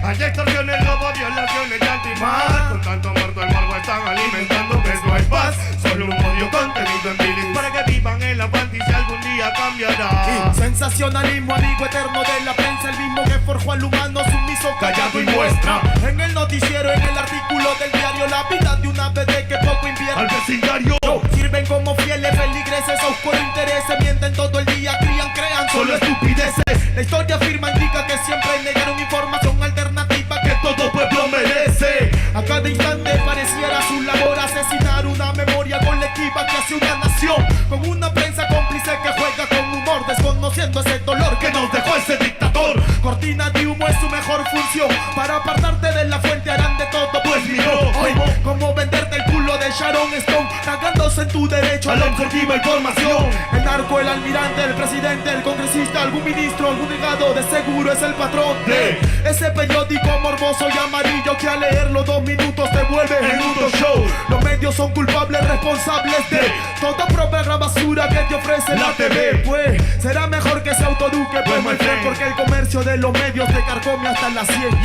Hay extorsiones, robo, violaciones, llanto y más. Con tanto muerto el morbo están alimentando, ves, no hay paz. Solo un odio contenido en bilis para que vivan en la fantasía y algún día cambiará. Sensacionalismo, amigo eterno de la prensa, el mismo que forjó al humano sumiso, callado y muestra. En el noticiero, en el artículo del diario, la vida de una bebé que poco invierte al vecindario. Sirven como fieles feligreses a oscuro intereses, mienten todo el día, crían, crean solo estupideces. La historia afirma, indica que siempre negaron información alternativa que todo pueblo merece. A cada instante pareciera su labor asesinar una memoria colectiva que hace una nación, con una prensa cómplice que juega con humor, desconociendo ese dolor que nos dejó ese dictador. Cortina de humo es su mejor función, para apartarte de la fuente harán de todo, pues miró hoy como venderte el culo de Sharon Stone, cagándose en tu derecho a la objetiva información. El narco, el almirante, el presidente, el congresista, algún ministro, algún legado, de seguro es el patrón de ese periódico morboso y amarillo que al leerlo 2 minutos te vuelve en un show. Los medios son culpables, responsables de toda propaganda basura que te ofrece la TV. Pues será mejor que se autoeduque, pues my friend, porque el comercio de los medios te carcome hasta las 100.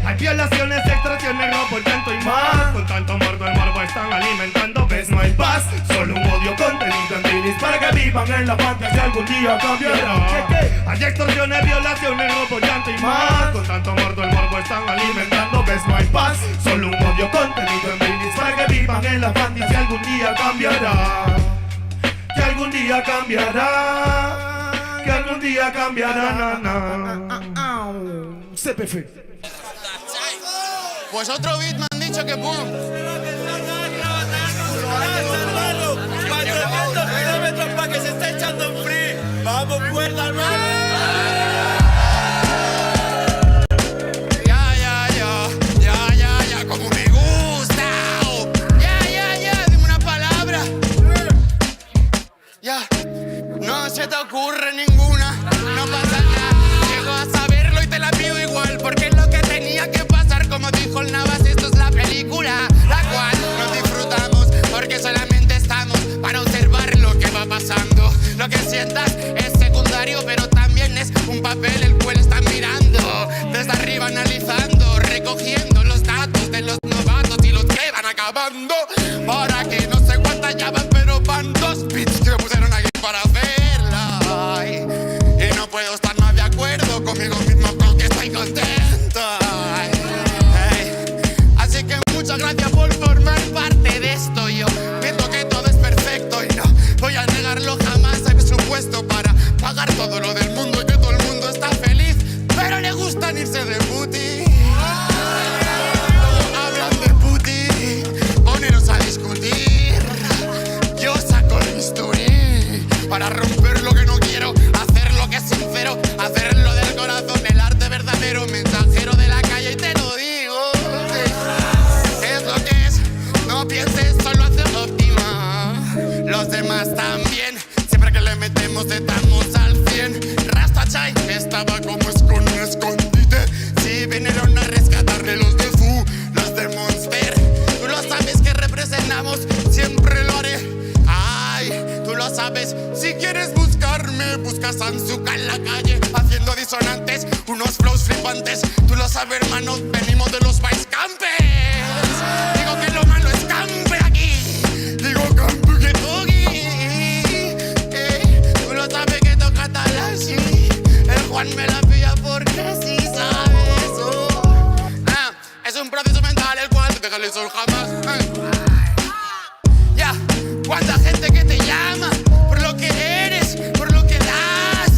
Hay violaciones, extorsiones, robo, llanto y más. Con tanto muerto el morbo están alimentando, ves, no hay paz. Solo un odio contenido en bilis para que vivan en la fantasía y algún día cambiará. Hay extorsiones, violaciones, robo, llanto y más. Con tanto muerto el morbo están alimentando, ves, no hay paz. Solo un odio contenido en bilis para que vivan en la fantasía y algún día cambiará. Que algún día cambiará. Que algún día cambiará. CPF. Pues otro beat me han dicho que pum. 400 kilómetros para que se esté echando un free. Vamos, fuerza, hermano. Ya, como me gusta. Ya, dime una palabra. Ya, no se te ocurre ninguna. No pasa nada, llego a saberlo y te la pido igual, porque es lo que tenía que pasar. Como dijo el Navas, esto es la película, la cual nos disfrutamos, porque solamente estamos para observar lo que va pasando. Lo que sientas es secundario, pero también es un papel el cual están mirando desde arriba, analizando, recogiendo los datos de los novatos y los que van acabando. Para que no sé cuántas ya van, pero van 2 beats que me pusieron aquí para verla. Ay, y no puedo estar más de acuerdo conmigo mismo porque estoy contento. Ay, así que muchas gracias por formar parte de esto. Yo pienso que todo es perfecto y no voy a negarlo jamás. Hay presupuesto para pagar todo lo del mundo y que todo el mundo está feliz, pero le gustan irse de puti. Hablan de puti, poneros a discutir. Yo saco el bisturí para romper lo que no quiero, hacer lo que es sincero, hacerlo del corazón, el arte verdadero, mensajero de la calle, y te lo digo. Es lo que es, no pienses, solo hacer óptima. Los demás también, siempre que le metemos estamos al 100. Rastachai estaba como escondite. Si vinieron a rescatarle los de Fu, los de Monster. Tú lo sabes que representamos, siempre lo haré. Ay, tú lo sabes, si quieres buscarme, busca Sansuka en la calle, haciendo disonantes, unos flows flipantes. Tú lo sabes, hermano, venimos de los Vice Campes. Digo que lo malo es campe aquí. Digo campe que toqui. Tú lo sabes que toca Talashi. El Juan me la pilla porque sí sabe eso. Es un proceso mental el cual no te deja el sol jamás. Ya, cuánta gente que te llama por lo que eres, por lo que das.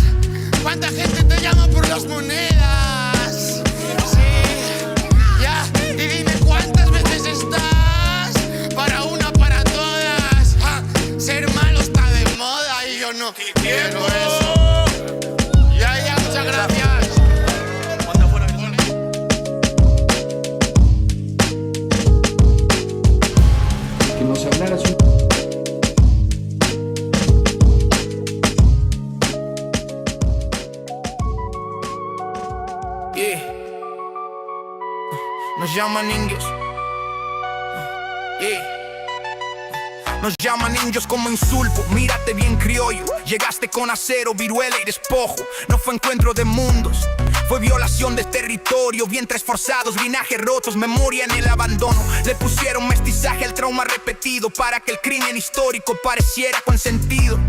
Cuánta gente te llama por las monedas. Sí, ya, y dime cuánto coño, quiero eso. Ya, muchas gracias. Que nos hablaras un... Yeah. Nos llaman indios. Yeah. Nos llaman indios como insulto, mírate bien criollo. Llegaste con acero, viruela y despojo. No fue encuentro de mundos, fue violación de territorio. Vientres forzados, linajes rotos, memoria en el abandono. Le pusieron mestizaje al trauma repetido para que el crimen histórico pareciera con sentido.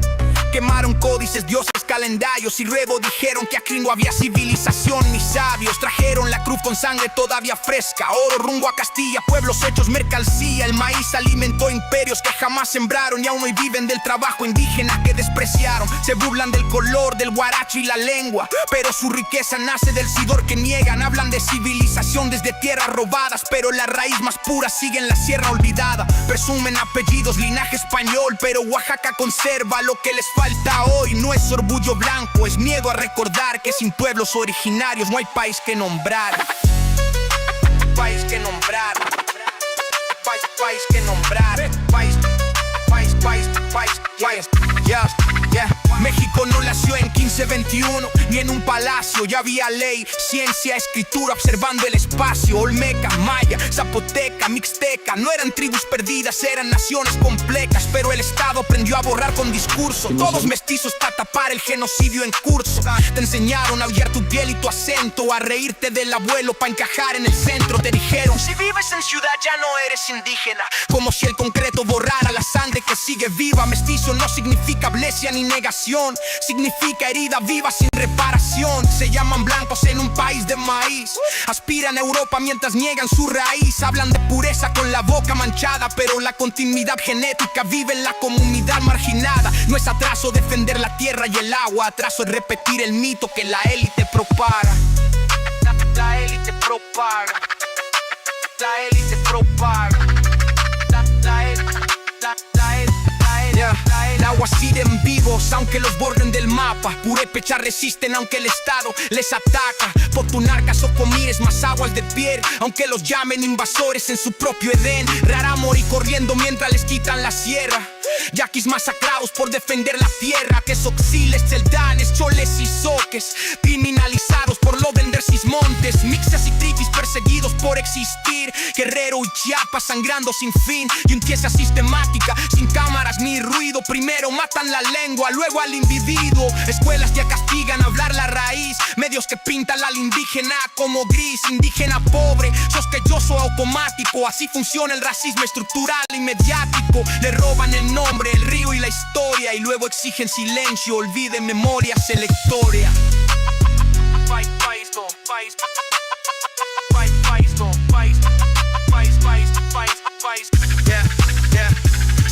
Quemaron códices, dioses, calendarios y luego dijeron que aquí no había civilización ni sabios. Trajeron la cruz con sangre todavía fresca, oro rumbo a Castilla, pueblos hechos mercancía. El maíz alimentó imperios que jamás sembraron y aún hoy viven del trabajo indígena que despreciaron. Se burlan del color, del guaracho y la lengua, pero su riqueza nace del sidor que niegan. Hablan de civilización desde tierras robadas, pero la raíz más pura sigue en la sierra olvidada. Presumen apellidos, linaje español, pero Oaxaca conserva lo que les falta hoy. No es orgullo blanco, es miedo a recordar que sin pueblos originarios no hay país que nombrar. País que nombrar. País que nombrar. País. Yeah. México no nació en 1521, ni en un palacio. Ya había ley, ciencia, escritura, observando el espacio. Olmeca, maya, zapoteca, mixteca. No eran tribus perdidas, eran naciones complejas. Pero el Estado aprendió a borrar con discurso. Todos mestizos para tapar el genocidio en curso. Te enseñaron a aullar tu piel y tu acento, a reírte del abuelo para encajar en el centro. Te dijeron, si vives en ciudad ya no eres indígena. Como si el concreto borrara la sangre que sigue viva. Mestizo no significa ablesia ni negación, significa herida viva sin reparación. Se llaman blancos en un país de maíz, aspiran a Europa mientras niegan su raíz. Hablan de pureza con la boca manchada, pero la continuidad genética vive en la comunidad marginada. No es atraso defender la tierra y el agua, atraso es repetir el mito que la élite propaga. La élite propaga. La élite propaga. El agua siguen vivos aunque los borren del mapa. Purépechas resisten aunque el Estado les ataca. Potunarcas o comires más aguas de piel, aunque los llamen invasores en su propio Edén. Rara morir corriendo mientras les quitan la sierra. Yaquis masacrados por defender la tierra. Que soxiles, celdanes, choles y soques, criminalizados por no vender sus montes. Mixas y triquis perseguidos por existir. Guerrero y Chiapas sangrando sin fin. Y un tiesa sistemática, sin cámaras ni ruido. Primero matan la lengua, luego al individuo. Escuelas ya castigan hablar la raíz. Medios que pintan al indígena como gris. Indígena pobre, sospechoso automático. Así funciona el racismo estructural y mediático. Le roban el nombre, el río y la historia, y luego exigen silencio, olviden memoria selectoria.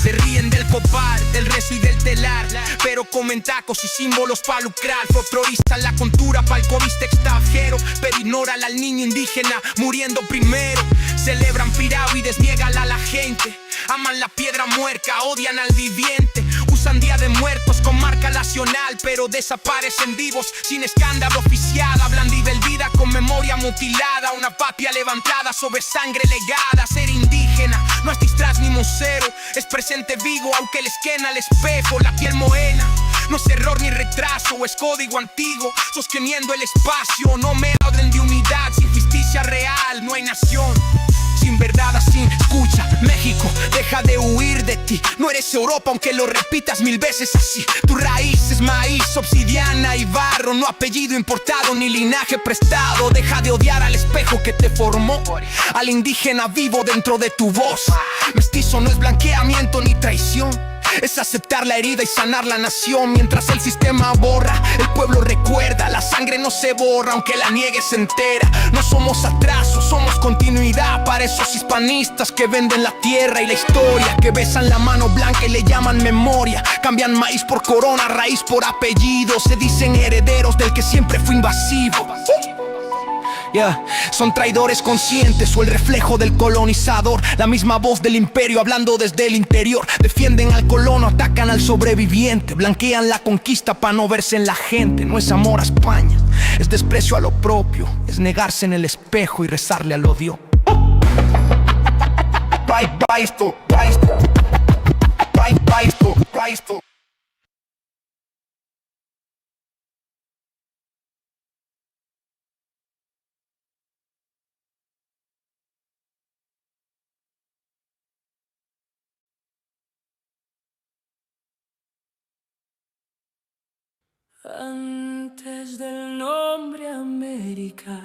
Se ríen del copal, del rezo y del telar, pero comen tacos y símbolos pa' lucrar. Folclorizan la cultura pa'l covista extranjero, pero ignoran al niño indígena muriendo primero. Celebran pirámides, niegan a la gente. Aman la piedra muerta, odian al viviente. Usan día de muertos con marca nacional, pero desaparecen vivos sin escándalo oficial. Hablan de vida con memoria mutilada, una patria levantada sobre sangre legada. Ser indígena no es disfraz ni museo, es presente vivo aunque les quena el espejo. La piel morena no es error ni retraso, es código antiguo sosteniendo el espacio. No me hablen de unidad sin justicia real, no hay nación sin verdad, así escucha. México, deja de huir de ti. No eres Europa aunque lo repitas 1000 veces así. Tu raíz es maíz, obsidiana y barro, no apellido importado ni linaje prestado. Deja de odiar al espejo que te formó, al indígena vivo dentro de tu voz. Mestizo no es blanqueamiento ni traición, es aceptar la herida y sanar la nación. Mientras el sistema borra, el pueblo recuerda. La sangre no se borra aunque la niegues entera. No somos atraso, somos continuidad. Para esos hispanistas que venden la tierra y la historia, que besan la mano blanca y le llaman memoria. Cambian maíz por corona, raíz por apellido. Se dicen herederos del que siempre fue invasivo. Son traidores conscientes o el reflejo del colonizador. La misma voz del imperio hablando desde el interior. Defienden al colono, atacan al sobreviviente. Blanquean la conquista para no verse en la gente. No es amor a España, es desprecio a lo propio. Es negarse en el espejo y rezarle al odio. Antes del nombre América,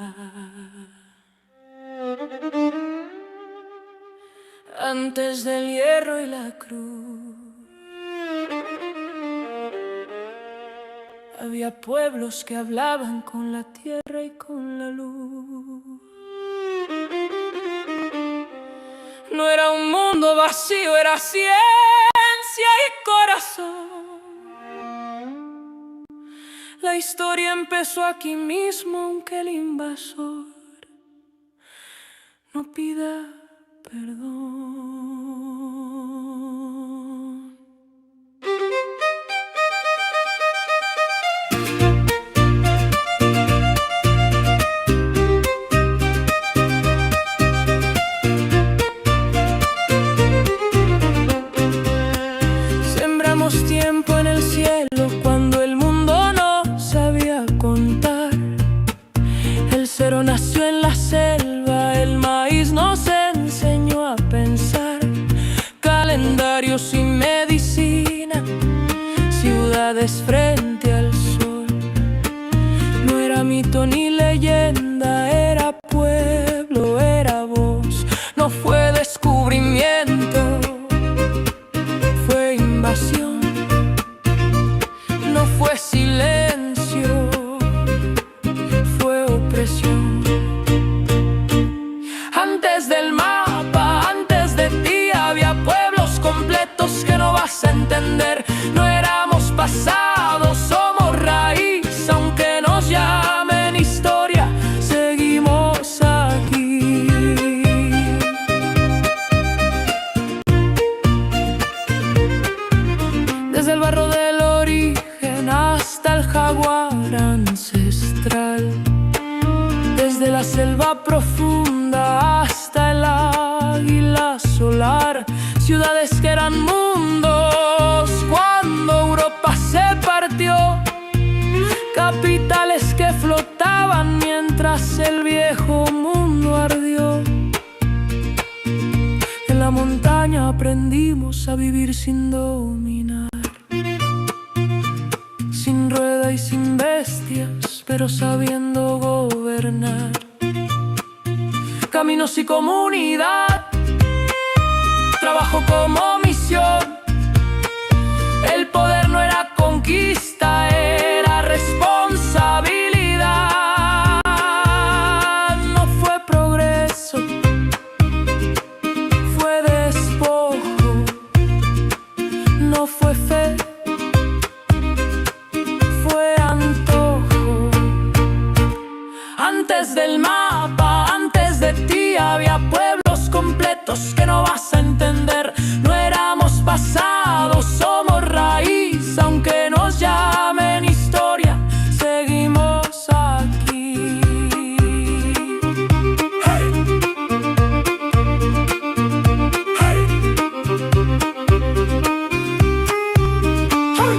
antes del hierro y la cruz, había pueblos que hablaban con la tierra y con la luz. No era un mundo vacío, era ciencia y corazón. La historia empezó aquí mismo, aunque el invasor no pida perdón. Sembramos tiempo en el cielo cuando el mundo no sabía contar. El cero nació en la selva, el maíz nos enseñó a pensar. Calendarios y medicina, ciudades frente al sol. No era mito ni leyenda, era pueblo, era voz. No fue descubrimiento, fue invasión. No fue silencio, fue opresión. Antes del mapa, antes de ti, había pueblos completos que no vas a entender. No éramos pasado, somos raíz, aunque nos llamen historia, seguimos aquí. Desde el barro del origen hasta el jaguar ancestral, desde la selva profunda hasta el águila solar, ciudades que eran mundos cuando Europa se partió, capitales que flotaban mientras el viejo mundo ardió. En la montaña aprendimos a vivir sin dominar, sin rueda y sin bestias, pero sabiendo gobernar. Caminos y comunidad, trabajo como misión. El poder no era conquista, era responsabilidad. No fue progreso, fue despojo. No fue fe, fue antojo. Antes del mapa, antes de ti, había pueblos completos que no vas a entender. No éramos pasado, somos raíz, aunque nos llamen historia, seguimos aquí. Hey. Hey. Hey. Hey.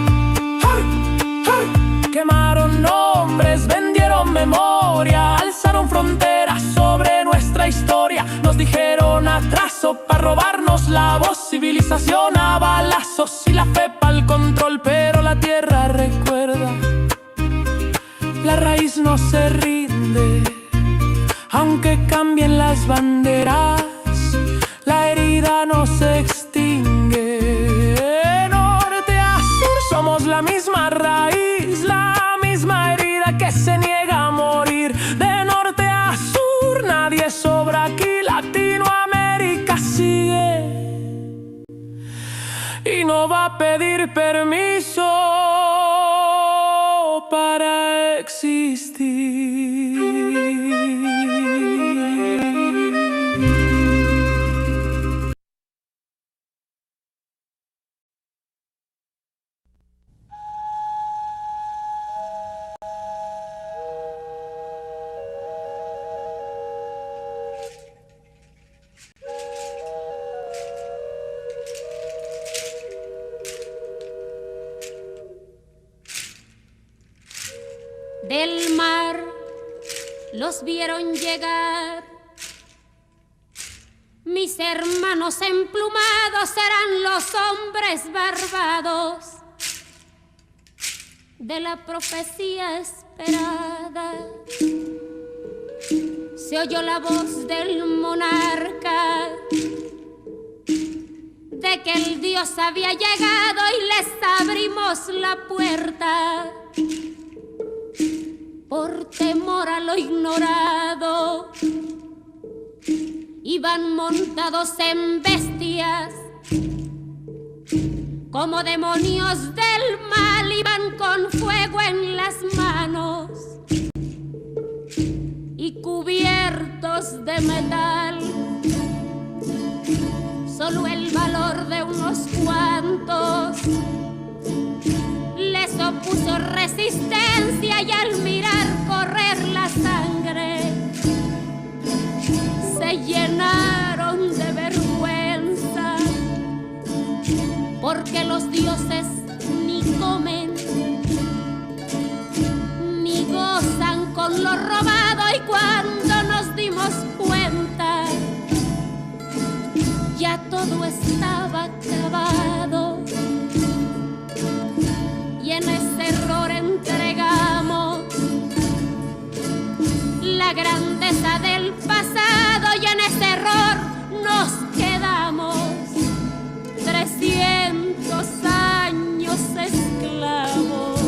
Hey. Quemaron nombres, vendieron memoria, alzaron fronteras sobre nuestra historia. Nos dijeron atraso para robarnos la voz, civilización a balazos y la fe pa'l control. Pero la tierra recuerda, la raíz no se rinde, aunque cambien las banderas, la herida no se extingue. De norte a sur somos la misma raíz, la misma herida que se niega a morir. De norte a sur nadie sobra aquí, Latinoamérica sigue y no va a pedir permiso para existir. del mar los vieron llegar. Mis hermanos emplumados serán los hombres barbados de la profecía esperada. Se oyó la voz del monarca de que el Dios había llegado y les abrimos la puerta por temor a lo ignorado. Iban montados en bestias como demonios del mal, iban con fuego en las manos y cubiertos de metal. Solo el valor de unos cuantos les opuso resistencia, y al mirar correr la sangre se llenaron de vergüenza, porque los dioses ni comen ni gozan con lo robado. Y cuando nos dimos cuenta, ya todo estaba acabado, y en ese error entregamos la grandeza del pasado, y en ese error nos quedamos 300 años esclavos.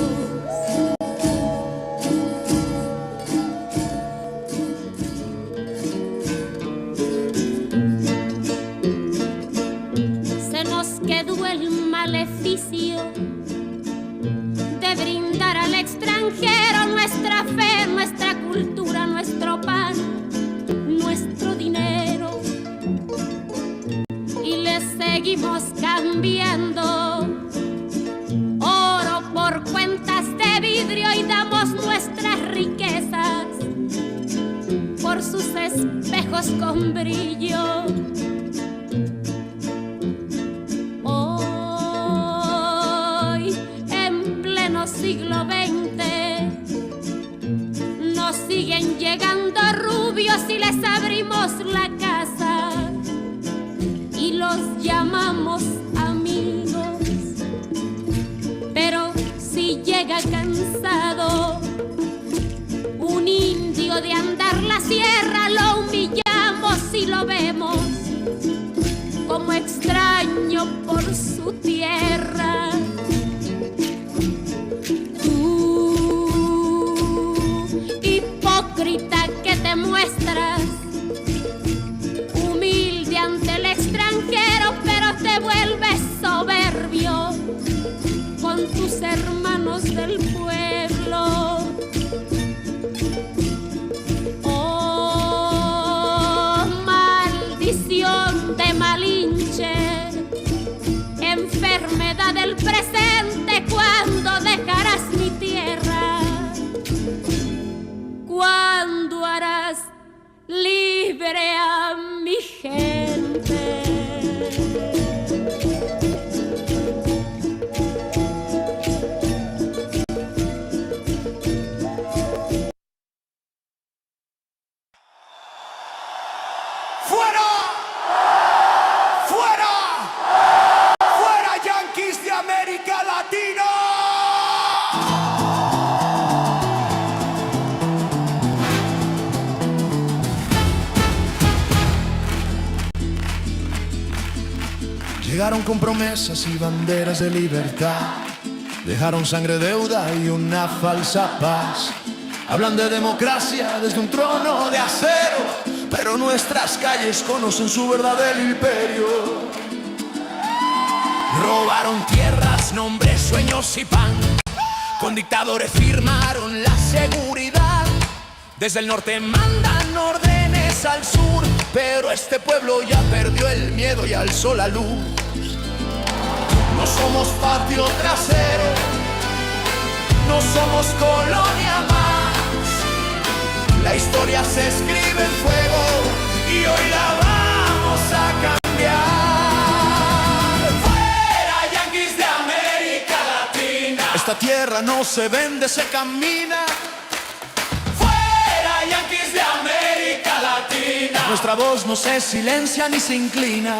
Se nos quedó el maleficio de brindar al extranjero nuestra fe, nuestra cultura, nuestro pan, nuestro dinero, y le seguimos cambiando oro por cuentas de vidrio, y damos nuestras riquezas por sus espejos con brillo. Hoy, en pleno siglo XX, nos siguen llegando rubios y les abrimos la casa y los llamamos amigos. Pero si llega cansado un indio de andar la sierra, lo humillamos y lo vemos como extraño por su tierra. Hipócrita que te muestras humilde ante el extranjero, pero te vuelves soberbio con tus hermanos del pueblo. Oh, maldición de Malinche, enfermedad del presente, ¿cuándo dejarás mi tierra? ¿Cuándo harás libre a mi gente? ¡Fuera! ¡Fuera! ¡Fuera, yanquis de América Latina! Llegaron con promesas y banderas de libertad, dejaron sangre, deuda y una falsa paz. Hablan de democracia desde un trono de acero, pero nuestras calles conocen su verdadero imperio. Robaron tierras, nombres, sueños y pan. Con dictadores firmaron la seguridad. Desde el norte mandan órdenes al sur, pero este pueblo ya perdió el miedo y alzó la luz. No somos patio trasero, no somos colonia más. La historia se escribe en fuego y hoy la vamos a cambiar. ¡Fuera, yanquis de América Latina! Esta tierra no se vende, se camina. Nuestra voz no se silencia ni se inclina.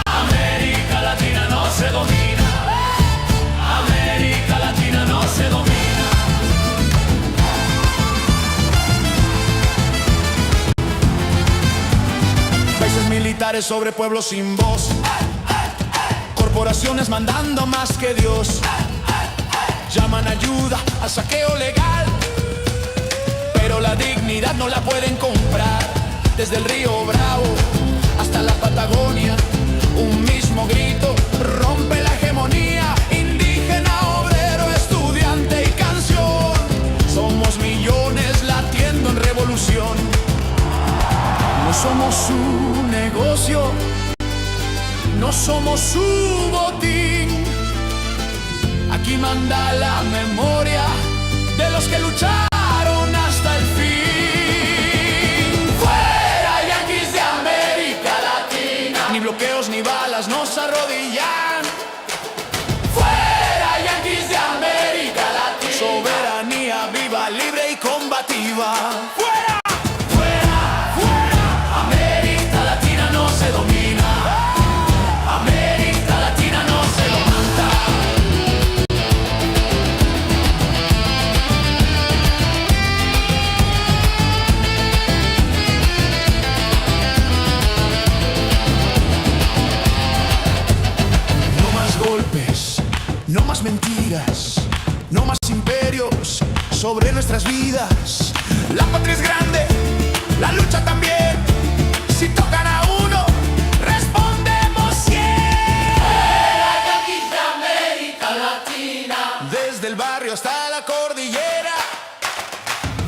América Latina no se domina. América Latina no se domina. Países militares sobre pueblos sin voz. Corporaciones mandando más que Dios. Llaman ayuda al saqueo legal, pero la dignidad no la pueden comprar. Desde el río Bravo hasta la Patagonia, un mismo grito rompe la hegemonía. Indígena, obrero, estudiante y canción, somos millones latiendo en revolución. No somos su negocio, no somos su botín. Aquí manda la memoria de los que lucharon hasta el fin. Fuera yanquis de América Latina. Ni bloqueos ni balas nos arrodillan. Fuera yanquis de América Latina. Soberanía viva, libre y combativa. Fuera, fuera, fuera. América Latina no se domina. América Latina no se domina. No más mentiras, no más imperios sobre nuestras vidas. La patria es grande, la lucha también. Si tocan a uno, respondemos 100. Fuera yanquis de América Latina. Desde el barrio hasta la cordillera.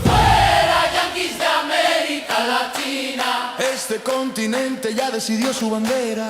Fuera yanquis de América Latina. Este continente ya decidió su bandera.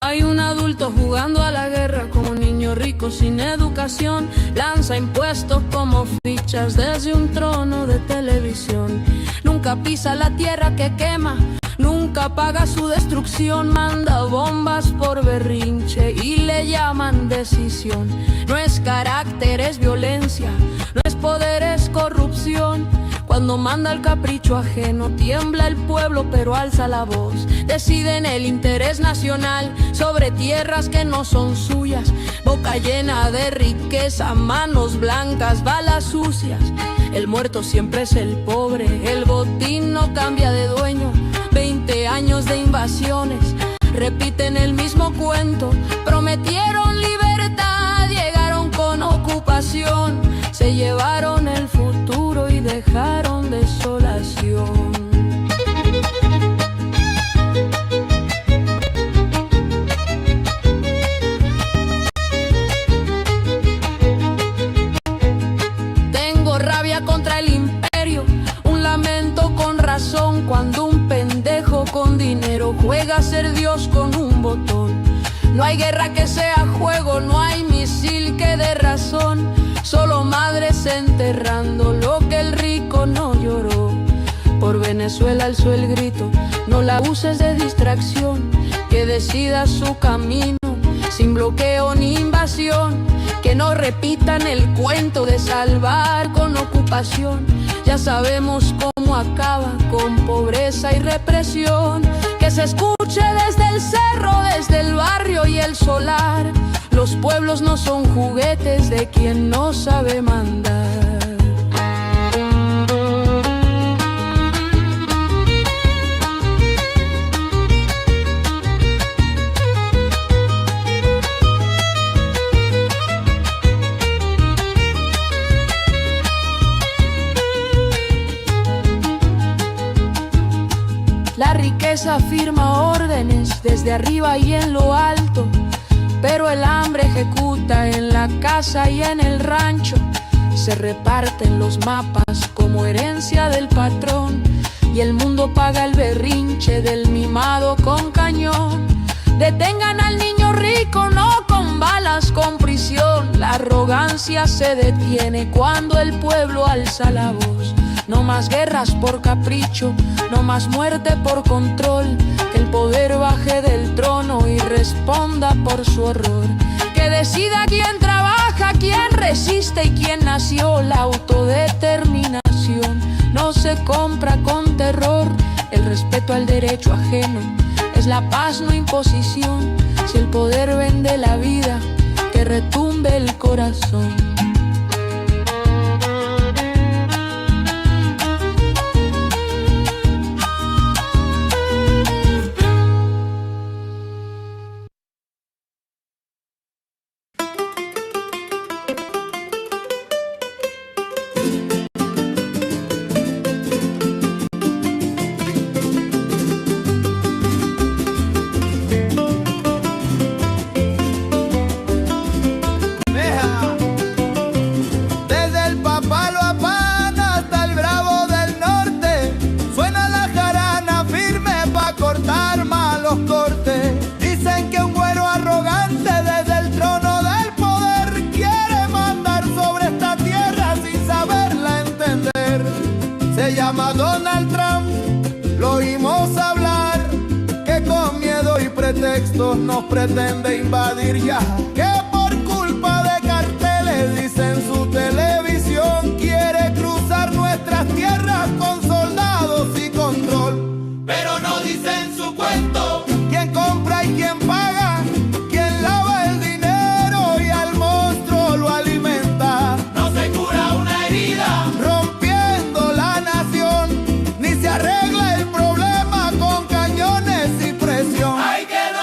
Hay un adulto jugando a la guerra como un niño rico sin educación. Lanza impuestos como fichas desde un trono de televisión. Nunca pisa la tierra que quema, nunca paga su destrucción. Manda bombas por berrinche y le llaman decisión. No es carácter, es violencia, no es poder, es corrupción. Cuando manda el capricho ajeno, tiembla el pueblo pero alza la voz. Deciden el interés nacional sobre tierras que no son suyas. Boca llena de riqueza, manos blancas, balas sucias. El muerto siempre es el pobre, el botín no cambia de dueño. 20 años de invasiones, repiten el mismo cuento. Prometieron libertad, llegaron con ocupación. Se llevaron el futuro y dejaron desolación. Tengo rabia contra el imperio, un lamento con razón. Cuando un pendejo con dinero juega a ser Dios con un botón. No hay guerra que sea juego, no hay misil que dé razón. Solo madres enterrando lo que el rico no lloró. Por Venezuela alzó el grito, no la uses de distracción. Que decida su camino, sin bloqueo ni invasión. Que no repitan el cuento de salvar con ocupación. Ya sabemos cómo acaba, con pobreza y represión. Que se escuche desde el cerro, desde el barrio y el solar. Los pueblos no son juguetes de quien no sabe mandar. pobreza firma órdenes desde arriba y en lo alto, pero el hambre ejecuta en la casa y en el rancho. Se reparten los mapas como herencia del patrón, y el mundo paga el berrinche del mimado con cañón. Detengan al niño rico, no con balas, con prisión. La arrogancia se detiene cuando el pueblo alza la voz. No más guerras por capricho, no más muerte por control. Que el poder baje del trono y responda por su horror. Que decida quién trabaja, quién resiste y quién nació. La autodeterminación no se compra con terror. El respeto al derecho ajeno es la paz, no imposición. Si el poder vende la vida, que retumbe el corazón. Nos pretende invadir ya, que por culpa de carteles, dice en su televisión, quiere cruzar nuestras tierras con soldados y control. Pero no dicen su cuento, quién compra y quién paga, quién lava el dinero y al monstruo lo alimenta. No se cura una herida rompiendo la nación, ni se arregla el problema con cañones y presión. ¡Ay, que no!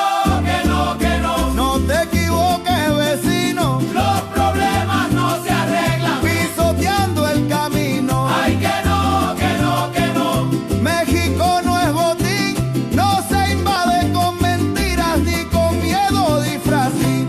No te equivoques, vecino. Los problemas no se arreglan pisoteando el camino. Ay, que no, que no, que no. México no es botín, no se invade con mentiras ni con miedo disfrazín.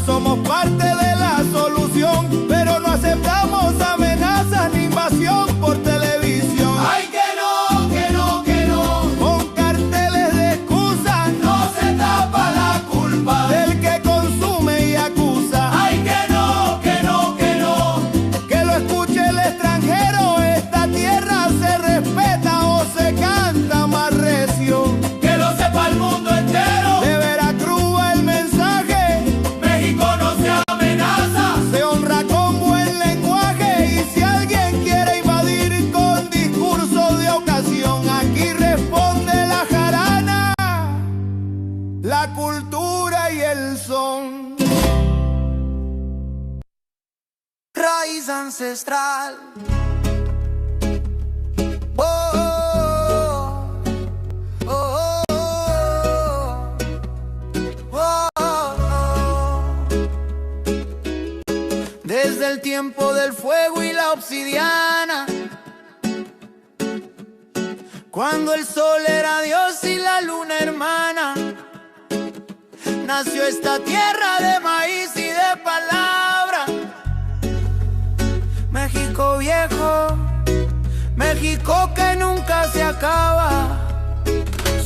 Somos parte de la solución, pero no aceptamos amenazas ni invasión por televisión. ¡Ay, que no, que no, que no! Con carteles de excusa no se tapa la culpa del que consume y acusa. ¡Ay, que no, que no, que no! Que lo escuche el extranjero, esta tierra se respeta o se canta más recio. Que lo sepa el mundo entero. De Veracruz el mensaje. México no se amenaza, se honra con buen lenguaje. Y si alguien quiere invadir con discurso de ocasión, aquí responde la jarana, la cultura y el son. Raíz ancestral. Desde el tiempo del fuego y la obsidiana, cuando el sol era Dios y la luna hermana, nació esta tierra de maíz y de palabra. México viejo, México que nunca se acaba.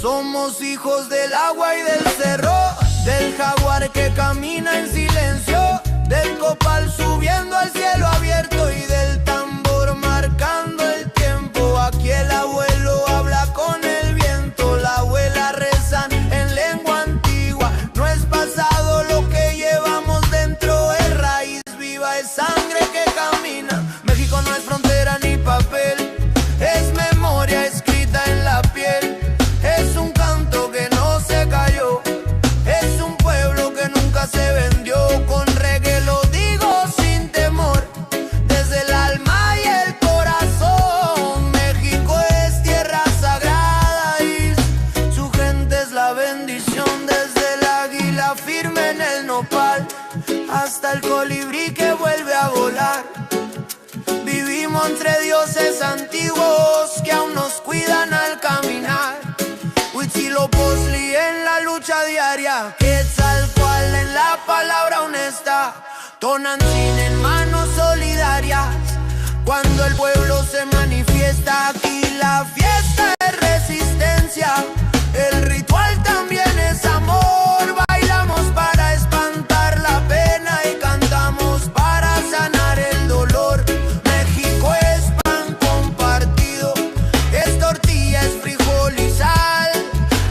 Somos hijos del agua y del cerro, del jaguar que camina en silencio, del copal subiendo al cielo abierto y del tambor marcando el tiempo. Aquí el abuelo habla con él. canta el colibrí que vuelve a volar. Vivimos entre dioses antiguos que aún nos cuidan al caminar. Huitzilopochtli en la lucha diaria, Quetzalcóatl en la palabra honesta, Tonantzin en manos solidarias. Cuando el pueblo se manifiesta, aquí la fiesta es resistencia. El ritual también es amor. Bailamos para espantar la pena y cantamos para sanar el dolor. México es pan compartido, es tortilla, es frijol y sal.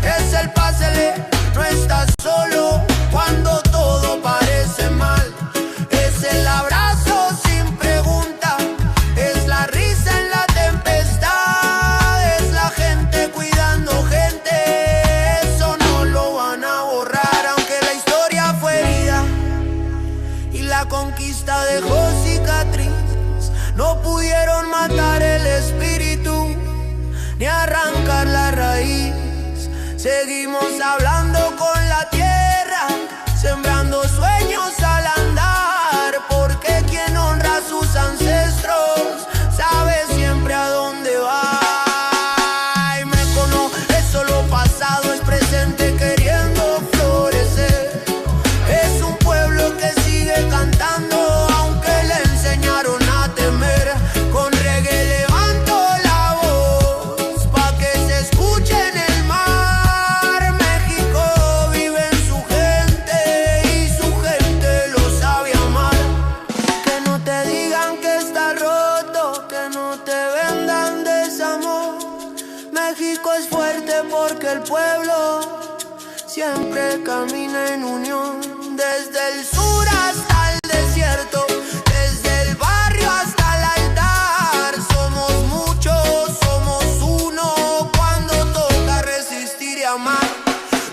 Es el pásele, no estás solo cuando todo parece mal. Es el abrazo sin pregunta, es la risa en la tempestad, es la gente cuidando gente. Eso no lo van a borrar, aunque la historia fue herida y la conquista dejó cicatriz. No pudieron matar el espíritu ni arrancar la raíz. Seguimos hablando con la tierra, sembrando sueños al andar, porque quien honra a sus ancestros sabe siempre a dónde va. Y me conoce, solo pasado es presente queriendo florecer. Es un pueblo que sigue cantando aunque le enseñaron a temer. Con reggae levanto la voz pa' que se escuche en el mar. México vive en su gente y su gente lo sabe amar. Que no te digan que está roto, que no te vendan desamor. México es fuerte porque el pueblo siempre camina en unión. Desde el sur hasta el desierto, desde el barrio hasta el altar. Somos muchos, somos uno cuando toca resistir y amar.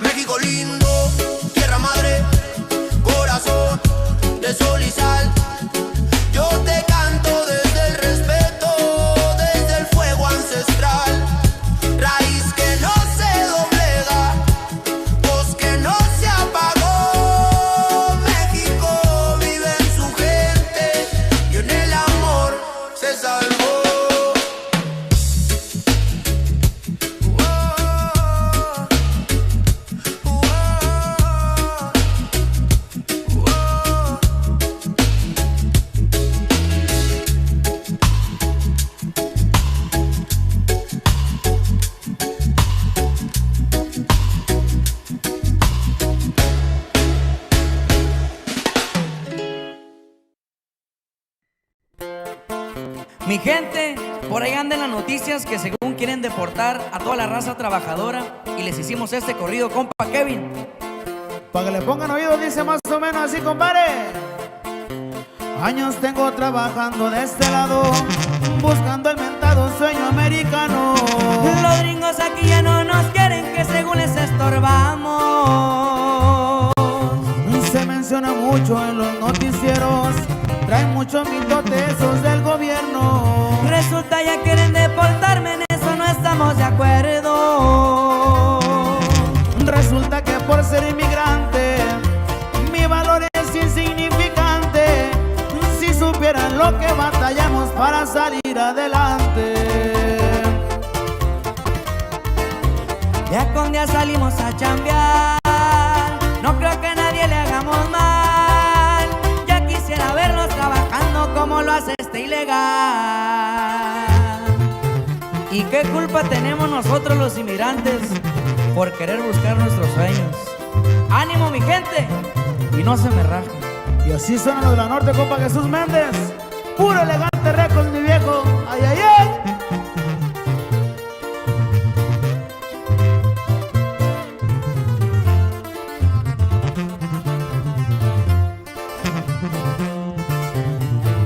México lindo, tierra madre, corazón de sol y sal. Yo te canto desde el respeto, desde el fuego ancestral. Raíz que no se doblega, voz que no se apagó. México vive en su gente y en el amor se salvó. Mi gente, por ahí andan las noticias que según quieren deportar a toda la raza trabajadora y les hicimos este corrido, compa Kevin. Para que le pongan oído dice más o menos así, compadre. Años tengo trabajando de este lado, buscando el mentado sueño americano. Los gringos aquí ya no nos quieren, que según les estorbamos. Se menciona mucho en los noticieros, traen muchos mitotes esos del gobierno. Resulta ya quieren deportarme, en eso no estamos de acuerdo. Resulta que por ser inmigrante mi valor es insignificante. Si supieran lo que batallamos para salir adelante. Ya con día salimos a chambear, no creo que a nadie le hagamos mal. Ya quisiera verlos trabajando como lo hace este ilegal. ¿Y qué culpa tenemos nosotros los inmigrantes por querer buscar nuestros sueños? ¡Ánimo, mi gente! Y no se me rajen. Y así suenan los de la norte, compa Jesús Méndez. Puro elegante récord, mi viejo. ¡Ay, ay, ay!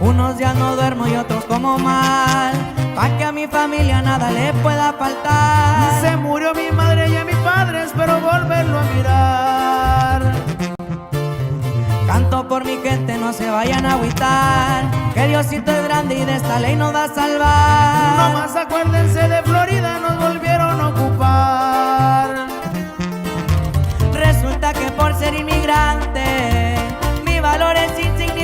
Unos días no duermo y otros como mal, pa' que a mi familia nada le pueda faltar. Se murió mi madre y a mi padre, espero volverlo a mirar. Canto por mi gente, no se vayan a agüitar, que Diosito es grande y de esta ley nos va a salvar. Nomás acuérdense de Florida, nos volvieron a ocupar. Resulta que por ser inmigrante mi valor es insignificante.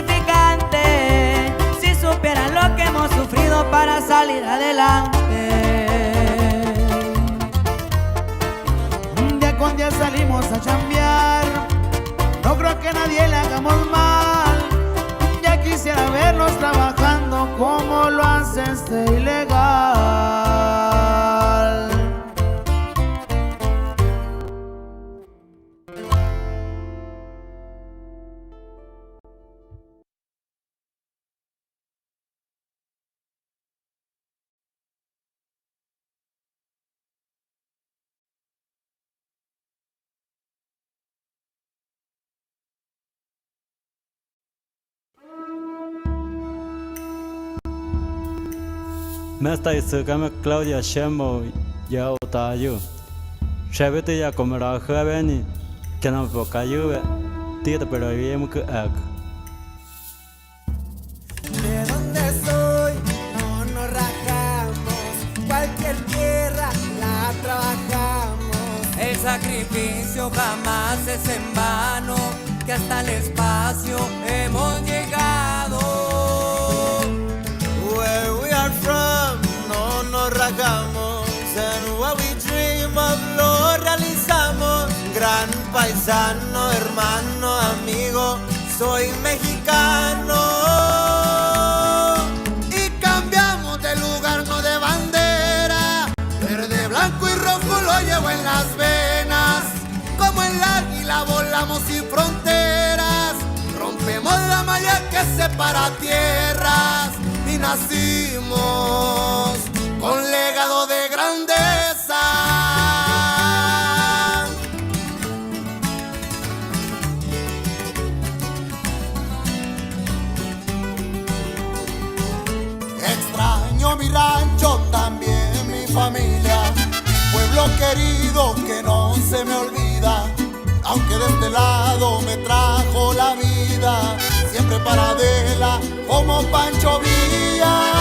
un día salimos a chambear. No creo que a nadie le hagamos mal. Ya quisiera verlos trabajando como lo hace este ilegal. Mesta isukame Claudia Shemo ya utayu. Shabete ya komera javeni. Kenam pokayu. Tita pero yemu que ak. De donde soy, no nos rajamos. Cualquier tierra la trabajamos. El sacrificio jamás es en vano, que hasta el espacio hemos llegado. Where we are from, no nos rajamos. And what we dream of lo realizamos. Gran paisano, hermano, amigo, soy mexicano. Y cambiamos de lugar, no de bandera. Verde, blanco y rojo lo llevo en las venas. Como el águila volamos sin fronteras. Rompemos la malla que separa tierras. Y nacimos con legado de grandeza. Extraño mi rancho, también mi familia, pueblo querido que no se me olvida. Aunque de este lado me trajo la vida, siempre paradela como Pancho Villa.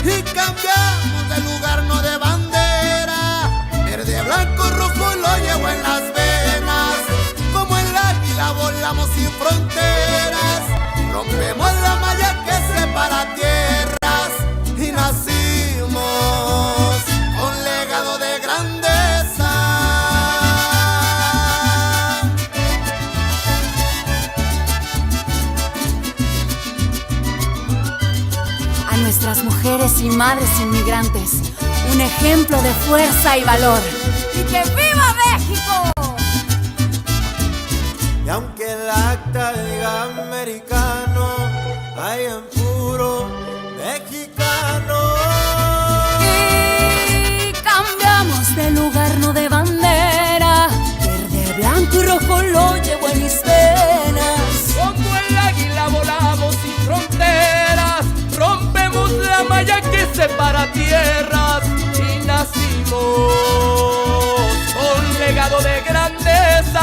Y cambiamos de lugar, no de bandera. Verde, blanco, rojo lo llevo en las venas. Como el águila volamos sin fronteras. Rompemos la malla que separa tierras. Y nacimos con legado de grandeza. A nuestras mujeres y madres inmigrantes, un ejemplo de fuerza y valor. ¡Y que viva México! Y aunque el acta diga americano, hay en puro mexicano. Y cambiamos de lugar, no de bandera. Verde, blanco y rojo lo llevo en mis venas. Como el águila volamos sin fronteras. Rompemos la malla que separa tierras. Y nacimos con legado de grandeza.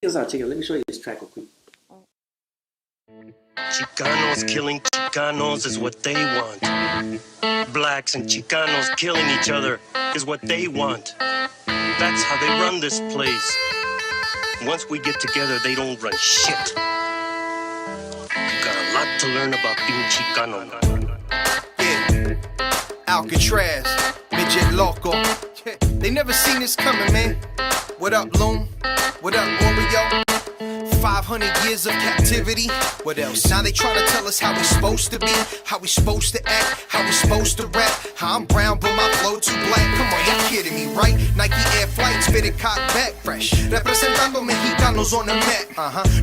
Here's our ticket. Let me show you this track real quick. Chicanos killing Chicanos is what they want. Blacks and Chicanos killing each other is what they want. That's how they run this place. Once we get together, they don't run shit. Got a lot to learn about being Chicano. Yeah, Alcatraz, midget loco. Yeah. They never seen this coming, man. What up, Loom? What up, Oreo? 500 years of captivity. What else? Now they try to tell us how we supposed to be, how we supposed to act, how we supposed to rap. How I'm brown but my flow too black. Come on, y'all kidding me, right? Nike Air Flights fitted cock back fresh. Representando mexicanos on the map.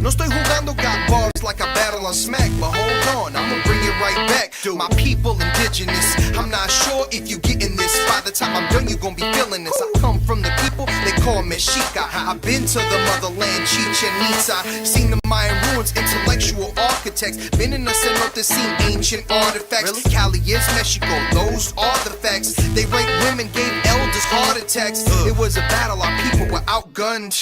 No estoy jugando, got bars like I battle on smack. But hold on, I'ma bring it right back. My people indigenous. I'm not sure if you getting this. By the time I'm done, you gon' be feeling this. I come from the people they call Mexica. I've been to the motherland, Chichen Itza. Seen the Mayan ruins, intellectual architects. Men in the cenote seen ancient artifacts. Really? Cali is Mexico, those are the facts. They raped women, gave elders heart attacks. It was a battle, our people were outgunned.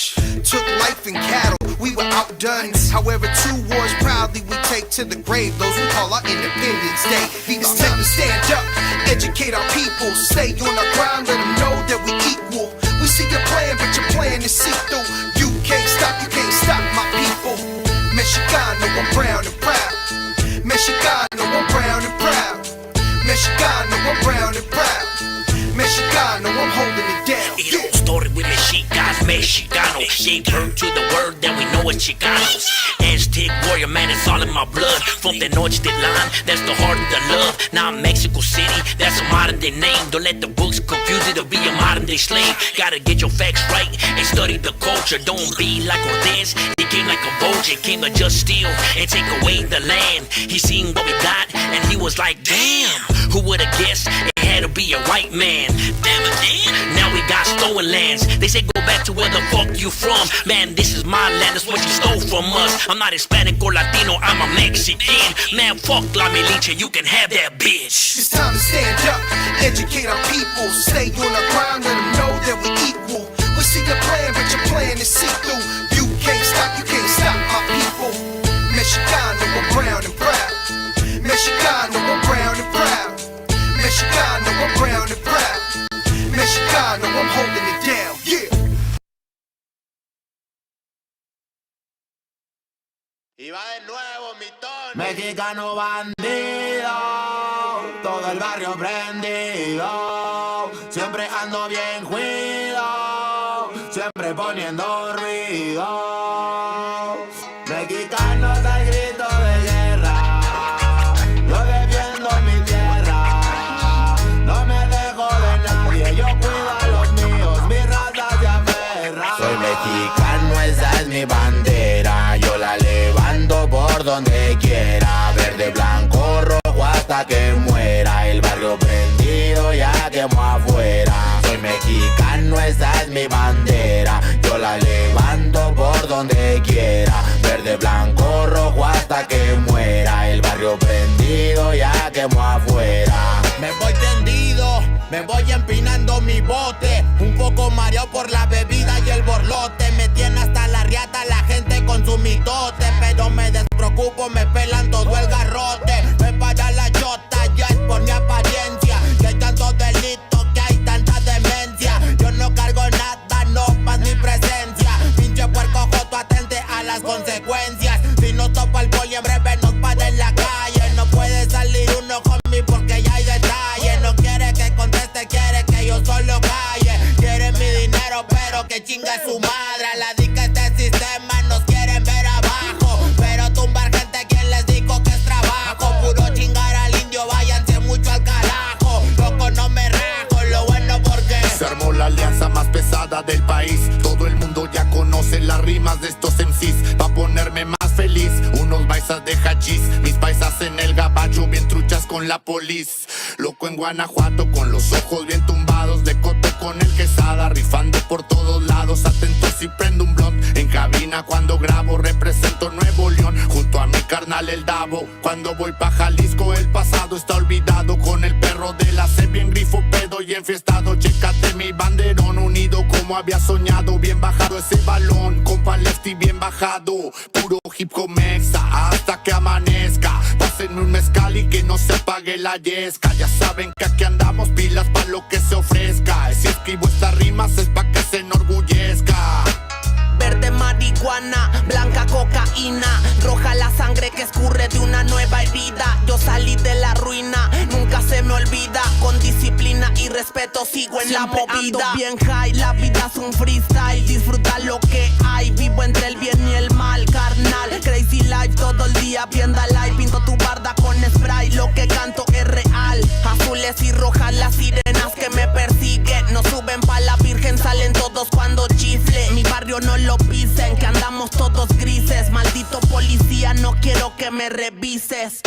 Took life and cattle, we were outdone. However, 2 wars proudly we take to the grave. Those we call our Independence Day. It's time to stand up, educate our people. Stay on our ground, let them know that we equal. We see your plan, but your plan is see-through. You can't stop my people. Mexicano, I'm brown and proud. Mexicano, I'm brown and proud. Mexicano, I'm brown and proud. Mexicano, I'm holding it down. Yeah. Story with Mexicano. Gave birth to the word that we know as Chicanos. Aztec warrior, man, it's all in my blood. From the Tenochtitlan, that's the heart of the love. Now I'm Mexico City, that's a modern day name. Don't let the books confuse it or be a modern day slave. Gotta get your facts right and study the culture. Don't be like Cortez, he came like a vulture. Came to just steal and take away the land. He seen what we got and he was like, damn, who would've guessed it had to be a white man. Damn again, now we got stolen lands. They say go back to where the fuck you from. Man, this is my land, that's what you stole from us. I'm not Hispanic or Latino, I'm a Mexican. Man, fuck La Milicia, you can have that bitch. It's time to stand up, educate our people. Stay on our ground, let them know that we equal. We see your plan, but your plan is see-through. You can't stop my people. Mexicano, I'm brown and proud. Mexicano, I'm brown and proud. Mexicano, I'm brown and proud. Mexicano, I'm holding it down, yeah. Y va de nuevo mi tono. Mexicano bandido, todo el barrio prendido. Siempre ando bien juido, siempre poniendo ruido. Mexicanos al grito de guerra, yo defiendo mi tierra. No me dejo de nadie, yo cuido a los míos, mi raza se aferra. Soy mexicano, esa es mi bandera, yo la levanto por donde quiera. Verde, blanco, rojo hasta que muera. El barrio prendido ya quemó afuera. Soy mexicano, esa es mi bandera, yo la levanto por donde quiera. Verde, blanco, rojo hasta que muera. El barrio prendido ya quemó afuera. Me voy tendido, me voy empinando mi bote. Un poco mareado por la bebida y el borlote. Me tiene hasta la riata la gente con su mitote. Pero me despreocupo, me pelan todo el garrote. Me para la chota, ya es por mi apariencia. Que hay tantos delitos, que hay tanta demencia. Yo no cargo nada, no más mi presencia. Pinche puerco joto, atente a las consecuencias. Si no topa el poli en breve nos para en la calle. No puede salir uno conmigo porque ya hay detalle. No quiere que conteste, quiere que yo solo calle. Quiere mi dinero pero que chinga su madre. A la dica este sistema nos quieren ver abajo. Pero tumbar gente, quien les dijo que es trabajo. Puro chingar al indio, váyanse mucho al carajo. Loco no me rajo, lo bueno porque se armó la alianza más pesada del país. Todo el mundo ya conoce las rimas de estos MCs. Pa' ponerme más feliz, unos paisas de hachís. Mis paisas en el gabacho, bien truchas con la polis. Loco en Guanajuato, con los ojos bien tumbados. De coto con el quesada, rifando por todos lados. Atento si prendo un blunt en cabina cuando grabo. Represento Nuevo León, junto a mi carnal el Davo. Cuando voy pa' Jalisco, el pasado está olvidado. Con el perro de la C, bien grifo, pedo y enfiestado. Chécate mi banderón, unido como había soñado. Bien bajado ese balón, compa Lefty bien bajado. Puro hip hop mexa, hasta que amanezca. Pásenme un mezcal y que no se apague la yesca. Ya saben que aquí andamos pilas pa' lo que se ofrezca. Si escribo estas rimas es pa' que se enorgullezca. Verde marihuana, blanca cocaína, roja la sangre que escurre de una nueva herida. Yo salí de la ruina, nunca se me olvida. Con disciplina y respeto sigo en siempre la movida. Ando bien high, la vida es un freestyle. Disfruta lo que hay, vivo entre el bien y el mal, carnal. Crazy life todo el día, vienda live. Pinto tu barda con spray, lo que canto es real. Azules y rojas las sirenas que me persiguen. No suben pa' la virgen, salen todos cuando chifle. Mi barrio no lo pisen, que andamos todos grises. Maldito policía, no quiero que me revises.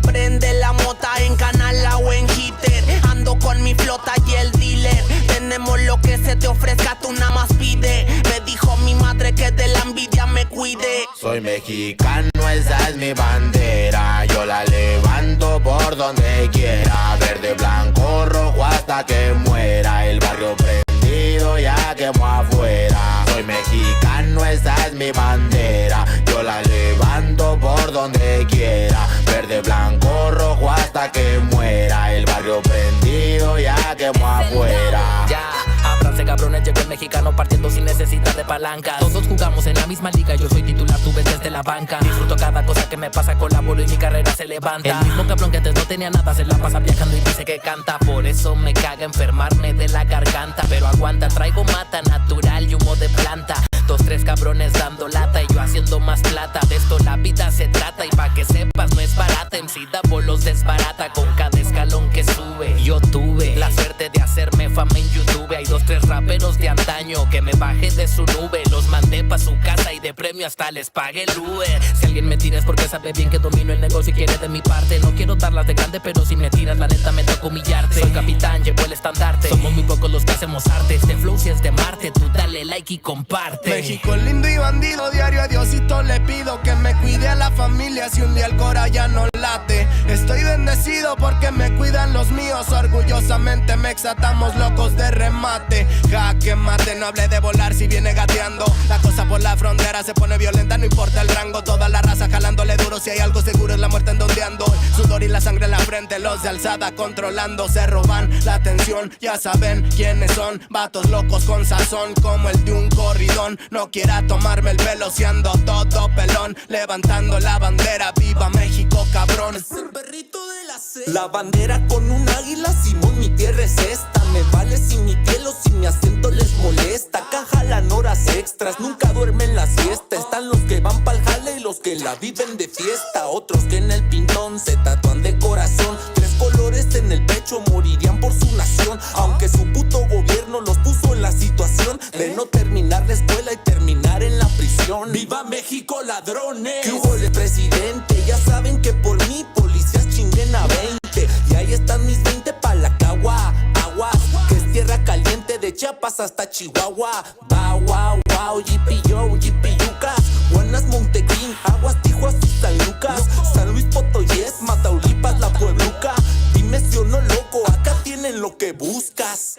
Prende la mota en canal o en hitter. Ando con mi flota y el dealer. tenemos lo que se te ofrezca, tú nada más pide. Me dijo mi madre que de la envidia me cuide. Soy mexicano, esa es mi bandera. Yo la levanto por donde quiera. Verde, blanco, rojo hasta que muera. El barrio prendido ya quemó afuera. Soy mexicano, esa es mi bandera. Yo la levanto por donde quiera. Verde, blanco, rojo hasta que muera. El barrio prendido ya quemó afuera. Ya, ábranse cabrones, llegó el mexicano partiendo sin necesidad de palancas. Todos jugamos en la misma liga, yo soy titular, tú ves desde la banca. Disfruto cada cosa que me pasa, colaboro y mi carrera se levanta. El mismo cabrón que antes no tenía nada se la pasa viajando y dice que canta. Por eso me caga enfermarme de la garganta. Pero aguanta, traigo mata natural y humo de planta. 2, 3 cabrones dando lata y yo haciendo más plata. De esto la vida se trata y pa' que sepas no es barata. MC da bolos desbarata con cada escalón que sube. Yo tuve la suerte de hacerme fama en YouTube. Hay 2, 3 raperos de antaño que me bajé de su nube. Los mandé pa' su casa y de premio hasta les pagué el Uber. Si alguien me tira es porque sabe bien que domino el negocio y quiere de mi parte. No quiero darlas de grande, pero si me tiras la neta me toca humillarte. Soy capitán, llevo el estandarte. Somos muy pocos los que hacemos arte. Este flow si es de Marte, tú dale like y comparte. México lindo y bandido, diario a Diosito le pido que me cuide a la familia si un día el cora ya no late. Estoy bendecido porque me cuidan los míos, orgullosamente me exatamos locos de remate. Jaque mate, no hable de volar si viene gateando. La cosa por la frontera se pone violenta, no importa el rango. Toda la raza jalándole duro, si hay algo seguro es la muerte en donde ando. El sudor y la sangre en la frente, los de alzada controlando. Se roban la atención, ya saben quiénes son. Vatos locos con sazón como el de un corridón. No quiera tomarme el pelo si ando todo pelón. Levantando la bandera, viva México, cabrón. Es el perrito de la selva. La bandera con un águila, Simón, mi tierra es esta. Me vale si mi piel o si mi acento les molesta. Acá jalan horas extras, nunca duermen la siesta. Están los que van pa'l jale y los que la viven de fiesta. Otros que en el pintón se tatúan de corazón. 3 colores en el pecho, morirían por su nación. Aunque su puto gobierno los puso en la situación de no terminar la escuela y terminar en la prisión. ¡Viva México, ladrones! ¿Qué hubo el presidente? Ya saben que por mí policías chinguen a 20. Y ahí están mis 20 pa' la cagua. Aguas, que es tierra caliente de Chiapas hasta Chihuahua. Wow, wow, wow, yipi yo, yipi yucas. Guanas, Montequín, Aguas, Tijuas y San Lucas. San Luis Potoyes, Mataulipas, La Puebluca. Dime si o no, loco, acá tienen lo que buscas.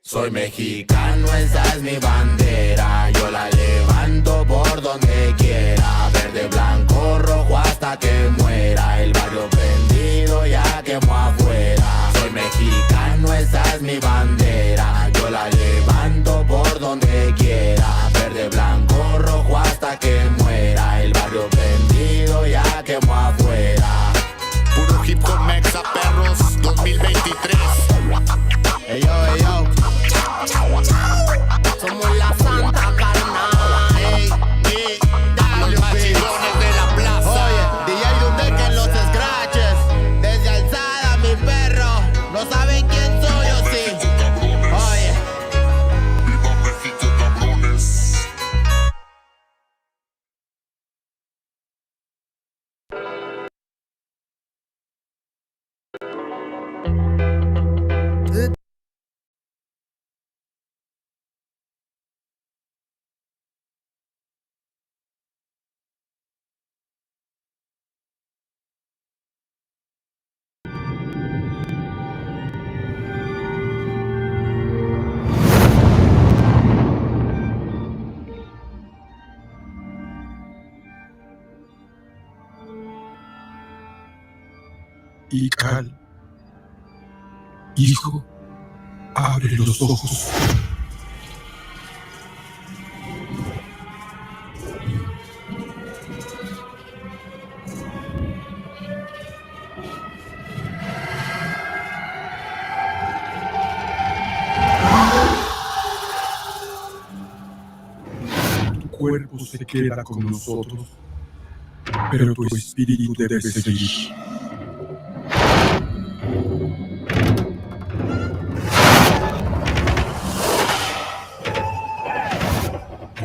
Soy mexicano, esa es mi bandera. Yo la levanto por donde quiera. Verde, blanco, rojo hasta que muera. El barrio prendido ya quemó afuera. Soy mexicano, esa es mi bandera. Yo la levanto por donde quiera. Verde, blanco, rojo hasta que muera. El barrio prendido ya quemó afuera. Puro hip hop mexa, perros, 2023. Ey yo, ey yo. Somos la santa carnal. Ey, ey, Los machidones de la plaza. Oye, DJ Dundee que en los scratches. Desde alzada, mi perro. No saben quién soy o sí. Oye. Viva México, cabrones. Ical, hijo, abre los ojos. Tu cuerpo se queda con nosotros, pero tu espíritu debe seguir.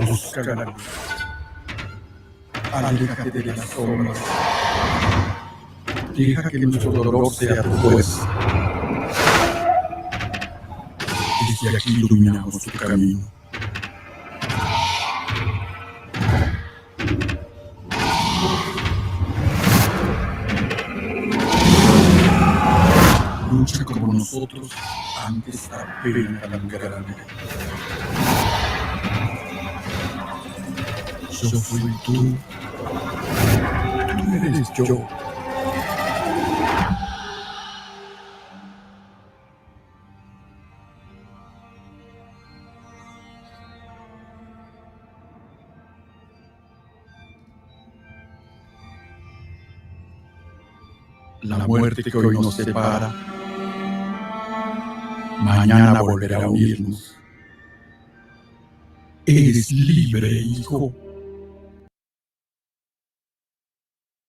Busca la luz. Aléjate de las sombras. Deja que nuestro dolor sea tu juez. Desde aquí iluminamos tu camino. Lucha como nosotros antes la pena tan grande. Yo soy tú eres yo. La muerte que hoy nos separa, mañana volverá a unirnos. Eres libre, hijo.